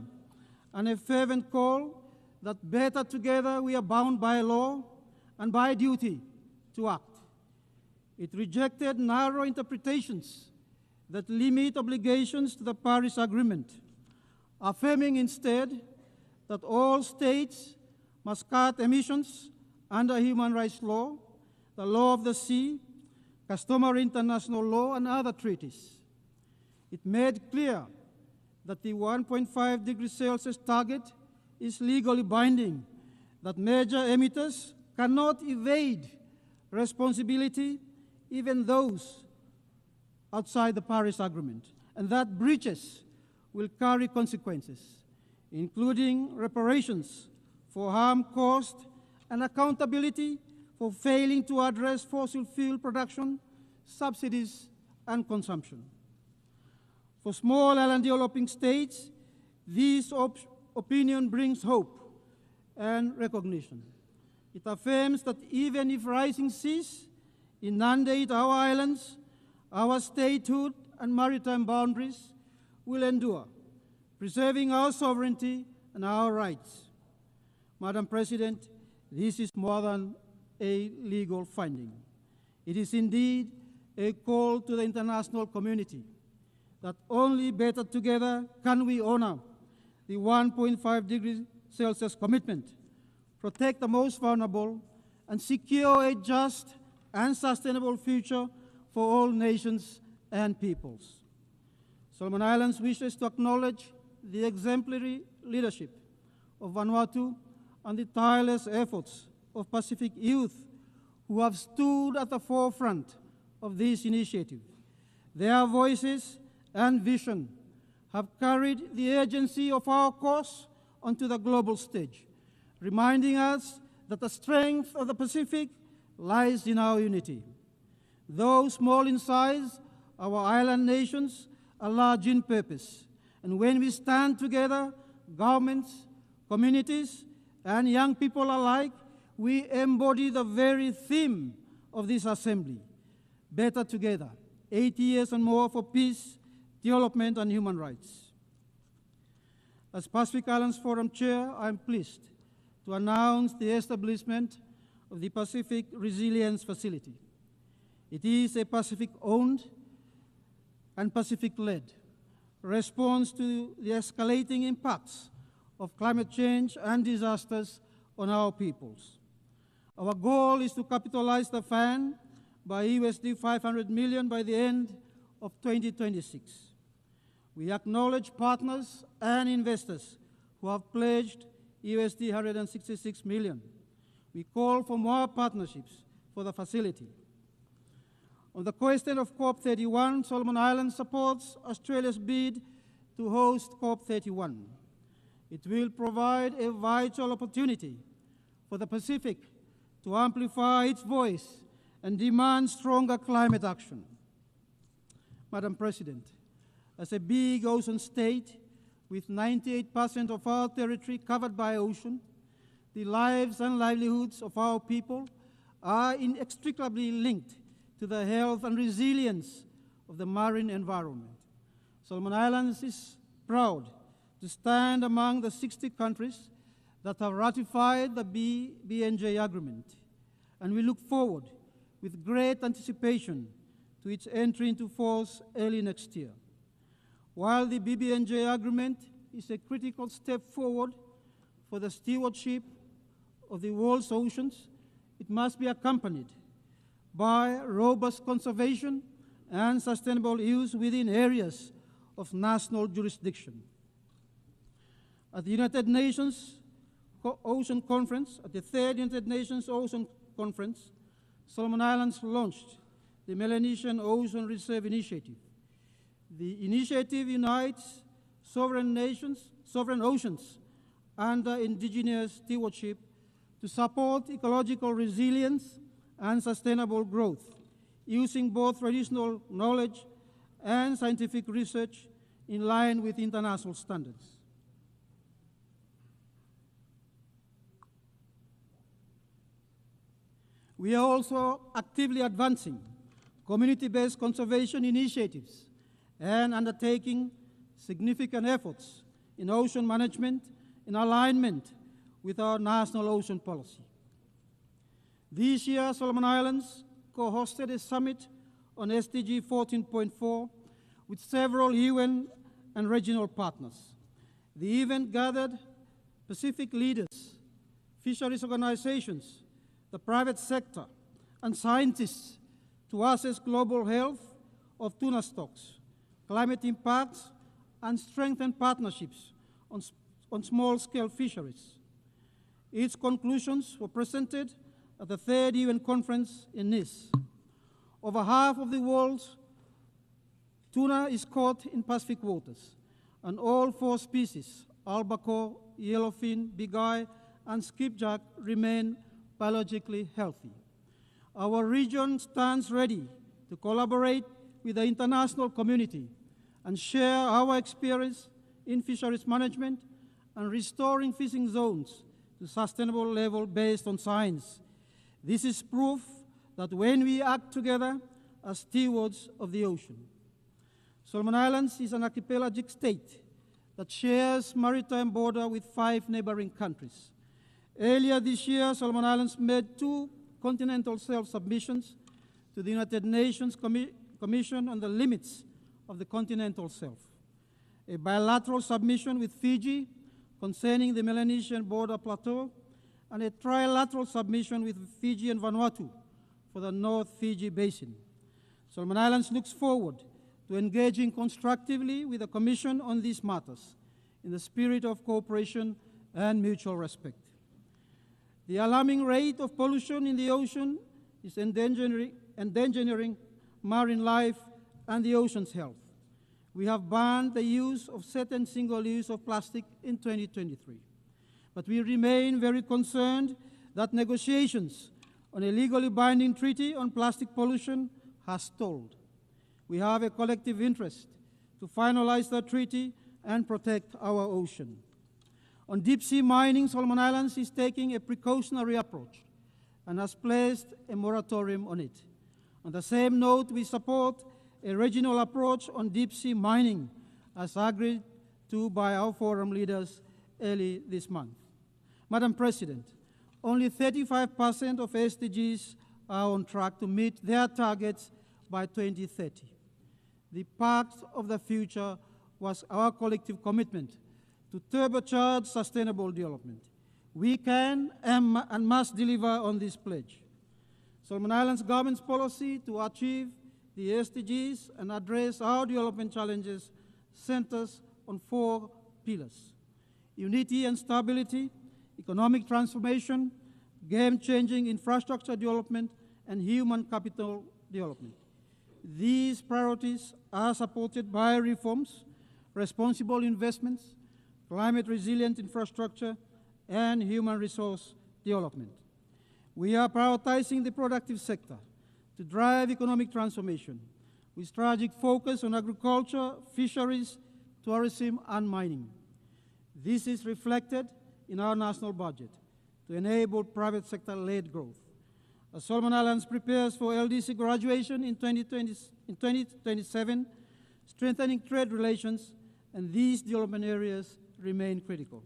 and a fervent call that better together we are bound by law and by duty to act. It rejected narrow interpretations that limit obligations to the Paris Agreement, affirming instead that all states must cut emissions under human rights law, the law of the sea, customary international law, and other treaties. It made clear that the 1.5 degrees Celsius target is legally binding, that major emitters cannot evade responsibility, even those outside the Paris Agreement, and that breaches will carry consequences, including reparations for harm caused and accountability for failing to address fossil fuel production, subsidies, and consumption. For small island developing states, this opinion brings hope and recognition. It affirms that even if rising seas inundate our islands, our statehood and maritime boundaries will endure, preserving our sovereignty and our rights. Madam President, this is more than a legal finding. It is indeed a call to the international community that only better together can we honor the 1.5 degrees Celsius commitment, protect the most vulnerable, and secure a just and sustainable future for all nations and peoples. Solomon Islands wishes to acknowledge the exemplary leadership of Vanuatu and the tireless efforts of Pacific youth who have stood at the forefront of this initiative. Their voices and vision have carried the urgency of our cause onto the global stage, reminding us that the strength of the Pacific lies in our unity. Though small in size, our island nations are large in purpose. And when we stand together, governments, communities, and young people alike, we embody the very theme of this assembly: better together, 80 years and more for peace, development, and human rights. As Pacific Islands Forum Chair, I am pleased to announce the establishment of the Pacific Resilience Facility. It is a Pacific-owned and Pacific-led response to the escalating impacts of climate change and disasters on our peoples. Our goal is to capitalize the fund by USD 500 million by the end of 2026. We acknowledge partners and investors who have pledged USD 166 million. We call for more partnerships for the facility. On the question of COP31, Solomon Islands supports Australia's bid to host COP31. It will provide a vital opportunity for the Pacific to amplify its voice and demand stronger climate action. Madam President, as a big ocean state with 98% of our territory covered by ocean, the lives and livelihoods of our people are inextricably linked to the health and resilience of the marine environment. Solomon Islands is proud to stand among the 60 countries that have ratified the BNJ agreement, and we look forward with great anticipation to its entry into force early next year. While the BBNJ agreement is a critical step forward for the stewardship of the world's oceans, it must be accompanied by robust conservation and sustainable use within areas of national jurisdiction. At the United Nations Ocean Conference, at the third United Nations Ocean Conference, Solomon Islands launched the Melanesian Ocean Reserve Initiative. The initiative unites sovereign oceans under indigenous stewardship to support ecological resilience and sustainable growth, using both traditional knowledge and scientific research in line with international standards. We are also actively advancing community-based conservation initiatives and undertaking significant efforts in ocean management in alignment with our national ocean policy. This year, Solomon Islands co-hosted a summit on SDG 14.4 with several UN and regional partners. The event gathered Pacific leaders, fisheries organizations, the private sector, and scientists to assess global health of tuna stocks, climate impacts, and strengthen partnerships on small-scale fisheries. Its conclusions were presented at the third UN conference in Nice. Over half of the world's tuna is caught in Pacific waters, and all 4 species, albacore, yellowfin, bigeye, and skipjack, remain biologically healthy. Our region stands ready to collaborate with the international community and share our experience in fisheries management and restoring fishing zones to sustainable level based on science. This is proof that when we act together as stewards of the ocean. Solomon Islands is an archipelagic state that shares maritime border with 5 neighboring countries. Earlier this year, Solomon Islands made 2 continental self-submissions to the United Nations Commission on the Limits of the Continental Shelf, a bilateral submission with Fiji concerning the Melanesian border plateau, and a trilateral submission with Fiji and Vanuatu for the North Fiji Basin. Solomon Islands looks forward to engaging constructively with the Commission on these matters in the spirit of cooperation and mutual respect. The alarming rate of pollution in the ocean is endangering marine life and the ocean's health. We have banned the use of certain single-use of plastic in 2023. But we remain very concerned that negotiations on a legally binding treaty on plastic pollution has stalled. We have a collective interest to finalize the treaty and protect our ocean. On deep-sea mining, Solomon Islands is taking a precautionary approach and has placed a moratorium on it. On the same note, we support a regional approach on deep-sea mining as agreed to by our forum leaders early this month. Madam President, only 35% of SDGs are on track to meet their targets by 2030. The Pact of the Future was our collective commitment to turbocharge sustainable development. We can and must deliver on this pledge. Solomon Islands government's policy to achieve the SDGs and address our development challenges centers on 4 pillars: unity and stability, economic transformation, game-changing infrastructure development, and human capital development. These priorities are supported by reforms, responsible investments, climate-resilient infrastructure, and human resource development. We are prioritizing the productive sector to drive economic transformation with strategic focus on agriculture, fisheries, tourism, and mining. This is reflected in our national budget to enable private sector-led growth. As Solomon Islands prepares for LDC graduation in 2027, strengthening trade relations and these development areas remain critical.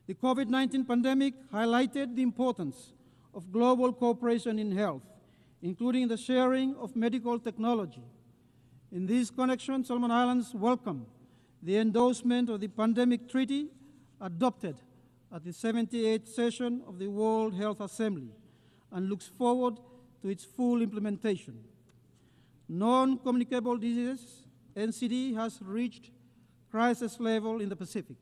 The COVID-19 pandemic highlighted the importance of global cooperation in health, including the sharing of medical technology. In this connection, Solomon Islands welcome the endorsement of the Pandemic Treaty adopted at the 78th session of the World Health Assembly and looks forward to its full implementation. Non-communicable diseases, NCD, has reached crisis level in the Pacific.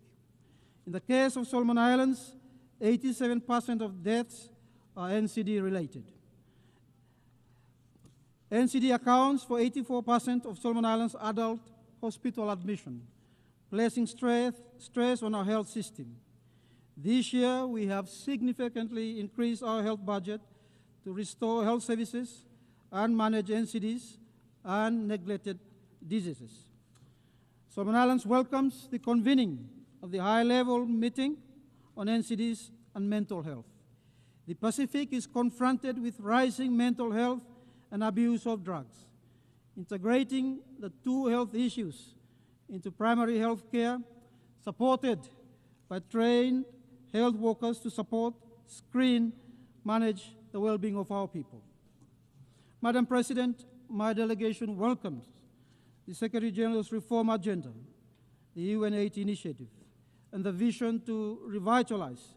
In the case of Solomon Islands, 87% of deaths are NCD related. NCD accounts for 84% of Solomon Islands adult hospital admission, placing stress on our health system. This year, we have significantly increased our health budget to restore health services and manage NCDs and neglected diseases. Solomon Islands welcomes the convening of the high-level meeting on NCDs and mental health. The Pacific is confronted with rising mental health and abuse of drugs. Integrating the 2 health issues into primary health care, supported by trained health workers to support, screen, manage the well-being of our people. Madam President, my delegation welcomes the Secretary General's reform agenda, the UN 8 initiative, and the vision to revitalize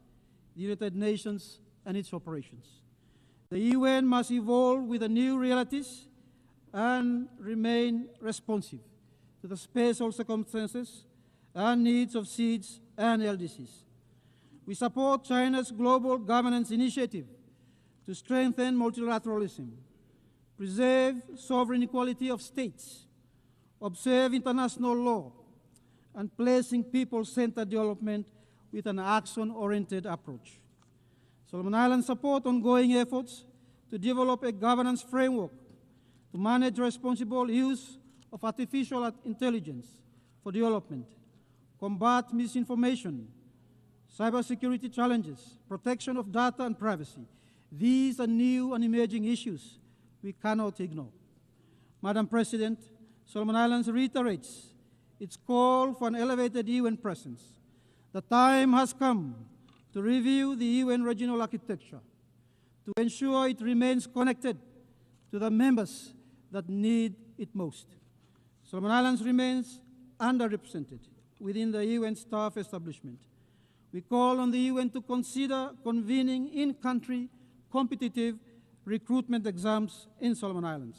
the United Nations and its operations. The UN must evolve with the new realities and remain responsive to the special circumstances and needs of SEEDs and LDCs. We support China's global governance initiative to strengthen multilateralism, preserve sovereign equality of states, observe international law, and placing people-centered development with an action-oriented approach. Solomon Islands support ongoing efforts to develop a governance framework to manage responsible use of artificial intelligence for development, combat misinformation, cybersecurity challenges, protection of data and privacy. These are new and emerging issues we cannot ignore. Madam President, Solomon Islands reiterates its call for an elevated UN presence. The time has come to review the UN regional architecture to ensure it remains connected to the members that need it most. Solomon Islands remains underrepresented within the UN staff establishment. We call on the UN to consider convening in-country competitive recruitment exams in Solomon Islands.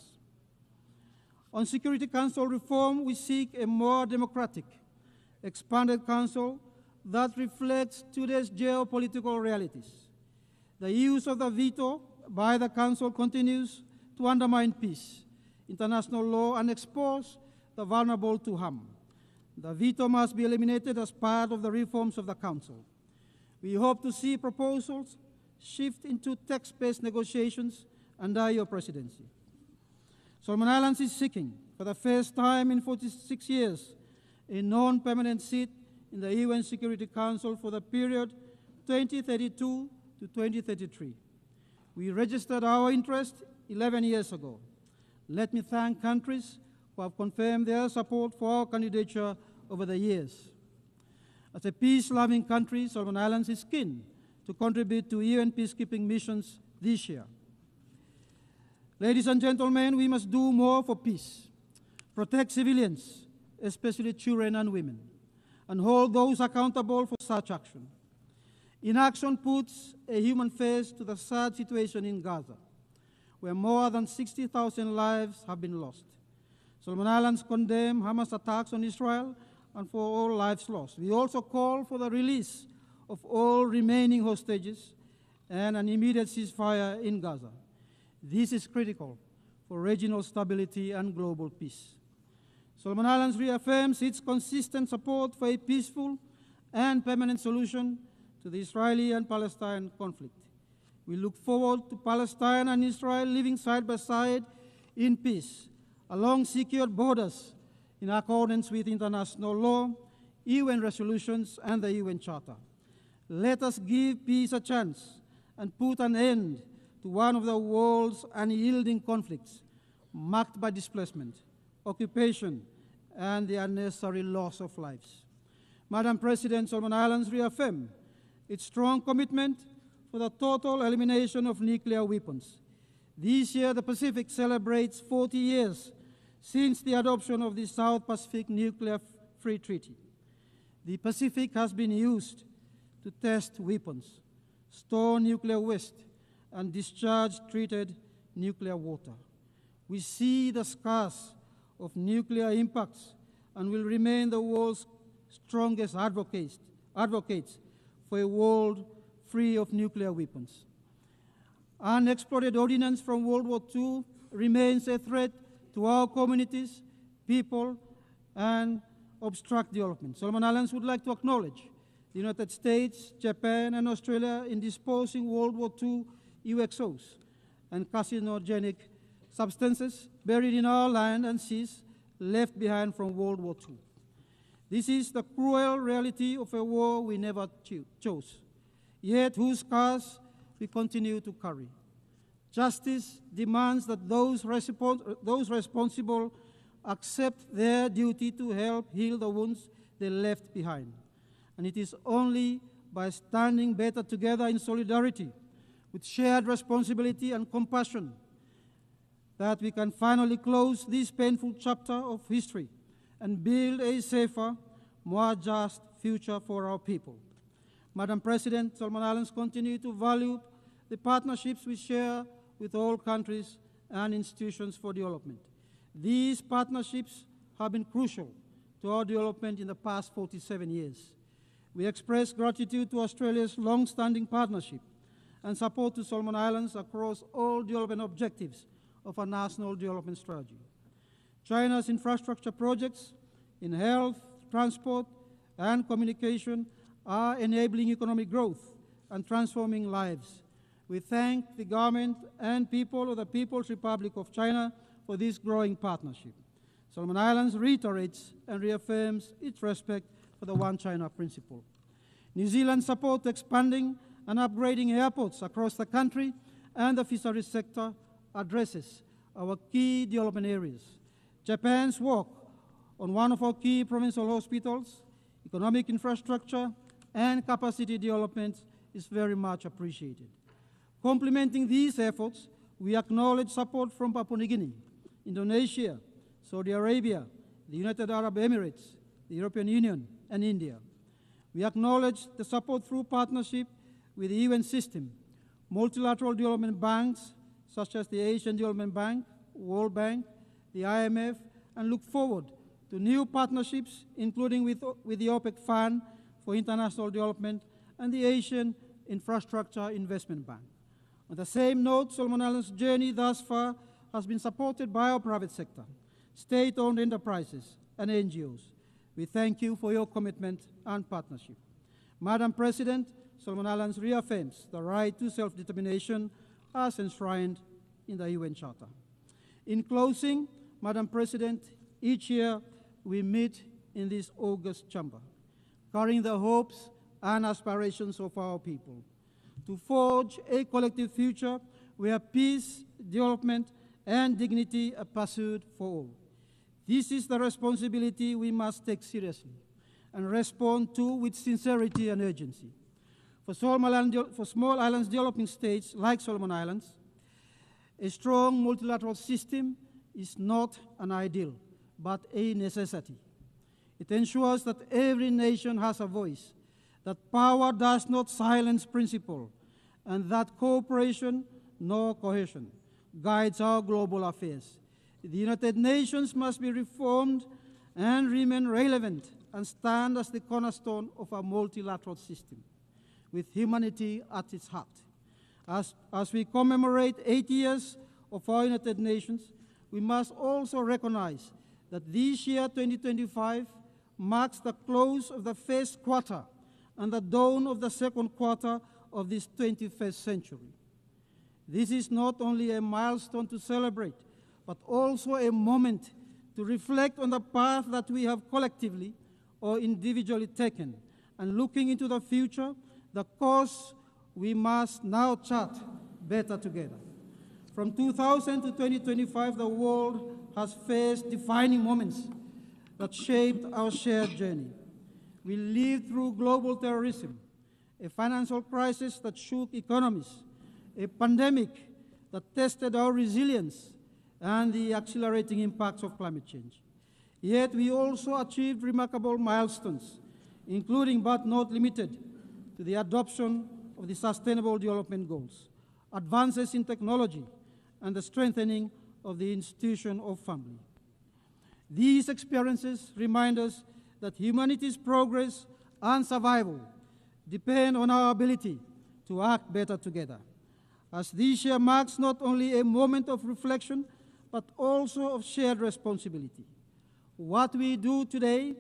On Security Council reform, we seek a more democratic, expanded council that reflects today's geopolitical realities. The use of the veto by the Council continues to undermine peace, international law, and expose the vulnerable to harm. The veto must be eliminated as part of the reforms of the Council. We hope to see proposals shift into text-based negotiations under your presidency. Solomon Islands is seeking, for the first time in 46 years, a non-permanent seat in the UN Security Council for the period 2032 to 2033. We registered our interest 11 years ago. Let me thank countries who have confirmed their support for our candidature over the years. As a peace-loving country, Solomon Islands is keen to contribute to UN peacekeeping missions this year. Ladies and gentlemen, we must do more for peace, protect civilians, especially children and women, and hold those accountable for such action. Inaction puts a human face to the sad situation in Gaza, where more than 60,000 lives have been lost. Solomon Islands condemn Hamas attacks on Israel and for all lives lost. We also call for the release of all remaining hostages and an immediate ceasefire in Gaza. This is critical for regional stability and global peace. Solomon Islands reaffirms its consistent support for a peaceful and permanent solution to the Israeli and Palestinian conflict. We look forward to Palestine and Israel living side by side in peace, along secured borders, in accordance with international law, UN resolutions, and the UN Charter. Let us give peace a chance and put an end to one of the world's unyielding conflicts, marked by displacement, occupation, and the unnecessary loss of lives. Madam President, Solomon Islands reaffirm its strong commitment for the total elimination of nuclear weapons. This year, the Pacific celebrates 40 years since the adoption of the South Pacific Nuclear Free Treaty. The Pacific has been used to test weapons, store nuclear waste, and discharge treated nuclear water. We see the scars of nuclear impacts and will remain the world's strongest advocates for a world free of nuclear weapons. Unexploded ordnance from World War II remains a threat to our communities, people, and obstruct development. Solomon Islands would like to acknowledge the United States, Japan, and Australia in disposing World War II UXOs and carcinogenic substances buried in our land and seas left behind from World War II. This is the cruel reality of a war we never chose, yet whose scars we continue to carry. Justice demands that those responsible accept their duty to help heal the wounds they left behind. And it is only by standing better together in solidarity, with shared responsibility and compassion, that we can finally close this painful chapter of history and build a safer, more just future for our people. Madam President, Solomon Islands continue to value the partnerships we share with all countries and institutions for development. These partnerships have been crucial to our development in the past 47 years. We express gratitude to Australia's long-standing partnership and support to Solomon Islands across all development objectives of our national development strategy. China's infrastructure projects in health, transport, and communication are enabling economic growth and transforming lives. We thank the government and people of the People's Republic of China for this growing partnership. Solomon Islands reiterates and reaffirms its respect for the One China principle. New Zealand's support to expanding and upgrading airports across the country and the fisheries sector addresses our key development areas. Japan's work on one of our key provincial hospitals, economic infrastructure, and capacity development is very much appreciated. Complementing these efforts, we acknowledge support from Papua New Guinea, Indonesia, Saudi Arabia, the United Arab Emirates, the European Union, and India. We acknowledge the support through partnership with the UN system, multilateral development banks such as the Asian Development Bank, World Bank, the IMF, and look forward to new partnerships, including with the OPEC Fund for International Development and the Asian Infrastructure Investment Bank. On the same note, Solomon Islands' journey thus far has been supported by our private sector, state-owned enterprises, and NGOs. We thank you for your commitment and partnership. Madam President, Solomon Islands reaffirms the right to self-determination as enshrined in the UN Charter. In closing, Madam President, each year we meet in this august chamber, carrying the hopes and aspirations of our people, to forge a collective future where peace, development, and dignity are pursued for all. This is the responsibility we must take seriously and respond to with sincerity and urgency. For small islands developing states like Solomon Islands, a strong multilateral system is not an ideal, but a necessity. It ensures that every nation has a voice, that power does not silence principle, and that cooperation nor cohesion guides our global affairs. The United Nations must be reformed and remain relevant and stand as the cornerstone of a multilateral system, with humanity at its heart. As we commemorate 80 years of our United Nations, we must also recognize that this year, 2025, marks the close of the first quarter and the dawn of the second quarter of this 21st century. This is not only a milestone to celebrate, but also a moment to reflect on the path that we have collectively or individually taken, and looking into the future, the course we must now chart better together. From 2000 to 2025, the world has faced defining moments that shaped our shared journey. We lived through global terrorism, a financial crisis that shook economies, a pandemic that tested our resilience, and the accelerating impacts of climate change. Yet we also achieved remarkable milestones, including but not limited to the adoption of the Sustainable Development Goals, advances in technology, and the strengthening of the institution of family. These experiences remind us that humanity's progress and survival depend on our ability to act better together. As this year marks not only a moment of reflection, but also of shared responsibility. What we do today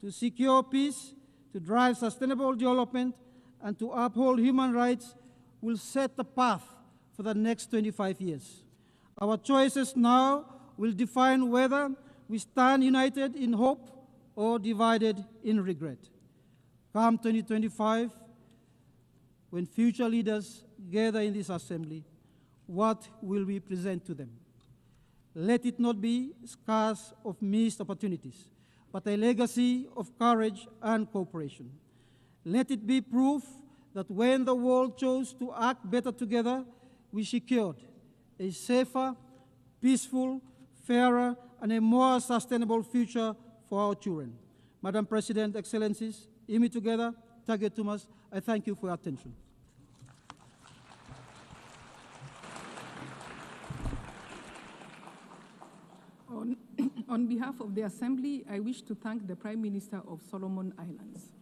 to secure peace, to drive sustainable development, and to uphold human rights will set the path for the next 25 years. Our choices now will define whether we stand united in hope or divided in regret. Come 2025, when future leaders gather in this assembly, what will we present to them? Let it not be scars of missed opportunities, but a legacy of courage and cooperation. Let it be proof that when the world chose to act better together, we secured a safer, peaceful, fairer, and a more sustainable future for our children. Madam President, Excellencies, Imi together, Tage Tumas, I thank you for your attention. On behalf of the Assembly, I wish to thank the Prime Minister of Solomon Islands.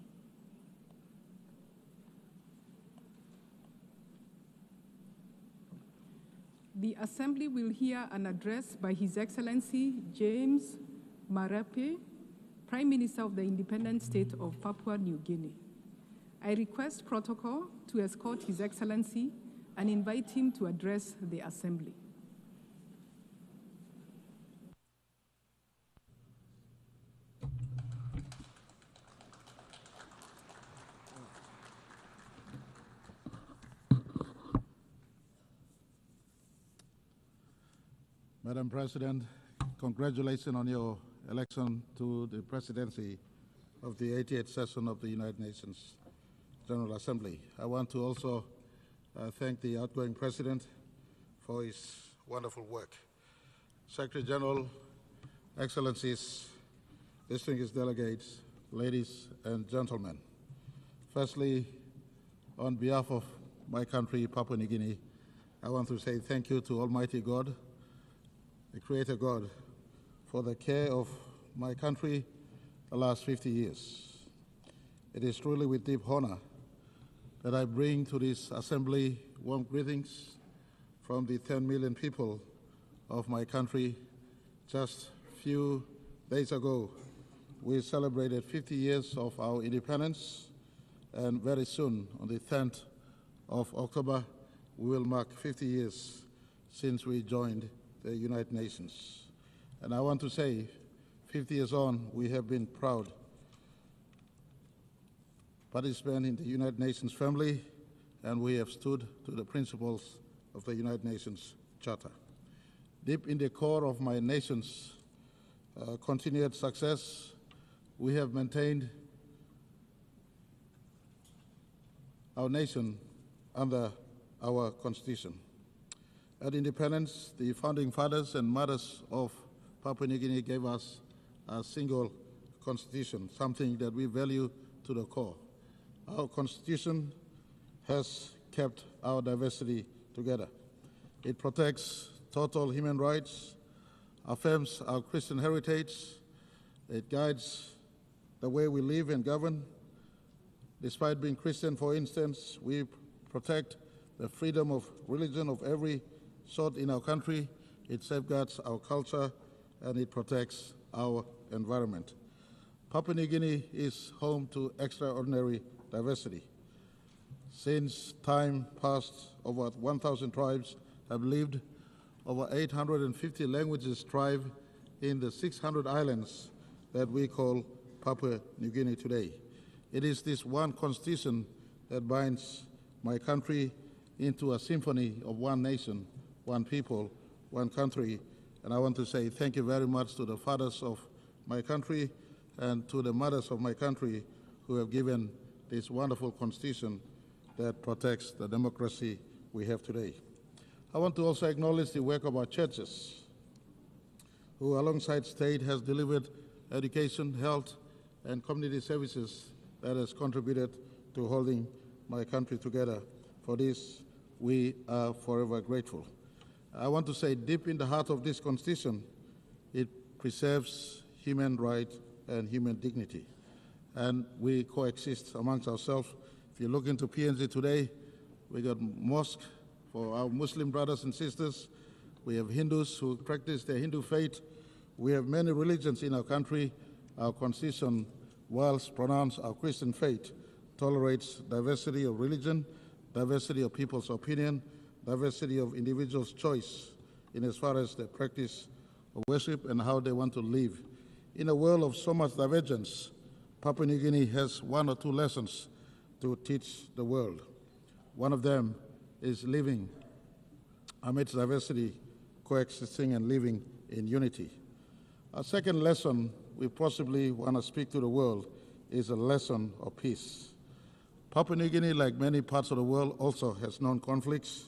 The Assembly will hear an address by His Excellency James Marape, Prime Minister of the Independent State of Papua New Guinea. I request protocol to escort His Excellency and invite him to address the Assembly. Madam President, congratulations on your election to the presidency of the 88th session of the United Nations General Assembly. I want to also thank the outgoing president for his wonderful work. Secretary General, Excellencies, distinguished delegates, ladies and gentlemen. Firstly, on behalf of my country, Papua New Guinea, I want to say thank you to Almighty God, the Creator God, for the care of my country the last 50 years. It is truly with deep honor that I bring to this assembly warm greetings from the 10 million people of my country. Just a few days ago, we celebrated 50 years of our independence, and very soon, on the 10th of October, we will mark 50 years since we joined the United Nations. And I want to say, 50 years on, we have been proud participants in the United Nations family, and we have stood to the principles of the United Nations Charter. Deep in the core of my nation's continued success, we have maintained our nation under our Constitution. At independence, the founding fathers and mothers of Papua New Guinea gave us a single constitution, something that we value to the core. Our constitution has kept our diversity together. It protects total human rights, affirms our Christian heritage, it guides the way we live and govern. Despite being Christian, for instance, we protect the freedom of religion of every sort in our country. It safeguards our culture, and it protects our environment. Papua New Guinea is home to extraordinary diversity. Since time past, over 1,000 tribes have lived. Over 850 languages thrive in the 600 islands that we call Papua New Guinea today. It is this one constitution that binds my country into a symphony of one nation, one people, one country. And I want to say thank you very much to the fathers of my country and to the mothers of my country who have given this wonderful constitution that protects the democracy we have today. I want to also acknowledge the work of our churches, who alongside state has delivered education, health, and community services that has contributed to holding my country together. For this, we are forever grateful. I want to say deep in the heart of this Constitution, it preserves human rights and human dignity. And we coexist amongst ourselves. If you look into PNG today, we got mosque for our Muslim brothers and sisters. We have Hindus who practice their Hindu faith. We have many religions in our country. Our Constitution, whilst pronounced our Christian faith, tolerates diversity of religion, diversity of people's opinion, diversity of individuals' choice in as far as their practice of worship and how they want to live. In a world of so much divergence, Papua New Guinea has one or two lessons to teach the world. One of them is living amidst diversity, coexisting and living in unity. A second lesson we possibly want to speak to the world is a lesson of peace. Papua New Guinea, like many parts of the world, also has known conflicts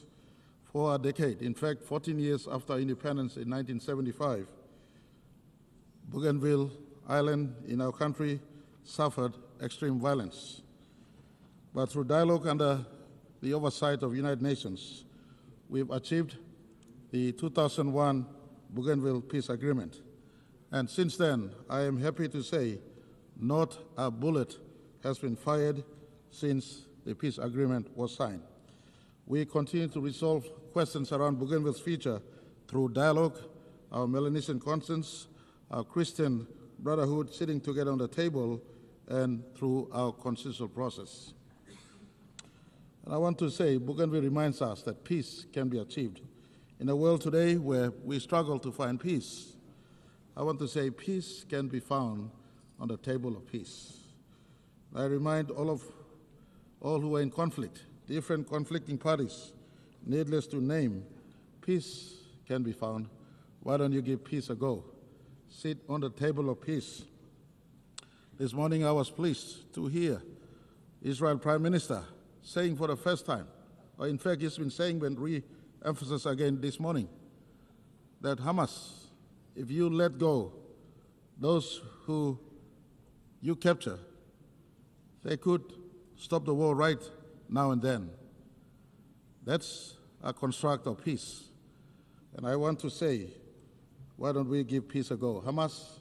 for a decade. In fact, 14 years after independence in 1975, Bougainville Island in our country suffered extreme violence. But through dialogue under the oversight of United Nations, we've achieved the 2001 Bougainville Peace Agreement. And since then, I am happy to say not a bullet has been fired since the peace agreement was signed. We continue to resolve questions around Bougainville's future through dialogue, our Melanesian conscience, our Christian brotherhood sitting together on the table, and through our consensual process. And I want to say, Bougainville reminds us that peace can be achieved. In a world today where we struggle to find peace, I want to say peace can be found on the table of peace. I remind all who are in conflict, different conflicting parties, needless to name, peace can be found. Why don't you give peace a go? Sit on the table of peace. This morning I was pleased to hear Israel Prime Minister saying for the first time, or in fact he's been saying but re-emphasized again this morning, that Hamas, if you let go those who you capture, they could stop the war right now and then. That's a construct of peace. And I want to say, why don't we give peace a go? Hamas,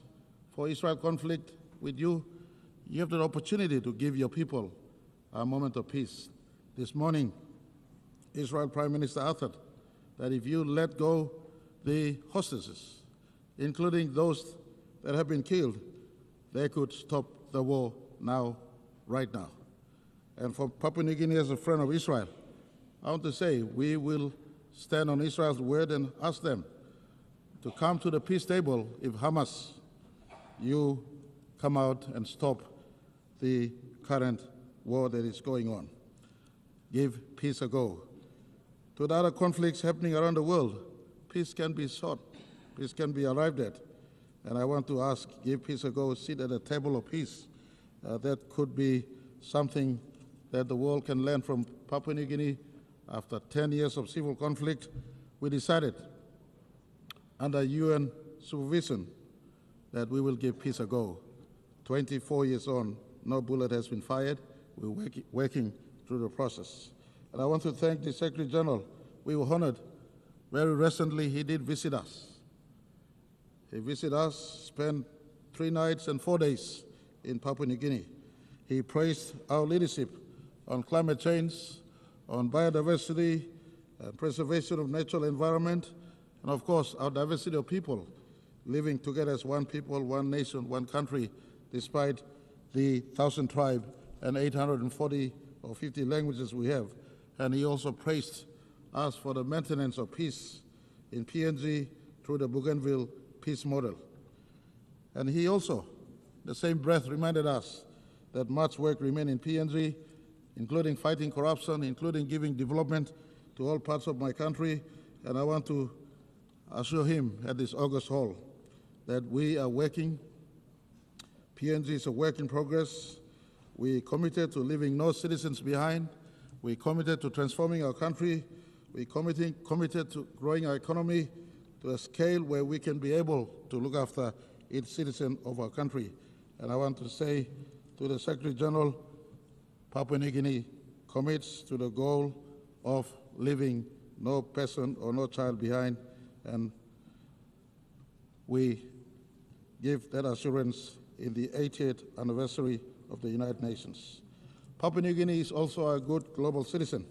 for Israel conflict with you, you have the opportunity to give your people a moment of peace. This morning, Israel Prime Minister uttered that if you let go the hostages, including those that have been killed, they could stop the war now, right now. And for Papua New Guinea as a friend of Israel, I want to say we will stand on Israel's word and ask them to come to the peace table if Hamas, you come out and stop the current war that is going on. Give peace a go. To the other conflicts happening around the world, peace can be sought, peace can be arrived at. And I want to ask, give peace a go, sit at a table of peace. That could be something that the world can learn from Papua New Guinea. After 10 years of civil conflict, we decided under UN supervision that we will give peace a go. 24 years on, no bullet has been fired. We're working through the process. And I want to thank the Secretary General. We were honored. Very recently, he did visit us. He visited us, spent 3 nights and 4 days in Papua New Guinea. He praised our leadership on climate change, on biodiversity, preservation of natural environment, and of course, our diversity of people living together as one people, one nation, one country, despite the 1,000 tribes and 840 or 50 languages we have. And he also praised us for the maintenance of peace in PNG through the Bougainville peace model. And he also, the same breath, reminded us that much work remains in PNG, including fighting corruption, including giving development to all parts of my country. And I want to assure him at this August hall that we are working. PNG is a work in progress. We committed to leaving no citizens behind. We committed to transforming our country. We committed to growing our economy to a scale where we can be able to look after each citizen of our country. And I want to say to the Secretary General, Papua New Guinea commits to the goal of leaving no person or no child behind, and we give that assurance in the 80th anniversary of the United Nations. Papua New Guinea is also a good global citizen.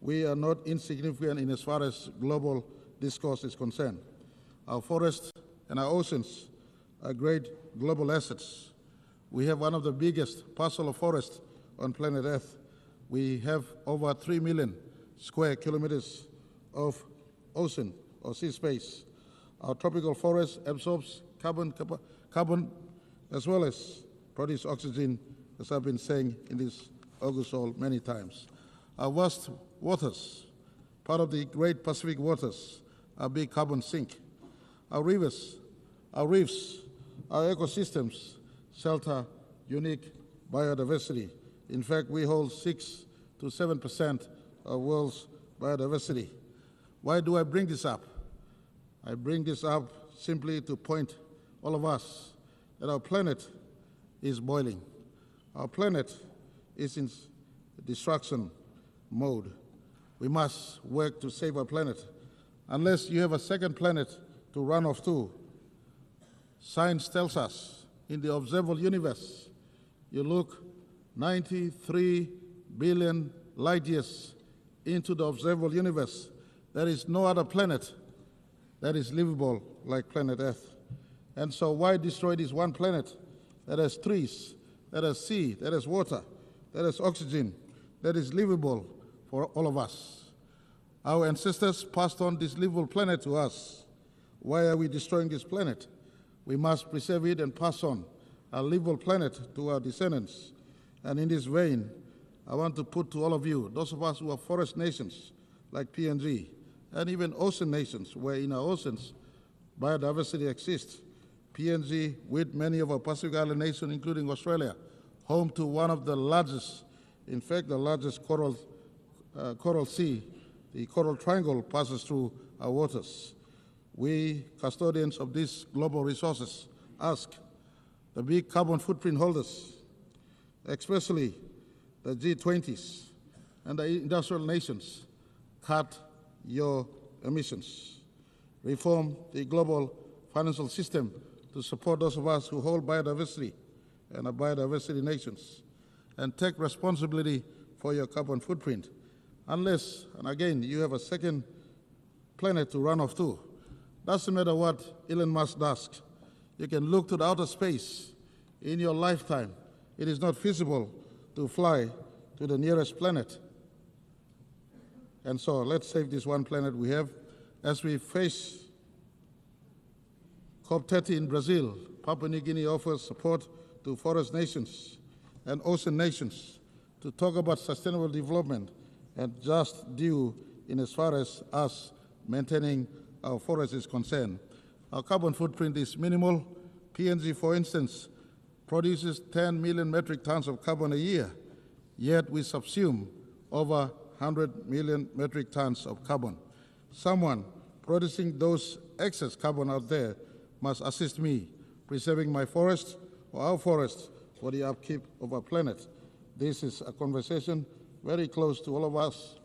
We are not insignificant in as far as global discourse is concerned. Our forests and our oceans are great global assets. We have one of the biggest parcel of forest on planet Earth. We have over 3 million square kilometers of ocean or sea space. Our tropical forest absorbs carbon as well as produce oxygen, as I've been saying in this August hall many times. Our vast waters, part of the great Pacific waters, are big carbon sink. Our rivers, our reefs, our ecosystems shelter unique biodiversity. In fact, we hold 6 to 7% of world's biodiversity. Why do I bring this up? I bring this up simply to point all of us that our planet is boiling. Our planet is in destruction mode. We must work to save our planet. Unless you have a second planet to run off to, science tells us in the observable universe, you look 93 billion light years into the observable universe, there is no other planet that is livable like planet Earth. And so why destroy this one planet that has trees, that has sea, that has water, that has oxygen, that is livable for all of us? Our ancestors passed on this livable planet to us. Why are we destroying this planet? We must preserve it and pass on a livable planet to our descendants. And in this vein, I want to put to all of you, those of us who are forest nations like PNG, and even ocean nations, where in our oceans biodiversity exists. PNG, with many of our Pacific Island nations, including Australia, home to one of the largest, in fact, the largest coral sea. The Coral Triangle passes through our waters. We, custodians of these global resources, ask the big carbon footprint holders, especially the G20s and the industrial nations, cut your emissions. Reform the global financial system to support those of us who hold biodiversity and are biodiversity nations, and take responsibility for your carbon footprint. Unless, and again, you have a second planet to run off to. Doesn't matter what Elon Musk does. You can look to the outer space. In your lifetime, it is not feasible to fly to the nearest planet. And so let's save this one planet we have. As we face COP30 in Brazil, Papua New Guinea offers support to forest nations and ocean nations to talk about sustainable development and just due in as far as us maintaining our forest is concerned. Our carbon footprint is minimal. PNG, for instance, produces 10 million metric tons of carbon a year, yet we subsume over 100 million metric tons of carbon. Someone producing those excess carbon out there must assist me preserving my forest or our forests for the upkeep of our planet. This is a conversation very close to all of us,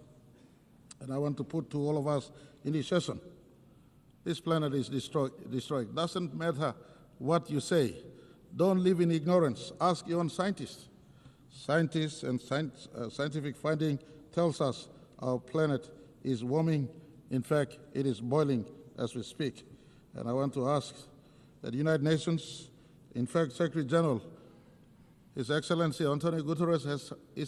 and I want to put to all of us in this session. This planet is destroyed. Doesn't matter what you say. Don't live in ignorance. Ask your own scientists. Scientists and scientific finding tells us our planet is warming. In fact, it is boiling as we speak. And I want to ask that the United Nations, in fact, Secretary General, His Excellency Antonio Guterres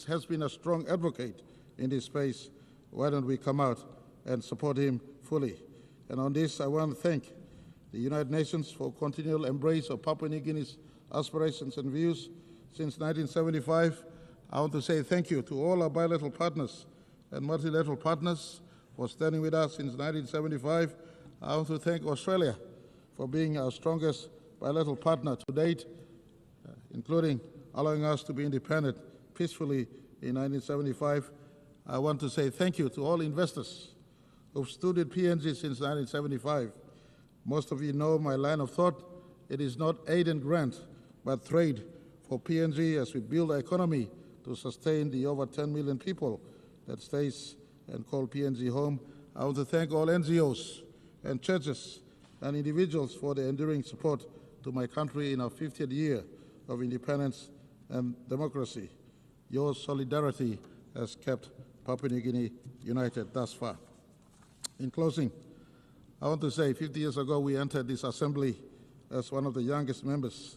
has been a strong advocate in this space. Why don't we come out and support him fully? And on this, I want to thank the United Nations for continual embrace of Papua New Guinea's aspirations and views since 1975. I want to say thank you to all our bilateral partners and multilateral partners for standing with us since 1975. I want to thank Australia for being our strongest bilateral partner to date, including allowing us to be independent peacefully in 1975. I want to say thank you to all investors who've stood with PNG since 1975. Most of you know my line of thought. It is not aid and grant, but trade for PNG as we build our economy to sustain the over 10 million people that stays and call PNG home. I want to thank all NGOs and churches and individuals for their enduring support to my country in our 50th year of independence and democracy. Your solidarity has kept Papua New Guinea united thus far. In closing, I want to say 50 years ago we entered this assembly as one of the youngest members.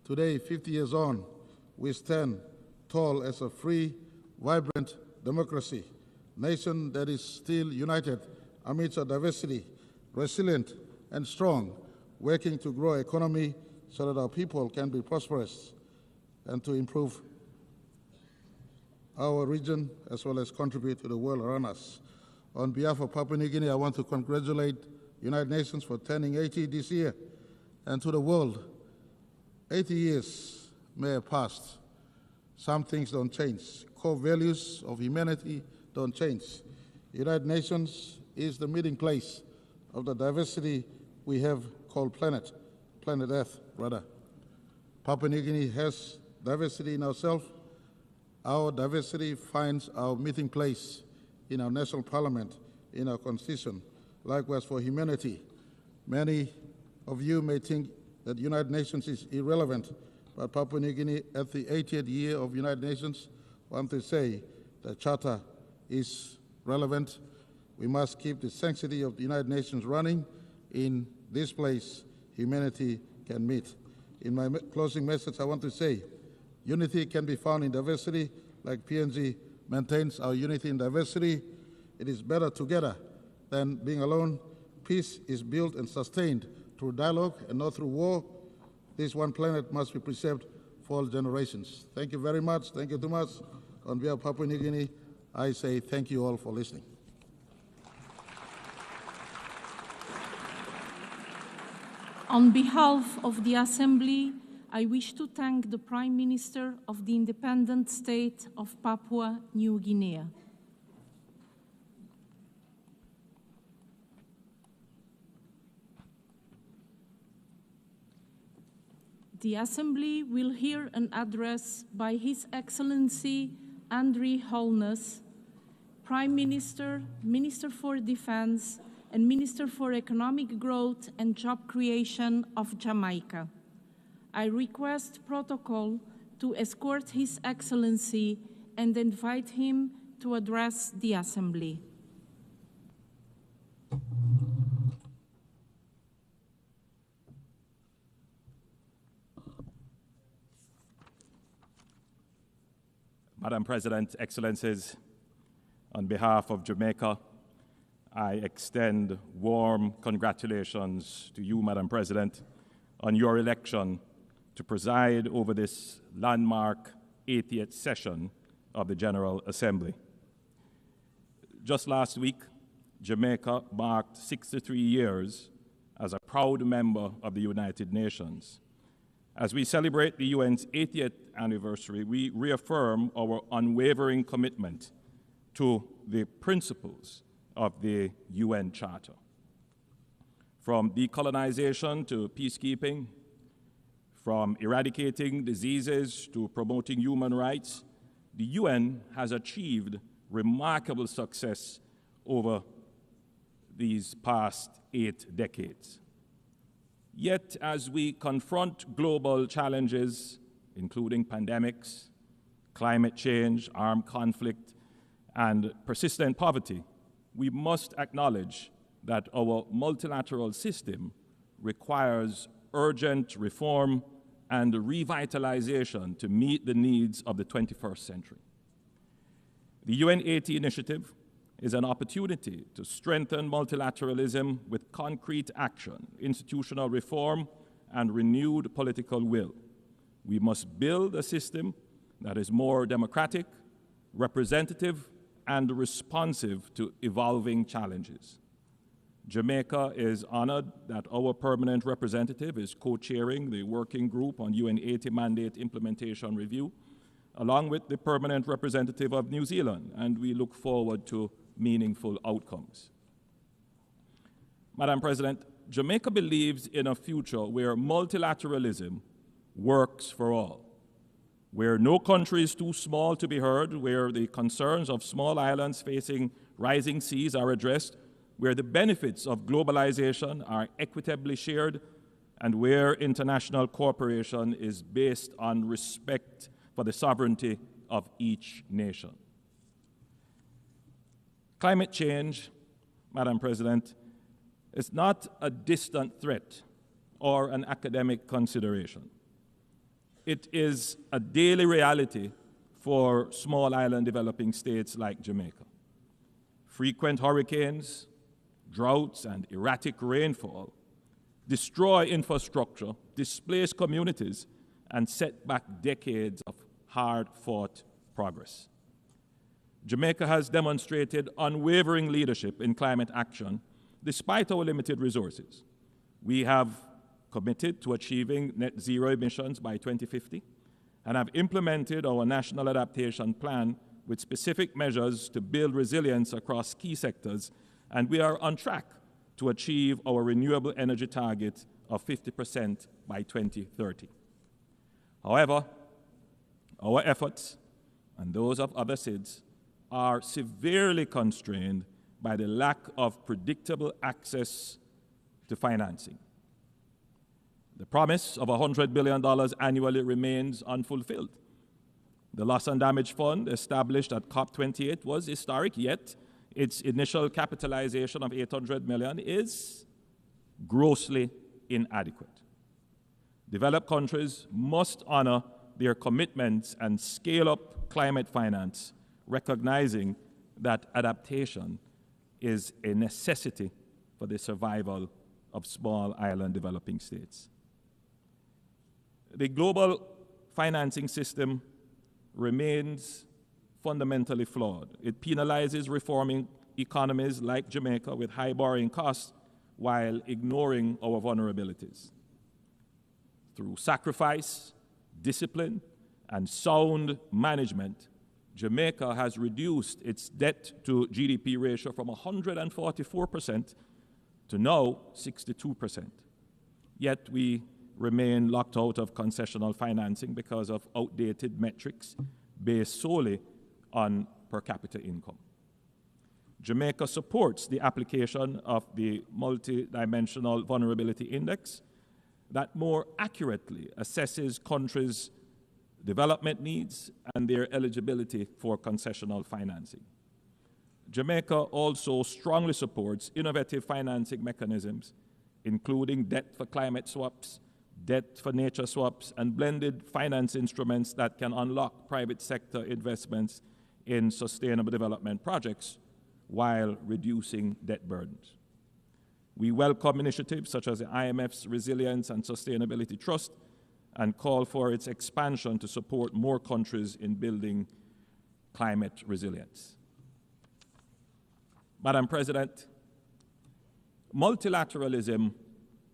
Today, 50 years on, we stand tall as a free, vibrant democracy, nation that is still united amidst our diversity, resilient and strong, working to grow our economy so that our people can be prosperous and to improve our region as well as contribute to the world around us. On behalf of Papua New Guinea, I want to congratulate United Nations for turning 80 this year, and to the world, 80 years may have passed. Some things don't change. Core values of humanity don't change. United Nations is the meeting place of the diversity we have called planet Earth, rather. Papua New Guinea has diversity in ourselves. Our diversity finds our meeting place in our national parliament, in our constitution. Likewise for humanity. Many of you may think that the United Nations is irrelevant, but Papua New Guinea at the 80th year of United Nations want to say the Charter is relevant. We must keep the sanctity of the United Nations running. In this place, humanity can meet. In my closing message, I want to say, unity can be found in diversity, like PNG maintains our unity in diversity. It is better together than being alone. Peace is built and sustained through dialogue and not through war. This one planet must be preserved for all generations. Thank you very much. Thank you too much. On behalf of Papua New Guinea, I say thank you all for listening. On behalf of the Assembly, I wish to thank the Prime Minister of the independent state of Papua New Guinea. The Assembly will hear an address by His Excellency Andrew Holness, Prime Minister, Minister for Defense, and Minister for Economic Growth and Job Creation of Jamaica. I request protocol to escort His Excellency and invite him to address the Assembly. Madam President, Excellencies, on behalf of Jamaica, I extend warm congratulations to you, Madam President, on your election to preside over this landmark 80th session of the General Assembly. Just last week, Jamaica marked 63 years as a proud member of the United Nations. As we celebrate the UN's 80th anniversary, we reaffirm our unwavering commitment to the principles of the UN Charter. From decolonization to peacekeeping, from eradicating diseases to promoting human rights, the UN has achieved remarkable success over these past 8 decades. Yet, as we confront global challenges, including pandemics, climate change, armed conflict, and persistent poverty, we must acknowledge that our multilateral system requires urgent reform and revitalization to meet the needs of the 21st century. The UN 80 initiative is an opportunity to strengthen multilateralism with concrete action, institutional reform, and renewed political will. We must build a system that is more democratic, representative, and responsive to evolving challenges. Jamaica is honored that our permanent representative is co-chairing the working group on UN 80 mandate implementation review, along with the permanent representative of New Zealand, and we look forward to meaningful outcomes. Madam President, Jamaica believes in a future where multilateralism works for all, where no country is too small to be heard, where the concerns of small islands facing rising seas are addressed, where the benefits of globalization are equitably shared, and where international cooperation is based on respect for the sovereignty of each nation. Climate change, Madam President, is not a distant threat or an academic consideration. It is a daily reality for small island developing states like Jamaica. Frequent hurricanes, droughts, and erratic rainfall destroy infrastructure, displace communities, and set back decades of hard-fought progress. Jamaica has demonstrated unwavering leadership in climate action despite our limited resources. We have committed to achieving net zero emissions by 2050 and have implemented our national adaptation plan with specific measures to build resilience across key sectors, and we are on track to achieve our renewable energy target of 50% by 2030. However, our efforts and those of other SIDS are severely constrained by the lack of predictable access to financing. The promise of $100 billion annually remains unfulfilled. The Loss and Damage Fund established at COP28 was historic, yet its initial capitalization of $800 million is grossly inadequate. Developed countries must honor their commitments and scale up climate finance, recognizing that adaptation is a necessity for the survival of small island developing states. The global financing system remains fundamentally flawed. It penalizes reforming economies like Jamaica with high borrowing costs while ignoring our vulnerabilities. Through sacrifice, discipline, and sound management, Jamaica has reduced its debt to GDP ratio from 144% to now 62%. Yet we remain locked out of concessional financing because of outdated metrics based solely on per capita income. Jamaica supports the application of the Multidimensional Vulnerability Index that more accurately assesses countries' development needs and their eligibility for concessional financing. Jamaica also strongly supports innovative financing mechanisms, including debt for climate swaps, debt for nature swaps, and blended finance instruments that can unlock private sector investments in sustainable development projects while reducing debt burdens. We welcome initiatives such as the IMF's Resilience and Sustainability Trust and call for its expansion to support more countries in building climate resilience. Madam President, multilateralism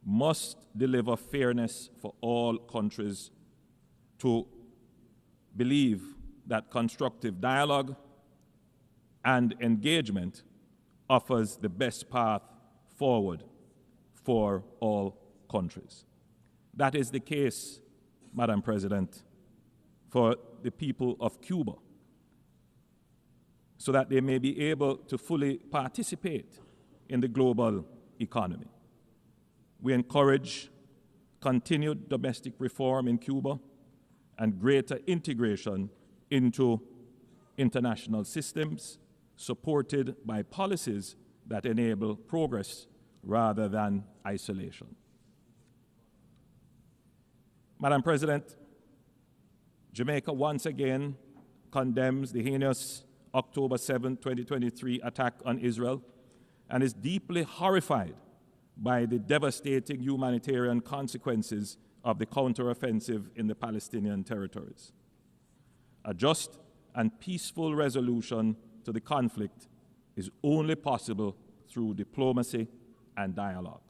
must deliver fairness for all countries to believe that constructive dialogue and engagement offers the best path forward for all countries. That is the case, Madam President, for the people of Cuba, so that they may be able to fully participate in the global economy. We encourage continued domestic reform in Cuba and greater integration into international systems supported by policies that enable progress rather than isolation. Madam President, Jamaica once again condemns the heinous October 7, 2023 attack on Israel and is deeply horrified by the devastating humanitarian consequences of the counteroffensive in the Palestinian territories. A just and peaceful resolution to the conflict is only possible through diplomacy and dialogue.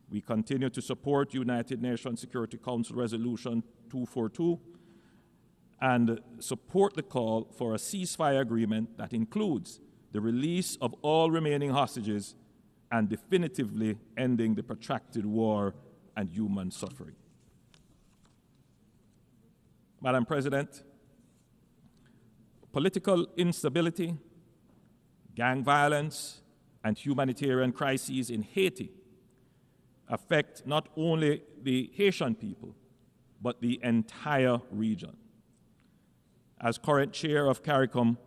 We continue to support United Nations Security Council Resolution 242 and support the call for a ceasefire agreement that includes the release of all remaining hostages and definitively ending the protracted war and human suffering. Madam President, political instability, gang violence, and humanitarian crises in Haiti affect not only the Haitian people, but the entire region. As current chair of CARICOM,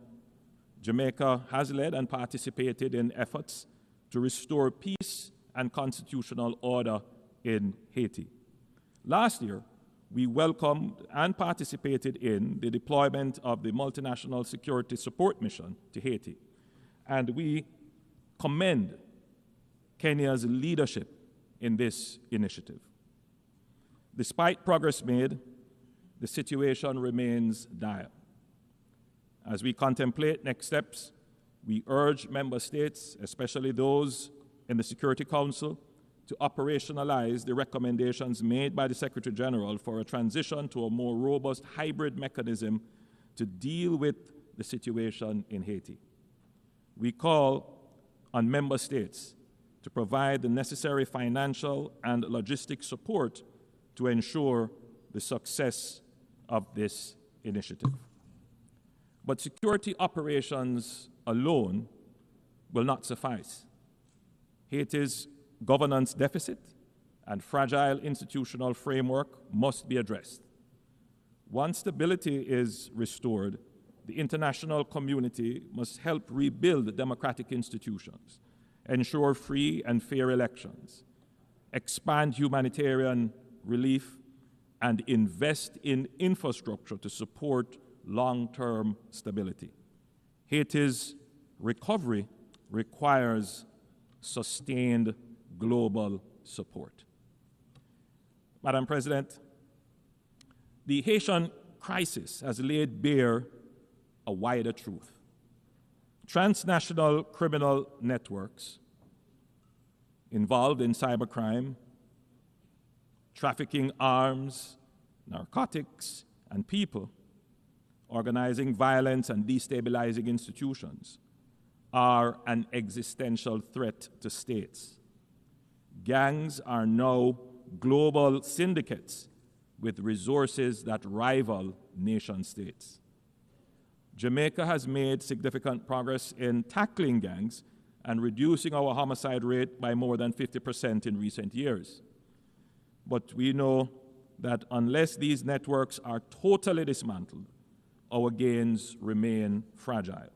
Jamaica has led and participated in efforts to restore peace and constitutional order in Haiti. Last year, we welcomed and participated in the deployment of the Multinational Security Support Mission to Haiti, and we commend Kenya's leadership in this initiative. Despite progress made, the situation remains dire. As we contemplate next steps, we urge member states, especially those in the Security Council, to operationalize the recommendations made by the Secretary General for a transition to a more robust hybrid mechanism to deal with the situation in Haiti. We call on member states to provide the necessary financial and logistic support to ensure the success of this initiative. But security operations alone will not suffice. Haiti's governance deficit and fragile institutional framework must be addressed. Once stability is restored, the international community must help rebuild democratic institutions, ensure free and fair elections, expand humanitarian relief, and invest in infrastructure to support long-term stability. Haiti's recovery requires sustained global support. Madam President, the Haitian crisis has laid bare a wider truth. Transnational criminal networks involved in cybercrime, trafficking arms, narcotics, and people, organizing violence and destabilizing institutions, are an existential threat to states. Gangs are now global syndicates with resources that rival nation states. Jamaica has made significant progress in tackling gangs and reducing our homicide rate by more than 50% in recent years. But we know that unless these networks are totally dismantled, our gains remain fragile.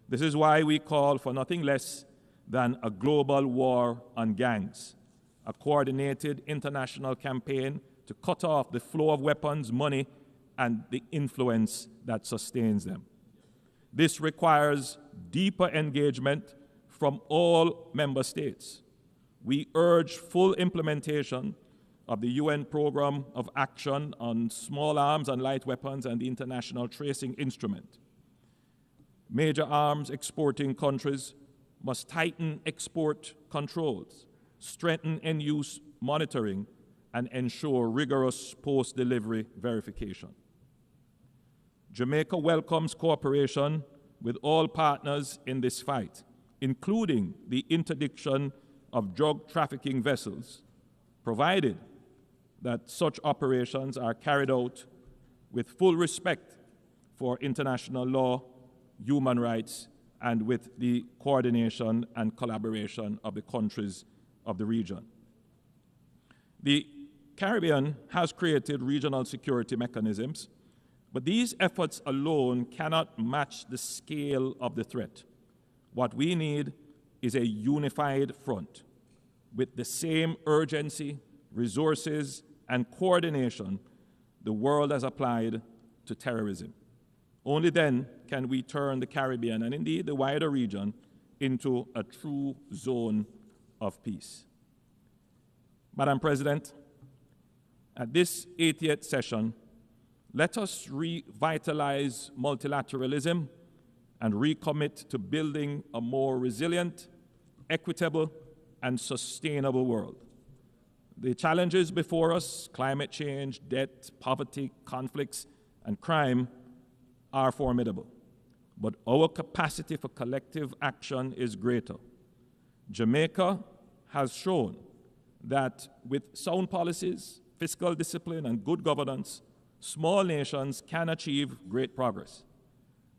This is why we call for nothing less than a global war on gangs, a coordinated international campaign to cut off the flow of weapons, money, and the influence that sustains them. This requires deeper engagement from all member states. We urge full implementation of the UN Programme of Action on Small Arms and Light Weapons and the International Tracing Instrument. Major arms exporting countries must tighten export controls, strengthen end-use monitoring, and ensure rigorous post-delivery verification. Jamaica welcomes cooperation with all partners in this fight, including the interdiction of drug trafficking vessels, provided that such operations are carried out with full respect for international law, human rights, and with the coordination and collaboration of the countries of the region. The Caribbean has created regional security mechanisms, but these efforts alone cannot match the scale of the threat. What we need is a unified front with the same urgency, resources, and coordination the world has applied to terrorism. Only then can we turn the Caribbean, and indeed the wider region, into a true zone of peace. Madam President, at this 80th session, let us revitalize multilateralism and recommit to building a more resilient, equitable, and sustainable world. The challenges before us, climate change, debt, poverty, conflicts, and crime, are formidable, but our capacity for collective action is greater. Jamaica has shown that with sound policies, fiscal discipline, and good governance, small nations can achieve great progress.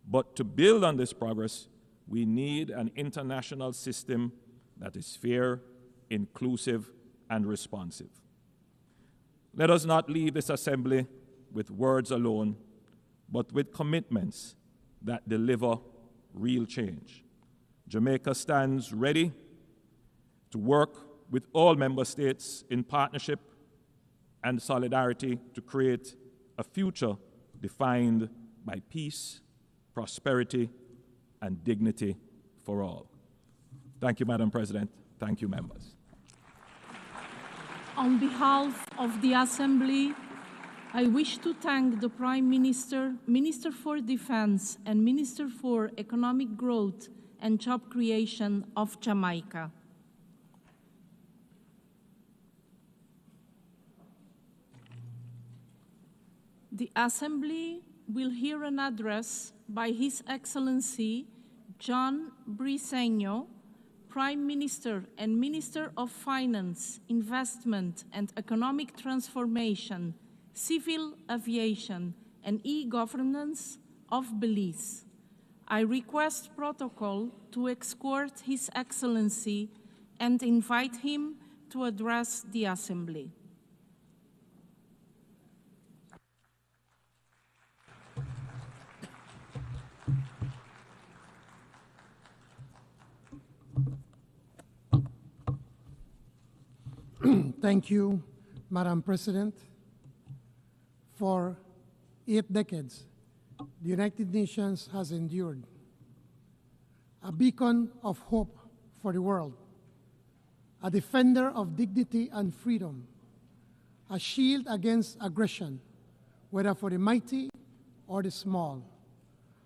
But to build on this progress, we need an international system that is fair, inclusive, and responsive. Let us not leave this assembly with words alone, but with commitments that deliver real change. Jamaica stands ready to work with all member states in partnership and solidarity to create a future defined by peace, prosperity, and dignity for all. Thank you, Madam President. Thank you, members. On behalf of the Assembly, I wish to thank the Prime Minister, Minister for Defense, and Minister for Economic Growth and Job Creation of Jamaica. The Assembly will hear an address by His Excellency John Briceño, Prime Minister and Minister of Finance, Investment and Economic Transformation, Civil Aviation and E-Governance of Belize. I request protocol to escort His Excellency and invite him to address the Assembly. Thank you, Madam President. For 8 decades, the United Nations has endured, a beacon of hope for the world, a defender of dignity and freedom, a shield against aggression, whether for the mighty or the small,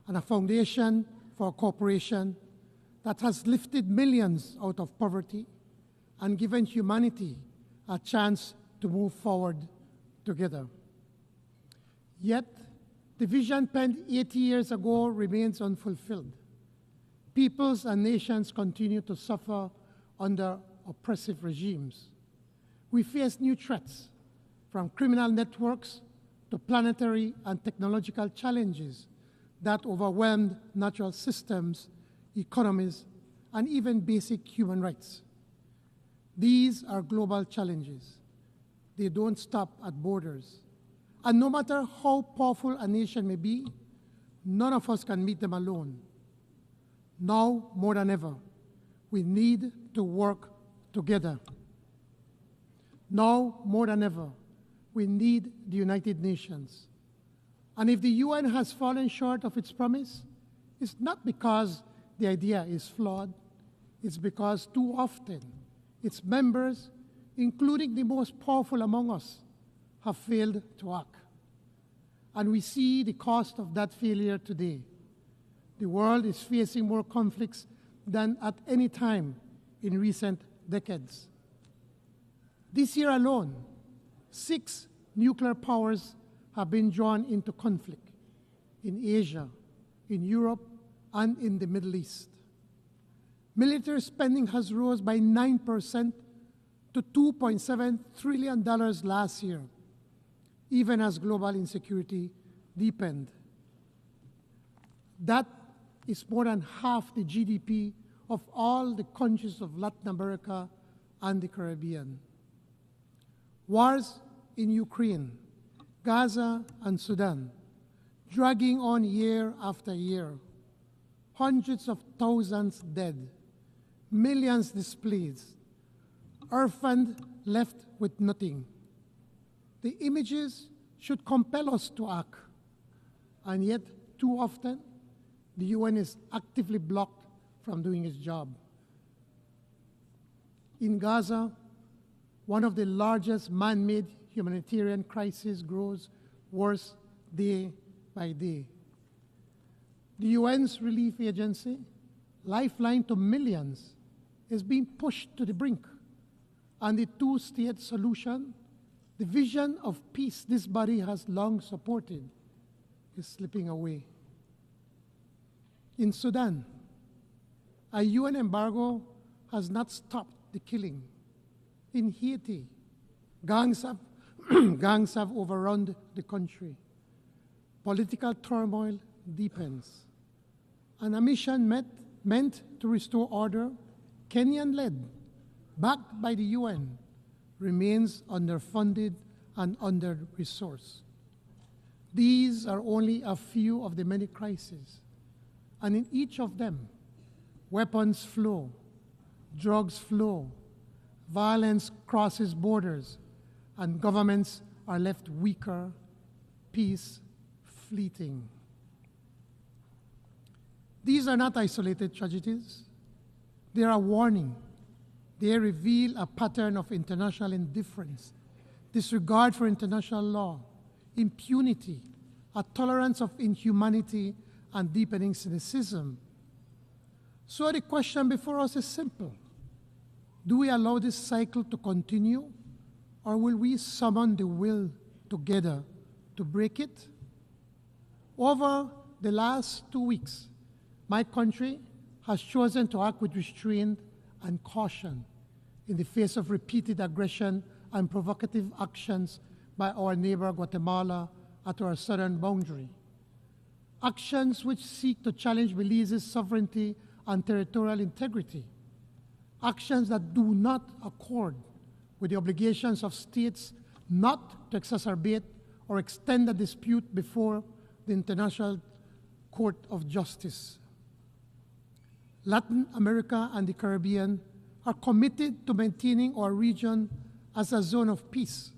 and a foundation for cooperation that has lifted millions out of poverty and given humanity a chance to move forward together. Yet, the vision penned 80 years ago remains unfulfilled. Peoples and nations continue to suffer under oppressive regimes. We face new threats, from criminal networks to planetary and technological challenges that overwhelmed natural systems, economies, and even basic human rights. These are global challenges. They don't stop at borders. And no matter how powerful a nation may be, none of us can meet them alone. Now, more than ever, we need to work together. Now, more than ever, we need the United Nations. And if the UN has fallen short of its promise, it's not because the idea is flawed, it's because too often its members, including the most powerful among us, have failed to act. And we see the cost of that failure today. The world is facing more conflicts than at any time in recent decades. This year alone, 6 nuclear powers have been drawn into conflict in Asia, in Europe, and in the Middle East. Military spending has rose by 9% to $2.7 trillion last year, even as global insecurity deepened. That is more than half the GDP of all the countries of Latin America and the Caribbean. Wars in Ukraine, Gaza, and Sudan, dragging on year after year. Hundreds of thousands dead, millions displaced, orphaned, left with nothing. The images should compel us to act, and yet too often the UN is actively blocked from doing its job. In Gaza, one of the largest man-made humanitarian crises grows worse day by day. The UN's relief agency, lifeline to millions, is being pushed to the brink, and the two-state solution, the vision of peace this body has long supported, is slipping away. In Sudan, a UN embargo has not stopped the killing. In Haiti, gangs have overrun the country. Political turmoil deepens. And a mission meant to restore order, Kenyan-led, backed by the UN, remains underfunded and under-resourced. These are only a few of the many crises. And in each of them, weapons flow, drugs flow, violence crosses borders, and governments are left weaker, peace fleeting. These are not isolated tragedies. They are a warning. They reveal a pattern of international indifference, disregard for international law, impunity, a tolerance of inhumanity, and deepening cynicism. So the question before us is simple. Do we allow this cycle to continue, or will we summon the will together to break it? Over the last 2 weeks, my country has chosen to act with restraint and caution in the face of repeated aggression and provocative actions by our neighbor Guatemala at our southern boundary. Actions which seek to challenge Belize's sovereignty and territorial integrity. Actions that do not accord with the obligations of states not to exacerbate or extend the dispute before the International Court of Justice. Latin America and the Caribbean are committed to maintaining our region as a zone of peace,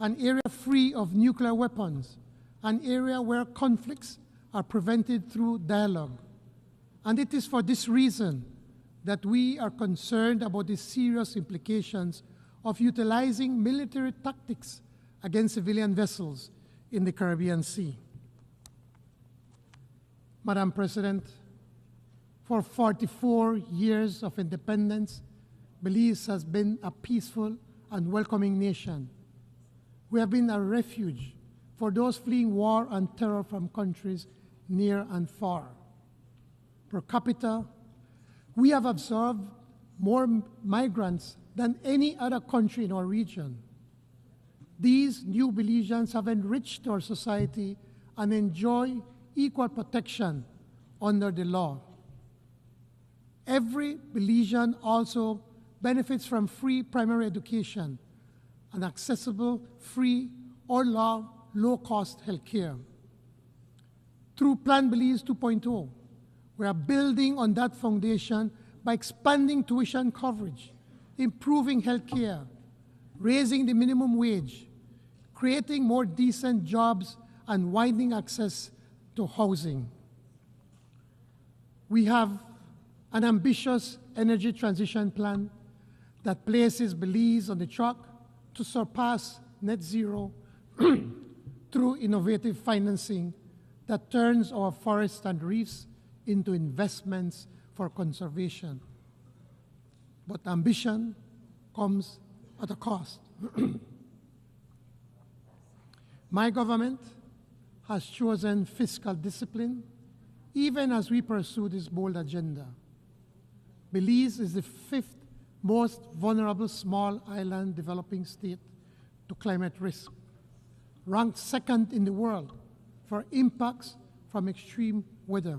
an area free of nuclear weapons, an area where conflicts are prevented through dialogue. And it is for this reason that we are concerned about the serious implications of utilizing military tactics against civilian vessels in the Caribbean Sea. Madam President, for 44 years of independence, Belize has been a peaceful and welcoming nation. We have been a refuge for those fleeing war and terror from countries near and far. Per capita, we have absorbed more migrants than any other country in our region. These new Belizeans have enriched our society and enjoy equal protection under the law. Every Belizean also benefits from free primary education and accessible, free, or low-cost health care. Through Plan Belize 2.0, we are building on that foundation by expanding tuition coverage, improving health care, raising the minimum wage, creating more decent jobs, and widening access to housing. We have an ambitious energy transition plan that places Belize on the track to surpass net zero through innovative financing that turns our forests and reefs into investments for conservation. But ambition comes at a cost. My government has chosen fiscal discipline even as we pursue this bold agenda. Belize is the 5th most vulnerable small island developing state to climate risk, ranked 2nd in the world for impacts from extreme weather.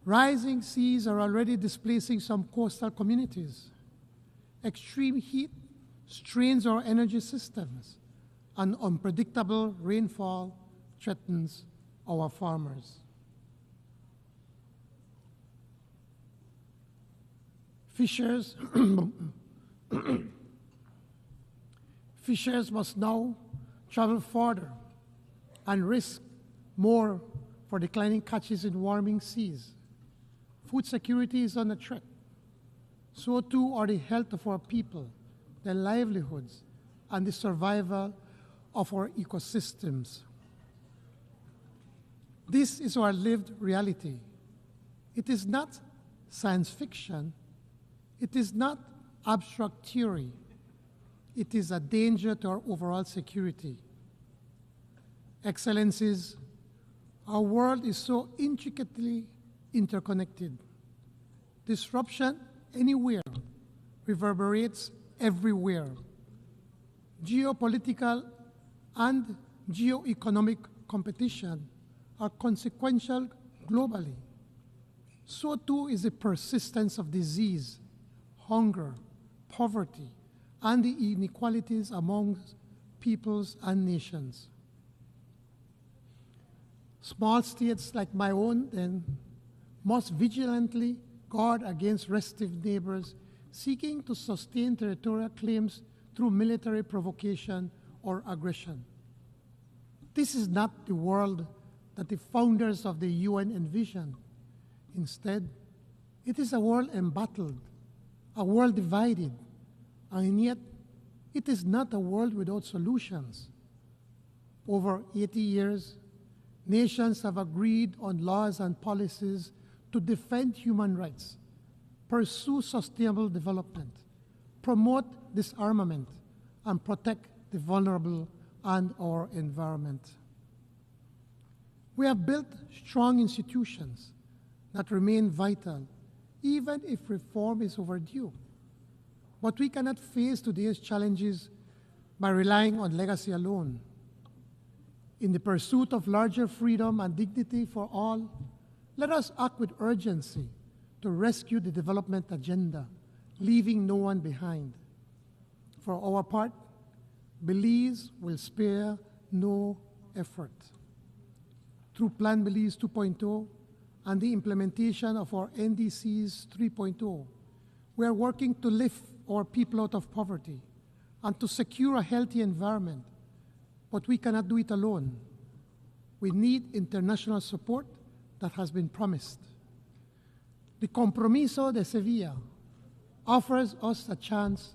Rising seas are already displacing some coastal communities. Extreme heat strains our energy systems, and unpredictable rainfall threatens our farmers. Fishers must now travel farther and risk more for declining catches in warming seas. Food security is under threat. So too are the health of our people, their livelihoods, and the survival of our ecosystems. This is our lived reality. It is not science fiction. It is not abstract theory. It is a danger to our overall security. Excellencies, our world is so intricately interconnected. Disruption anywhere reverberates everywhere. Geopolitical and geoeconomic competition are consequential globally. So too is the persistence of disease, hunger, poverty, and the inequalities among peoples and nations. Small states like my own then must vigilantly guard against restive neighbors seeking to sustain territorial claims through military provocation or aggression. This is not the world that the founders of the UN envisioned. Instead, it is a world embattled, a world divided, and yet it is not a world without solutions. Over 80 years, nations have agreed on laws and policies to defend human rights, pursue sustainable development, promote disarmament, and protect the vulnerable and our environment. We have built strong institutions that remain vital, even if reform is overdue. But we cannot face today's challenges by relying on legacy alone. In the pursuit of larger freedom and dignity for all, let us act with urgency to rescue the development agenda, leaving no one behind. For our part, Belize will spare no effort. Through Plan Belize 2.0 and the implementation of our NDCs 3.0, we are working to lift our people out of poverty and to secure a healthy environment. But we cannot do it alone. We need international support that has been promised. The Compromiso de Sevilla offers us a chance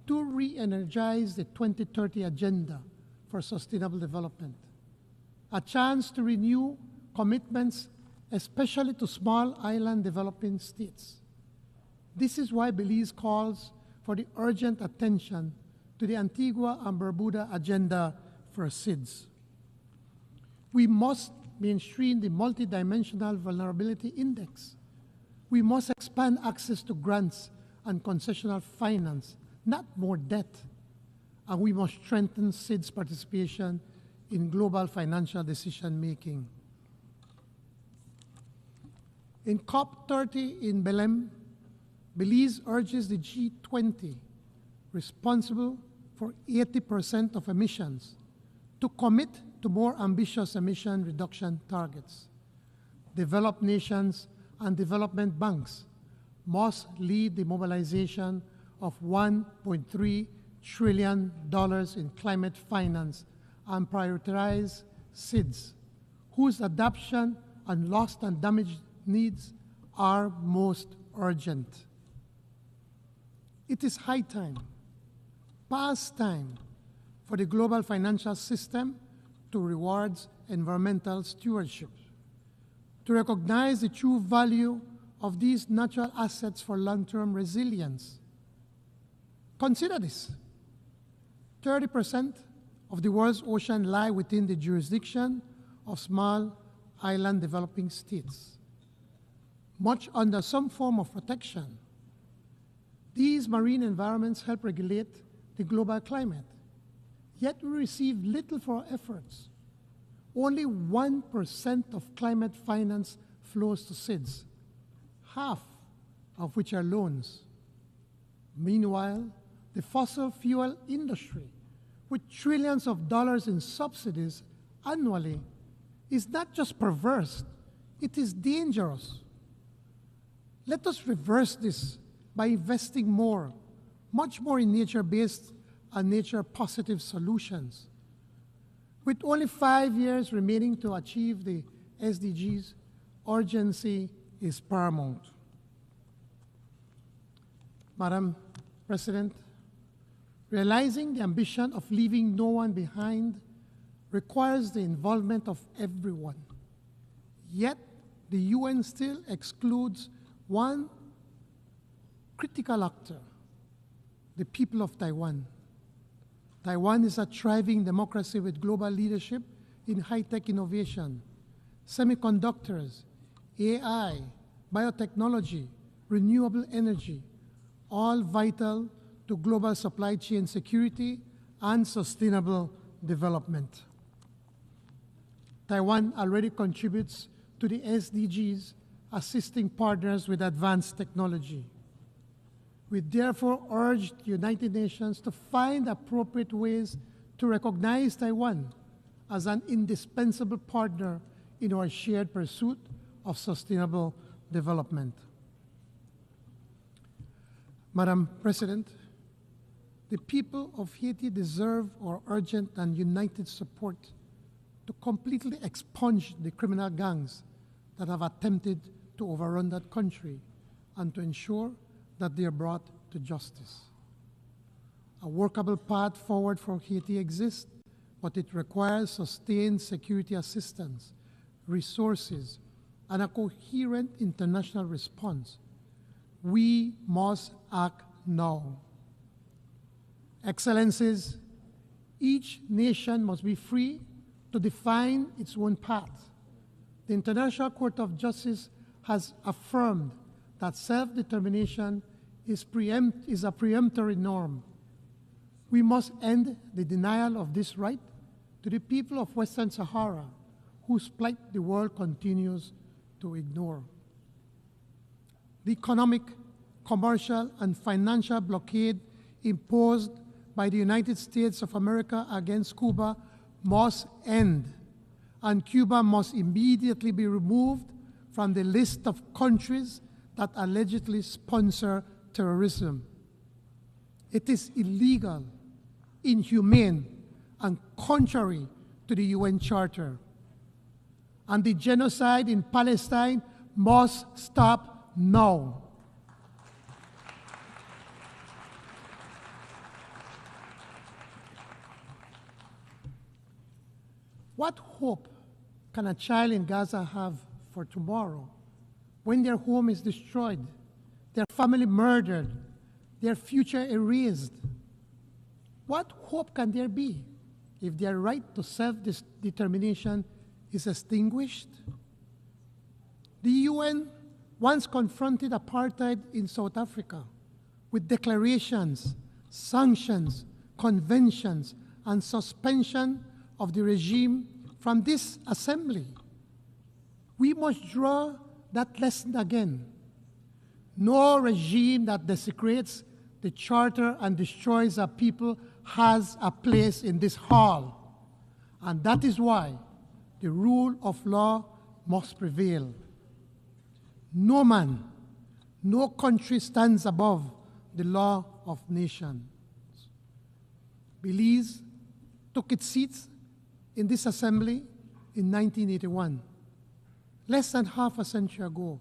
to re-energize the 2030 Agenda for Sustainable Development, a chance to renew commitments, especially to small island developing states. This is why Belize calls for the urgent attention to the Antigua and Barbuda Agenda for SIDS. We must mainstream the Multidimensional Vulnerability Index. We must expand access to grants and concessional finance, not more debt. And we must strengthen SIDS participation in global financial decision-making. In COP30 in Belém, Belize urges the G20, responsible for 80% of emissions, to commit to more ambitious emission reduction targets. Developed nations and development banks must lead the mobilization of $1.3 trillion in climate finance and prioritize SIDS, whose adoption and lost and damaged needs are most urgent. It is high time, past time, for the global financial system to reward environmental stewardship, to recognize the true value of these natural assets for long-term resilience. Consider this. 30% of the world's ocean lie within the jurisdiction of small island developing states, much under some form of protection. These marine environments help regulate the global climate, yet we receive little for our efforts. Only 1% of climate finance flows to SIDS, half of which are loans. Meanwhile, the fossil fuel industry, with trillions of dollars in subsidies annually, is not just perverse, it is dangerous. Let us reverse this by investing more, much more in nature-based and nature-positive solutions. With only 5 years remaining to achieve the SDGs, urgency is paramount. Madam President, realizing the ambition of leaving no one behind requires the involvement of everyone. Yet, the UN still excludes one critical actor, the people of Taiwan. Taiwan is a thriving democracy with global leadership in high-tech innovation, semiconductors, AI, biotechnology, renewable energy, all vital to global supply chain security and sustainable development. Taiwan already contributes to the SDGs, assisting partners with advanced technology. We therefore urge the United Nations to find appropriate ways to recognize Taiwan as an indispensable partner in our shared pursuit of sustainable development. Madam President, the people of Haiti deserve our urgent and united support to completely expunge the criminal gangs that have attempted to overrun that country and to ensure that they are brought to justice. A workable path forward for Haiti exists, but it requires sustained security assistance, resources, and a coherent international response. We must act now. Excellencies, each nation must be free to define its own path. The International Court of Justice has affirmed that self-determination is a preemptory norm. We must end the denial of this right to the people of Western Sahara, whose plight the world continues to ignore. The economic, commercial, and financial blockade imposed by the United States of America against Cuba must end, and Cuba must immediately be removed from the list of countries that allegedly sponsor terrorism. It is illegal, inhumane, and contrary to the UN Charter. And the genocide in Palestine must stop now. What hope can a child in Gaza have for tomorrow when their home is destroyed, their family murdered, their future erased? What hope can there be if their right to self-determination is extinguished? The UN once confronted apartheid in South Africa with declarations, sanctions, conventions, and suspension of the regime from this assembly. We must draw that lesson again. No regime that desecrates the Charter and destroys our people has a place in this hall. And that is why the rule of law must prevail. No man, no country stands above the law of nations. Belize took its seats in this assembly in 1981. Less than half a century ago,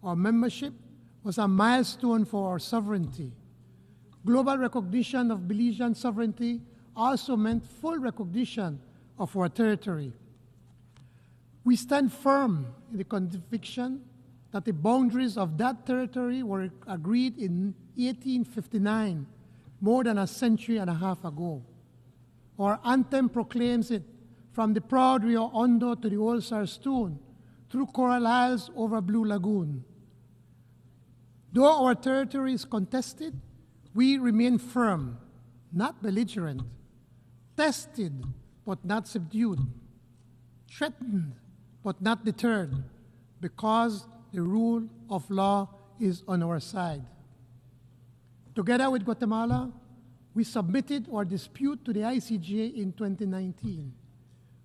our membership was a milestone for our sovereignty. Global recognition of Belizean sovereignty also meant full recognition of our territory. We stand firm in the conviction that the boundaries of that territory were agreed in 1859, more than a century and a half ago. Our anthem proclaims it, from the proud Rio Hondo to the old Sarstone, through Coral Isles over Blue Lagoon. Though our territory is contested, we remain firm, not belligerent, tested but not subdued, threatened but not deterred, because the rule of law is on our side. Together with Guatemala, we submitted our dispute to the ICJ in 2019.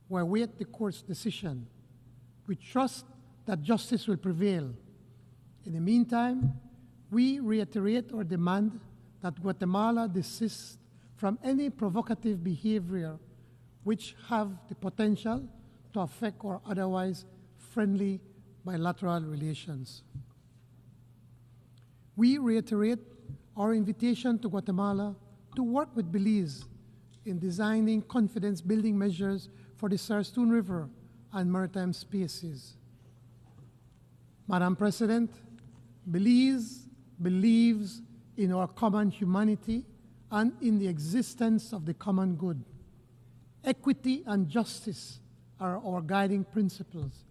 We await the court's decision. We trust that justice will prevail. In the meantime, we reiterate our demand that Guatemala desist from any provocative behavior which have the potential to affect our otherwise friendly bilateral relations. We reiterate our invitation to Guatemala to work with Belize in designing confidence-building measures for the Sarstone River and maritime spaces. Madam President, Belize believes in our common humanity and in the existence of the common good. Equity and justice are our guiding principles.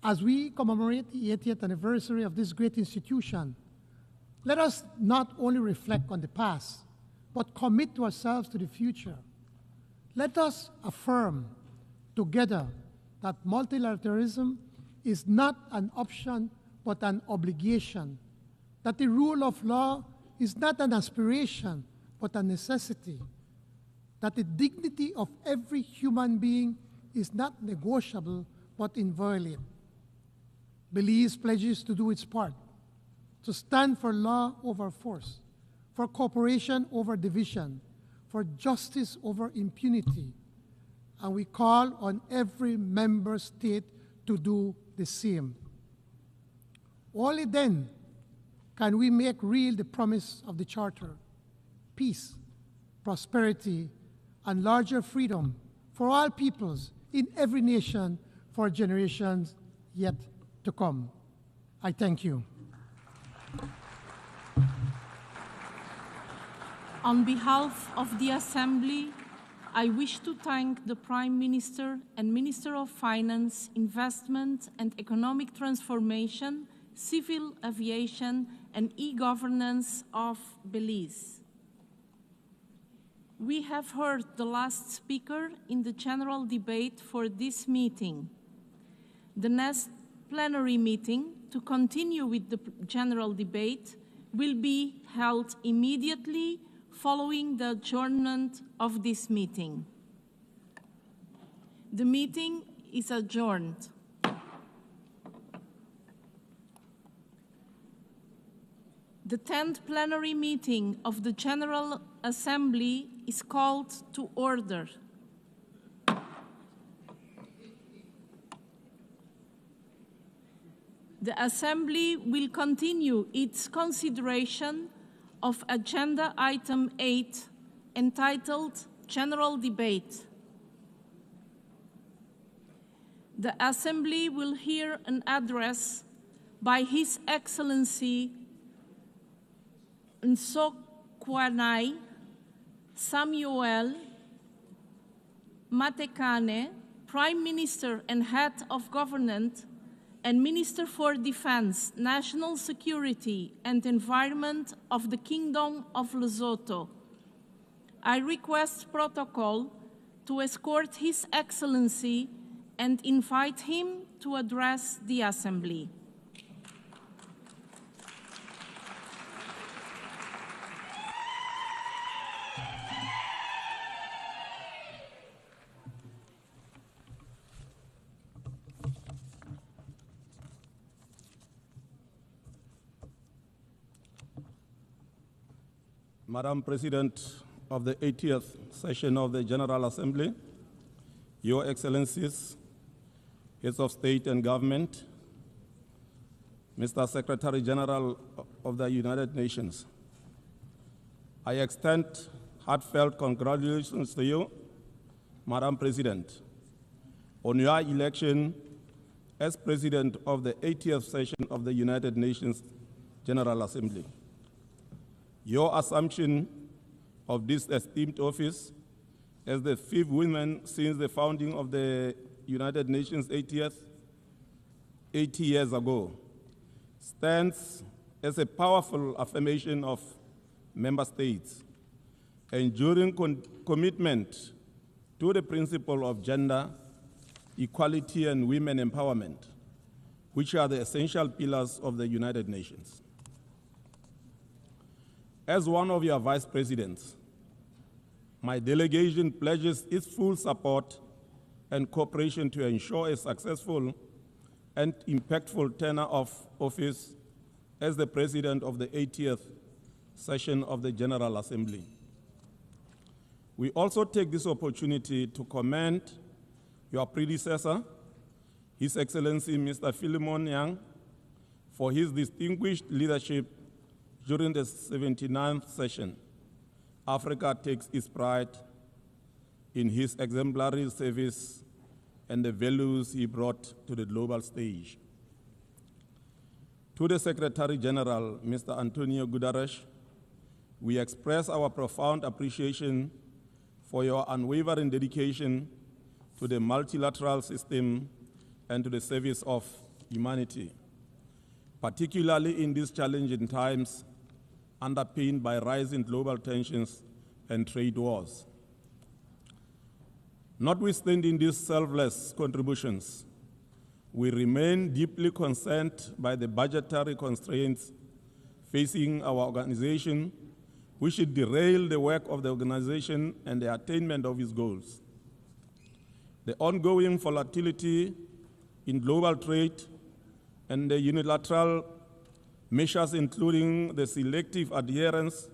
As we commemorate the 80th anniversary of this great institution, let us not only reflect on the past, but commit ourselves to the future. Let us affirm together that multilateralism is not an option, but an obligation, that the rule of law is not an aspiration, but a necessity, that the dignity of every human being is not negotiable, but inviolate. Belize pledges to do its part, to stand for law over force, for cooperation over division, for justice over impunity, and we call on every member state to do the same. Only then can we make real the promise of the Charter: peace, prosperity, and larger freedom for all peoples in every nation for generations yet to come. I thank you. On behalf of the Assembly, I wish to thank the Prime Minister and Minister of Finance, Investment and Economic Transformation, Civil Aviation and E-Governance of Belize. We have heard the last speaker in the general debate for this meeting. The next plenary meeting to continue with the general debate will be held immediately following the adjournment of this meeting. The meeting is adjourned. The 10th plenary meeting of the General Assembly is called to order. The Assembly will continue its consideration of Agenda Item 8, entitled General Debate. The Assembly will hear an address by His Excellency Nsokwanai Samuel Matekane, Prime Minister and Head of Government and Minister for Defense, National Security and Environment of the Kingdom of Lesotho. I request protocol to escort His Excellency and invite him to address the Assembly. Madam President, of the 80th session of the General Assembly, Your Excellencies, Heads of State and Government, Mr. Secretary General of the United Nations, I extend heartfelt congratulations to you, Madam President, on your election as President of the 80th session of the United Nations General Assembly. Your assumption of this esteemed office as the 5th woman since the founding of the United Nations 80 years ago stands as a powerful affirmation of member states' enduring commitment to the principle of gender equality and women empowerment, which are the essential pillars of the United Nations. As one of your vice presidents, my delegation pledges its full support and cooperation to ensure a successful and impactful tenure of office as the President of the 80th session of the General Assembly. We also take this opportunity to commend your predecessor, His Excellency Mr. Philemon Yang, for his distinguished leadership during the 79th session. Africa takes its pride in his exemplary service and the values he brought to the global stage. To the Secretary General, Mr. Antonio Guterres, we express our profound appreciation for your unwavering dedication to the multilateral system and to the service of humanity, particularly in these challenging times underpinned by rising global tensions and trade wars. Notwithstanding these selfless contributions, we remain deeply concerned by the budgetary constraints facing our organization, which should derail the work of the organization and the attainment of its goals. The ongoing volatility in global trade and the unilateral measures, including the selective adherence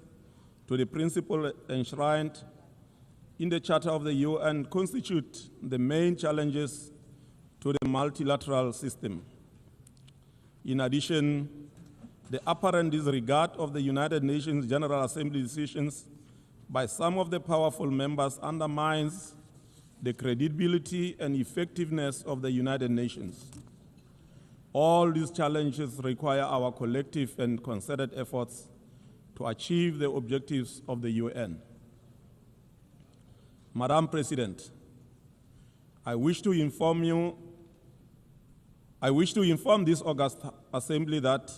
to the principle enshrined in the Charter of the UN, constitute the main challenges to the multilateral system. In addition, the apparent disregard of the United Nations General Assembly decisions by some of the powerful members undermines the credibility and effectiveness of the United Nations. All these challenges require our collective and concerted efforts to achieve the objectives of the UN. Madam President, I wish to inform this August Assembly that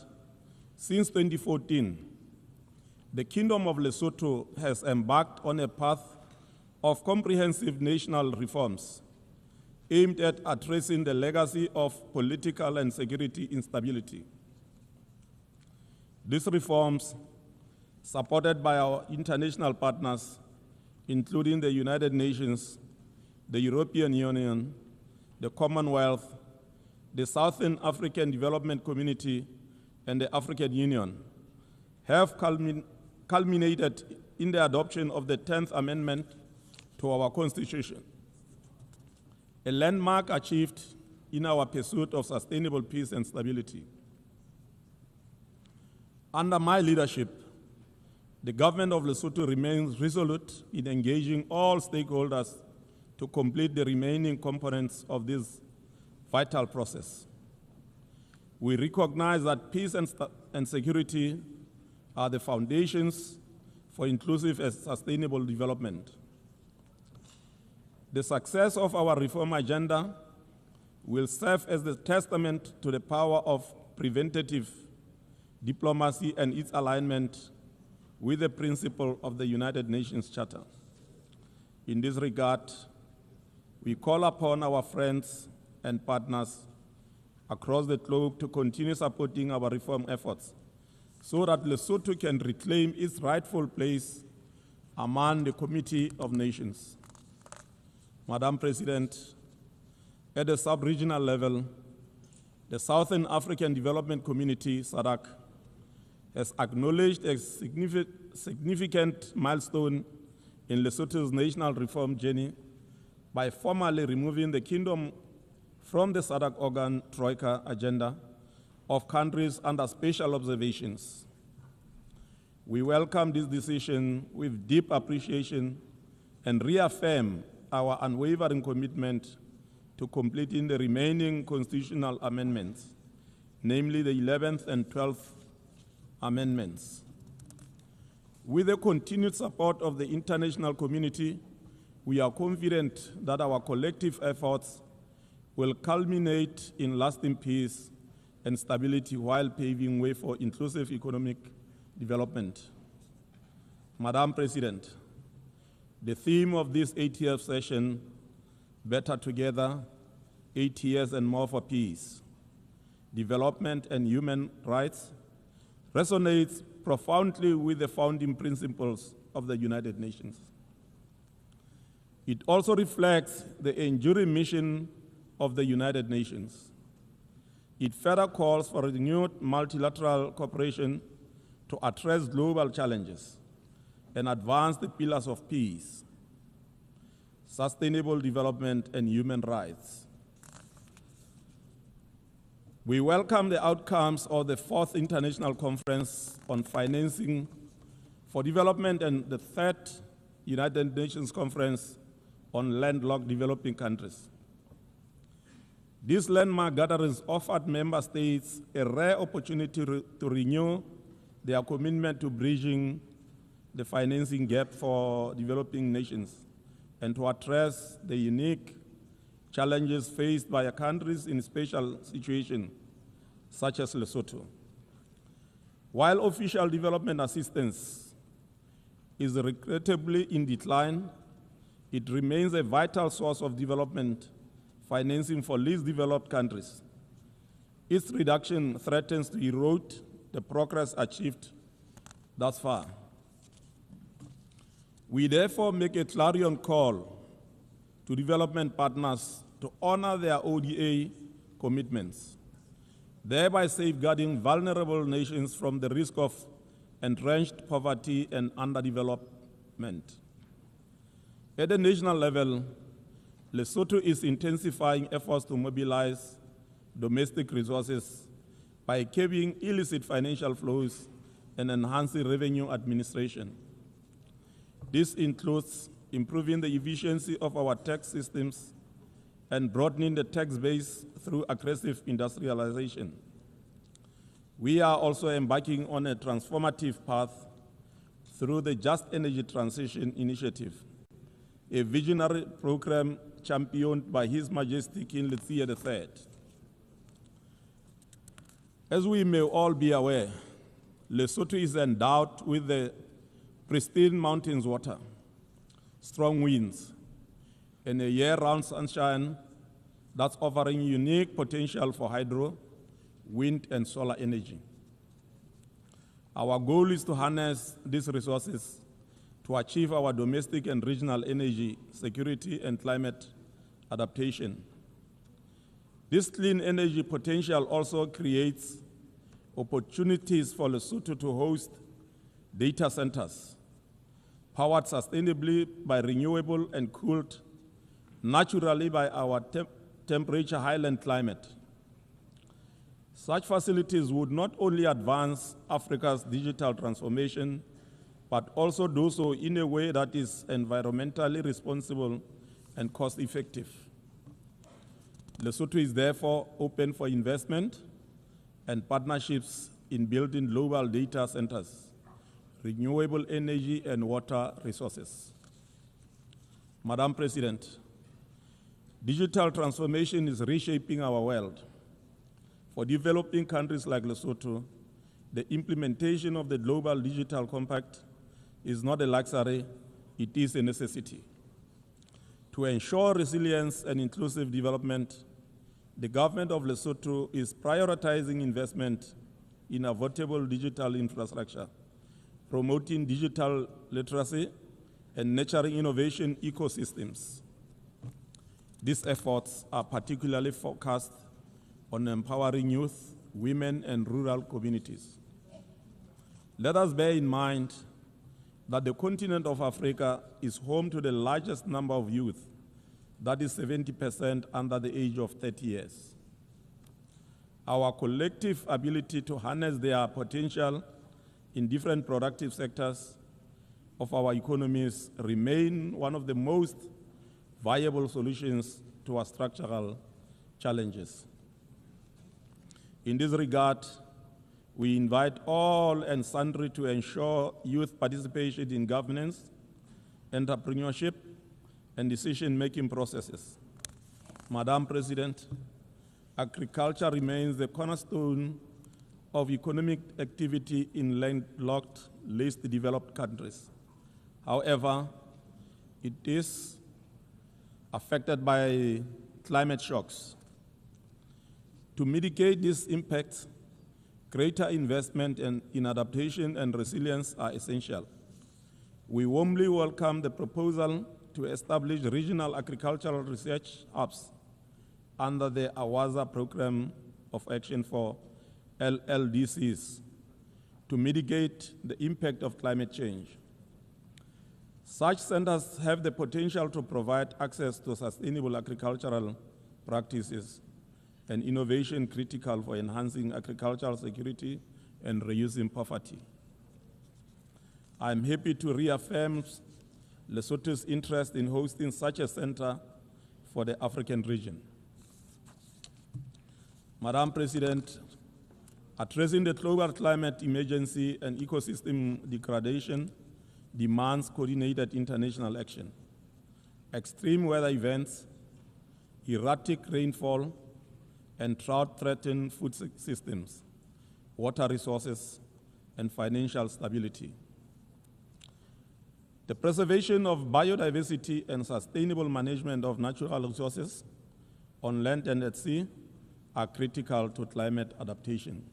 since 2014, the Kingdom of Lesotho has embarked on a path of comprehensive national reforms aimed at addressing the legacy of political and security instability. These reforms, supported by our international partners, including the United Nations, the European Union, the Commonwealth, the Southern African Development Community, and the African Union, have culminated in the adoption of the 10th Amendment to our Constitution, a landmark achieved in our pursuit of sustainable peace and stability. Under my leadership, the government of Lesotho remains resolute in engaging all stakeholders to complete the remaining components of this vital process. We recognize that peace and security are the foundations for inclusive and sustainable development. The success of our reform agenda will serve as the testament to the power of preventative diplomacy and its alignment with the principle of the United Nations Charter. In this regard, we call upon our friends and partners across the globe to continue supporting our reform efforts so that Lesotho can reclaim its rightful place among the Committee of Nations. Madam President, at the sub-regional level, the Southern African Development Community, SADC, has acknowledged a significant milestone in Lesotho's national reform journey by formally removing the kingdom from the SADC organ Troika agenda of countries under special observations. We welcome this decision with deep appreciation and reaffirm our unwavering commitment to completing the remaining constitutional amendments, namely the 11th and 12th amendments. With the continued support of the international community, we are confident that our collective efforts will culminate in lasting peace and stability while paving way for inclusive economic development. Madam President, the theme of this 80th session, Better Together, 8 years and more for peace, development and human rights, resonates profoundly with the founding principles of the United Nations. It also reflects the enduring mission of the United Nations. It further calls for renewed multilateral cooperation to address global challenges and advance the pillars of peace, sustainable development, and human rights. We welcome the outcomes of the 4th International Conference on Financing for Development and the 3rd United Nations Conference on Landlocked Developing Countries. These landmark gatherings offered member states a rare opportunity to renew their commitment to bridging the financing gap for developing nations and to address the unique challenges faced by countries in special situations, such as Lesotho. While official development assistance is regrettably in decline, it remains a vital source of development financing for least developed countries. Its reduction threatens to erode the progress achieved thus far. We therefore make a clarion call to development partners to honor their ODA commitments, thereby safeguarding vulnerable nations from the risk of entrenched poverty and underdevelopment. At the national level, Lesotho is intensifying efforts to mobilize domestic resources by curbing illicit financial flows and enhancing revenue administration. This includes improving the efficiency of our tax systems and broadening the tax base through aggressive industrialization. We are also embarking on a transformative path through the Just Energy Transition Initiative, a visionary program championed by His Majesty King Letsie III. As we may all be aware, Lesotho is endowed with the pristine mountains water, strong winds, and a year-round sunshine that's offering unique potential for hydro, wind, and solar energy. Our goal is to harness these resources to achieve our domestic and regional energy security and climate adaptation. This clean energy potential also creates opportunities for Lesotho to host data centers powered sustainably by renewable and cooled naturally by our temperature highland climate. Such facilities would not only advance Africa's digital transformation, but also do so in a way that is environmentally responsible and cost-effective. Lesotho is therefore open for investment and partnerships in building global data centers, renewable energy, and water resources. Madam President, digital transformation is reshaping our world. For developing countries like Lesotho, the implementation of the Global Digital Compact is not a luxury, it is a necessity. To ensure resilience and inclusive development, the government of Lesotho is prioritizing investment in affordable digital infrastructure, promoting digital literacy, and nurturing innovation ecosystems. These efforts are particularly focused on empowering youth, women, and rural communities. Let us bear in mind that the continent of Africa is home to the largest number of youth, that is 70% under the age of 30 years. Our collective ability to harness their potential in different productive sectors of our economies remain one of the most viable solutions to our structural challenges. In this regard, we invite all and sundry to ensure youth participation in governance, entrepreneurship, and decision-making processes. Madam President, agriculture remains the cornerstone of economic activity in landlocked, least developed countries. However, it is affected by climate shocks. To mitigate these impacts, greater investment in adaptation and resilience are essential. We warmly welcome the proposal to establish regional agricultural research hubs under the AWASA Program of Action for LLDCs to mitigate the impact of climate change. Such centers have the potential to provide access to sustainable agricultural practices and innovation critical for enhancing agricultural security and reducing poverty. I am happy to reaffirm Lesotho's interest in hosting such a center for the African region. Madam President, addressing the global climate emergency and ecosystem degradation demands coordinated international action. Extreme weather events, erratic rainfall, and drought threaten food systems, water resources, and financial stability. The preservation of biodiversity and sustainable management of natural resources on land and at sea are critical to climate adaptation.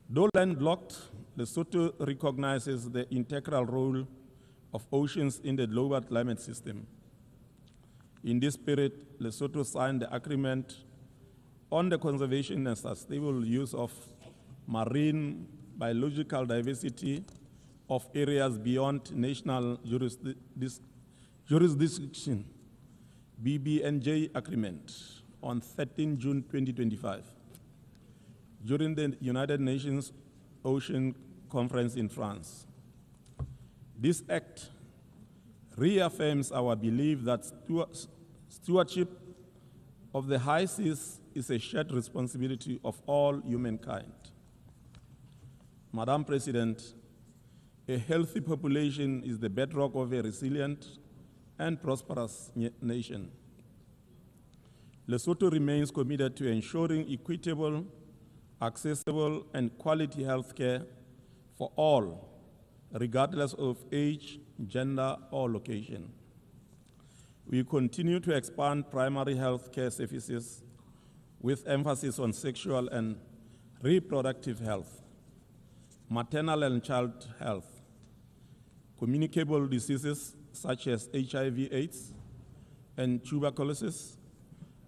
Though landlocked, Lesotho recognizes the integral role of oceans in the global climate system. In this spirit, Lesotho signed the agreement on the conservation and sustainable use of marine biological diversity of areas beyond national jurisdiction, BBNJ agreement, on 13 June 2025, during the United Nations Ocean Conference in France. This act reaffirms our belief that stewardship of the high seas is a shared responsibility of all humankind. Madam President, a healthy population is the bedrock of a resilient and prosperous nation. Lesotho remains committed to ensuring equitable, accessible, and quality health care for all, regardless of age, gender, or location. We continue to expand primary health care services with emphasis on sexual and reproductive health, maternal and child health, communicable diseases such as HIV/AIDS and tuberculosis,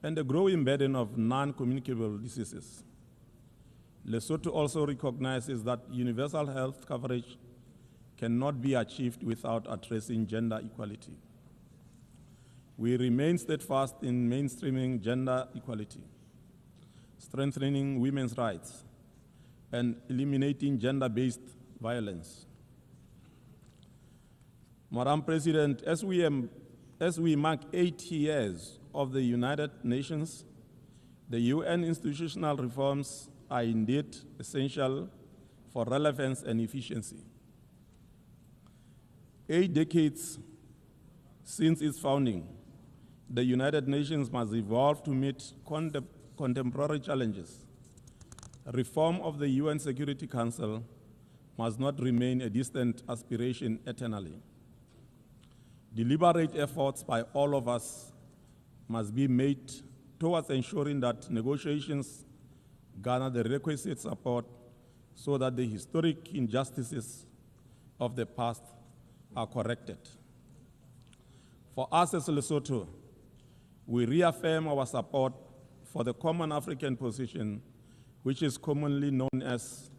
and the growing burden of non-communicable diseases. Lesotho also recognizes that universal health coverage cannot be achieved without addressing gender equality. We remain steadfast in mainstreaming gender equality, strengthening women's rights, and eliminating gender-based violence. Madam President, as we mark 8 years of the United Nations, the UN institutional reforms are indeed essential for relevance and efficiency. 8 decades since its founding, the United Nations must evolve to meet contemporary challenges. Reform of the UN Security Council must not remain a distant aspiration eternally. Deliberate efforts by all of us must be made towards ensuring that negotiations garner the requisite support so that the historic injustices of the past are corrected. For us as Lesotho, we reaffirm our support for the common African position, which is commonly known as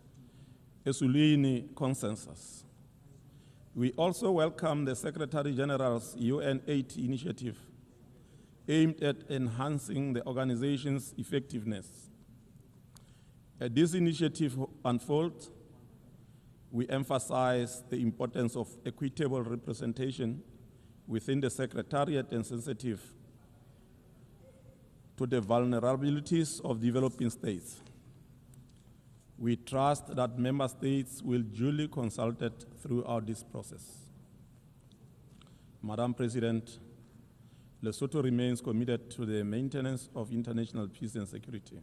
a Esulini consensus. We also welcome the Secretary General's UN Aid initiative aimed at enhancing the organization's effectiveness. As this initiative unfolds, we emphasize the importance of equitable representation within the Secretariat and sensitive to the vulnerabilities of developing states. We trust that member states will duly consulted throughout this process. Madam President, Lesotho remains committed to the maintenance of international peace and security,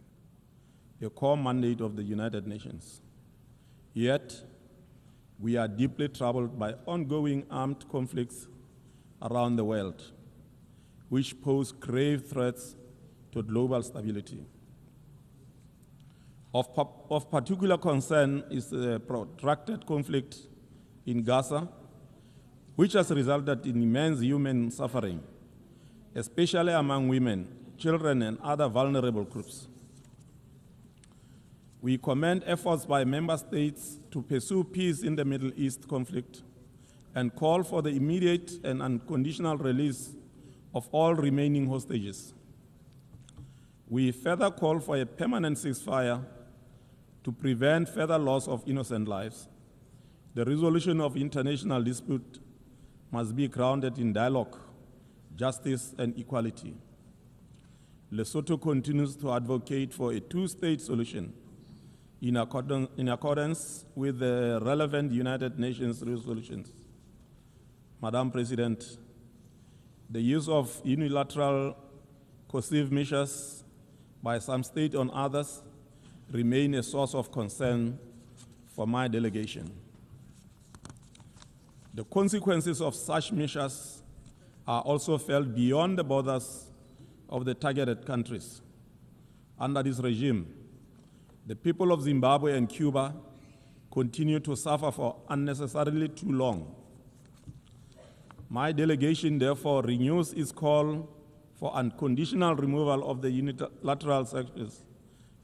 a core mandate of the United Nations. Yet, we are deeply troubled by ongoing armed conflicts around the world, which pose grave threats to global stability. Of particular concern is the protracted conflict in Gaza, which has resulted in immense human suffering, especially among women, children, and other vulnerable groups. We commend efforts by member states to pursue peace in the Middle East conflict and call for the immediate and unconditional release of all remaining hostages. We further call for a permanent ceasefire to prevent further loss of innocent lives. The resolution of international dispute must be grounded in dialogue, justice, and equality. Lesotho continues to advocate for a two-state solution in accordance with the relevant United Nations resolutions. Madam President, the use of unilateral coercive measures by some states on others remain a source of concern for my delegation. The consequences of such measures are also felt beyond the borders of the targeted countries. Under this regime, the people of Zimbabwe and Cuba continue to suffer for unnecessarily too long. My delegation therefore renews its call for unconditional removal of the unilateral sanctions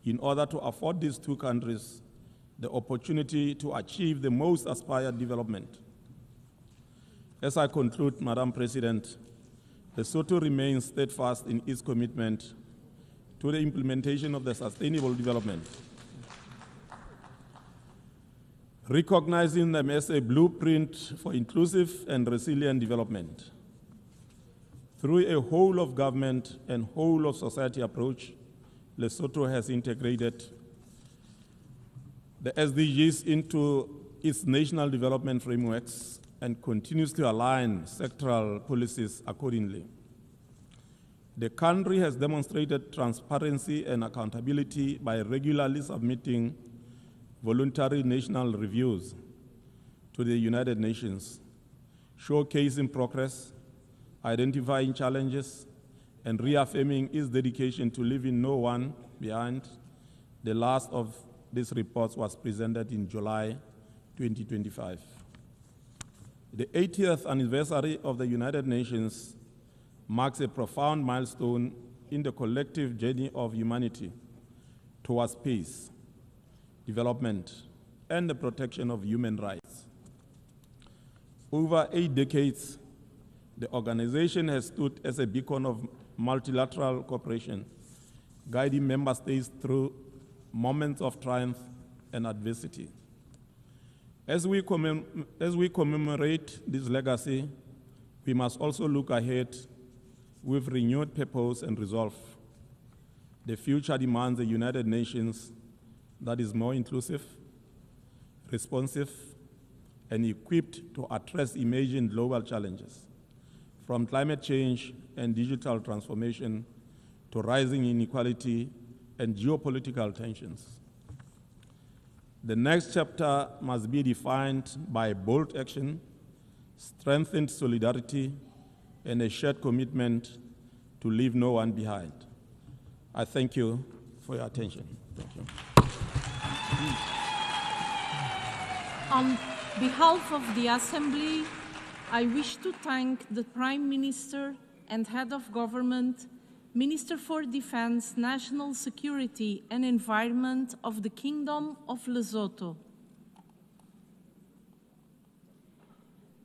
in order to afford these two countries the opportunity to achieve the most aspired development. As I conclude, Madam President, Lesotho remains steadfast in its commitment to the implementation of the Sustainable Development, recognizing them as a blueprint for inclusive and resilient development. Through a whole of government and whole of society approach, Lesotho has integrated the SDGs into its national development frameworks and continues to align sectoral policies accordingly. The country has demonstrated transparency and accountability by regularly submitting voluntary national reviews to the United Nations, showcasing progress, identifying challenges, and reaffirming its dedication to leaving no one behind. The last of these reports was presented in July 2025. The 80th anniversary of the United Nations marks a profound milestone in the collective journey of humanity towards peace, development, and the protection of human rights. Over 8 decades, the organization has stood as a beacon of multilateral cooperation, guiding member states through moments of triumph and adversity. As we commemorate this legacy, we must also look ahead with renewed purpose and resolve. The future demands a United Nations that is more inclusive, responsive, and equipped to address emerging global challenges, from climate change and digital transformation to rising inequality and geopolitical tensions. The next chapter must be defined by bold action, strengthened solidarity, and a shared commitment to leave no one behind. I thank you for your attention. Thank you. On behalf of the Assembly, I wish to thank the Prime Minister and Head of Government, Minister for Defense, National Security and Environment of the Kingdom of Lesotho.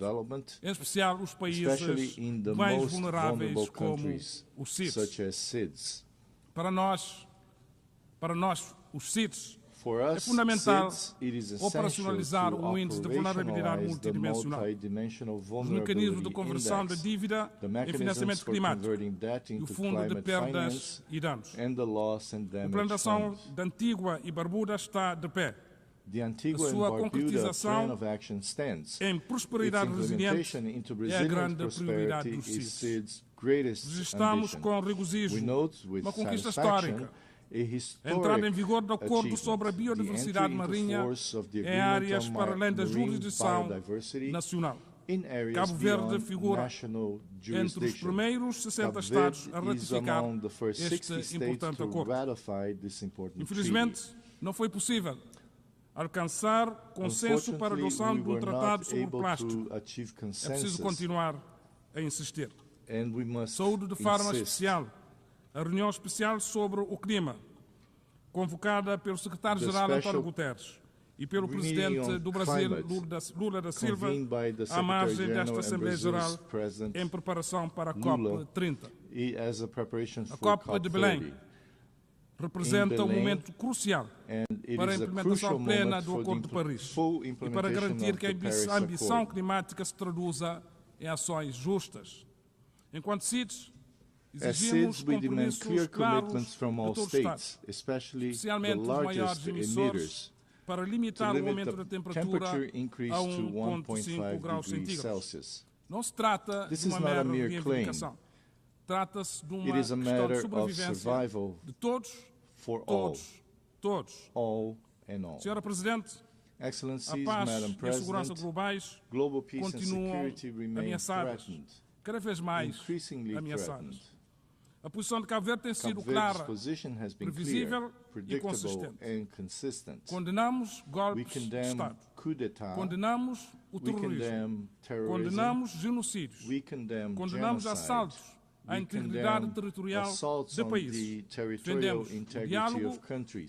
development, em especial os especially países in the mais most vulnerable vulneráveis como countries, os CIDs. such as SIDS. Para nós, os CIDs For é us, fundamental SIDS, it is operacionalizar essential to o índice de vulnerabilidade operationalize the multidimensional, multidimensional os mecanismos de vulnerability conversão da index, dívida the em mechanisms financiamento for climático converting debt e o into Fundo de climate Perdas finance, e Danos. and the loss and O damage plano de ação fund. da Antigua e Barbuda está de pé. The Antigua A and sua Barbuda concretização Plan of Action stands. em prosperidade Its resiliente implementation into é a resilient grande prioridade prosperity dos is CIDs. SID's greatest Registramos ambition. com regozijo We note with uma conquista satisfaction histórica, a a historic entrada em vigor do Acordo achievement, sobre a the Biodiversidade entry into Marinha force of the em Agreement áreas on para além da Marine jurisdição Biodiversity nacional. in areas Cabo Verde beyond figura national entre os jurisdiction. primeiros 60 Cabo Estados Verde a is ratificar among the first 60 este states importante to acordo. ratify this important Infelizmente, treaty. não foi possível alcançar consenso para a adoção de um tratado sobre o plástico. É preciso continuar a insistir. Saúde de forma especial a reunião especial sobre o clima, convocada pelo secretário-geral António Guterres e pelo presidente do Brasil, Lula da Silva, à margem desta Assembleia Geral, em preparação para a COP30. A COP de Belém representa um momento crucial para a implementação plena do Acordo de Paris e para garantir que a ambição climática se traduza em ações justas. Enquanto CIDs, exigimos compromissos claros de todos os Estados, especialmente os maiores emissores, para limitar o aumento da temperatura a 1,5 graus centígrados. Não se trata de uma mera reivindicação. Trata-se de uma questão de sobrevivência de todos, Senhora Presidente, a paz e a segurança globais continuam ameaçadas, cada vez mais ameaçadas. A posição de Cabo Verde tem sido clara, previsível e consistente. Condenamos golpes de Estado, condenamos o terrorismo, condenamos genocídios, condenamos assaltos à integridade territorial de países. Defendemos o diálogo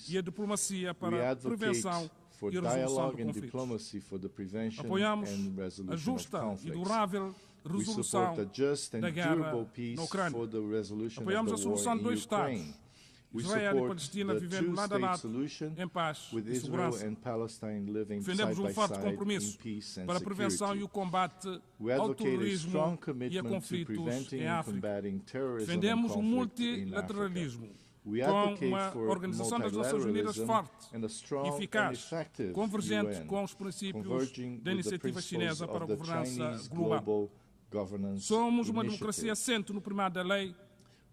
e a diplomacia para a prevenção e a resolução de conflitos. Apoiamos a justa e durável resolução da guerra na Ucrânia. Apoiamos a solução de dois Estados, Israel e Palestina vivendo lado a lado em paz e segurança. Defendemos um forte compromisso para a prevenção e o combate ao terrorismo e a conflitos em África. Defendemos o multilateralismo com uma Organização das Nações Unidas forte, eficaz, convergente com os princípios da iniciativa chinesa para a governança global. Somos uma democracia assente no primado da lei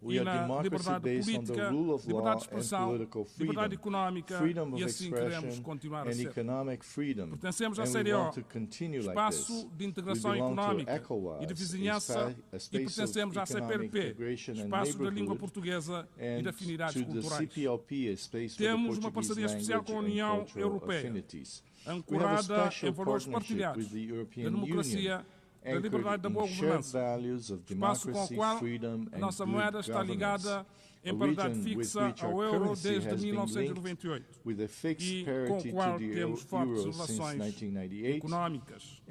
e na liberdade política, liberdade de expressão, liberdade económica, e assim queremos continuar a ser. Pertencemos à CDO, espaço de integração económica e de vizinhança, e pertencemos à CPLP, espaço da língua portuguesa e de afinidades culturais. Temos uma parceria especial com a União Europeia, ancorada em valores partilhados da democracia, da liberdade da boa governança, espaço com o qual a nossa moeda está ligada em paridade fixa ao euro desde 1998 e com o qual temos fortes relações económicas.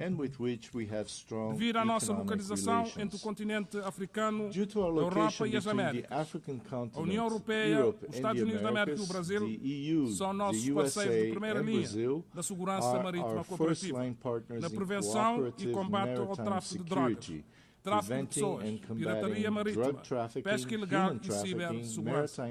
Devido à nossa localização entre o continente africano, a Europa e as Américas, a União Europeia, os Estados Unidos da América e o Brasil são nossos parceiros de primeira linha da segurança marítima cooperativa, na prevenção e combate ao tráfico de drogas, tráfico de pessoas, pirataria marítima, pesca ilegal e cibersegurança.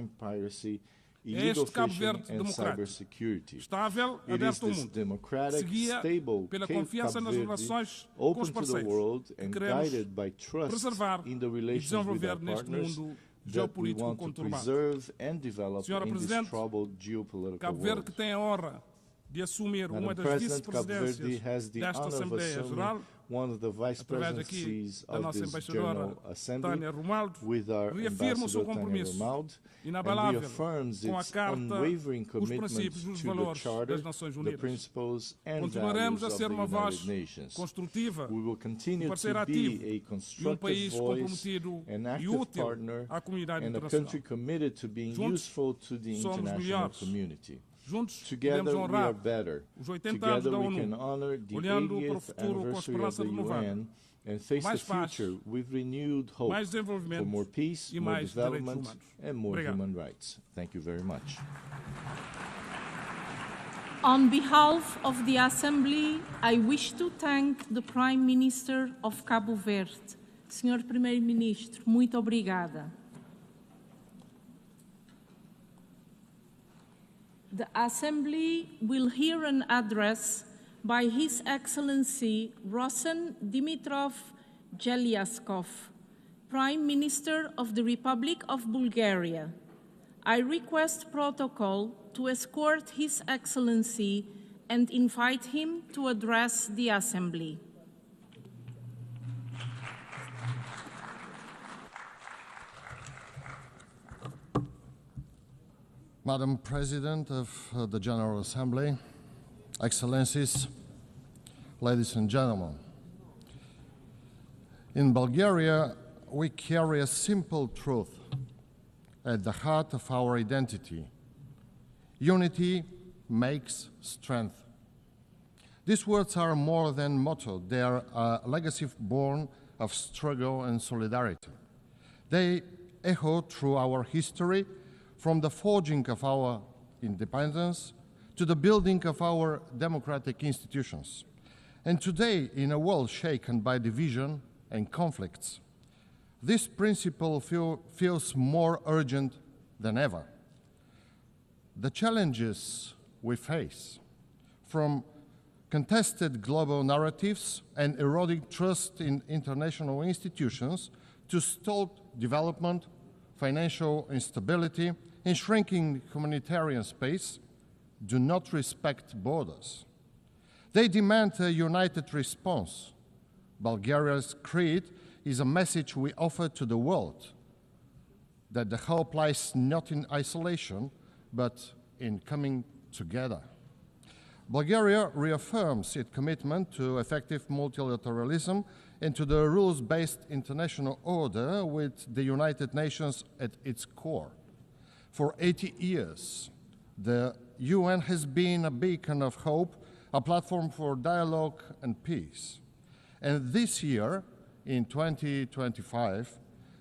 É este Cabo Verde democrático, estável, aberto ao mundo, que se guia pela confiança nas relações com os parceiros que queremos preservar e desenvolver neste mundo geopolítico conturbado. Senhora Presidente, Cabo Verde, que tem a honra de assumir uma das vice-presidências desta Assembleia Geral, através aqui da nossa embaixadora Tânia Romualdo, reafirma o seu compromisso inabalável com a Carta, os princípios e os valores das Nações Unidas. Continuaremos a ser uma voz construtiva, um parceiro ativo e um país comprometido e útil à comunidade internacional. Juntos somos melhores. Juntos podemos honrar os 80 anos da ONU, olhando para o futuro com esperança renovada. Mais paz, mais desenvolvimento e mais direitos humanos. Obrigado. On behalf of the Assembly, I wish to thank the Prime Minister of Cabo Verde. Senhor Primeiro-Ministro, muito obrigada. The Assembly will hear an address by His Excellency Rosen Dimitrov Gelyaskov, Prime Minister of the Republic of Bulgaria. I request protocol to escort His Excellency and invite him to address the Assembly. Madam President of the General Assembly, Excellencies, ladies and gentlemen, in Bulgaria, we carry a simple truth at the heart of our identity. Unity makes strength. These words are more than motto. They are a legacy born of struggle and solidarity. They echo through our history, from the forging of our independence to the building of our democratic institutions. And today, in a world shaken by division and conflicts, this principle feels more urgent than ever. The challenges we face, from contested global narratives and eroding trust in international institutions to stalled development, financial instability, and shrinking humanitarian space, do not respect borders. They demand a united response. Bulgaria's creed is a message we offer to the world, that the hope lies not in isolation, but in coming together. Bulgaria reaffirms its commitment to effective multilateralism and to the rules-based international order with the United Nations at its core. For 80 years, the UN has been a beacon of hope, a platform for dialogue and peace. And this year, in 2025,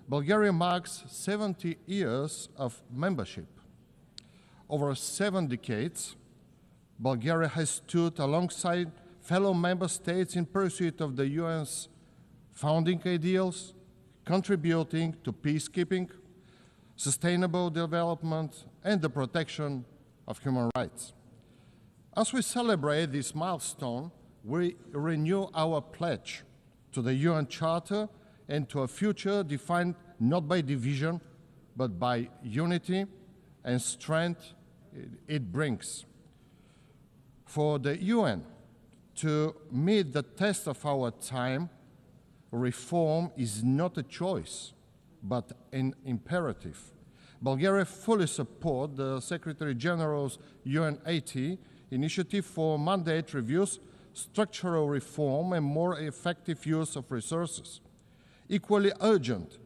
Bulgaria marks 70 years of membership. Over 7 decades, Bulgaria has stood alongside fellow member states in pursuit of the UN's founding ideals, contributing to peacekeeping, sustainable development, and the protection of human rights. As we celebrate this milestone, we renew our pledge to the UN Charter and to a future defined not by division, but by unity and strength it brings. For the UN to meet the test of our time, reform is not a choice, but an imperative. Bulgaria fully supports the Secretary General's UN80 initiative for mandate reviews, structural reform, and more effective use of resources. Equally urgent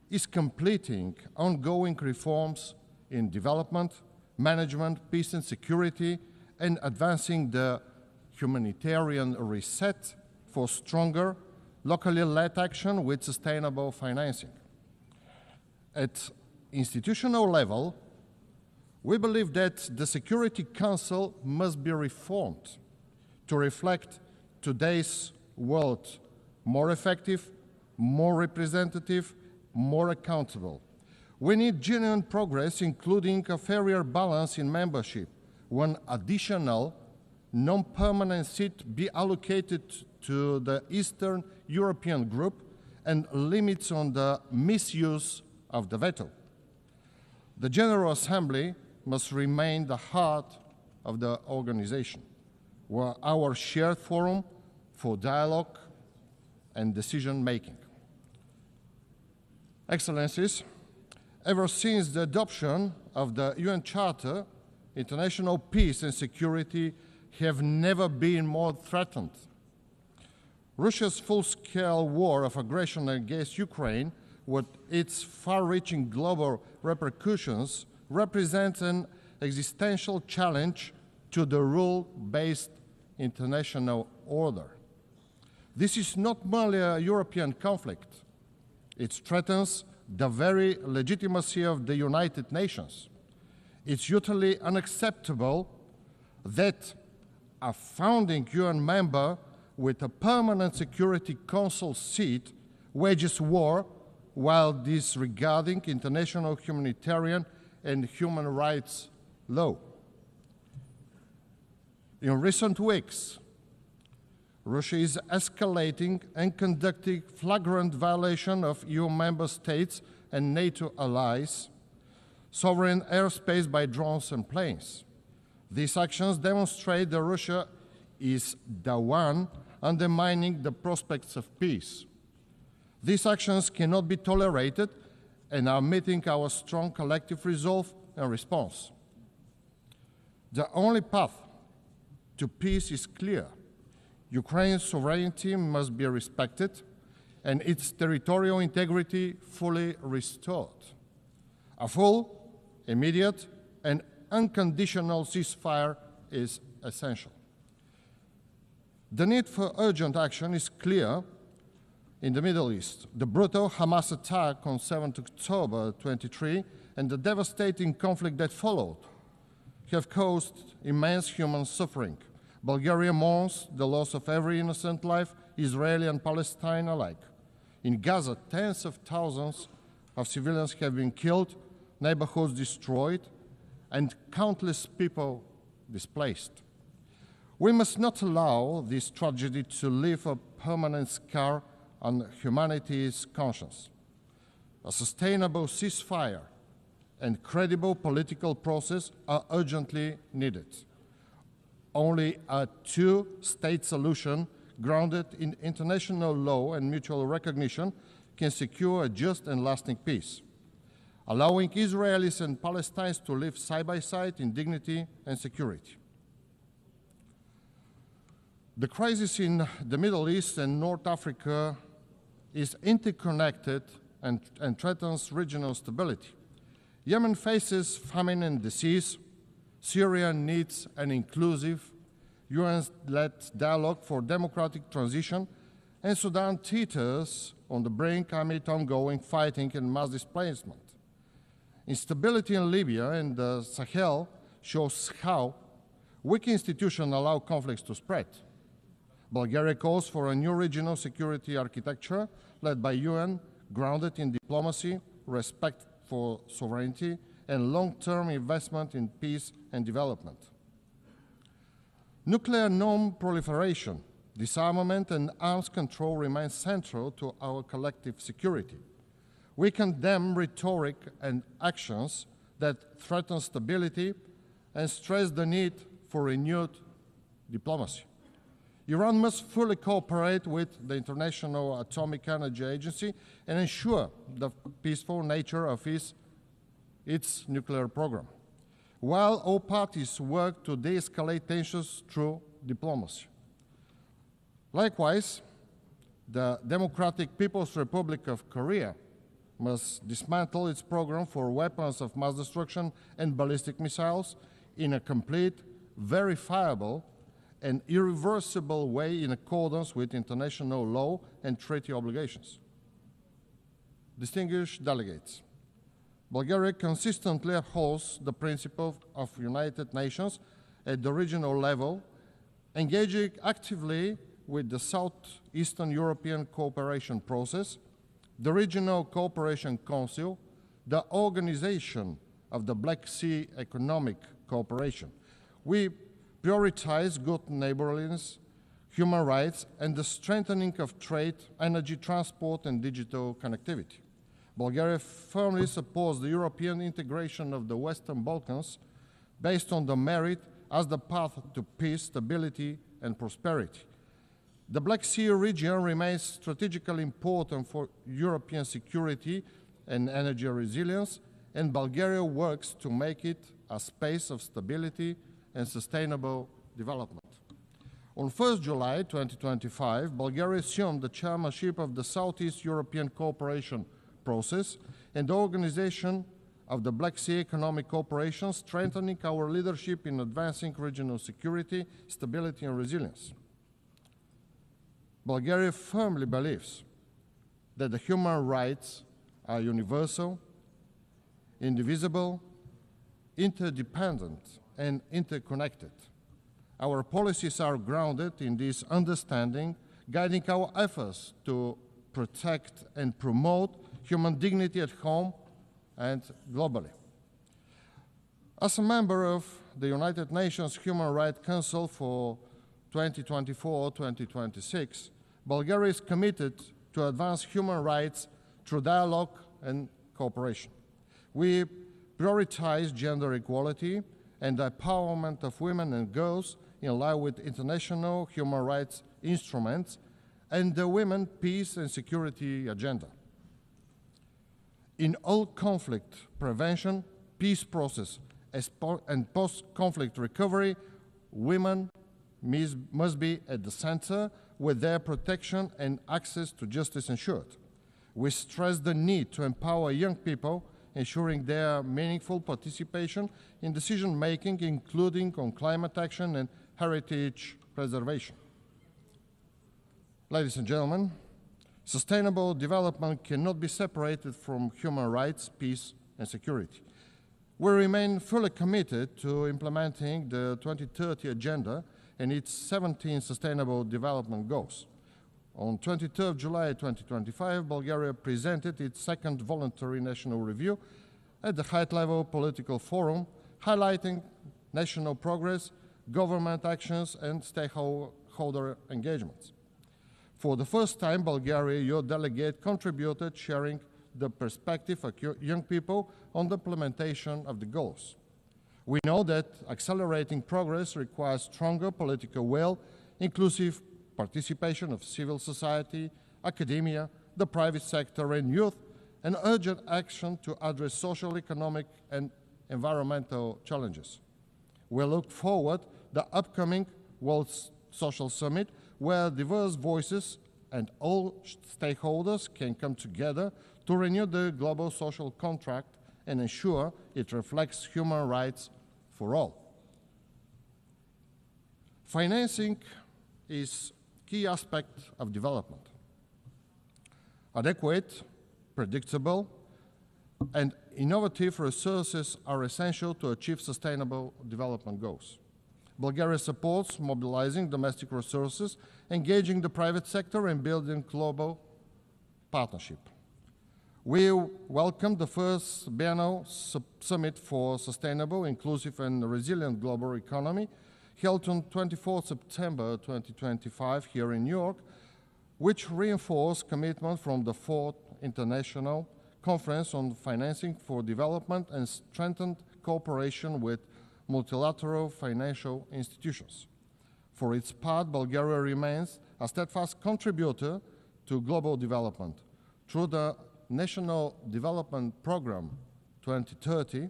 is completing ongoing reforms in development, management, peace and security, and advancing the humanitarian reset for stronger, locally led action with sustainable financing. At institutional level, we believe that the Security Council must be reformed to reflect today's world more effective, more representative, more accountable. We need genuine progress, including a fairer balance in membership. One additional non-permanent seat be allocated to the Eastern European group and limits on the misuse of the veto. The General Assembly must remain the heart of the organization, where our shared forum for dialogue and decision-making. Excellencies, ever since the adoption of the UN Charter, international peace and security have never been more threatened. Russia's full-scale war of aggression against Ukraine, with its far-reaching global repercussions, represents an existential challenge to the rule-based international order. This is not merely a European conflict. It threatens the very legitimacy of the United Nations. It's utterly unacceptable that a founding UN member with a permanent Security Council seat wages war while disregarding international humanitarian and human rights law. In recent weeks, Russia is escalating and conducting flagrant violation of EU member states and NATO allies' sovereign airspace by drones and planes. These actions demonstrate that Russia is the one undermining the prospects of peace. These actions cannot be tolerated and are meeting our strong collective resolve and response. The only path to peace is clear. Ukraine's sovereignty must be respected and its territorial integrity fully restored. A full, immediate, and unconditional ceasefire is essential. The need for urgent action is clear in the Middle East. The brutal Hamas attack on 7 October 2023 and the devastating conflict that followed have caused immense human suffering. Bulgaria mourns the loss of every innocent life, Israeli and Palestine alike. In Gaza, tens of thousands of civilians have been killed, neighborhoods destroyed, and countless people displaced. We must not allow this tragedy to leave a permanent scar on humanity's conscience. A sustainable ceasefire and credible political process are urgently needed. Only a two-state solution grounded in international law and mutual recognition can secure a just and lasting peace, allowing Israelis and Palestinians to live side by side in dignity and security. The crisis in the Middle East and North Africa is interconnected and threatens regional stability. Yemen faces famine and disease. Syria needs an inclusive, UN-led dialogue for democratic transition, and Sudan teeters on the brink amid ongoing fighting and mass displacement. Instability in Libya and the Sahel shows how weak institutions allow conflicts to spread. Bulgaria calls for a new regional security architecture led by UN, grounded in diplomacy, respect for sovereignty, and long-term investment in peace and development. Nuclear non-proliferation, disarmament, and arms control remain central to our collective security. We condemn rhetoric and actions that threaten stability and stress the need for renewed diplomacy. Iran must fully cooperate with the International Atomic Energy Agency and ensure the peaceful nature of its nuclear program, while all parties work to de-escalate tensions through diplomacy. Likewise, the Democratic People's Republic of Korea must dismantle its program for weapons of mass destruction and ballistic missiles in a complete, verifiable, and irreversible way in accordance with international law and treaty obligations. Distinguished delegates, Bulgaria consistently upholds the principle of United Nations at the regional level, engaging actively with the Southeastern European Cooperation Process, the Regional Cooperation Council, the Organization of the Black Sea Economic Cooperation. We prioritize good neighborliness, human rights, and the strengthening of trade, energy, transport, and digital connectivity. Bulgaria firmly supports the European integration of the Western Balkans based on the merit as the path to peace, stability, and prosperity. The Black Sea region remains strategically important for European security and energy resilience, and Bulgaria works to make it a space of stability and sustainable development. On 1 July 2025, Bulgaria assumed the chairmanship of the Southeast European Cooperation Process and the organization of the Black Sea Economic Cooperation, strengthening our leadership in advancing regional security, stability, and resilience. Bulgaria firmly believes that the human rights are universal, indivisible, interdependent, and interconnected. Our policies are grounded in this understanding, guiding our efforts to protect and promote human dignity at home and globally. As a member of the United Nations Human Rights Council for 2024-2026, Bulgaria is committed to advance human rights through dialogue and cooperation. We prioritize gender equality and the empowerment of women and girls in line with international human rights instruments and the Women, Peace and Security Agenda. In all conflict prevention, peace process, and post-conflict recovery, women must be at the center with their protection and access to justice ensured. We stress the need to empower young people, ensuring their meaningful participation in decision-making, including on climate action and heritage preservation. Ladies and gentlemen, sustainable development cannot be separated from human rights, peace, and security. We remain fully committed to implementing the 2030 Agenda and its 17 Sustainable Development Goals. On 23 July 2025, Bulgaria presented its second voluntary national review at the high-level political forum, highlighting national progress, government actions, and stakeholder engagements. For the first time, Bulgaria, your delegate, contributed, sharing the perspective of young people on the implementation of the goals. We know that accelerating progress requires stronger political will, inclusive participation of civil society, academia, the private sector, and youth, and urgent action to address social, economic, and environmental challenges. We look forward to the upcoming World Social Summit, where diverse voices and all stakeholders can come together to renew the global social contract and ensure it reflects human rights for all. Financing is a key aspect of development. Adequate, predictable, and innovative resources are essential to achieve sustainable development goals. Bulgaria supports mobilizing domestic resources, engaging the private sector, and building global partnership. We welcome the first biennial summit for sustainable, inclusive, and resilient global economy, held on 24 September 2025 here in New York, which reinforced commitment from the Fourth International Conference on Financing for Development and strengthened cooperation with multilateral financial institutions. For its part, Bulgaria remains a steadfast contributor to global development. Through the National Development Program 2030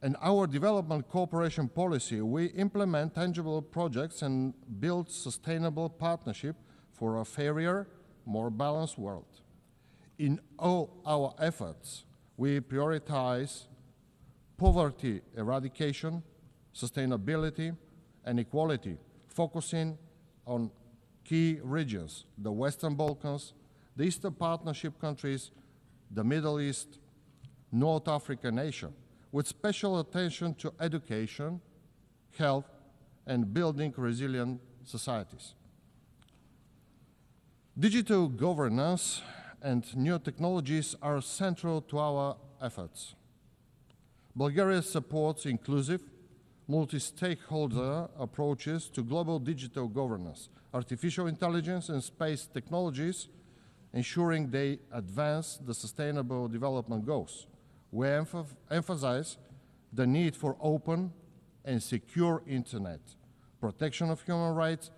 and our development cooperation policy, we implement tangible projects and build sustainable partnership for a fairer, more balanced world. In all our efforts, we prioritize poverty eradication, sustainability, and equality, focusing on key regions, the Western Balkans, the Eastern Partnership countries, the Middle East, North Africa, and Asia, with special attention to education, health, and building resilient societies. Digital governance and new technologies are central to our efforts. Bulgaria supports inclusive, multi-stakeholder approaches to global digital governance, artificial intelligence, and space technologies, ensuring they advance the Sustainable Development Goals. We emphasize the need for open and secure internet, protection of human rights,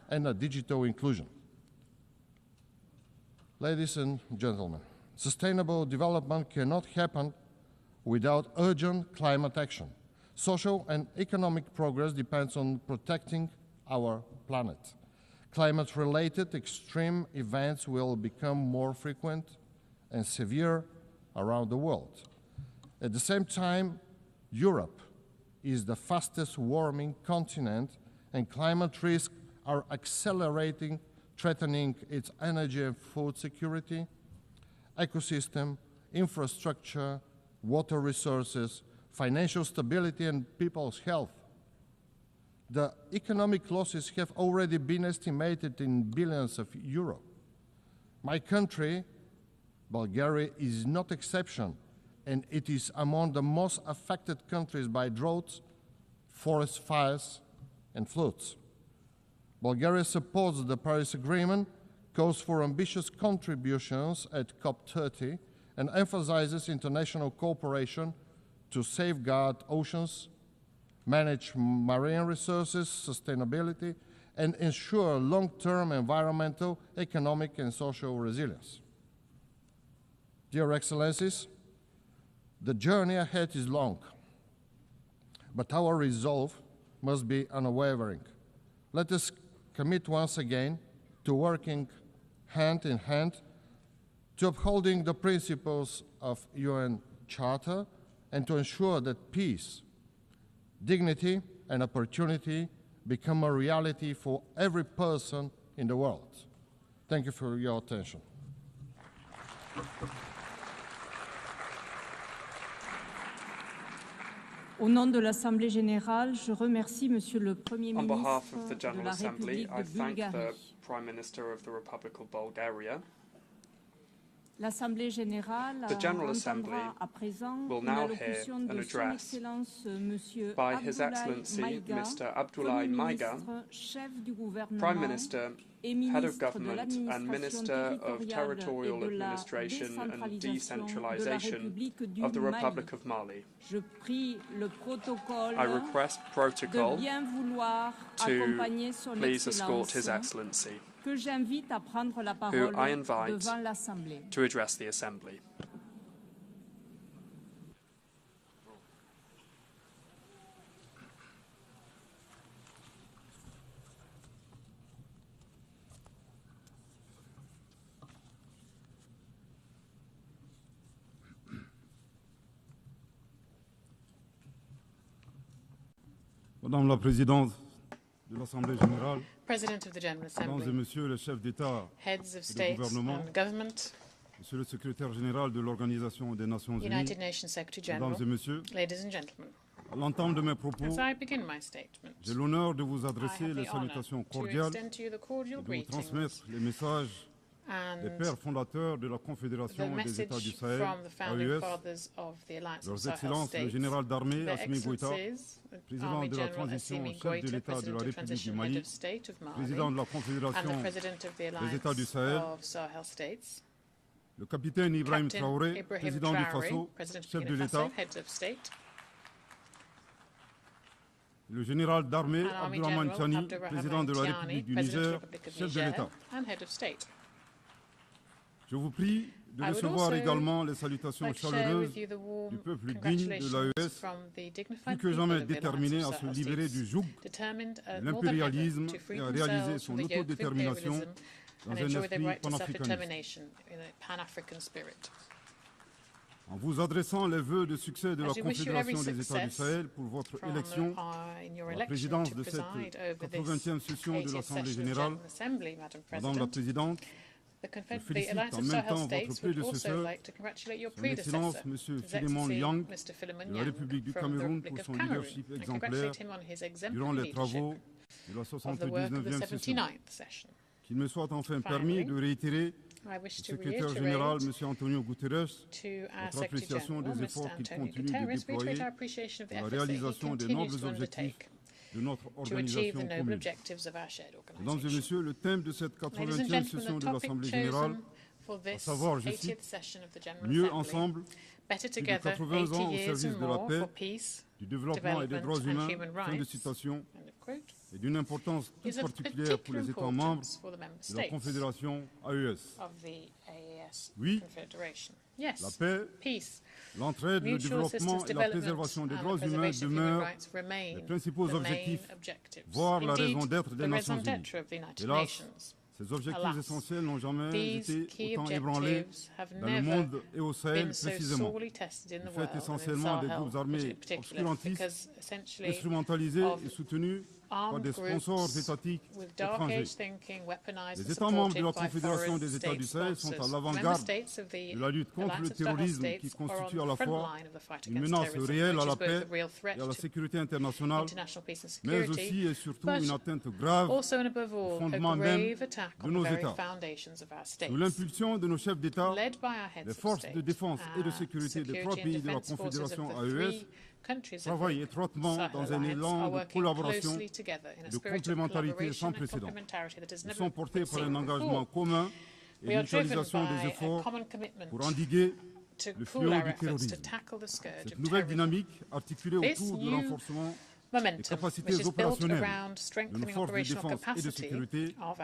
and a digital inclusion. Ladies and gentlemen, sustainable development cannot happen without urgent climate action. Social and economic progress depends on protecting our planet. Climate-related extreme events will become more frequent and severe around the world. At the same time, Europe is the fastest warming continent, and climate risks are accelerating, threatening its energy and food security, ecosystem, infrastructure, water resources, financial stability, and people's health. The economic losses have already been estimated in billions of euros. My country, Bulgaria, is not exception, and it is among the most affected countries by droughts, forest fires, and floods. Bulgaria supports the Paris Agreement, calls for ambitious contributions at COP30, and emphasizes international cooperation to safeguard oceans, manage marine resources, sustainability, and ensure long-term environmental, economic, and social resilience. Dear Excellencies, the journey ahead is long, but our resolve must be unwavering. Let us commit once again to working hand in hand to upholding the principles of UN Charter and to ensure that peace, dignity, and opportunity become a reality for every person in the world. Thank you for your attention. Au nom de l'Assemblée générale, je remercie Monsieur le Premier On ministre behalf of the de General la Assembly, République I de thank the Bulgarie. Prime Minister of the Republic of Bulgaria. L'Assemblée générale The General Assembly entendra à présent will une now allocution hear an de Son address Excellence Monsieur by His Abdoulaye Excellency Maïga, Mr. Abdoulaye Premier Maïga, ministre, chef du gouvernement Prime Minister, et Head of ministre de Government and l'administration Minister of territoriale Territorial et de la Administration and décentralisation de la Decentralization République du of the Mali. Republic of Mali. Je prie le protocole I request de protocol bien vouloir to accompagner Son please escort His Excellence, Excellency, que j'invite à prendre la who parole I invite devant l'Assemblée. to address the Assembly. Madame la Présidente de l'Assemblée générale, President of the General Mesdames et Assembly, Messieurs les chefs d'État heads of et de state gouvernement, and government, Monsieur le Secrétaire général de l'Organisation des Nations Unies, United Nations Secretary General, Mesdames et Messieurs, ladies and gentlemen, à l'entame de mes propos, as I begin my statement, j'ai l'honneur de vous I adresser have les the honor salutations to cordiales extend to you the cordial et de vous greetings transmettre les messages des and pères fondateurs de la the Confédération des États du message Sahel, from the founding AES, fathers of the Alliance of leurs Sahel Excellences le States, général d'armée Their Assimi Goïta, Excellencies, président Army de la General transition, Assimi chef de Goïta, l'État de President la of République du Transition, Head Mali, of State of président de la Mali, and Confédération the President of the des États du Alliance Sahel, of Sahel States, le capitaine Ibrahim Captain Traoré, Ibrahim président du Traoré, Faso, President of chef de Burkina l'État, Faso, Heads of State, le général d'armée and Army Abdourahmane General Tiani, Abdourahmane président de la Tiani, République du President of the Niger, Republic of chef de Niger, l'État. and Head of State. Je vous prie de I would recevoir also également les salutations like to share chaleureuses with you the warm du peuple digne de congratulations l'AES, from the dignified plus que people jamais of the déterminé Alliance à of se Sahel libérer States, du joug determined de more than ever l'impérialisme to free et à réaliser themselves son from the yoke of autodétermination imperialism dans and un enjoy their esprit right to panafricaniste. self-determination in a pan-African spirit. En vous adressant les vœux de succès de la As we wish you every Confédération des États du success Sahel pour votre from, élection in your à la election présidence to de cette preside over this 80e session de 80th l'Assemblée session of the générale, General Assembly, Madam Madame la President, Présidente, the félicite Alliance en of même Sahel temps votre States would also prédécesseur, like to congratulate your Son Excellence predecessor, M. His Philémon Excellency Liang, Mr. Philemon de la Yang République du from the Cameroun Republic pour of son Cameroon, leadership and exemplaire congratulate him on his durant exemplary les leadership travaux de la of the work of the 79e session. 79th session. Qu'il me soit enfin Finally, permis de réitérer I wish au to secrétaire reiterate général, M. Antonio Guterres, to our notre Secretary appréciation General, des Mr. efforts qu'il Antonio continue de Guterres, déployer reiterate our appreciation of the pour la efforts that he réalisation des continues nobles to objectifs undertake de notre to achieve organisation the noble commune. objectives of our shared Mesdames et organization. Messieurs, le thème de cette Ladies and 80e gentlemen, session the de topic l'Assemblée générale, chosen for à this savoir, je 80th cite, session of the General mieux Assembly, ensemble, better plus de together, 80 ans 80 au years service and de la more paix, for peace, du développement et des droits development and humains, human fin de rights, citation, end of quote, et d'une importance toute is of particulière pour les particular États membres importance for the member de la states Confédération AES. of the AES Oui, Confederation. la Yes, paix, peace, l'entraide, le mutual développement assistance, et la development, préservation des and droits the humains preservation of human demeurent rights remain les principaux the main objectifs, objectives. voire la Indeed, raison d'être des the Nations raison Unies. d'être of the United Hélas, Nations. ces objectifs Alas, essentiels n'ont jamais these été key autant ébranlés objectives have dans le never monde et au Sahel been so précisément, sorely tested in du the fait world and in essentiellement des Sahel groupes armés in particular, obscurantistes, because essentially instrumentalisés of et soutenus par des sponsors étatiques étrangers. Les États membres de la Confédération des États du Sahel sont à l'avant-garde de la lutte contre le terrorisme qui constitue à la fois une menace réelle à la paix et à la sécurité internationale, mais aussi et surtout une atteinte grave au fondement même de nos États. Sous l'impulsion de nos chefs d'État, les forces de défense et de sécurité des 3 pays de la Confédération AES travaillent étroitement dans un élan de collaboration et de complémentarité sans précédent. Ils sont portés par un engagement commun et l'utilisation des efforts pour endiguer le fléau du terrorisme. Cette nouvelle dynamique, articulée autour du renforcement des capacités opérationnelles de nos forces de défense et de sécurité, à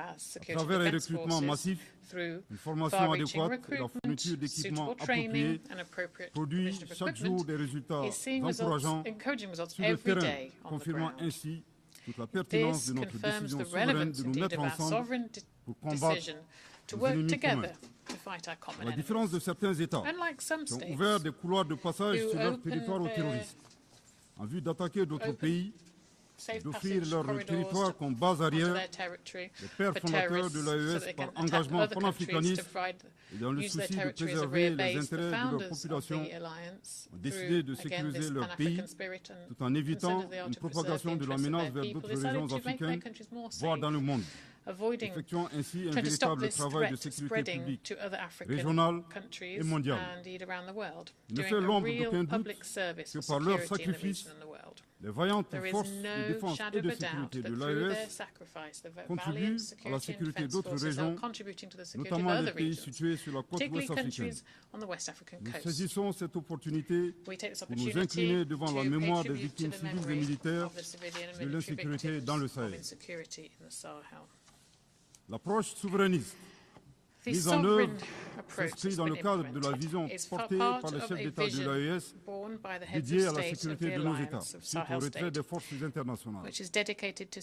travers un recrutement massif, une formation adéquate et la fourniture d'équipements appropriés, produit chaque jour des résultats encourageants sur le terrain, confirmant ainsi toute la pertinence de notre décision souveraine de nous mettre ensemble pour combattre nos ennemis communs. À la différence de certains États qui ont ouvert des couloirs de passage sur leur territoire aux terroristes, en vue d'attaquer d'autres pays, d'offrir leur territoire comme base arrière, les pères fondateurs de l'AES, par engagement panafricaniste et dans le souci de préserver les intérêts de leur population, ont décidé de sécuriser leur pays tout en évitant une propagation de la menace vers d'autres régions africaines, voire dans le monde, effectuant ainsi un véritable travail de sécurité publique régionale et mondiale. Il ne fait l'ombre d'aucun doute que par leur sacrifice, les vaillantes forces de défense et de sécurité de l'AES contribuent à la sécurité d'autres régions, notamment les pays situés sur la côte ouest africaine. Nous saisissons cette opportunité pour nous incliner devant la mémoire des victimes civiles et militaires de l'insécurité dans le Sahel. L'approche souverainiste mise en œuvre s'inscrit dans le cadre de la vision portée par les chefs d'État de l'AES dédiée à la sécurité de nos États, suite au retrait des forces internationales.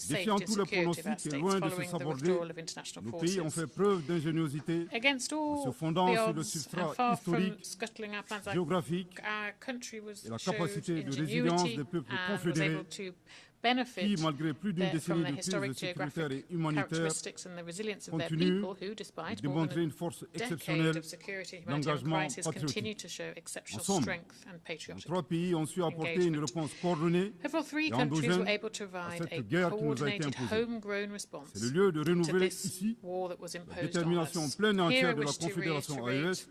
Défiant tous les pronostics et loin de se saborder, nos pays ont fait preuve d'ingéniosité en se fondant sur le substrat historique, géographique et la capacité de résilience des peuples confédérés qui, malgré plus d'une décennie de crise sécuritaire et humanitaire, continuent de démontrer une force exceptionnelle d'engagement patriotique. Ensemble, nos 3 pays ont su apporter une réponse coordonnée et endogène à cette guerre qui nous a été imposée. C'est le lieu de renouveler ici la détermination pleine et entière de la Confédération AES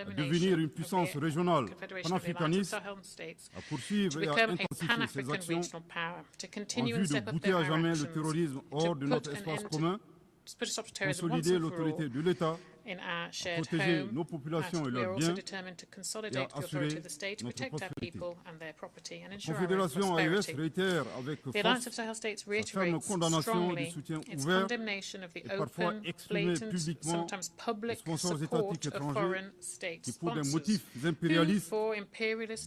à devenir une puissance régionale panafricaniste, à poursuivre et à intensifier ses actions en vue de bouter à jamais le terrorisme hors de notre espace commun, consolider l'autorité de l'État, à protéger nos populations et leurs biens et à assurer notre prospérité. La Confédération AES réitère avec force sa ferme condamnation du soutien ouvert et parfois exprimé publiquement aux sponsors étatiques étrangers qui, pour des motifs impérialistes,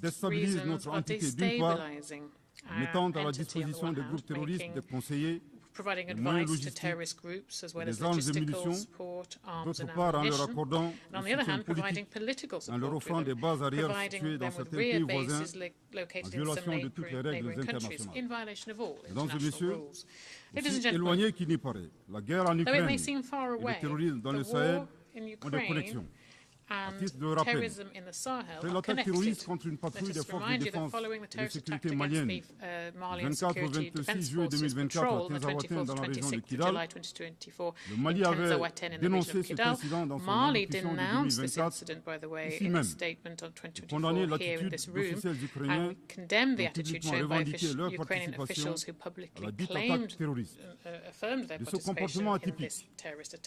déstabilisent notre entité d'une part, en mettant à la disposition des groupes terroristes des conseillers, des moyens logistiques, des armes et munitions, d'autre part en leur accordant un soutien politique, en leur offrant des bases arrières situées dans certains pays voisins, en violation de toutes les règles internationales. Mesdames et messieurs, aussi éloigné qu'il n'y paraît, la guerre en Ukraine et le terrorisme dans le Sahel ont des connexions. À titre de rappel, après l'attaque terroriste contre une patrouille des forces de défense et de sécurité maliennes, le 24 au 26 juillet 2024 à Tinzaouaten dans la région de Kidal, le Mali avait dénoncé cet incident dans son allocution de 2024, ici même, et condamné l'attitude d'officiels ukrainiens qui ont publiquement revendiqué leur participation à la dite attaque terroriste. De ce comportement atypique,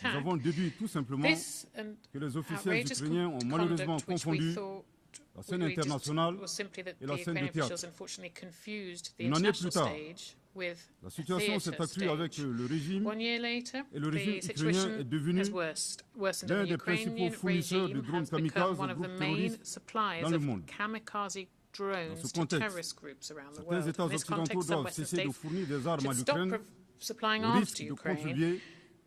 nous avons déduit tout simplement que les officiels ukrainiens ont malheureusement confondu la scène internationale et la scène de théâtre. Une année plus tard, la situation s'est accrue avec le régime et le régime ukrainien est devenu l'un des principaux fournisseurs de drones kamikazes aux groupes terroristes dans le monde. Dans ce contexte, certains États occidentaux doivent cesser de fournir des armes à l'Ukraine au risque de contribuer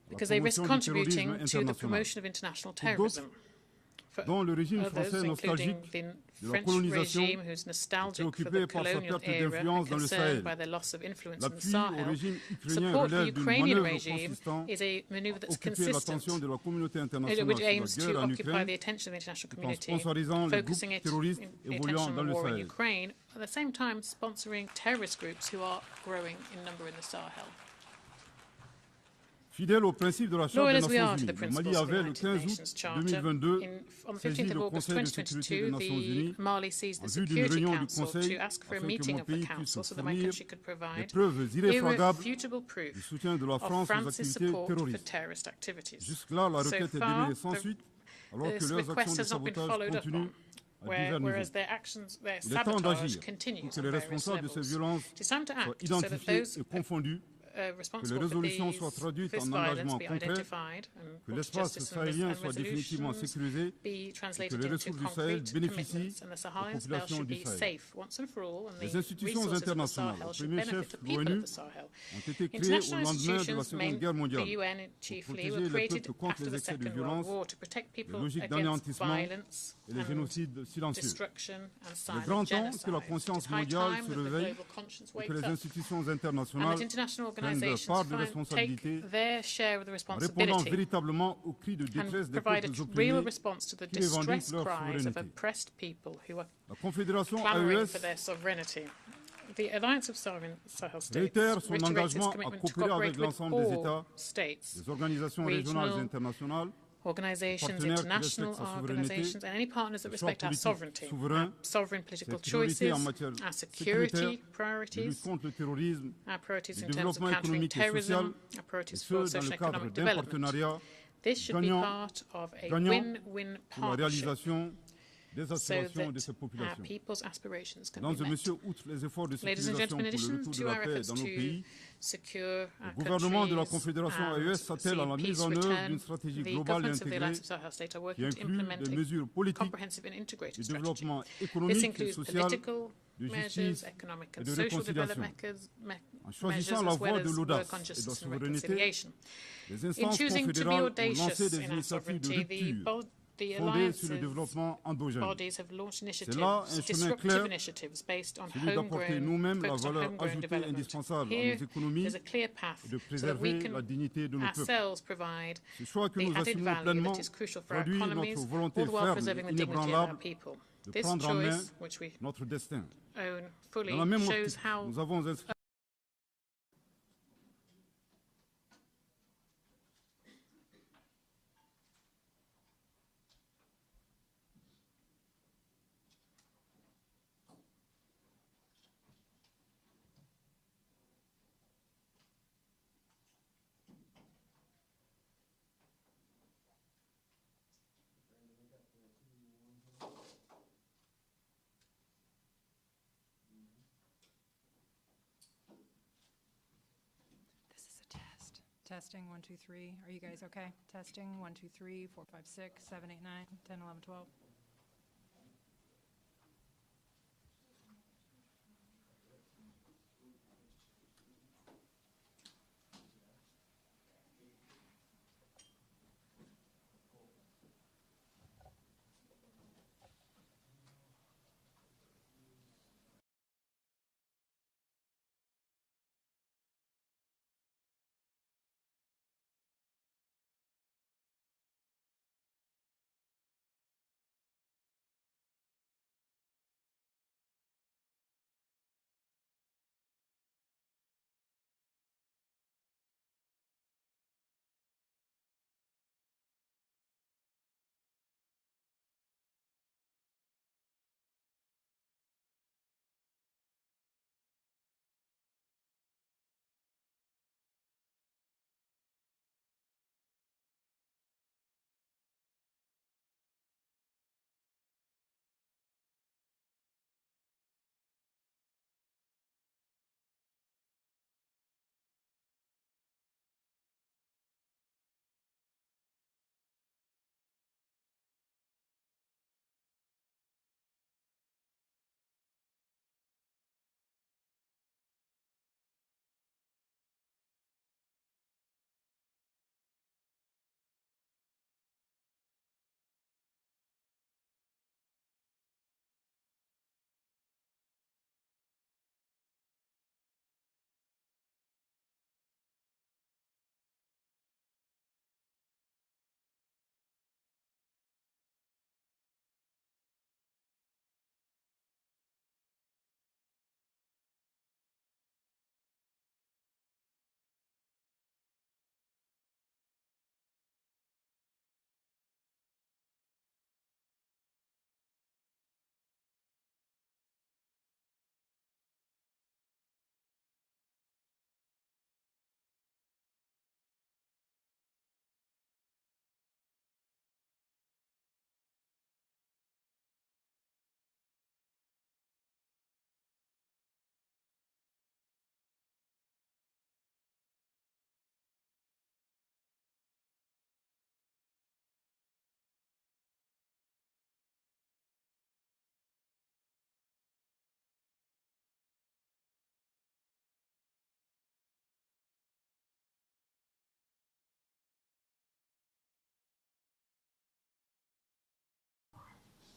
à la promotion du terrorisme international. Pour d'autres, dont le régime français nostalgique de la colonisation est préoccupé par sa perte d'influence dans le Sahel. L'appui au régime ukrainien relève d'une manœuvre consistant à occuper l'attention de la communauté internationale sur la guerre en Ukraine, tout en sponsorisant les groupes terroristes évoluant dans le Sahel. At the same time sponsoring terrorist groups who are growing in number in the Sahel. Fidèle au principe de la Charte des Nations Unies, le Mali avait le 15 août 2022 saisi le Conseil de sécurité des Nations Unies en vue d'une réunion du Conseil afin que mon pays puisse fournir des preuves irréfragables du soutien de la France aux activités terroristes. Jusque-là, la requête est demeurée sans suite, alors que leurs actions de sabotage continuent à divers niveaux. Il est temps d'agir pour que les responsables de ces violences soient identifiés et confondus, que les résolutions soient traduites en engagements concrets, que l'espace sahélien soit définitivement sécurisé et que les ressources du Sahel bénéficient aux populations du Sahel. Les institutions internationales, au premier chef l'ONU, ont été créées au lendemain de la Seconde Guerre mondiale pour protéger les peuples contre les excès de violence, les logiques d'anéantissement et les génocides silencieux. Il est grand temps que la conscience mondiale se réveille et que les institutions internationales prennent leur part de responsabilité en répondant véritablement aux cris de détresse des peuples opprimés qui revendiquent leur souveraineté. La Confédération AES réitère son engagement à coopérer avec l'ensemble des États, des organisations régionales et internationales, organizations, international organizations, and any partners that respect our sovereignty, our sovereign political choices, our security priorities, our priorities in terms of countering terrorism, our priorities for social and economic development. This should be part of a win-win partnership. So that our people's aspirations can be met. Ladies and gentlemen, in addition to our efforts to secure our countries and see peace return, the governments of the Alliance of Sahel States are working to implement a comprehensive and integrated strategy. This includes political measures, economic and social development measures, as well as work on justice and reconciliation. In choosing to be audacious in our sovereignty, the alliances bodies have launched initiatives, disruptive initiatives based on homegrown development. Here is a clear path so that we can ourselves provide the added value that is crucial for our economies, all the while preserving the dignity of our people. This choice, which we own fully, shows how Testing, 1, 2, 3. Are you guys okay? Testing, 1, 2, 3, 4, 5, 6, 7, 8, 9, 10, 11, 12.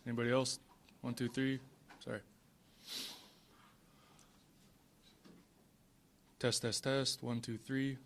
Anybody else? 1, 2, 3. Sorry. Test, test, test. 1, 2, 3.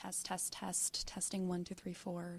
Test, test, test. Testing 1, 2, 3, 4.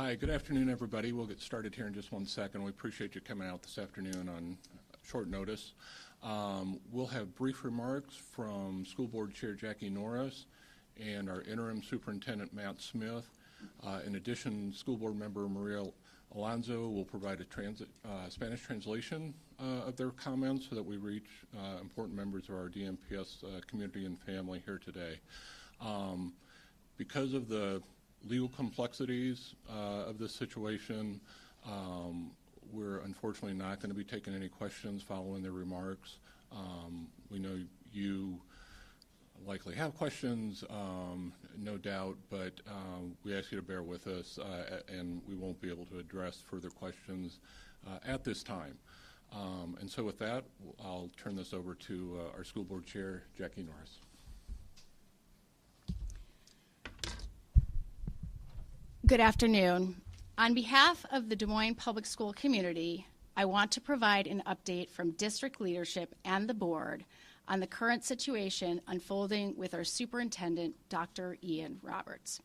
Hi, good afternoon, everybody. We'll get started here in just 1 second. We appreciate you coming out this afternoon on short notice. We'll have brief remarks from School Board Chair Jackie Norris and our Interim Superintendent Matt Smith. In addition, School Board Member Maria Alonso will provide a Spanish translation of their comments so that we reach important members of our DMPS community and family here today. Because of the legal complexities of this situation, we're unfortunately not going to be taking any questions following their remarks. We know you likely have questions, no doubt, but we ask you to bear with us, and we won't be able to address further questions at this time. And so with that, I'll turn this over to our School Board Chair, Jackie Norris. Good afternoon. On behalf of the Des Moines Public School community, I want to provide an update from district leadership and the board on the current situation unfolding with our superintendent, Dr. Ian Roberts.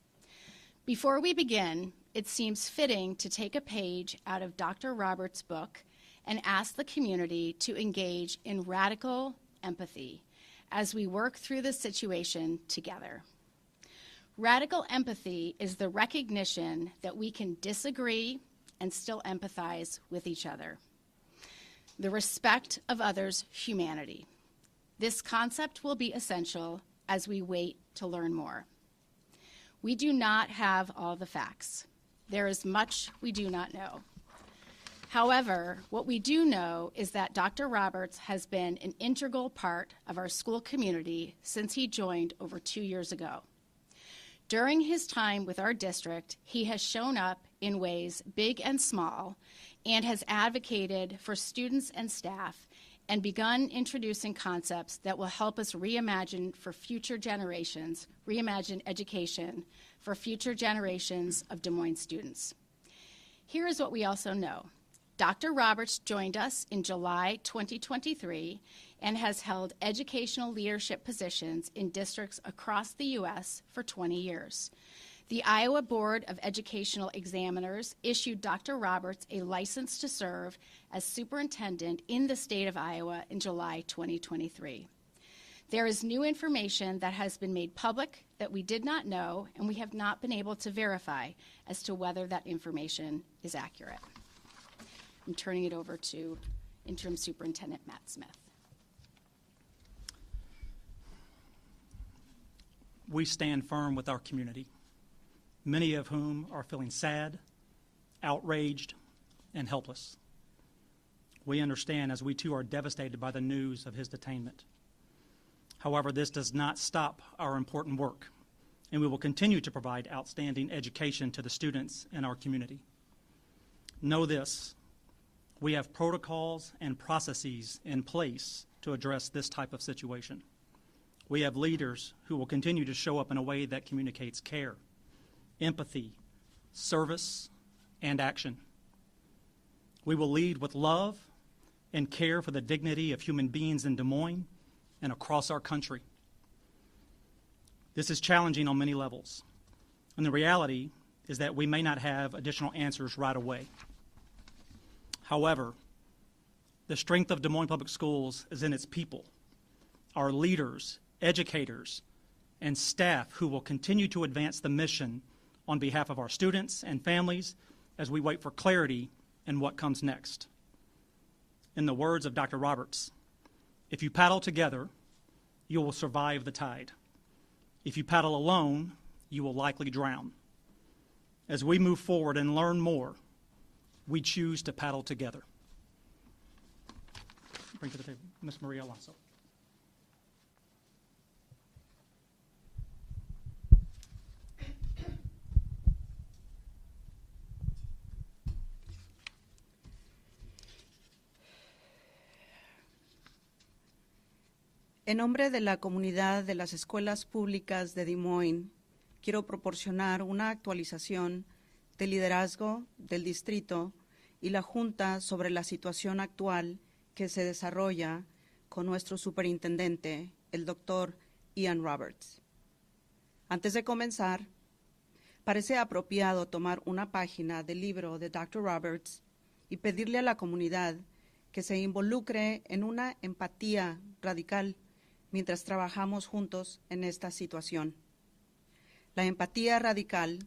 Before we begin, it seems fitting to take a page out of Dr. Roberts' book and ask the community to engage in radical empathy as we work through this situation together. Radical empathy is the recognition that we can disagree and still empathize with each other. The respect of others' humanity. This concept will be essential as we wait to learn more. We do not have all the facts. There is much we do not know. However, what we do know is that Dr. Roberts has been an integral part of our school community since he joined over 2 years ago. During his time with our district, he has shown up in ways big and small and has advocated for students and staff and begun introducing concepts that will help us reimagine education for future generations of Des Moines students. Here is what we also know. Dr. Roberts joined us in July 2023 and has held educational leadership positions in districts across the U.S. for 20 years. The Iowa Board of Educational Examiners issued Dr. Roberts a license to serve as superintendent in the state of Iowa in July 2023. There is new information that has been made public that we did not know, and we have not been able to verify as to whether that information is accurate. I'm turning it over to Interim Superintendent Matt Smith. We stand firm with our community, many of whom are feeling sad, outraged, and helpless. We understand as we too are devastated by the news of his detainment. However, this does not stop our important work, and we will continue to provide outstanding education to the students in our community. Know this, we have protocols and processes in place to address this type of situation. We have leaders who will continue to show up in a way that communicates care, empathy, service, and action. We will lead with love and care for the dignity of human beings in Des Moines and across our country. This is challenging on many levels, and the reality is that we may not have additional answers right away. However, the strength of Des Moines Public Schools is in its people, our leaders, educators, and staff who will continue to advance the mission on behalf of our students and families as we wait for clarity in what comes next. In the words of Dr. Roberts, if you paddle together, you will survive the tide. If you paddle alone, you will likely drown. As we move forward and learn more, we choose to paddle together. Bring to the table, Ms. Maria Alonso. En nombre de la comunidad de las escuelas públicas de Des Moines, quiero proporcionar una actualización del liderazgo del distrito y la Junta sobre la situación actual que se desarrolla con nuestro superintendente, el Dr. Ian Roberts. Antes de comenzar, parece apropiado tomar una página del libro de Dr. Roberts y pedirle a la comunidad que se involucre en una empatía radical mientras trabajamos juntos en esta situación. La empatía radical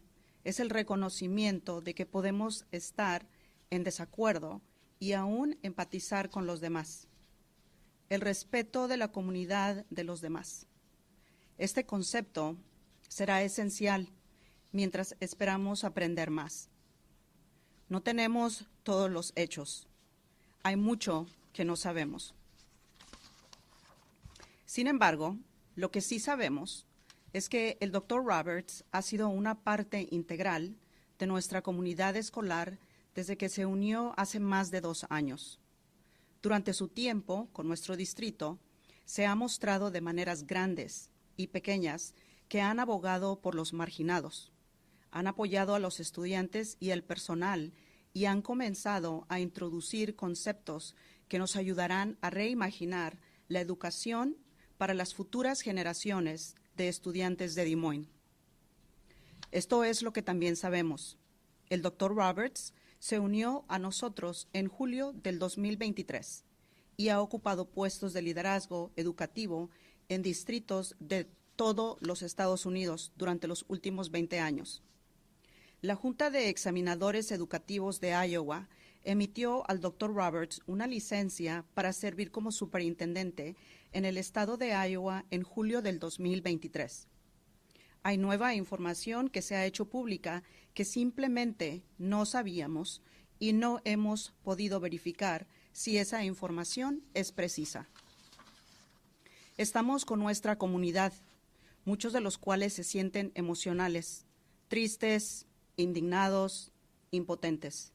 es el reconocimiento de que podemos estar en desacuerdo y aún empatizar con los demás. El respeto de la comunidad de los demás. Este concepto será esencial mientras esperamos aprender más. No tenemos todos los hechos. Hay mucho que no sabemos. Sin embargo, lo que sí sabemos es que el Dr. Roberts ha sido una parte integral de nuestra comunidad escolar desde que se unió hace más de 2 años. Durante su tiempo con nuestro distrito, se ha mostrado de maneras grandes y pequeñas que han abogado por los marginados, han apoyado a los estudiantes y el personal y han comenzado a introducir conceptos que nos ayudarán a reimaginar la educación para las futuras generaciones de estudiantes de Des Moines. Esto es lo que también sabemos. El Dr. Roberts se unió a nosotros en julio del 2023 y ha ocupado puestos de liderazgo educativo en distritos de todos los Estados Unidos durante los últimos 20 años. La Junta de Examinadores Educativos de Iowa emitió al Dr. Roberts una licencia para servir como superintendente en el estado de Iowa en julio del 2023. Hay nueva información que se ha hecho pública que simplemente no sabíamos y no hemos podido verificar si esa información es precisa. Estamos con nuestra comunidad, muchos de los cuales se sienten emocionales, tristes, indignados, impotentes.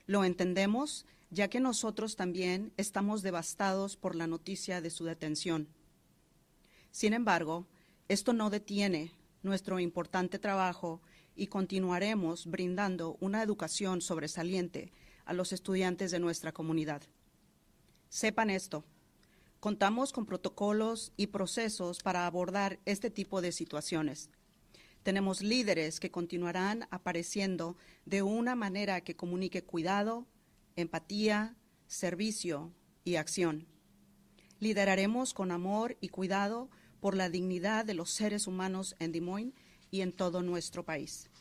Lo entendemos, ya que nosotros también estamos devastados por la noticia de su detención. Sin embargo, esto no detiene nuestro importante trabajo y continuaremos brindando una educación sobresaliente a los estudiantes de nuestra comunidad. Sepan esto, contamos con protocolos y procesos para abordar este tipo de situaciones. Tenemos líderes que continuarán apareciendo de una manera que comunique cuidado, empatía, servicio y acción. Lideraremos con amor y cuidado por la dignidad de los seres humanos en Des Moines y en todo nuestro país.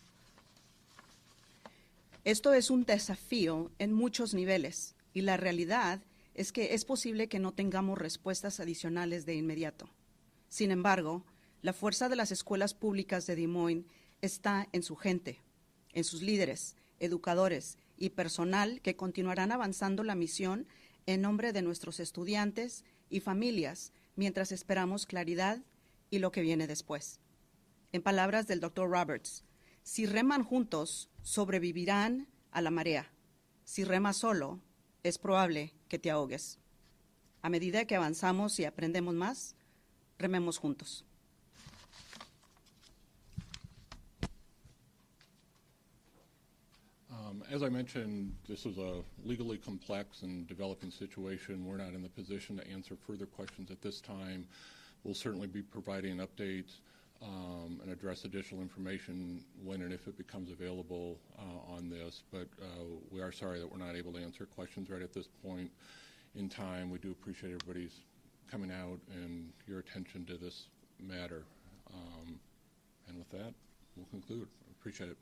Esto es un desafío en muchos niveles y la realidad es que es posible que no tengamos respuestas adicionales de inmediato. Sin embargo, la fuerza de las escuelas públicas de Des Moines está en su gente, en sus líderes, educadores y personal que continuarán avanzando la misión en nombre de nuestros estudiantes y familias mientras esperamos claridad y lo que viene después. En palabras del Dr. Roberts, si reman juntos, sobrevivirán a la marea. Si remas solo, es probable que te ahogues. A medida que avanzamos y aprendemos más, rememos juntos. As I mentioned, this is a legally complex and developing situation. We're not in the position to answer further questions at this time. We'll certainly be providing updates and address additional information when and if it becomes available on this. But we are sorry that we're not able to answer questions right at this point in time. We do appreciate everybody's coming out and your attention to this matter. And with that, we'll conclude. Appreciate it.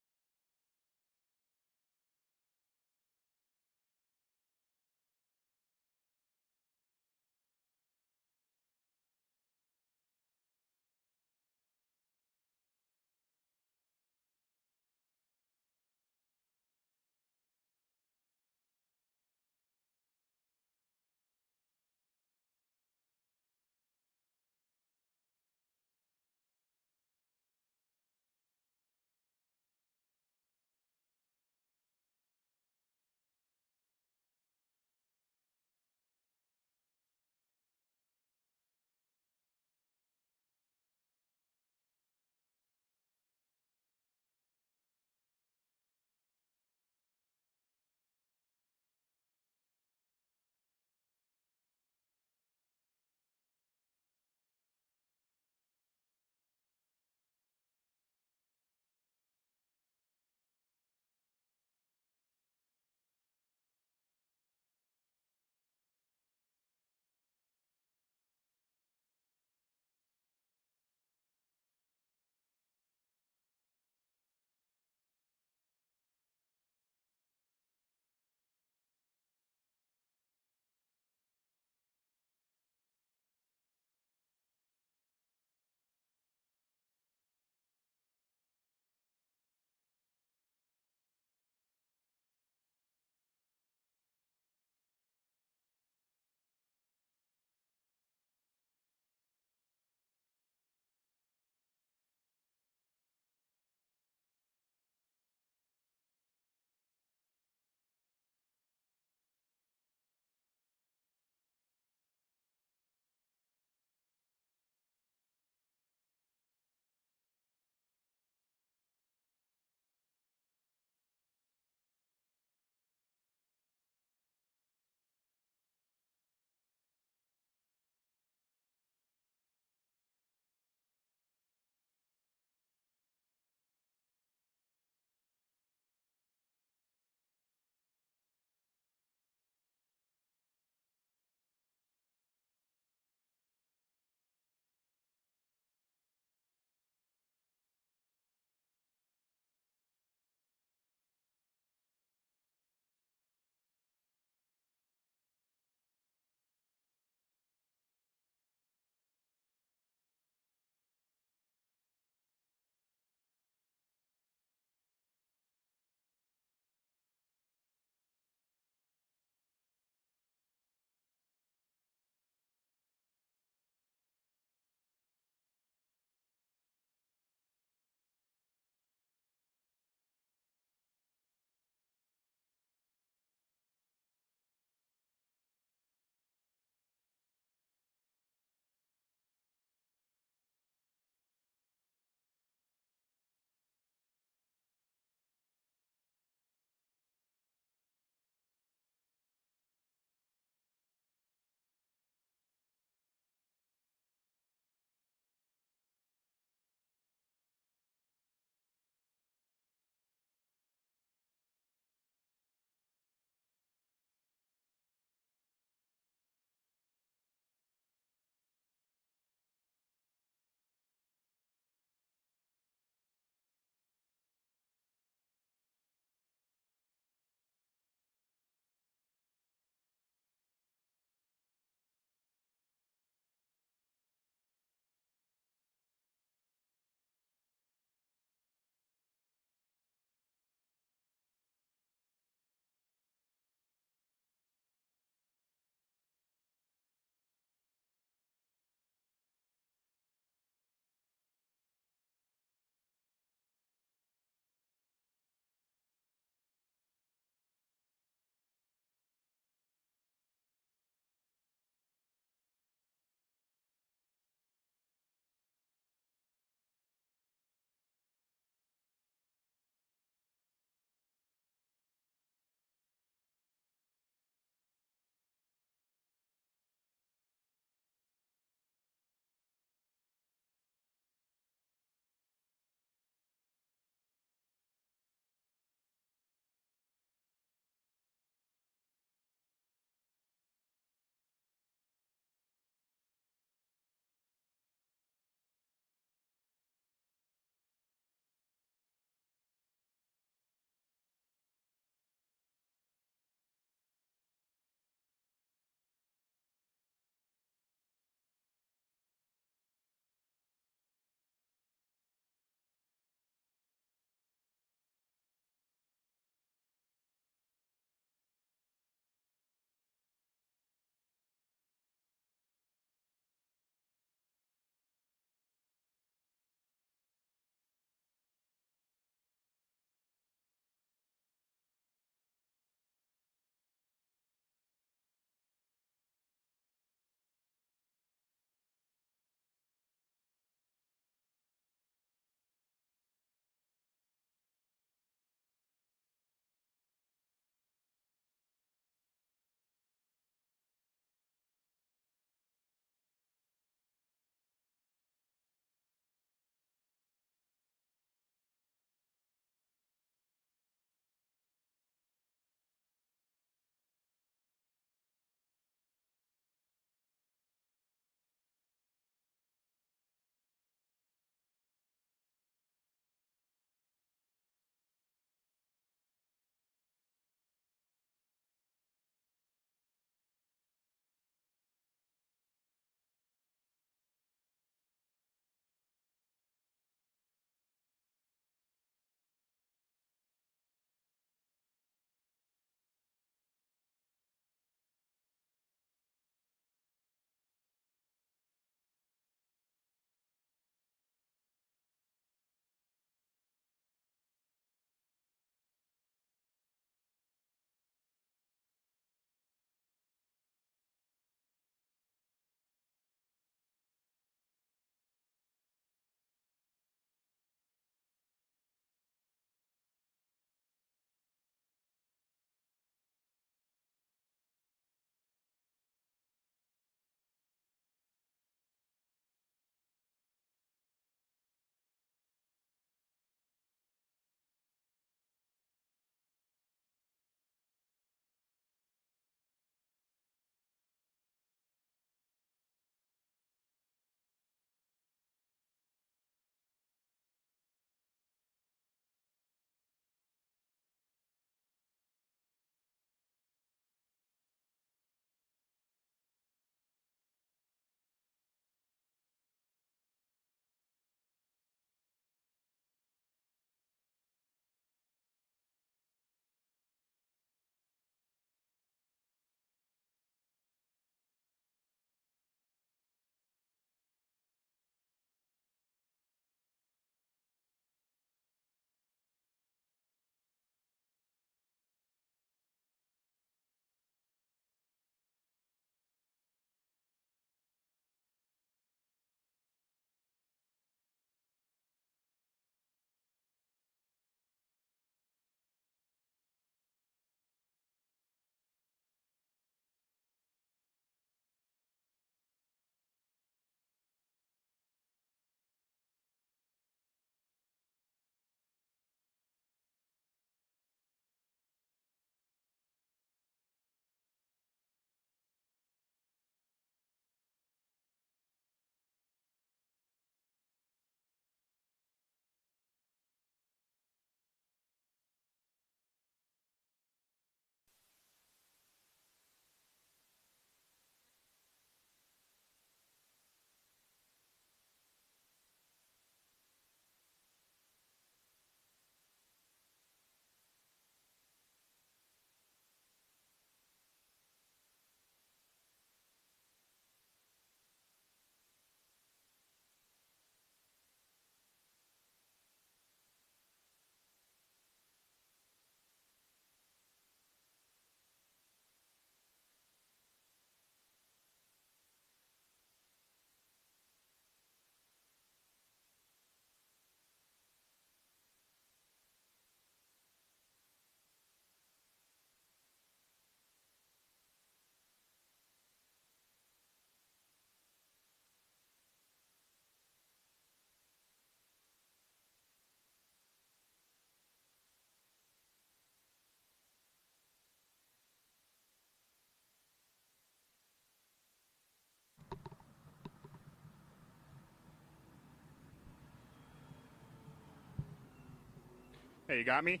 Hey, you got me?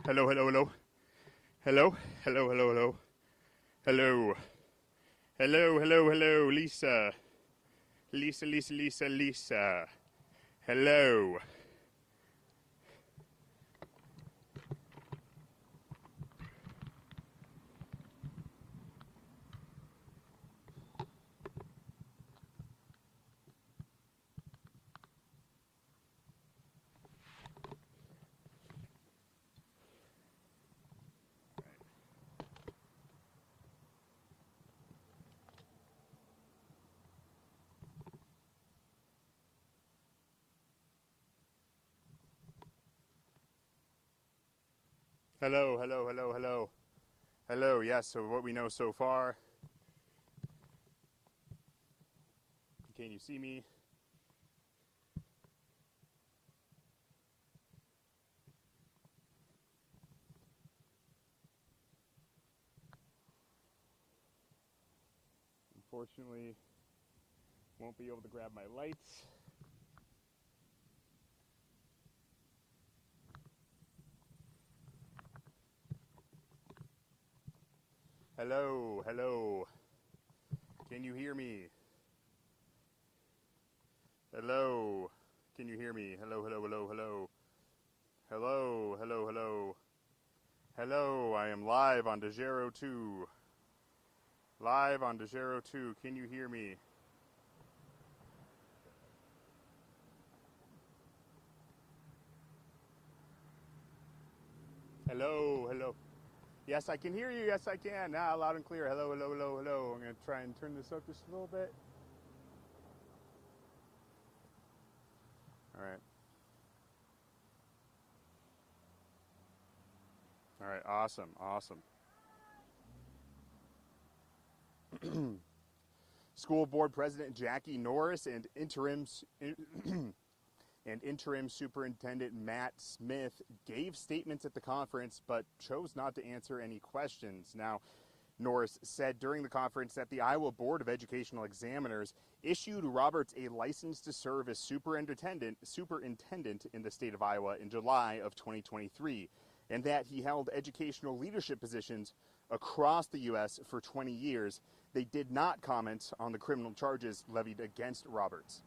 Hello, hello, hello. Hello, hello, hello, hello. Hello. Hello, hello, hello, Lisa. Lisa, Lisa, Lisa, Lisa. Hello. Hello, hello, hello, hello. Hello, yes, so what we know so far. Can you see me? Unfortunately, won't be able to grab my lights. Hello, hello. Can you hear me? Hello. Can you hear me? Hello, hello, hello, hello. Hello, hello, hello. Hello, I am live on Dejero 2. Live on Dejero 2. Can you hear me? Hello, hello. Yes, I can hear you. Yes, I can. Now, loud and clear. Hello, hello, hello, hello. I'm going to try and turn this up just a little bit. All right. All right, awesome, awesome. School Board President Jackie Norris and interim Superintendent Matt Smith gave statements at the conference but chose not to answer any questions. Now, Norris said during the conference that the Iowa Board of Educational Examiners issued Roberts a license to serve as superintendent in the state of Iowa in July of 2023, and that he held educational leadership positions across the U.S. for 20 years. They did not comment on the criminal charges levied against Roberts.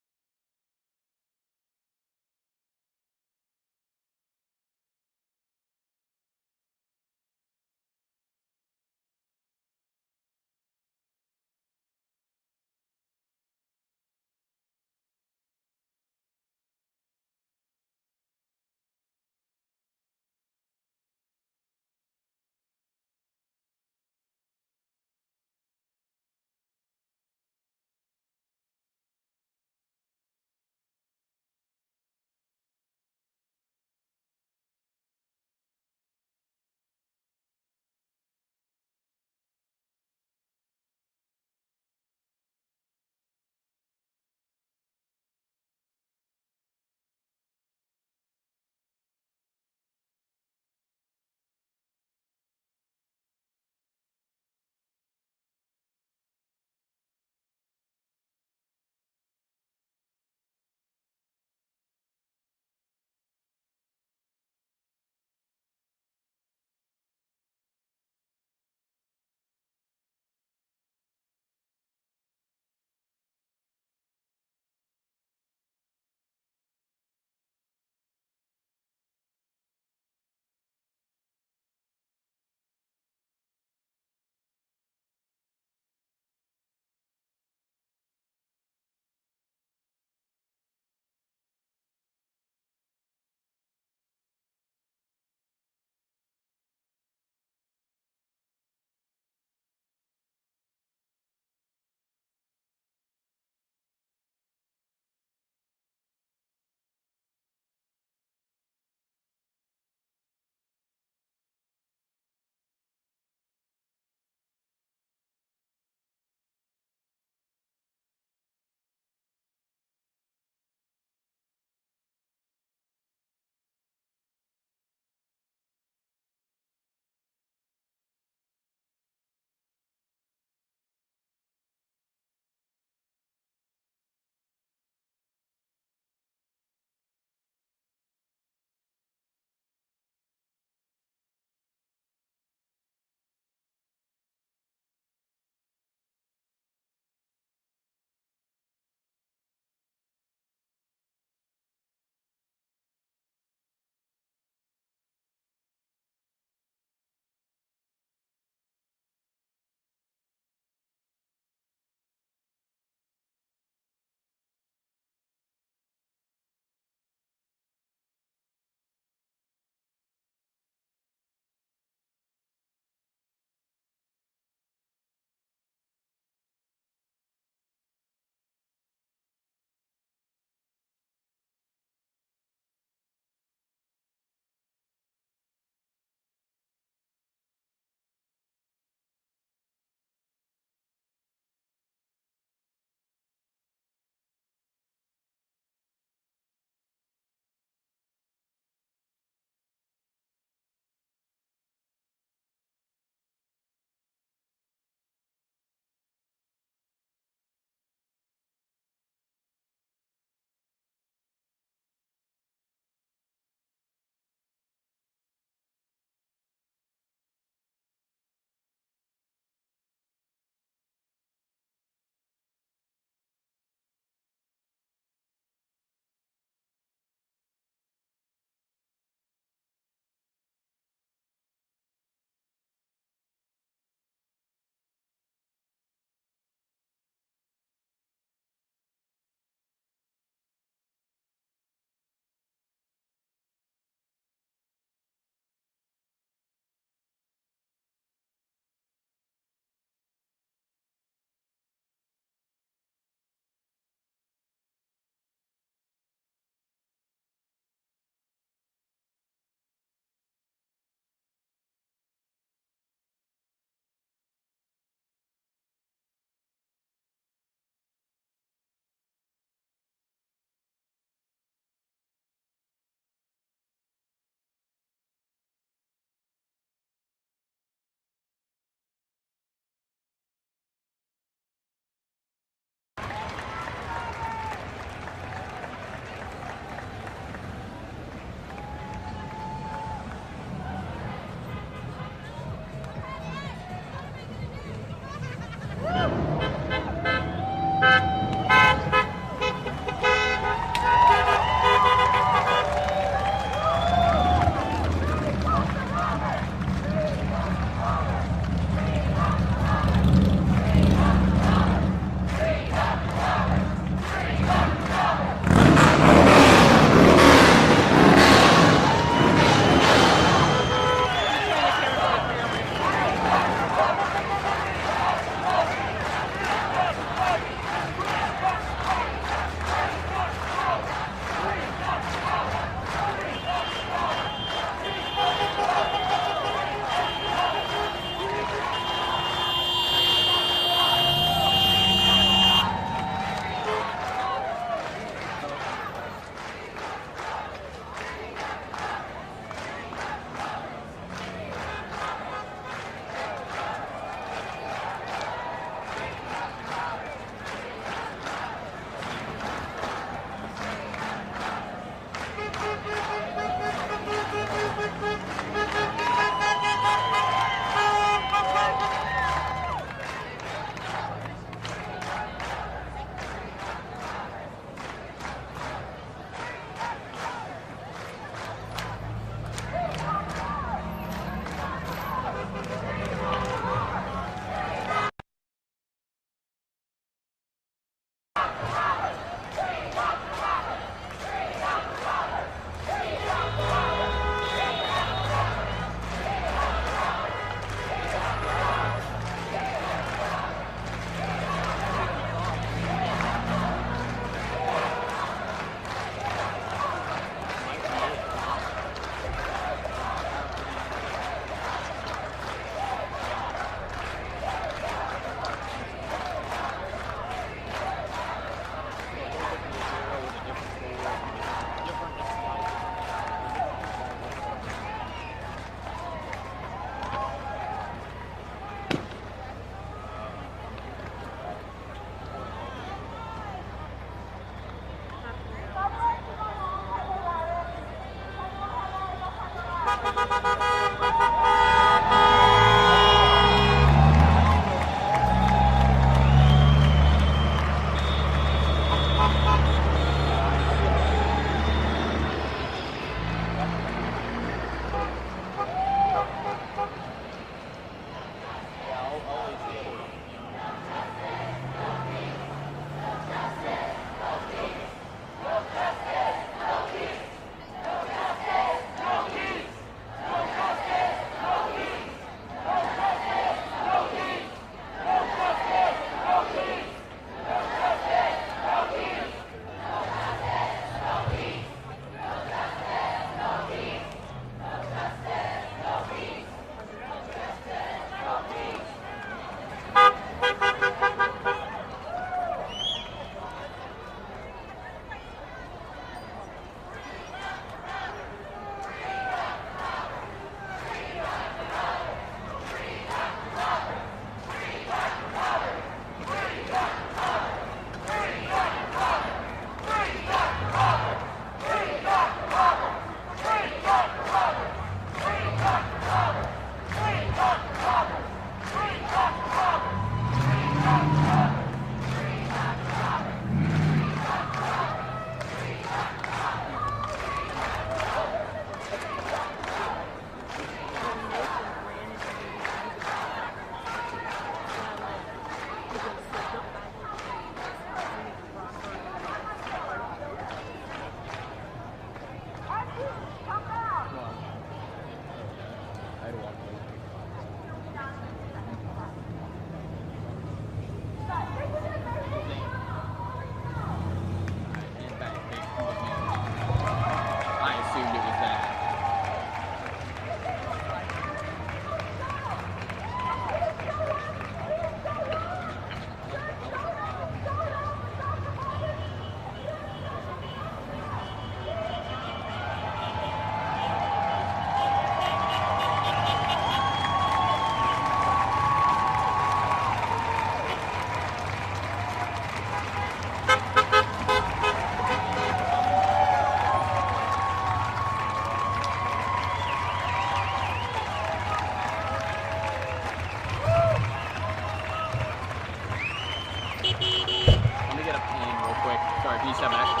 Can you step back?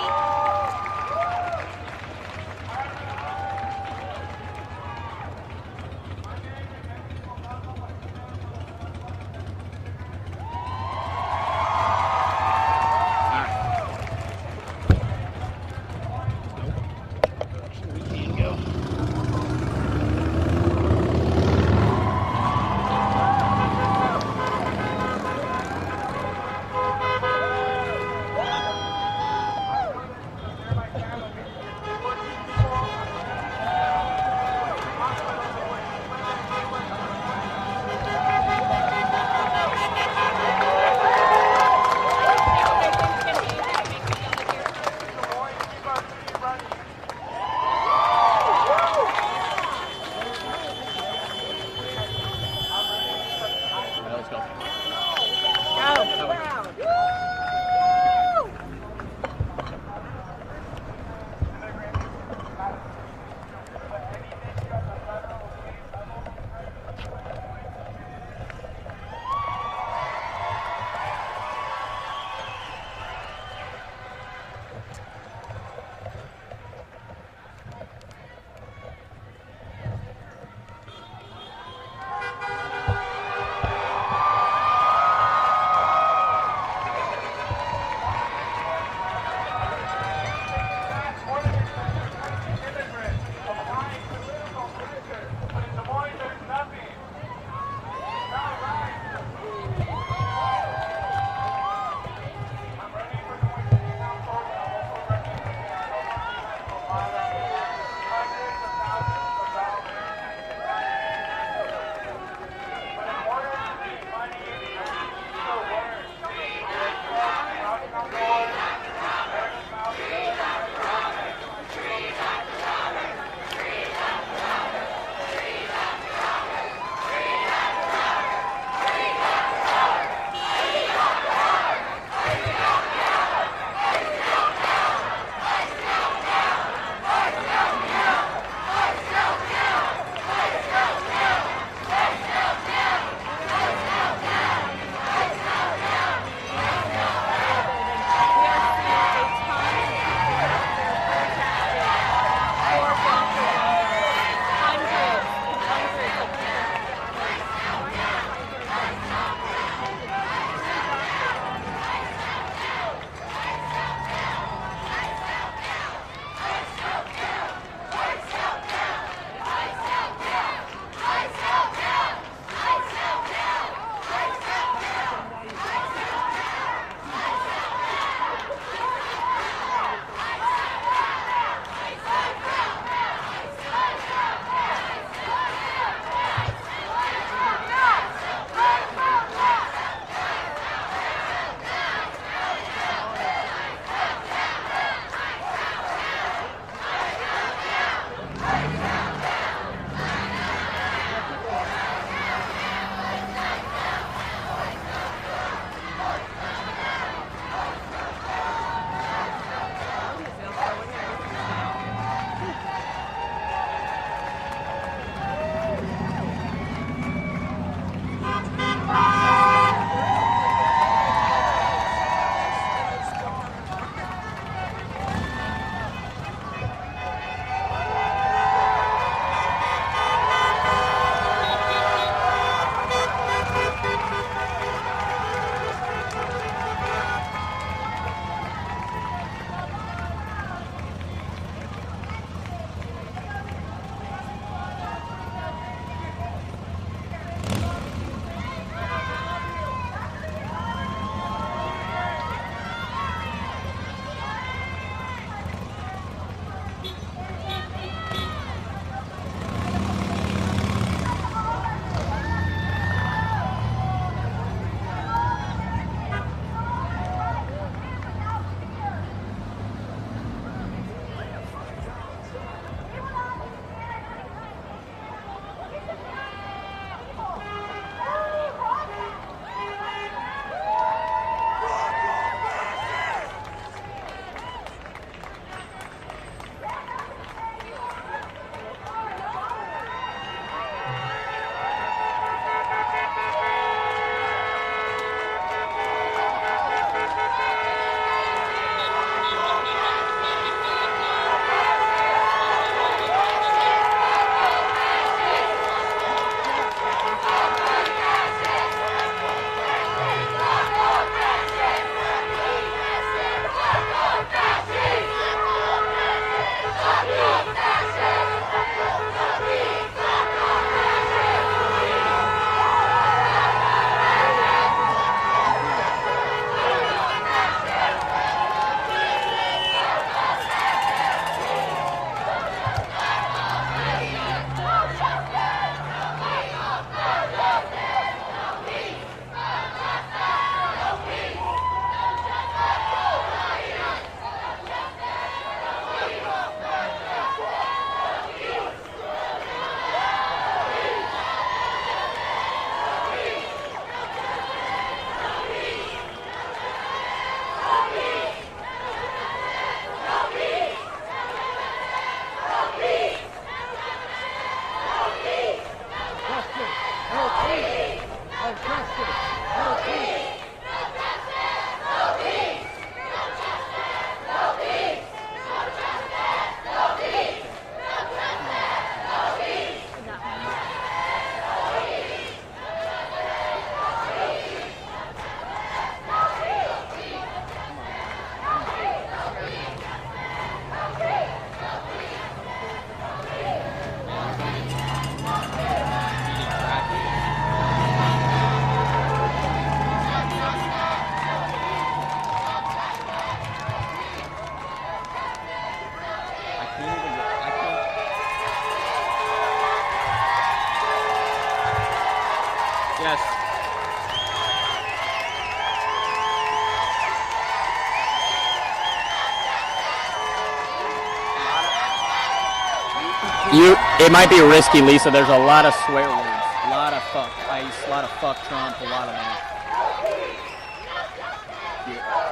It might be risky, Lisa. There's a lot of swear words. A lot of fuck ICE, a lot of fuck Trump, a lot of that.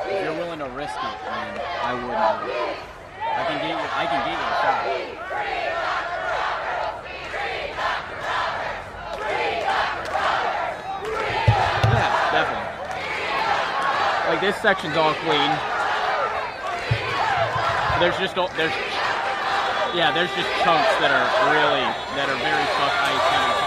If you're willing to risk it, man, I wouldn't do it. I can get you a shot. Yeah, definitely. Like this section's all clean. There's just chunks that are very fuck ice and fuck.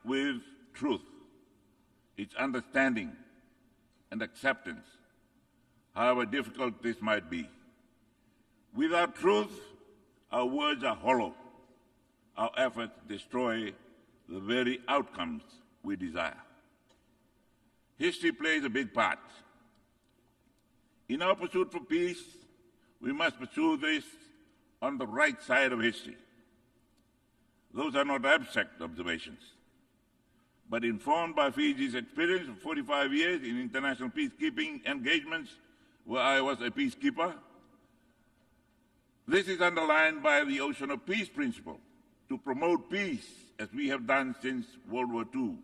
With truth, its understanding and acceptance, however difficult this might be. Without truth, our words are hollow. Our efforts destroy the very outcomes we desire. History plays a big part. In our pursuit for peace, we must pursue this on the right side of history. Those are not abstract observations, but informed by Fiji's experience of 45 years in international peacekeeping engagements where I was a peacekeeper. This is underlined by the Ocean of Peace principle to promote peace as we have done since World War II,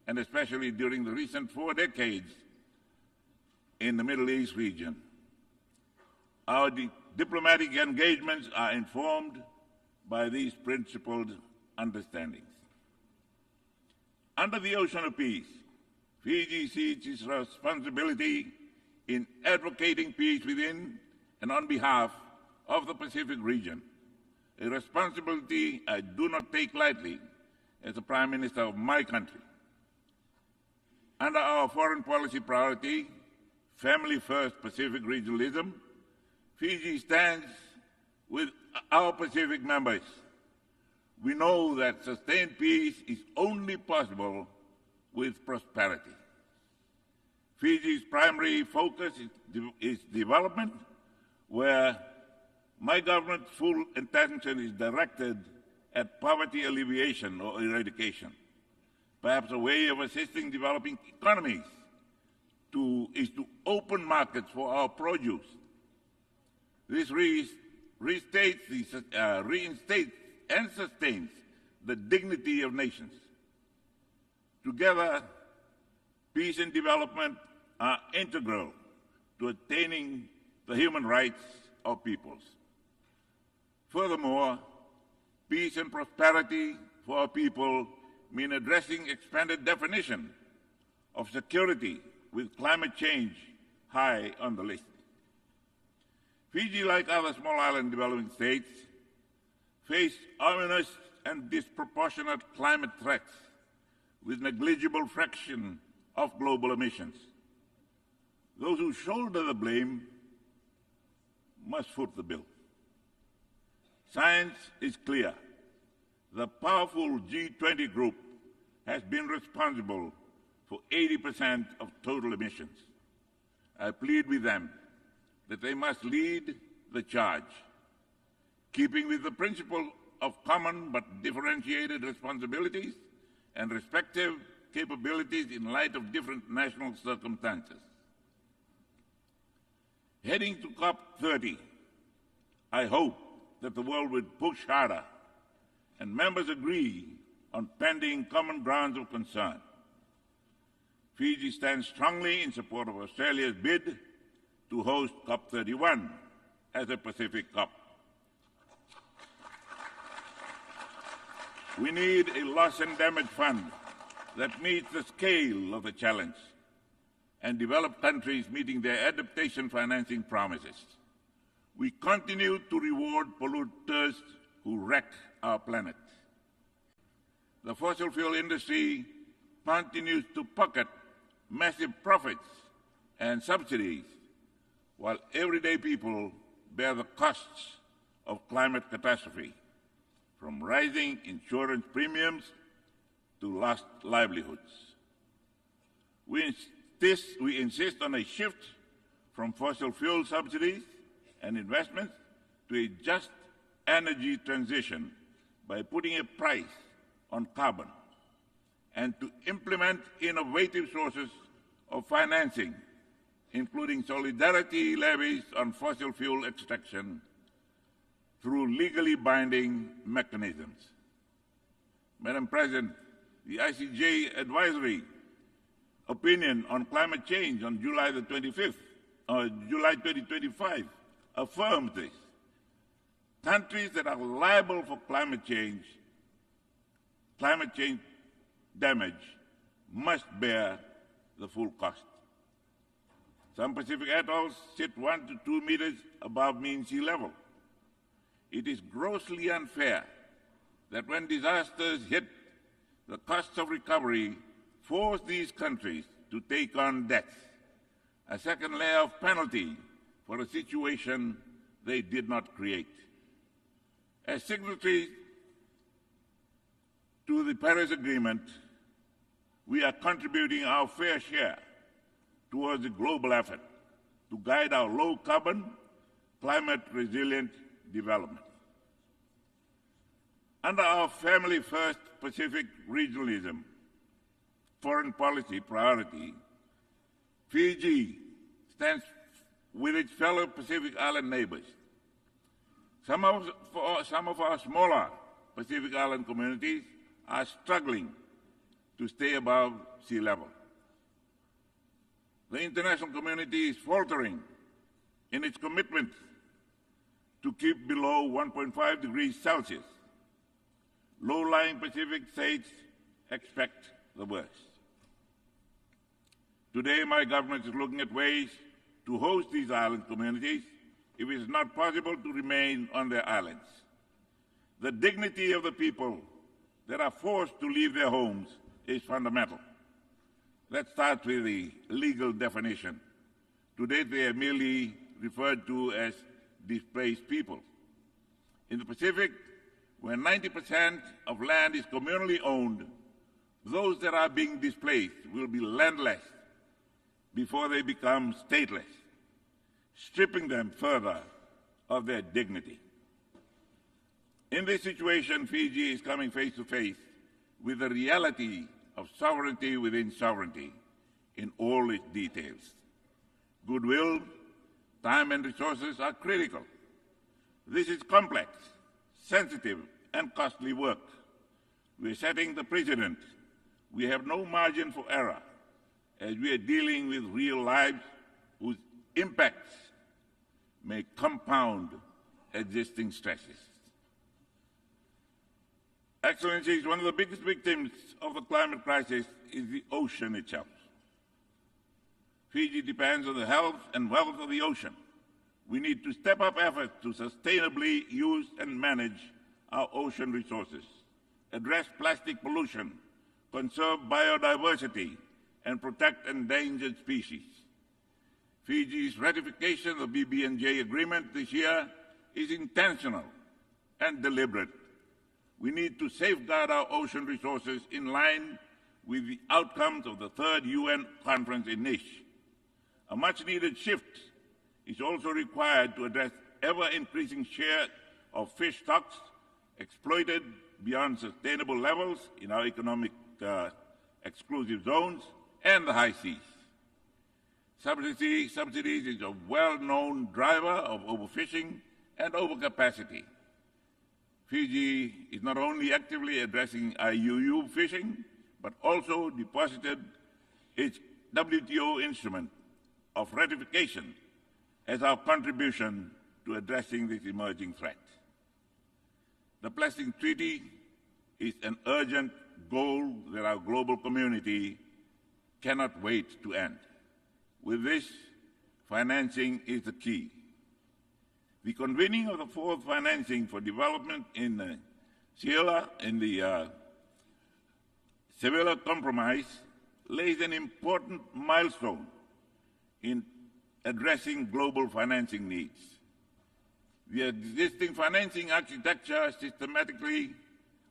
and especially during the recent 4 decades in the Middle East region. Our diplomatic engagements are informed by these principled understandings. Under the Ocean of Peace, Fiji sees its responsibility in advocating peace within and on behalf of the Pacific region, a responsibility I do not take lightly as the Prime Minister of my country. Under our foreign policy priority, Family First Pacific Regionalism, Fiji stands with our Pacific members. We know that sustained peace is only possible with prosperity. Fiji's primary focus is development, where my government's full attention is directed at poverty alleviation or eradication. Perhaps a way of assisting developing economies is to open markets for our produce. This reinstates and sustains the dignity of nations. Together, peace and development are integral to attaining the human rights of peoples. Furthermore, peace and prosperity for our people mean addressing expanded definition of security with climate change high on the list. Fiji, like other small island developing states, face ominous and disproportionate climate threats with negligible fraction of global emissions. Those who shoulder the blame must foot the bill. Science is clear. The powerful G20 group has been responsible for 80% of total emissions. I plead with them that they must lead the charge, keeping with the principle of common but differentiated responsibilities and respective capabilities in light of different national circumstances. Heading to COP30, I hope that the world will push harder and members agree on pending common grounds of concern. Fiji stands strongly in support of Australia's bid to host COP31 as a Pacific COP. We need a loss and damage fund that meets the scale of the challenge and developed countries meeting their adaptation financing promises. We continue to reward polluters who wreck our planet. The fossil fuel industry continues to pocket massive profits and subsidies, while everyday people bear the costs of climate catastrophe, from rising insurance premiums to lost livelihoods. We insist on a shift from fossil fuel subsidies and investments to a just energy transition by putting a price on carbon, and to implement innovative sources of financing, including solidarity levies on fossil fuel extraction through legally binding mechanisms. Madam President, the ICJ advisory opinion on climate change on July 2025 affirms this. Countries that are liable for climate change damage must bear the full cost. Some Pacific atolls sit 1 to 2 meters above mean sea level. It is grossly unfair that when disasters hit, the costs of recovery force these countries to take on debts, a second layer of penalty for a situation they did not create. As signatories to the Paris Agreement, we are contributing our fair share towards the global effort to guide our low-carbon, climate-resilient development. Under our family-first Pacific regionalism foreign policy priority, Fiji stands with its fellow Pacific Island neighbors. Some of our smaller Pacific Island communities are struggling to stay above sea level. The international community is faltering in its commitment to keep below 1.5 degrees Celsius. Low-lying Pacific states expect the worst. Today, my government is looking at ways to host these island communities if it is not possible to remain on their islands. The dignity of the people that are forced to leave their homes is fundamental. Let's start with the legal definition. Today, they are merely referred to as displaced people. In the Pacific, where 90% of land is communally owned, those that are being displaced will be landless before they become stateless, stripping them further of their dignity. In this situation, Fiji is coming face to face with the reality of sovereignty within sovereignty in all its details. Goodwill, time and resources are critical. This is complex, sensitive and costly work. We are setting the precedent. We have no margin for error as we are dealing with real lives whose impacts may compound existing stresses. Excellencies, one of the biggest victims of the climate crisis is the ocean itself. Fiji depends on the health and wealth of the ocean. We need to step up efforts to sustainably use and manage our ocean resources, address plastic pollution, conserve biodiversity, and protect endangered species. Fiji's ratification of the BBNJ agreement this year is intentional and deliberate. We need to safeguard our ocean resources in line with the outcomes of the third UN conference in Nice. A much-needed shift is also required to address ever-increasing share of fish stocks exploited beyond sustainable levels in our economic exclusive zones and the high seas. Subsidies is a well-known driver of overfishing and overcapacity. Fiji is not only actively addressing IUU fishing, but also deposited its WTO instrument of ratification as our contribution to addressing this emerging threat. The Plastic Treaty is an urgent goal that our global community cannot wait to end. With this, financing is the key. The convening of the fourth financing for development in Sevilla Compromise lays an important milestone in addressing global financing needs. The existing financing architecture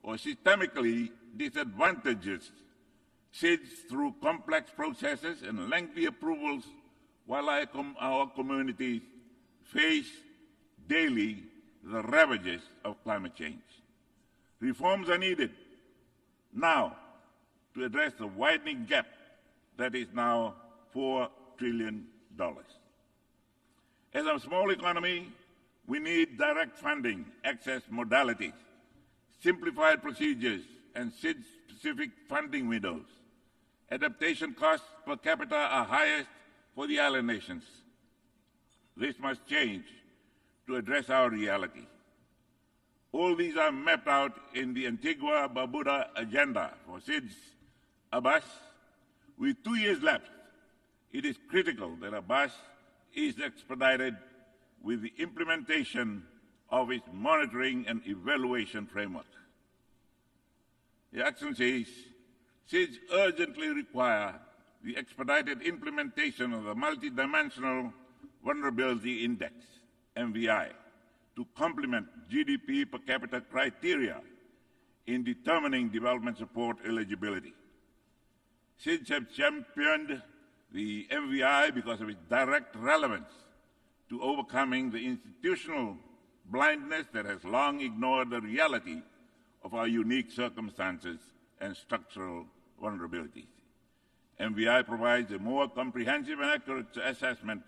systemically disadvantages SIDS through complex processes and lengthy approvals, while our communities face daily the ravages of climate change. Reforms are needed now to address the widening gap that is now $4 trillion. As a small economy, we need direct funding, access modalities, simplified procedures, and SID-specific funding windows. Adaptation costs per capita are highest for the island nations. This must change to address our reality. All these are mapped out in the Antigua-Barbuda agenda for SIDS Abbas. With 2 years left, it is critical that Abbas is expedited with the implementation of its monitoring and evaluation framework. Your Excellencies, SIDS urgently require the expedited implementation of the Multidimensional Vulnerability Index, MVI, to complement GDP per capita criteria in determining development support eligibility. SIDS have championed the MVI because of its direct relevance to overcoming the institutional blindness that has long ignored the reality of our unique circumstances and structural vulnerabilities. MVI provides a more comprehensive and accurate assessment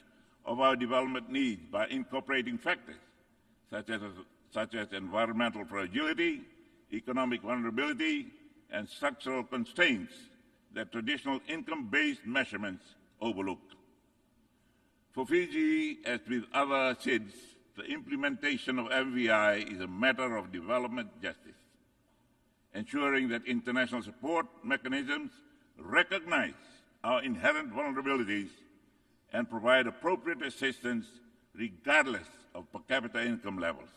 of our development needs by incorporating factors such as environmental fragility, economic vulnerability, and structural constraints that traditional income-based measurements overlooked. For Fiji, as with other SIDS, the implementation of MVI is a matter of development justice, ensuring that international support mechanisms recognize our inherent vulnerabilities and provide appropriate assistance regardless of per capita income levels.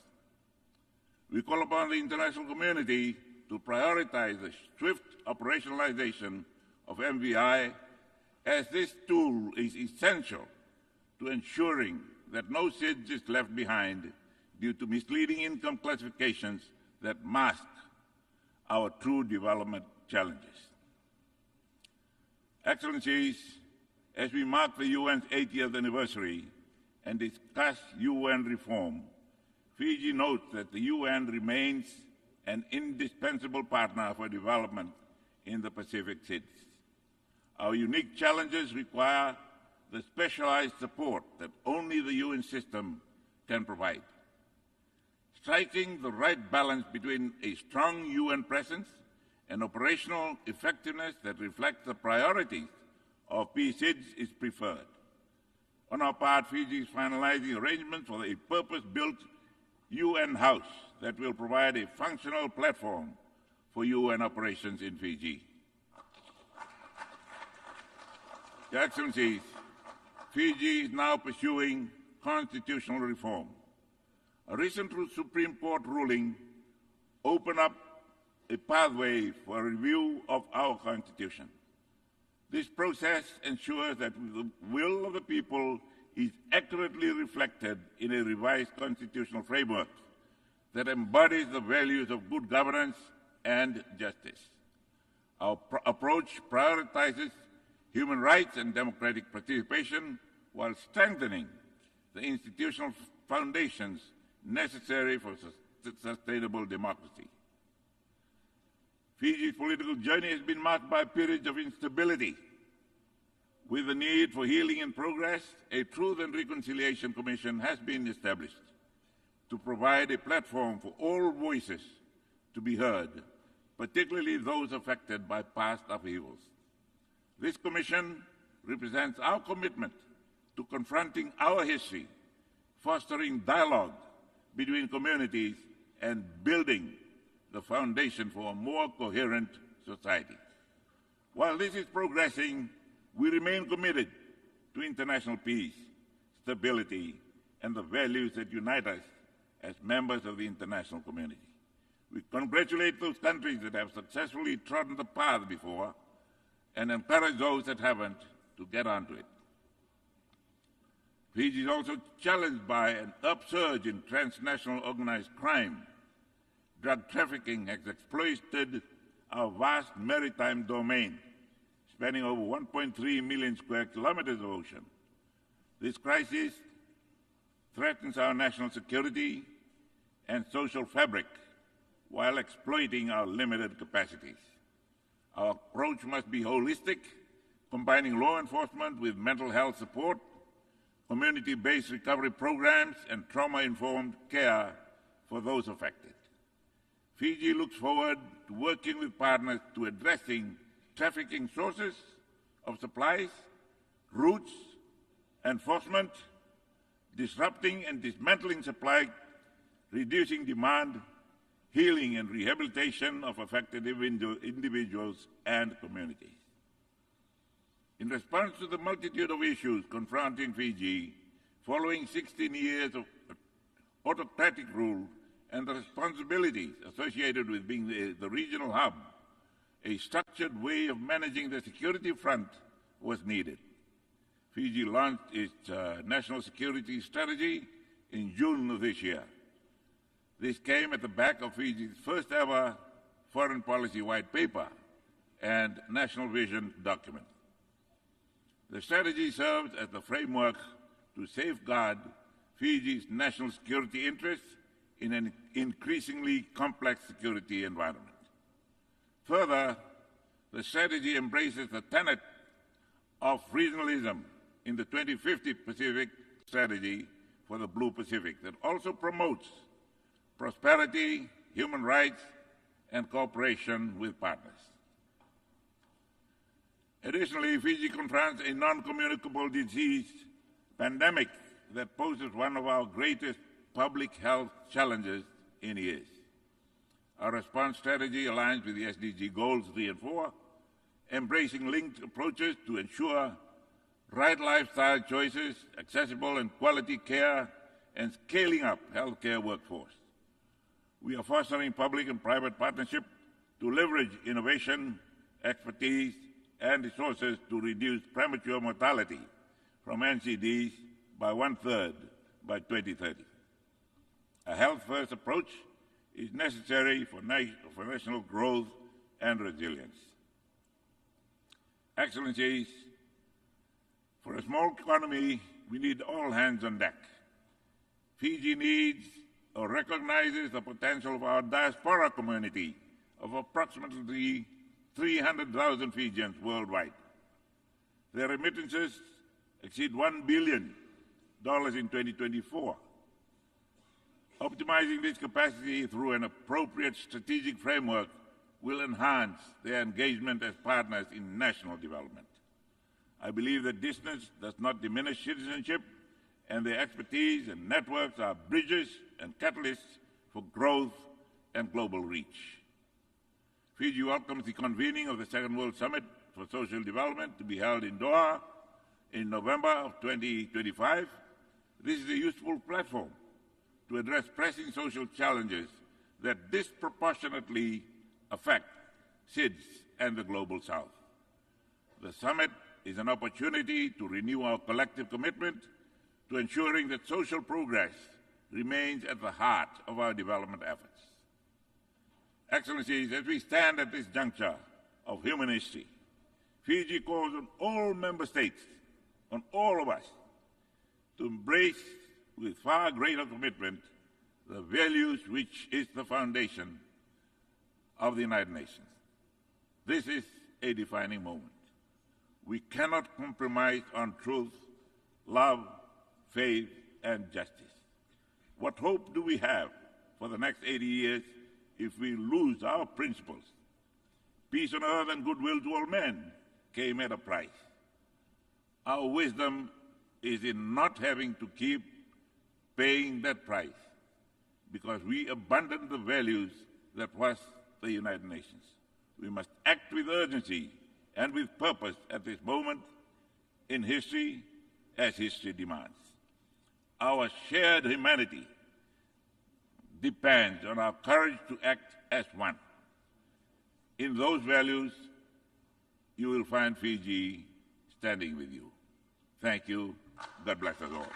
We call upon the international community to prioritize the swift operationalization of MVI, as this tool is essential to ensuring that no SIDS is left behind due to misleading income classifications that mask our true development challenges. Excellencies, as we mark the UN's 80th anniversary and discuss UN reform, Fiji notes that the UN remains an indispensable partner for development in the Pacific SIDS. Our unique challenges require the specialized support that only the UN system can provide. Striking the right balance between a strong UN presence and operational effectiveness that reflects the priorities of PSIDS is preferred. On our part, Fiji is finalizing arrangements for a purpose-built UN house that will provide a functional platform for UN operations in Fiji. Your Excellencies, Fiji is now pursuing constitutional reform. A recent Supreme Court ruling opened up a pathway for a review of our Constitution. This process ensures that the will of the people is accurately reflected in a revised constitutional framework that embodies the values of good governance and justice. Our approach prioritizes human rights and democratic participation while strengthening the institutional foundations necessary for sustainable democracy. Fiji's political journey has been marked by periods of instability. With the need for healing and progress, a Truth and Reconciliation Commission has been established to provide a platform for all voices to be heard, particularly those affected by past upheavals. This commission represents our commitment to confronting our history, fostering dialogue between communities, and building the foundation for a more coherent society. While this is progressing, we remain committed to international peace, stability, and the values that unite us as members of the international community. We congratulate those countries that have successfully trodden the path before and encourage those that haven't to get onto it. Fiji is also challenged by an upsurge in transnational organized crime. Drug trafficking has exploited our vast maritime domain, spanning over 1.3 million square kilometers of ocean. This crisis threatens our national security and social fabric while exploiting our limited capacities. Our approach must be holistic, combining law enforcement with mental health support, community-based recovery programs, and trauma-informed care for those affected. Fiji looks forward to working with partners to addressing trafficking sources of supplies, routes, enforcement, disrupting and dismantling supply, reducing demand, healing and rehabilitation of affected individuals and communities. In response to the multitude of issues confronting Fiji, following 16 years of autocratic rule and the responsibilities associated with being the regional hub, a structured way of managing the security front was needed. Fiji launched its national security strategy in June of this year. This came at the back of Fiji's first ever foreign policy white paper and national vision document. The strategy serves as the framework to safeguard Fiji's national security interests in an increasingly complex security environment. Further, the strategy embraces the tenet of regionalism in the 2050 Pacific Strategy for the Blue Pacific that also promotes prosperity, human rights, and cooperation with partners. Additionally, Fiji confronts a non-communicable disease pandemic that poses one of our greatest public health challenges in years. Our response strategy aligns with the SDG goals 3 and 4, embracing linked approaches to ensure right lifestyle choices, accessible and quality care, and scaling up healthcare workforce. We are fostering public and private partnership to leverage innovation, expertise, and resources to reduce premature mortality from NCDs by 1/3 by 2030. A health-first approach is necessary for national growth and resilience. Excellencies, for a small economy, we need all hands on deck. Fiji needs or recognizes the potential of our diaspora community of approximately 300,000 Fijians worldwide. Their remittances exceed $1 billion in 2024. Optimizing this capacity through an appropriate strategic framework will enhance their engagement as partners in national development. I believe that distance does not diminish citizenship, and their expertise and networks are bridges and catalysts for growth and global reach. Fiji welcomes the convening of the Second World Summit for Social Development to be held in Doha in November of 2025. This is a useful platform to address pressing social challenges that disproportionately affect SIDS and the Global South. The summit is an opportunity to renew our collective commitment to ensuring that social progress remains at the heart of our development efforts. Excellencies, as we stand at this juncture of human history, Fiji calls on all member states, on all of us, to embrace with far greater commitment the values which is the foundation of the United Nations. This is a defining moment. We cannot compromise on truth, love, faith, and justice. What hope do we have for the next 80 years if we lose our principles? Peace on earth and goodwill to all men came at a price. Our wisdom is in not having to keep paying that price because we abandoned the values that was the United Nations. We must act with urgency and with purpose at this moment in history as history demands. Our shared humanity depends on our courage to act as one. In those values, you will find Fiji standing with you. Thank you. God bless us all.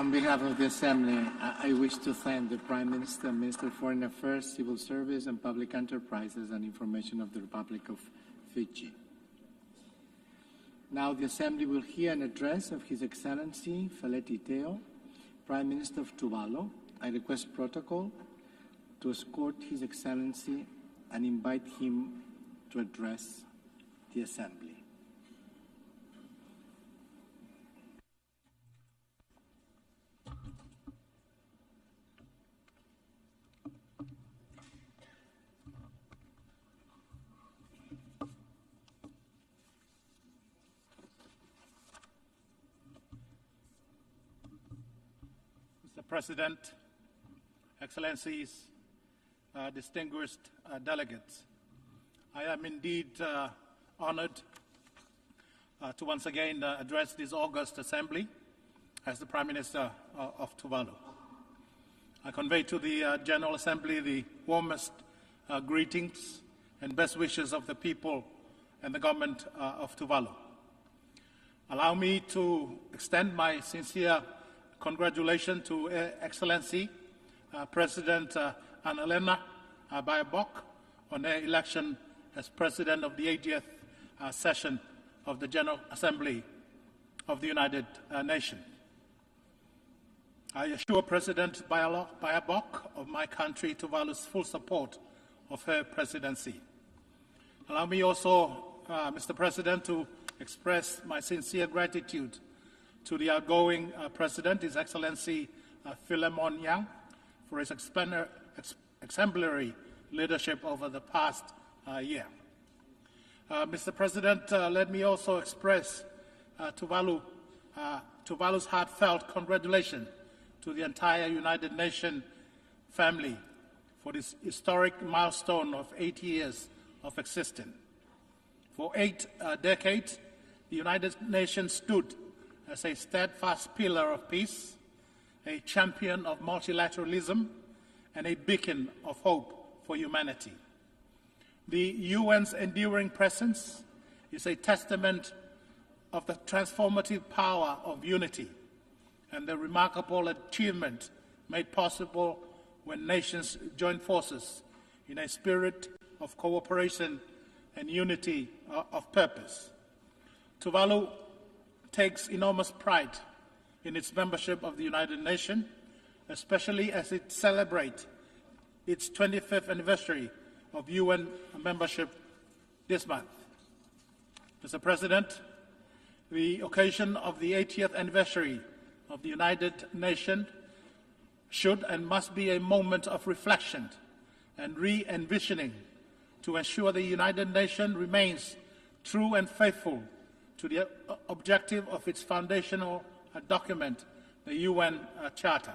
On behalf of the Assembly, I wish to thank the Prime Minister, Minister of Foreign Affairs, Civil Service and Public Enterprises and Information of the Republic of Fiji. Now the Assembly will hear an address of His Excellency Feleti Teo, Prime Minister of Tuvalu. I request protocol to escort His Excellency and invite him to address the Assembly. Mr. President, Excellencies, distinguished delegates, I am indeed honored to once again address this august assembly as the Prime Minister of Tuvalu. I convey to the General Assembly the warmest greetings and best wishes of the people and the government of Tuvalu. Allow me to extend my sincere congratulations to Excellency President Annalena Baerbock on her election as President of the 80th session of the General Assembly of the United Nations. I assure President Baerbock of my country Tuvalu's full support of her presidency. Allow me also, Mr. President, to express my sincere gratitude to the outgoing President, His Excellency Philemon Yang, for his exemplary leadership over the past year. Mr. President, let me also express Tuvalu's heartfelt congratulations to the entire United Nations family for this historic milestone of 8 years of existence. For 8 decades, the United Nations stood as a steadfast pillar of peace, a champion of multilateralism, and a beacon of hope for humanity. The UN's enduring presence is a testament of the transformative power of unity and the remarkable achievement made possible when nations join forces in a spirit of cooperation and unity of purpose. Tuvalu takes enormous pride in its membership of the United Nations, especially as it celebrates its 25th anniversary of UN membership this month. Mr. President, the occasion of the 80th anniversary of the United Nations should and must be a moment of reflection and re-envisioning to ensure the United Nations remains true and faithful to the objective of its foundational document, the UN Charter.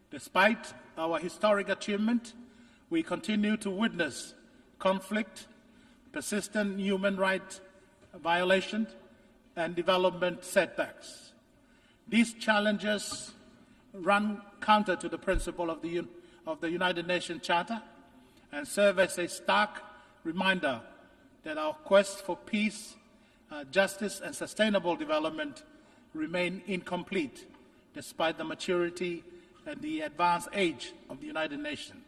Despite our historic achievement, we continue to witness conflict, persistent human rights violations, and development setbacks. These challenges run counter to the principle of the United Nations Charter and serve as a stark reminder that our quest for peace, justice, and sustainable development remain incomplete despite the maturity and the advanced age of the United Nations.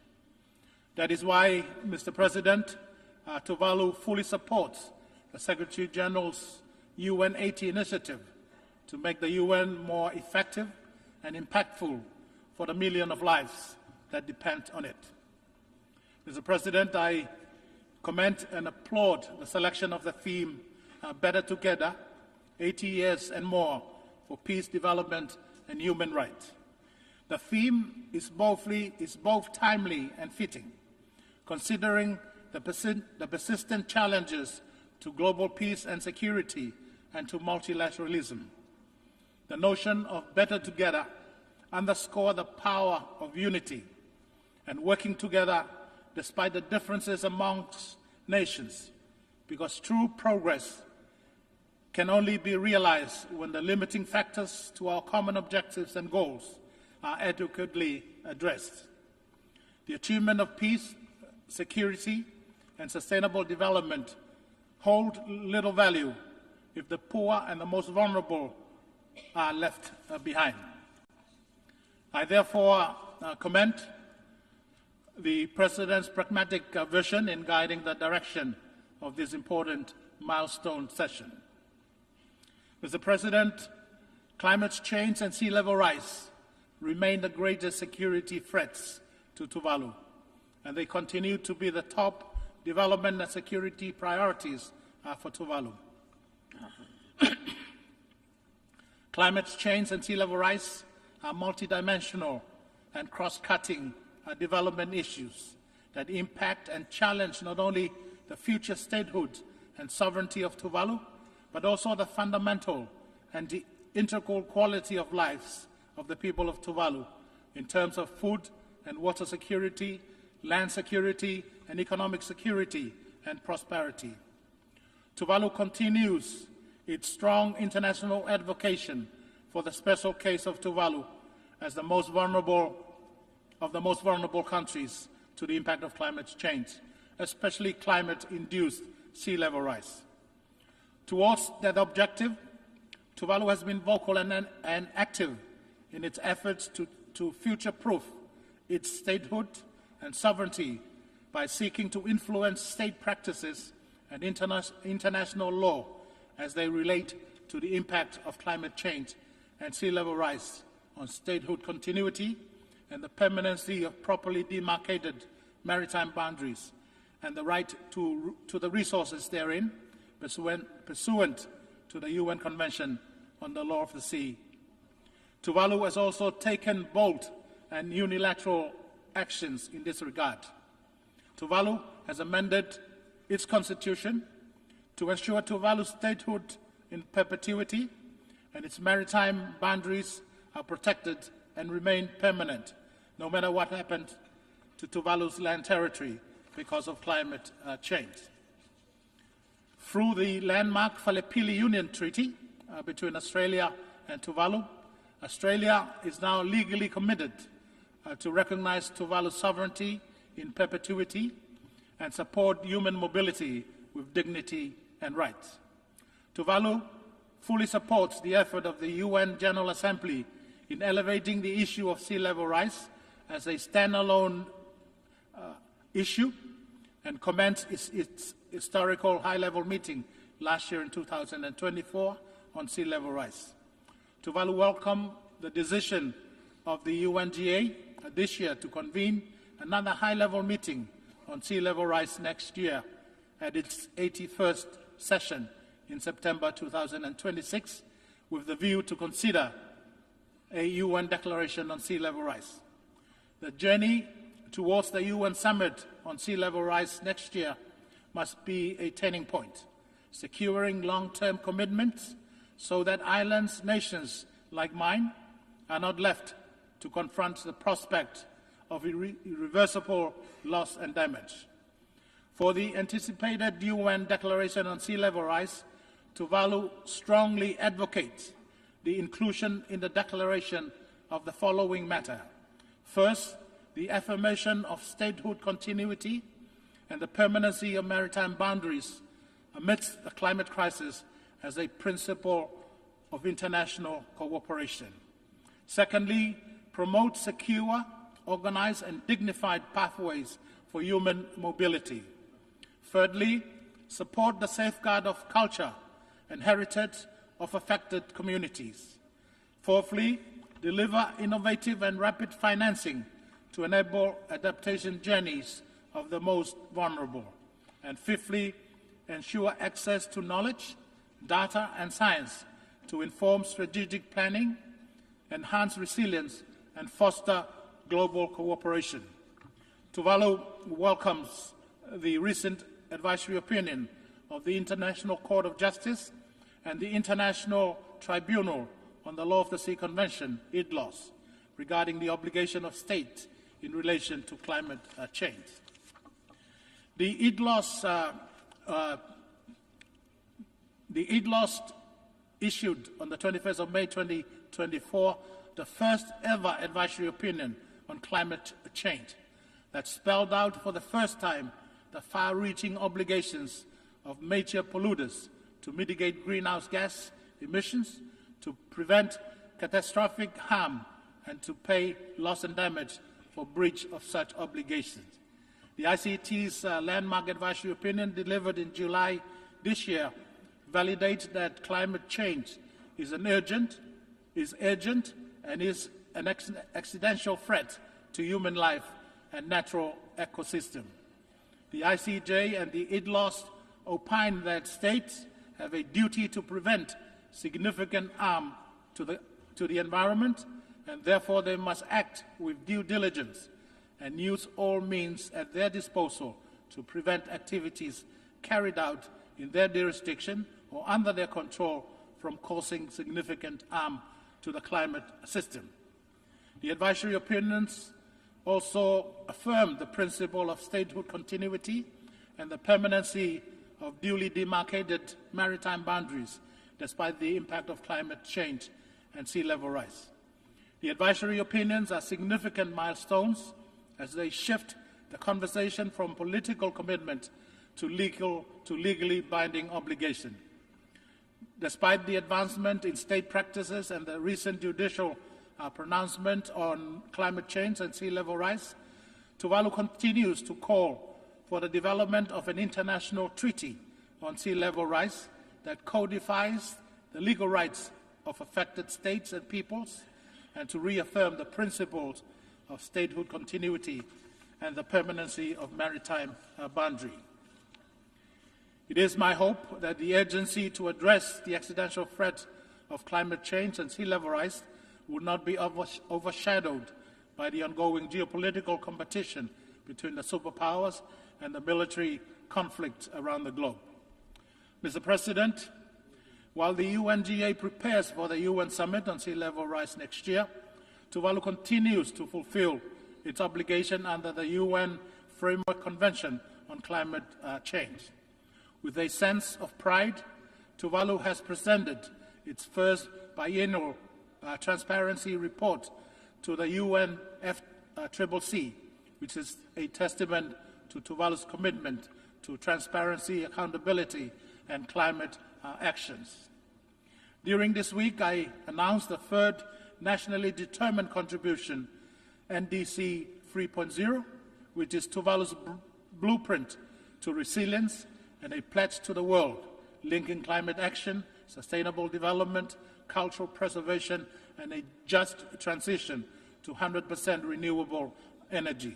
That is why, Mr. President, Tuvalu fully supports the Secretary General's UN 80 initiative to make the UN more effective and impactful for the millions of lives that depend on it. Mr. President, I commend and applaud the selection of the theme Better Together, 80 years and more for peace, development, and human rights. The theme is both timely and fitting, considering the persistent challenges to global peace and security and to multilateralism. The notion of better together underscores the power of unity and working together despite the differences amongst nations, because true progress can only be realized when the limiting factors to our common objectives and goals are adequately addressed. The achievement of peace, security, and sustainable development hold little value if the poor and the most vulnerable are left behind. I therefore commend the President's pragmatic vision in guiding the direction of this important milestone session. Mr. President, climate change and sea level rise remain the greatest security threats to Tuvalu, and they continue to be the top development and security priorities for Tuvalu. Climate change and sea level rise are multidimensional and cross-cutting development issues that impact and challenge not only the future statehood and sovereignty of Tuvalu, but also the fundamental and the integral quality of lives of the people of Tuvalu in terms of food and water security, land security, and economic security and prosperity. Tuvalu continues its strong international advocacy for the special case of Tuvalu as the most vulnerable of the most vulnerable countries to the impact of climate change, especially climate-induced sea level rise. Towards that objective, Tuvalu has been vocal and active in its efforts to future-proof its statehood and sovereignty by seeking to influence state practices and international law as they relate to the impact of climate change and sea level rise on statehood continuity and the permanency of properly demarcated maritime boundaries and the right to the resources therein pursuant to the UN Convention on the Law of the Sea. Tuvalu has also taken bold and unilateral actions in this regard. Tuvalu has amended its constitution to ensure Tuvalu's statehood in perpetuity and its maritime boundaries are protected and remain permanent, no matter what happened to Tuvalu's land territory because of climate change. Through the landmark Falepili Union Treaty between Australia and Tuvalu, Australia is now legally committed to recognize Tuvalu's sovereignty in perpetuity and support human mobility with dignity and rights. Tuvalu fully supports the effort of the UN General Assembly in elevating the issue of sea level rise as a standalone issue and commenced its historical high-level meeting last year in 2024 on sea level rise. Tuvalu welcomed the decision of the UNGA this year to convene another high-level meeting on sea level rise next year at its 81st session in September 2026 with the view to consider a UN declaration on sea level rise. The journey towards the UN summit on sea level rise next year must be a turning point, securing long-term commitments so that islands, nations like mine are not left to confront the prospect of irreversible loss and damage. For the anticipated UN declaration on sea level rise, Tuvalu strongly advocates the inclusion in the declaration of the following matter. First, the affirmation of statehood continuity and the permanency of maritime boundaries amidst the climate crisis as a principle of international cooperation. Secondly, promote secure, organized and dignified pathways for human mobility. Thirdly, support the safeguard of culture and heritage of affected communities. Fourthly, deliver innovative and rapid financing to enable adaptation journeys of the most vulnerable. And fifthly, ensure access to knowledge, data and science to inform strategic planning, enhance resilience and foster global cooperation. Tuvalu welcomes the recent advisory opinion of the International Court of Justice and the International Tribunal on the Law of the Sea Convention, IDLOS, regarding the obligation of states in relation to climate change. The IDLOS issued on the 21st of May 2024 the first ever advisory opinion on climate change that spelled out for the first time the far-reaching obligations of major polluters to mitigate greenhouse gas emissions, to prevent catastrophic harm and to pay loss and damage for breach of such obligations. The ICT's landmark advisory opinion delivered in July this year validates that climate change is urgent, and is an existential threat to human life and natural ecosystem. The ICJ and the IDLOS opine that states have a duty to prevent significant harm to the environment, and therefore they must act with due diligence and use all means at their disposal to prevent activities carried out in their jurisdiction or under their control from causing significant harm to the climate system. The advisory opinions also affirm the principle of statehood continuity and the permanency of duly demarcated maritime boundaries despite the impact of climate change and sea level rise. The advisory opinions are significant milestones as they shift the conversation from political commitment to legally binding obligation. Despite the advancement in state practices and the recent judicial pronouncement on climate change and sea level rise, Tuvalu continues to call for the development of an international treaty on sea level rise that codifies the legal rights of affected states and peoples, and to reaffirm the principles of statehood continuity and the permanency of maritime boundary. It is my hope that the urgency to address the existential threat of climate change and sea level rise will not be overshadowed by the ongoing geopolitical competition between the superpowers and the military conflict around the globe. Mr. President, while the UNGA prepares for the UN Summit on sea level rise next year, Tuvalu continues to fulfill its obligation under the UN Framework Convention on Climate Change. With a sense of pride, Tuvalu has presented its first biennial transparency report to the UNFCCC, which is a testament to Tuvalu's commitment to transparency, accountability, and climate actions. During this week, I announced the third nationally determined contribution, NDC 3.0, which is Tuvalu's blueprint to resilience and a pledge to the world, linking climate action, sustainable development, cultural preservation, and a just transition to 100% renewable energy.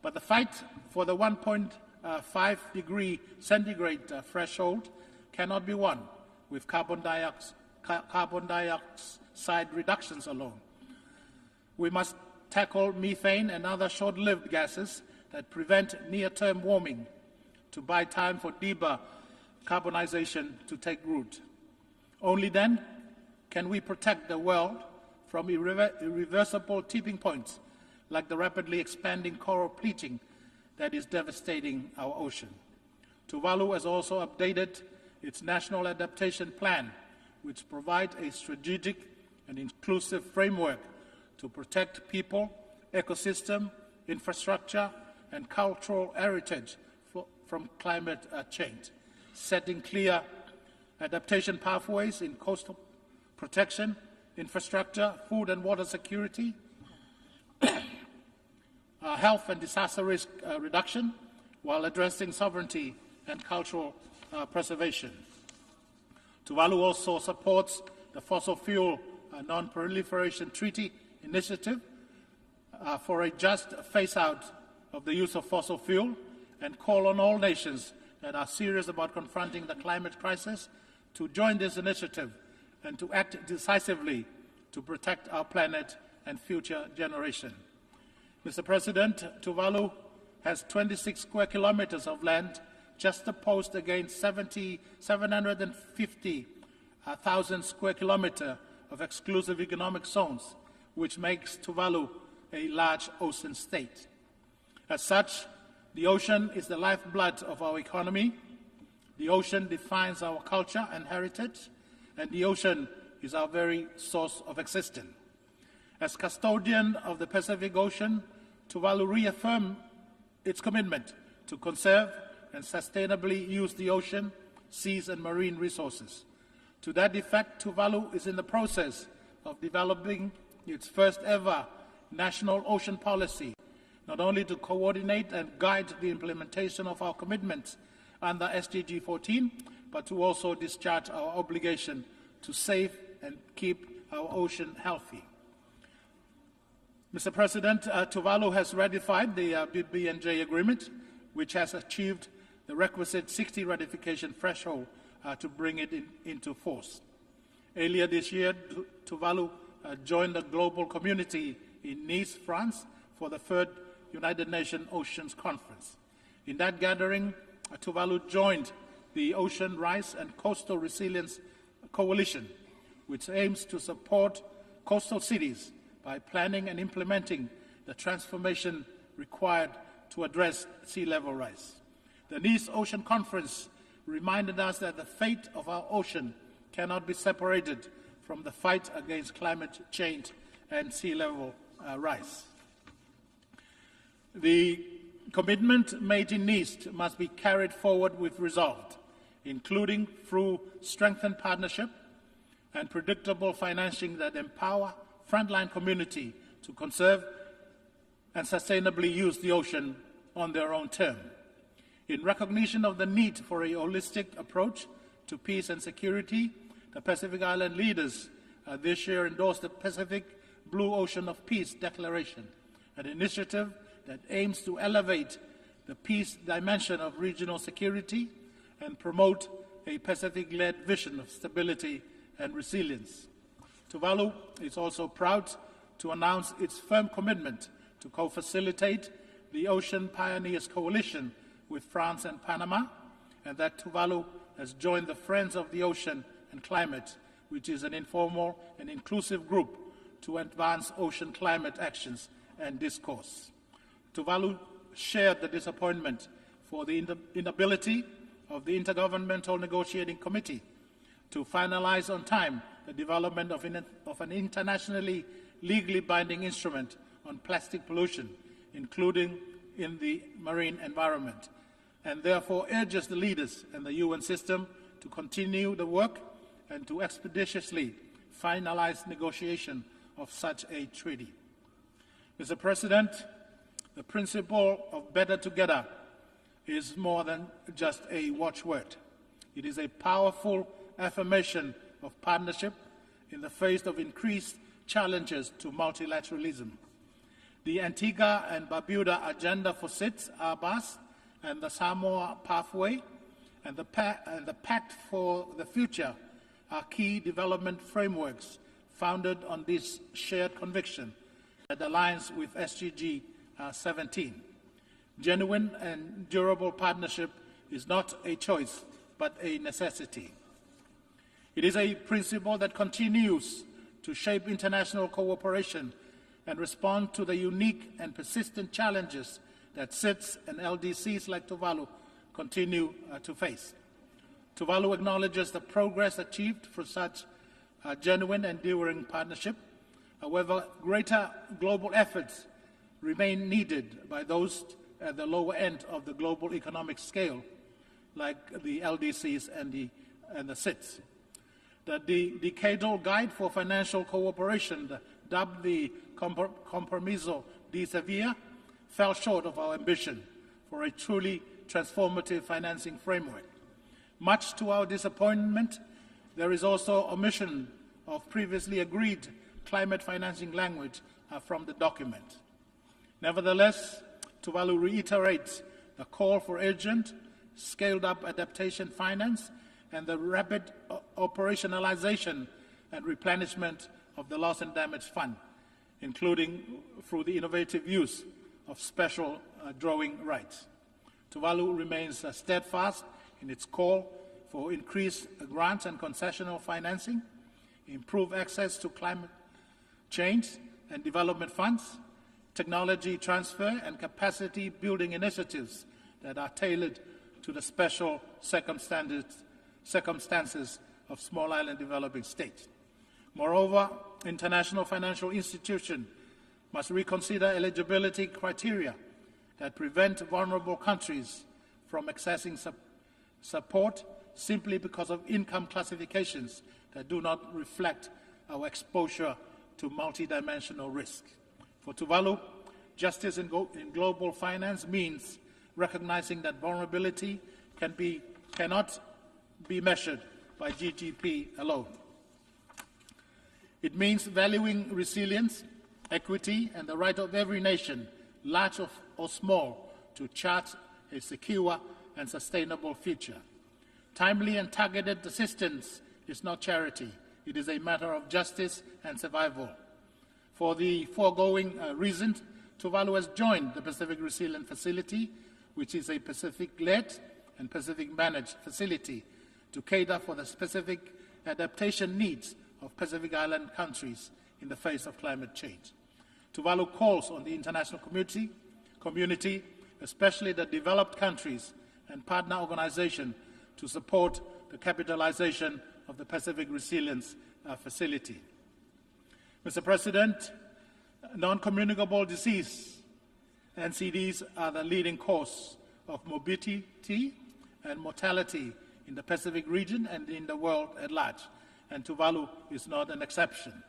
But the fight for the 1.5 degree centigrade threshold cannot be won with carbon dioxide reductions alone. We must tackle methane and other short-lived gases that prevent near-term warming to buy time for deeper carbonization to take root. Only then can we protect the world from irreversible tipping points like the rapidly expanding coral bleaching that is devastating our ocean. Tuvalu has also updated its National Adaptation Plan, which provides a strategic and inclusive framework to protect people, ecosystem, infrastructure, and cultural heritage from climate change, setting clear adaptation pathways in coastal protection, infrastructure, food and water security, health and disaster risk reduction, while addressing sovereignty and cultural preservation. Tuvalu also supports the Fossil Fuel Non-Proliferation Treaty Initiative for a just phase-out of the use of fossil fuel, and call on all nations that are serious about confronting the climate crisis to join this initiative and to act decisively to protect our planet and future generations. Mr. President, Tuvalu has 26 square kilometers of land just opposed against 750,000 square kilometers of exclusive economic zones, which makes Tuvalu a large ocean state. As such, the ocean is the lifeblood of our economy. The ocean defines our culture and heritage, and the ocean is our very source of existence. As custodian of the Pacific Ocean, Tuvalu reaffirmed its commitment to conserve and sustainably use the ocean, seas, and marine resources. To that effect, Tuvalu is in the process of developing its first ever national ocean policy, not only to coordinate and guide the implementation of our commitments under SDG 14, but to also discharge our obligation to save and keep our ocean healthy. Mr. President, Tuvalu has ratified the BBNJ agreement, which has achieved the requisite 60 ratification threshold to bring it into force. Earlier this year, Tuvalu joined the global community in Nice, France, for the third United Nations Oceans Conference. In that gathering, Tuvalu joined the Ocean Rise and Coastal Resilience Coalition, which aims to support coastal cities by planning and implementing the transformation required to address sea level rise. The Nice Ocean Conference reminded us that the fate of our ocean cannot be separated from the fight against climate change and sea level rise. The commitment made in Nice must be carried forward with resolve, including through strengthened partnership and predictable financing that empower frontline community to conserve and sustainably use the ocean on their own term. In recognition of the need for a holistic approach to peace and security, the Pacific Island leaders this year endorsed the Pacific Blue Ocean of Peace Declaration, an initiative that aims to elevate the peace dimension of regional security and promote a Pacific-led vision of stability and resilience. Tuvalu is also proud to announce its firm commitment to co-facilitate the Ocean Pioneers Coalition with France and Panama, and that Tuvalu has joined the Friends of the Ocean and Climate, which is an informal and inclusive group to advance ocean climate actions and discourse. Tuvalu shared the disappointment for the inability of the Intergovernmental Negotiating Committee to finalize on time the development of an internationally legally binding instrument on plastic pollution, including in the marine environment, and therefore urges the leaders and the UN system to continue the work and to expeditiously finalize negotiation of such a treaty. Mr. President, the principle of better together is more than just a watchword. It is a powerful affirmation of partnership in the face of increased challenges to multilateralism. The Antigua and Barbuda Agenda for SIDS, ABAS, and the Samoa Pathway, and the Pact for the Future are key development frameworks founded on this shared conviction that aligns with SDG 17. Genuine and durable partnership is not a choice, but a necessity. It is a principle that continues to shape international cooperation and respond to the unique and persistent challenges that SIDS and LDCs like Tuvalu continue to face. Tuvalu acknowledges the progress achieved for such genuine and enduring partnership. However, greater global efforts remain needed by those at the lower end of the global economic scale, like the LDCs and the SIDS. The Decadal Guide for Financial Cooperation, dubbed the Compromiso de Sevilla, fell short of our ambition for a truly transformative financing framework. Much to our disappointment, there is also omission of previously agreed climate financing language from the document. Nevertheless, Tuvalu reiterates the call for urgent, scaled-up adaptation finance and the rapid operationalization and replenishment of the Loss and Damage Fund, including through the innovative use of special drawing rights. Tuvalu remains steadfast in its call for increased grants and concessional financing, improved access to climate change and development funds, technology transfer and capacity building initiatives that are tailored to the special circumstances of small island developing states. Moreover, international financial institutions must reconsider eligibility criteria that prevent vulnerable countries from accessing support simply because of income classifications that do not reflect our exposure to multidimensional risk. For Tuvalu, justice in global finance means recognizing that vulnerability cannot be measured by GDP alone. It means valuing resilience, equity, and the right of every nation, large or small, to chart a secure and sustainable future. Timely and targeted assistance is not charity. It is a matter of justice and survival. For the foregoing reasons, Tuvalu has joined the Pacific Resilience Facility, which is a Pacific-led and Pacific-managed facility to cater for the specific adaptation needs of Pacific Island countries in the face of climate change. Tuvalu calls on the international community, especially the developed countries and partner organizations, to support the capitalization of the Pacific Resilience Facility. Mr. President, non-communicable disease, NCDs, are the leading cause of morbidity and mortality in the Pacific region and in the world at large, and Tuvalu is not an exception.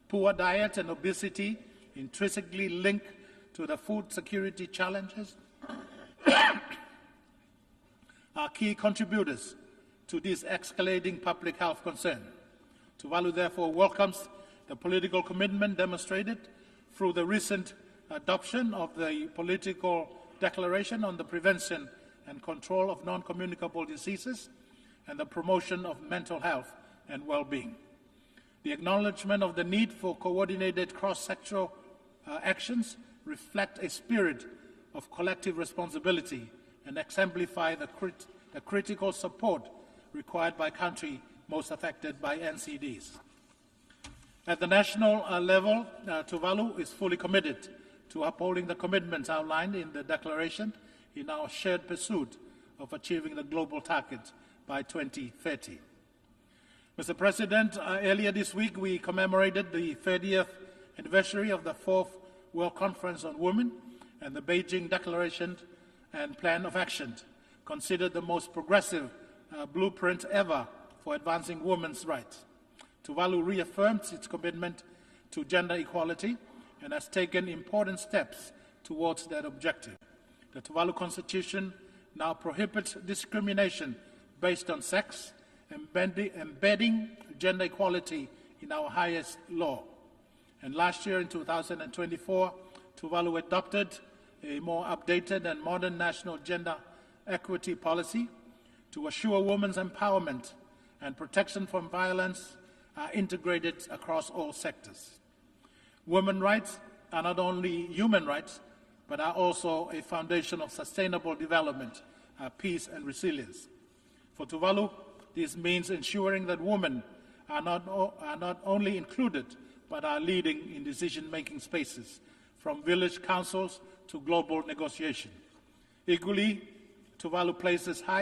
Poor diet and obesity, intrinsically linked to the food security challenges, are key contributors to this escalating public health concern. Tuvalu therefore welcomes the political commitment demonstrated through the recent adoption of the political declaration on the prevention and control of non-communicable diseases and the promotion of mental health and well-being. The acknowledgement of the need for coordinated cross-sectoral actions reflect a spirit of collective responsibility and exemplify the critical support required by countries most affected by NCDs. At the national level, Tuvalu is fully committed to upholding the commitments outlined in the declaration in our shared pursuit of achieving the global target by 2030. Mr. President, earlier this week we commemorated the 30th anniversary of the 4th World Conference on Women and the Beijing Declaration and Plan of Action, considered the most progressive blueprint ever for advancing women's rights. Tuvalu reaffirms its commitment to gender equality and has taken important steps towards that objective. The Tuvalu Constitution now prohibits discrimination based on sex, embedding gender equality in our highest law. And last year, in 2024, Tuvalu adopted a more updated and modern national gender equity policy to assure women's empowerment and protection from violence are integrated across all sectors. Women's rights are not only human rights, but are also a foundation of sustainable development, peace and resilience. For Tuvalu, this means ensuring that women are not only included, but are leading in decision-making spaces, from village councils to global negotiation. Equally, Tuvalu places high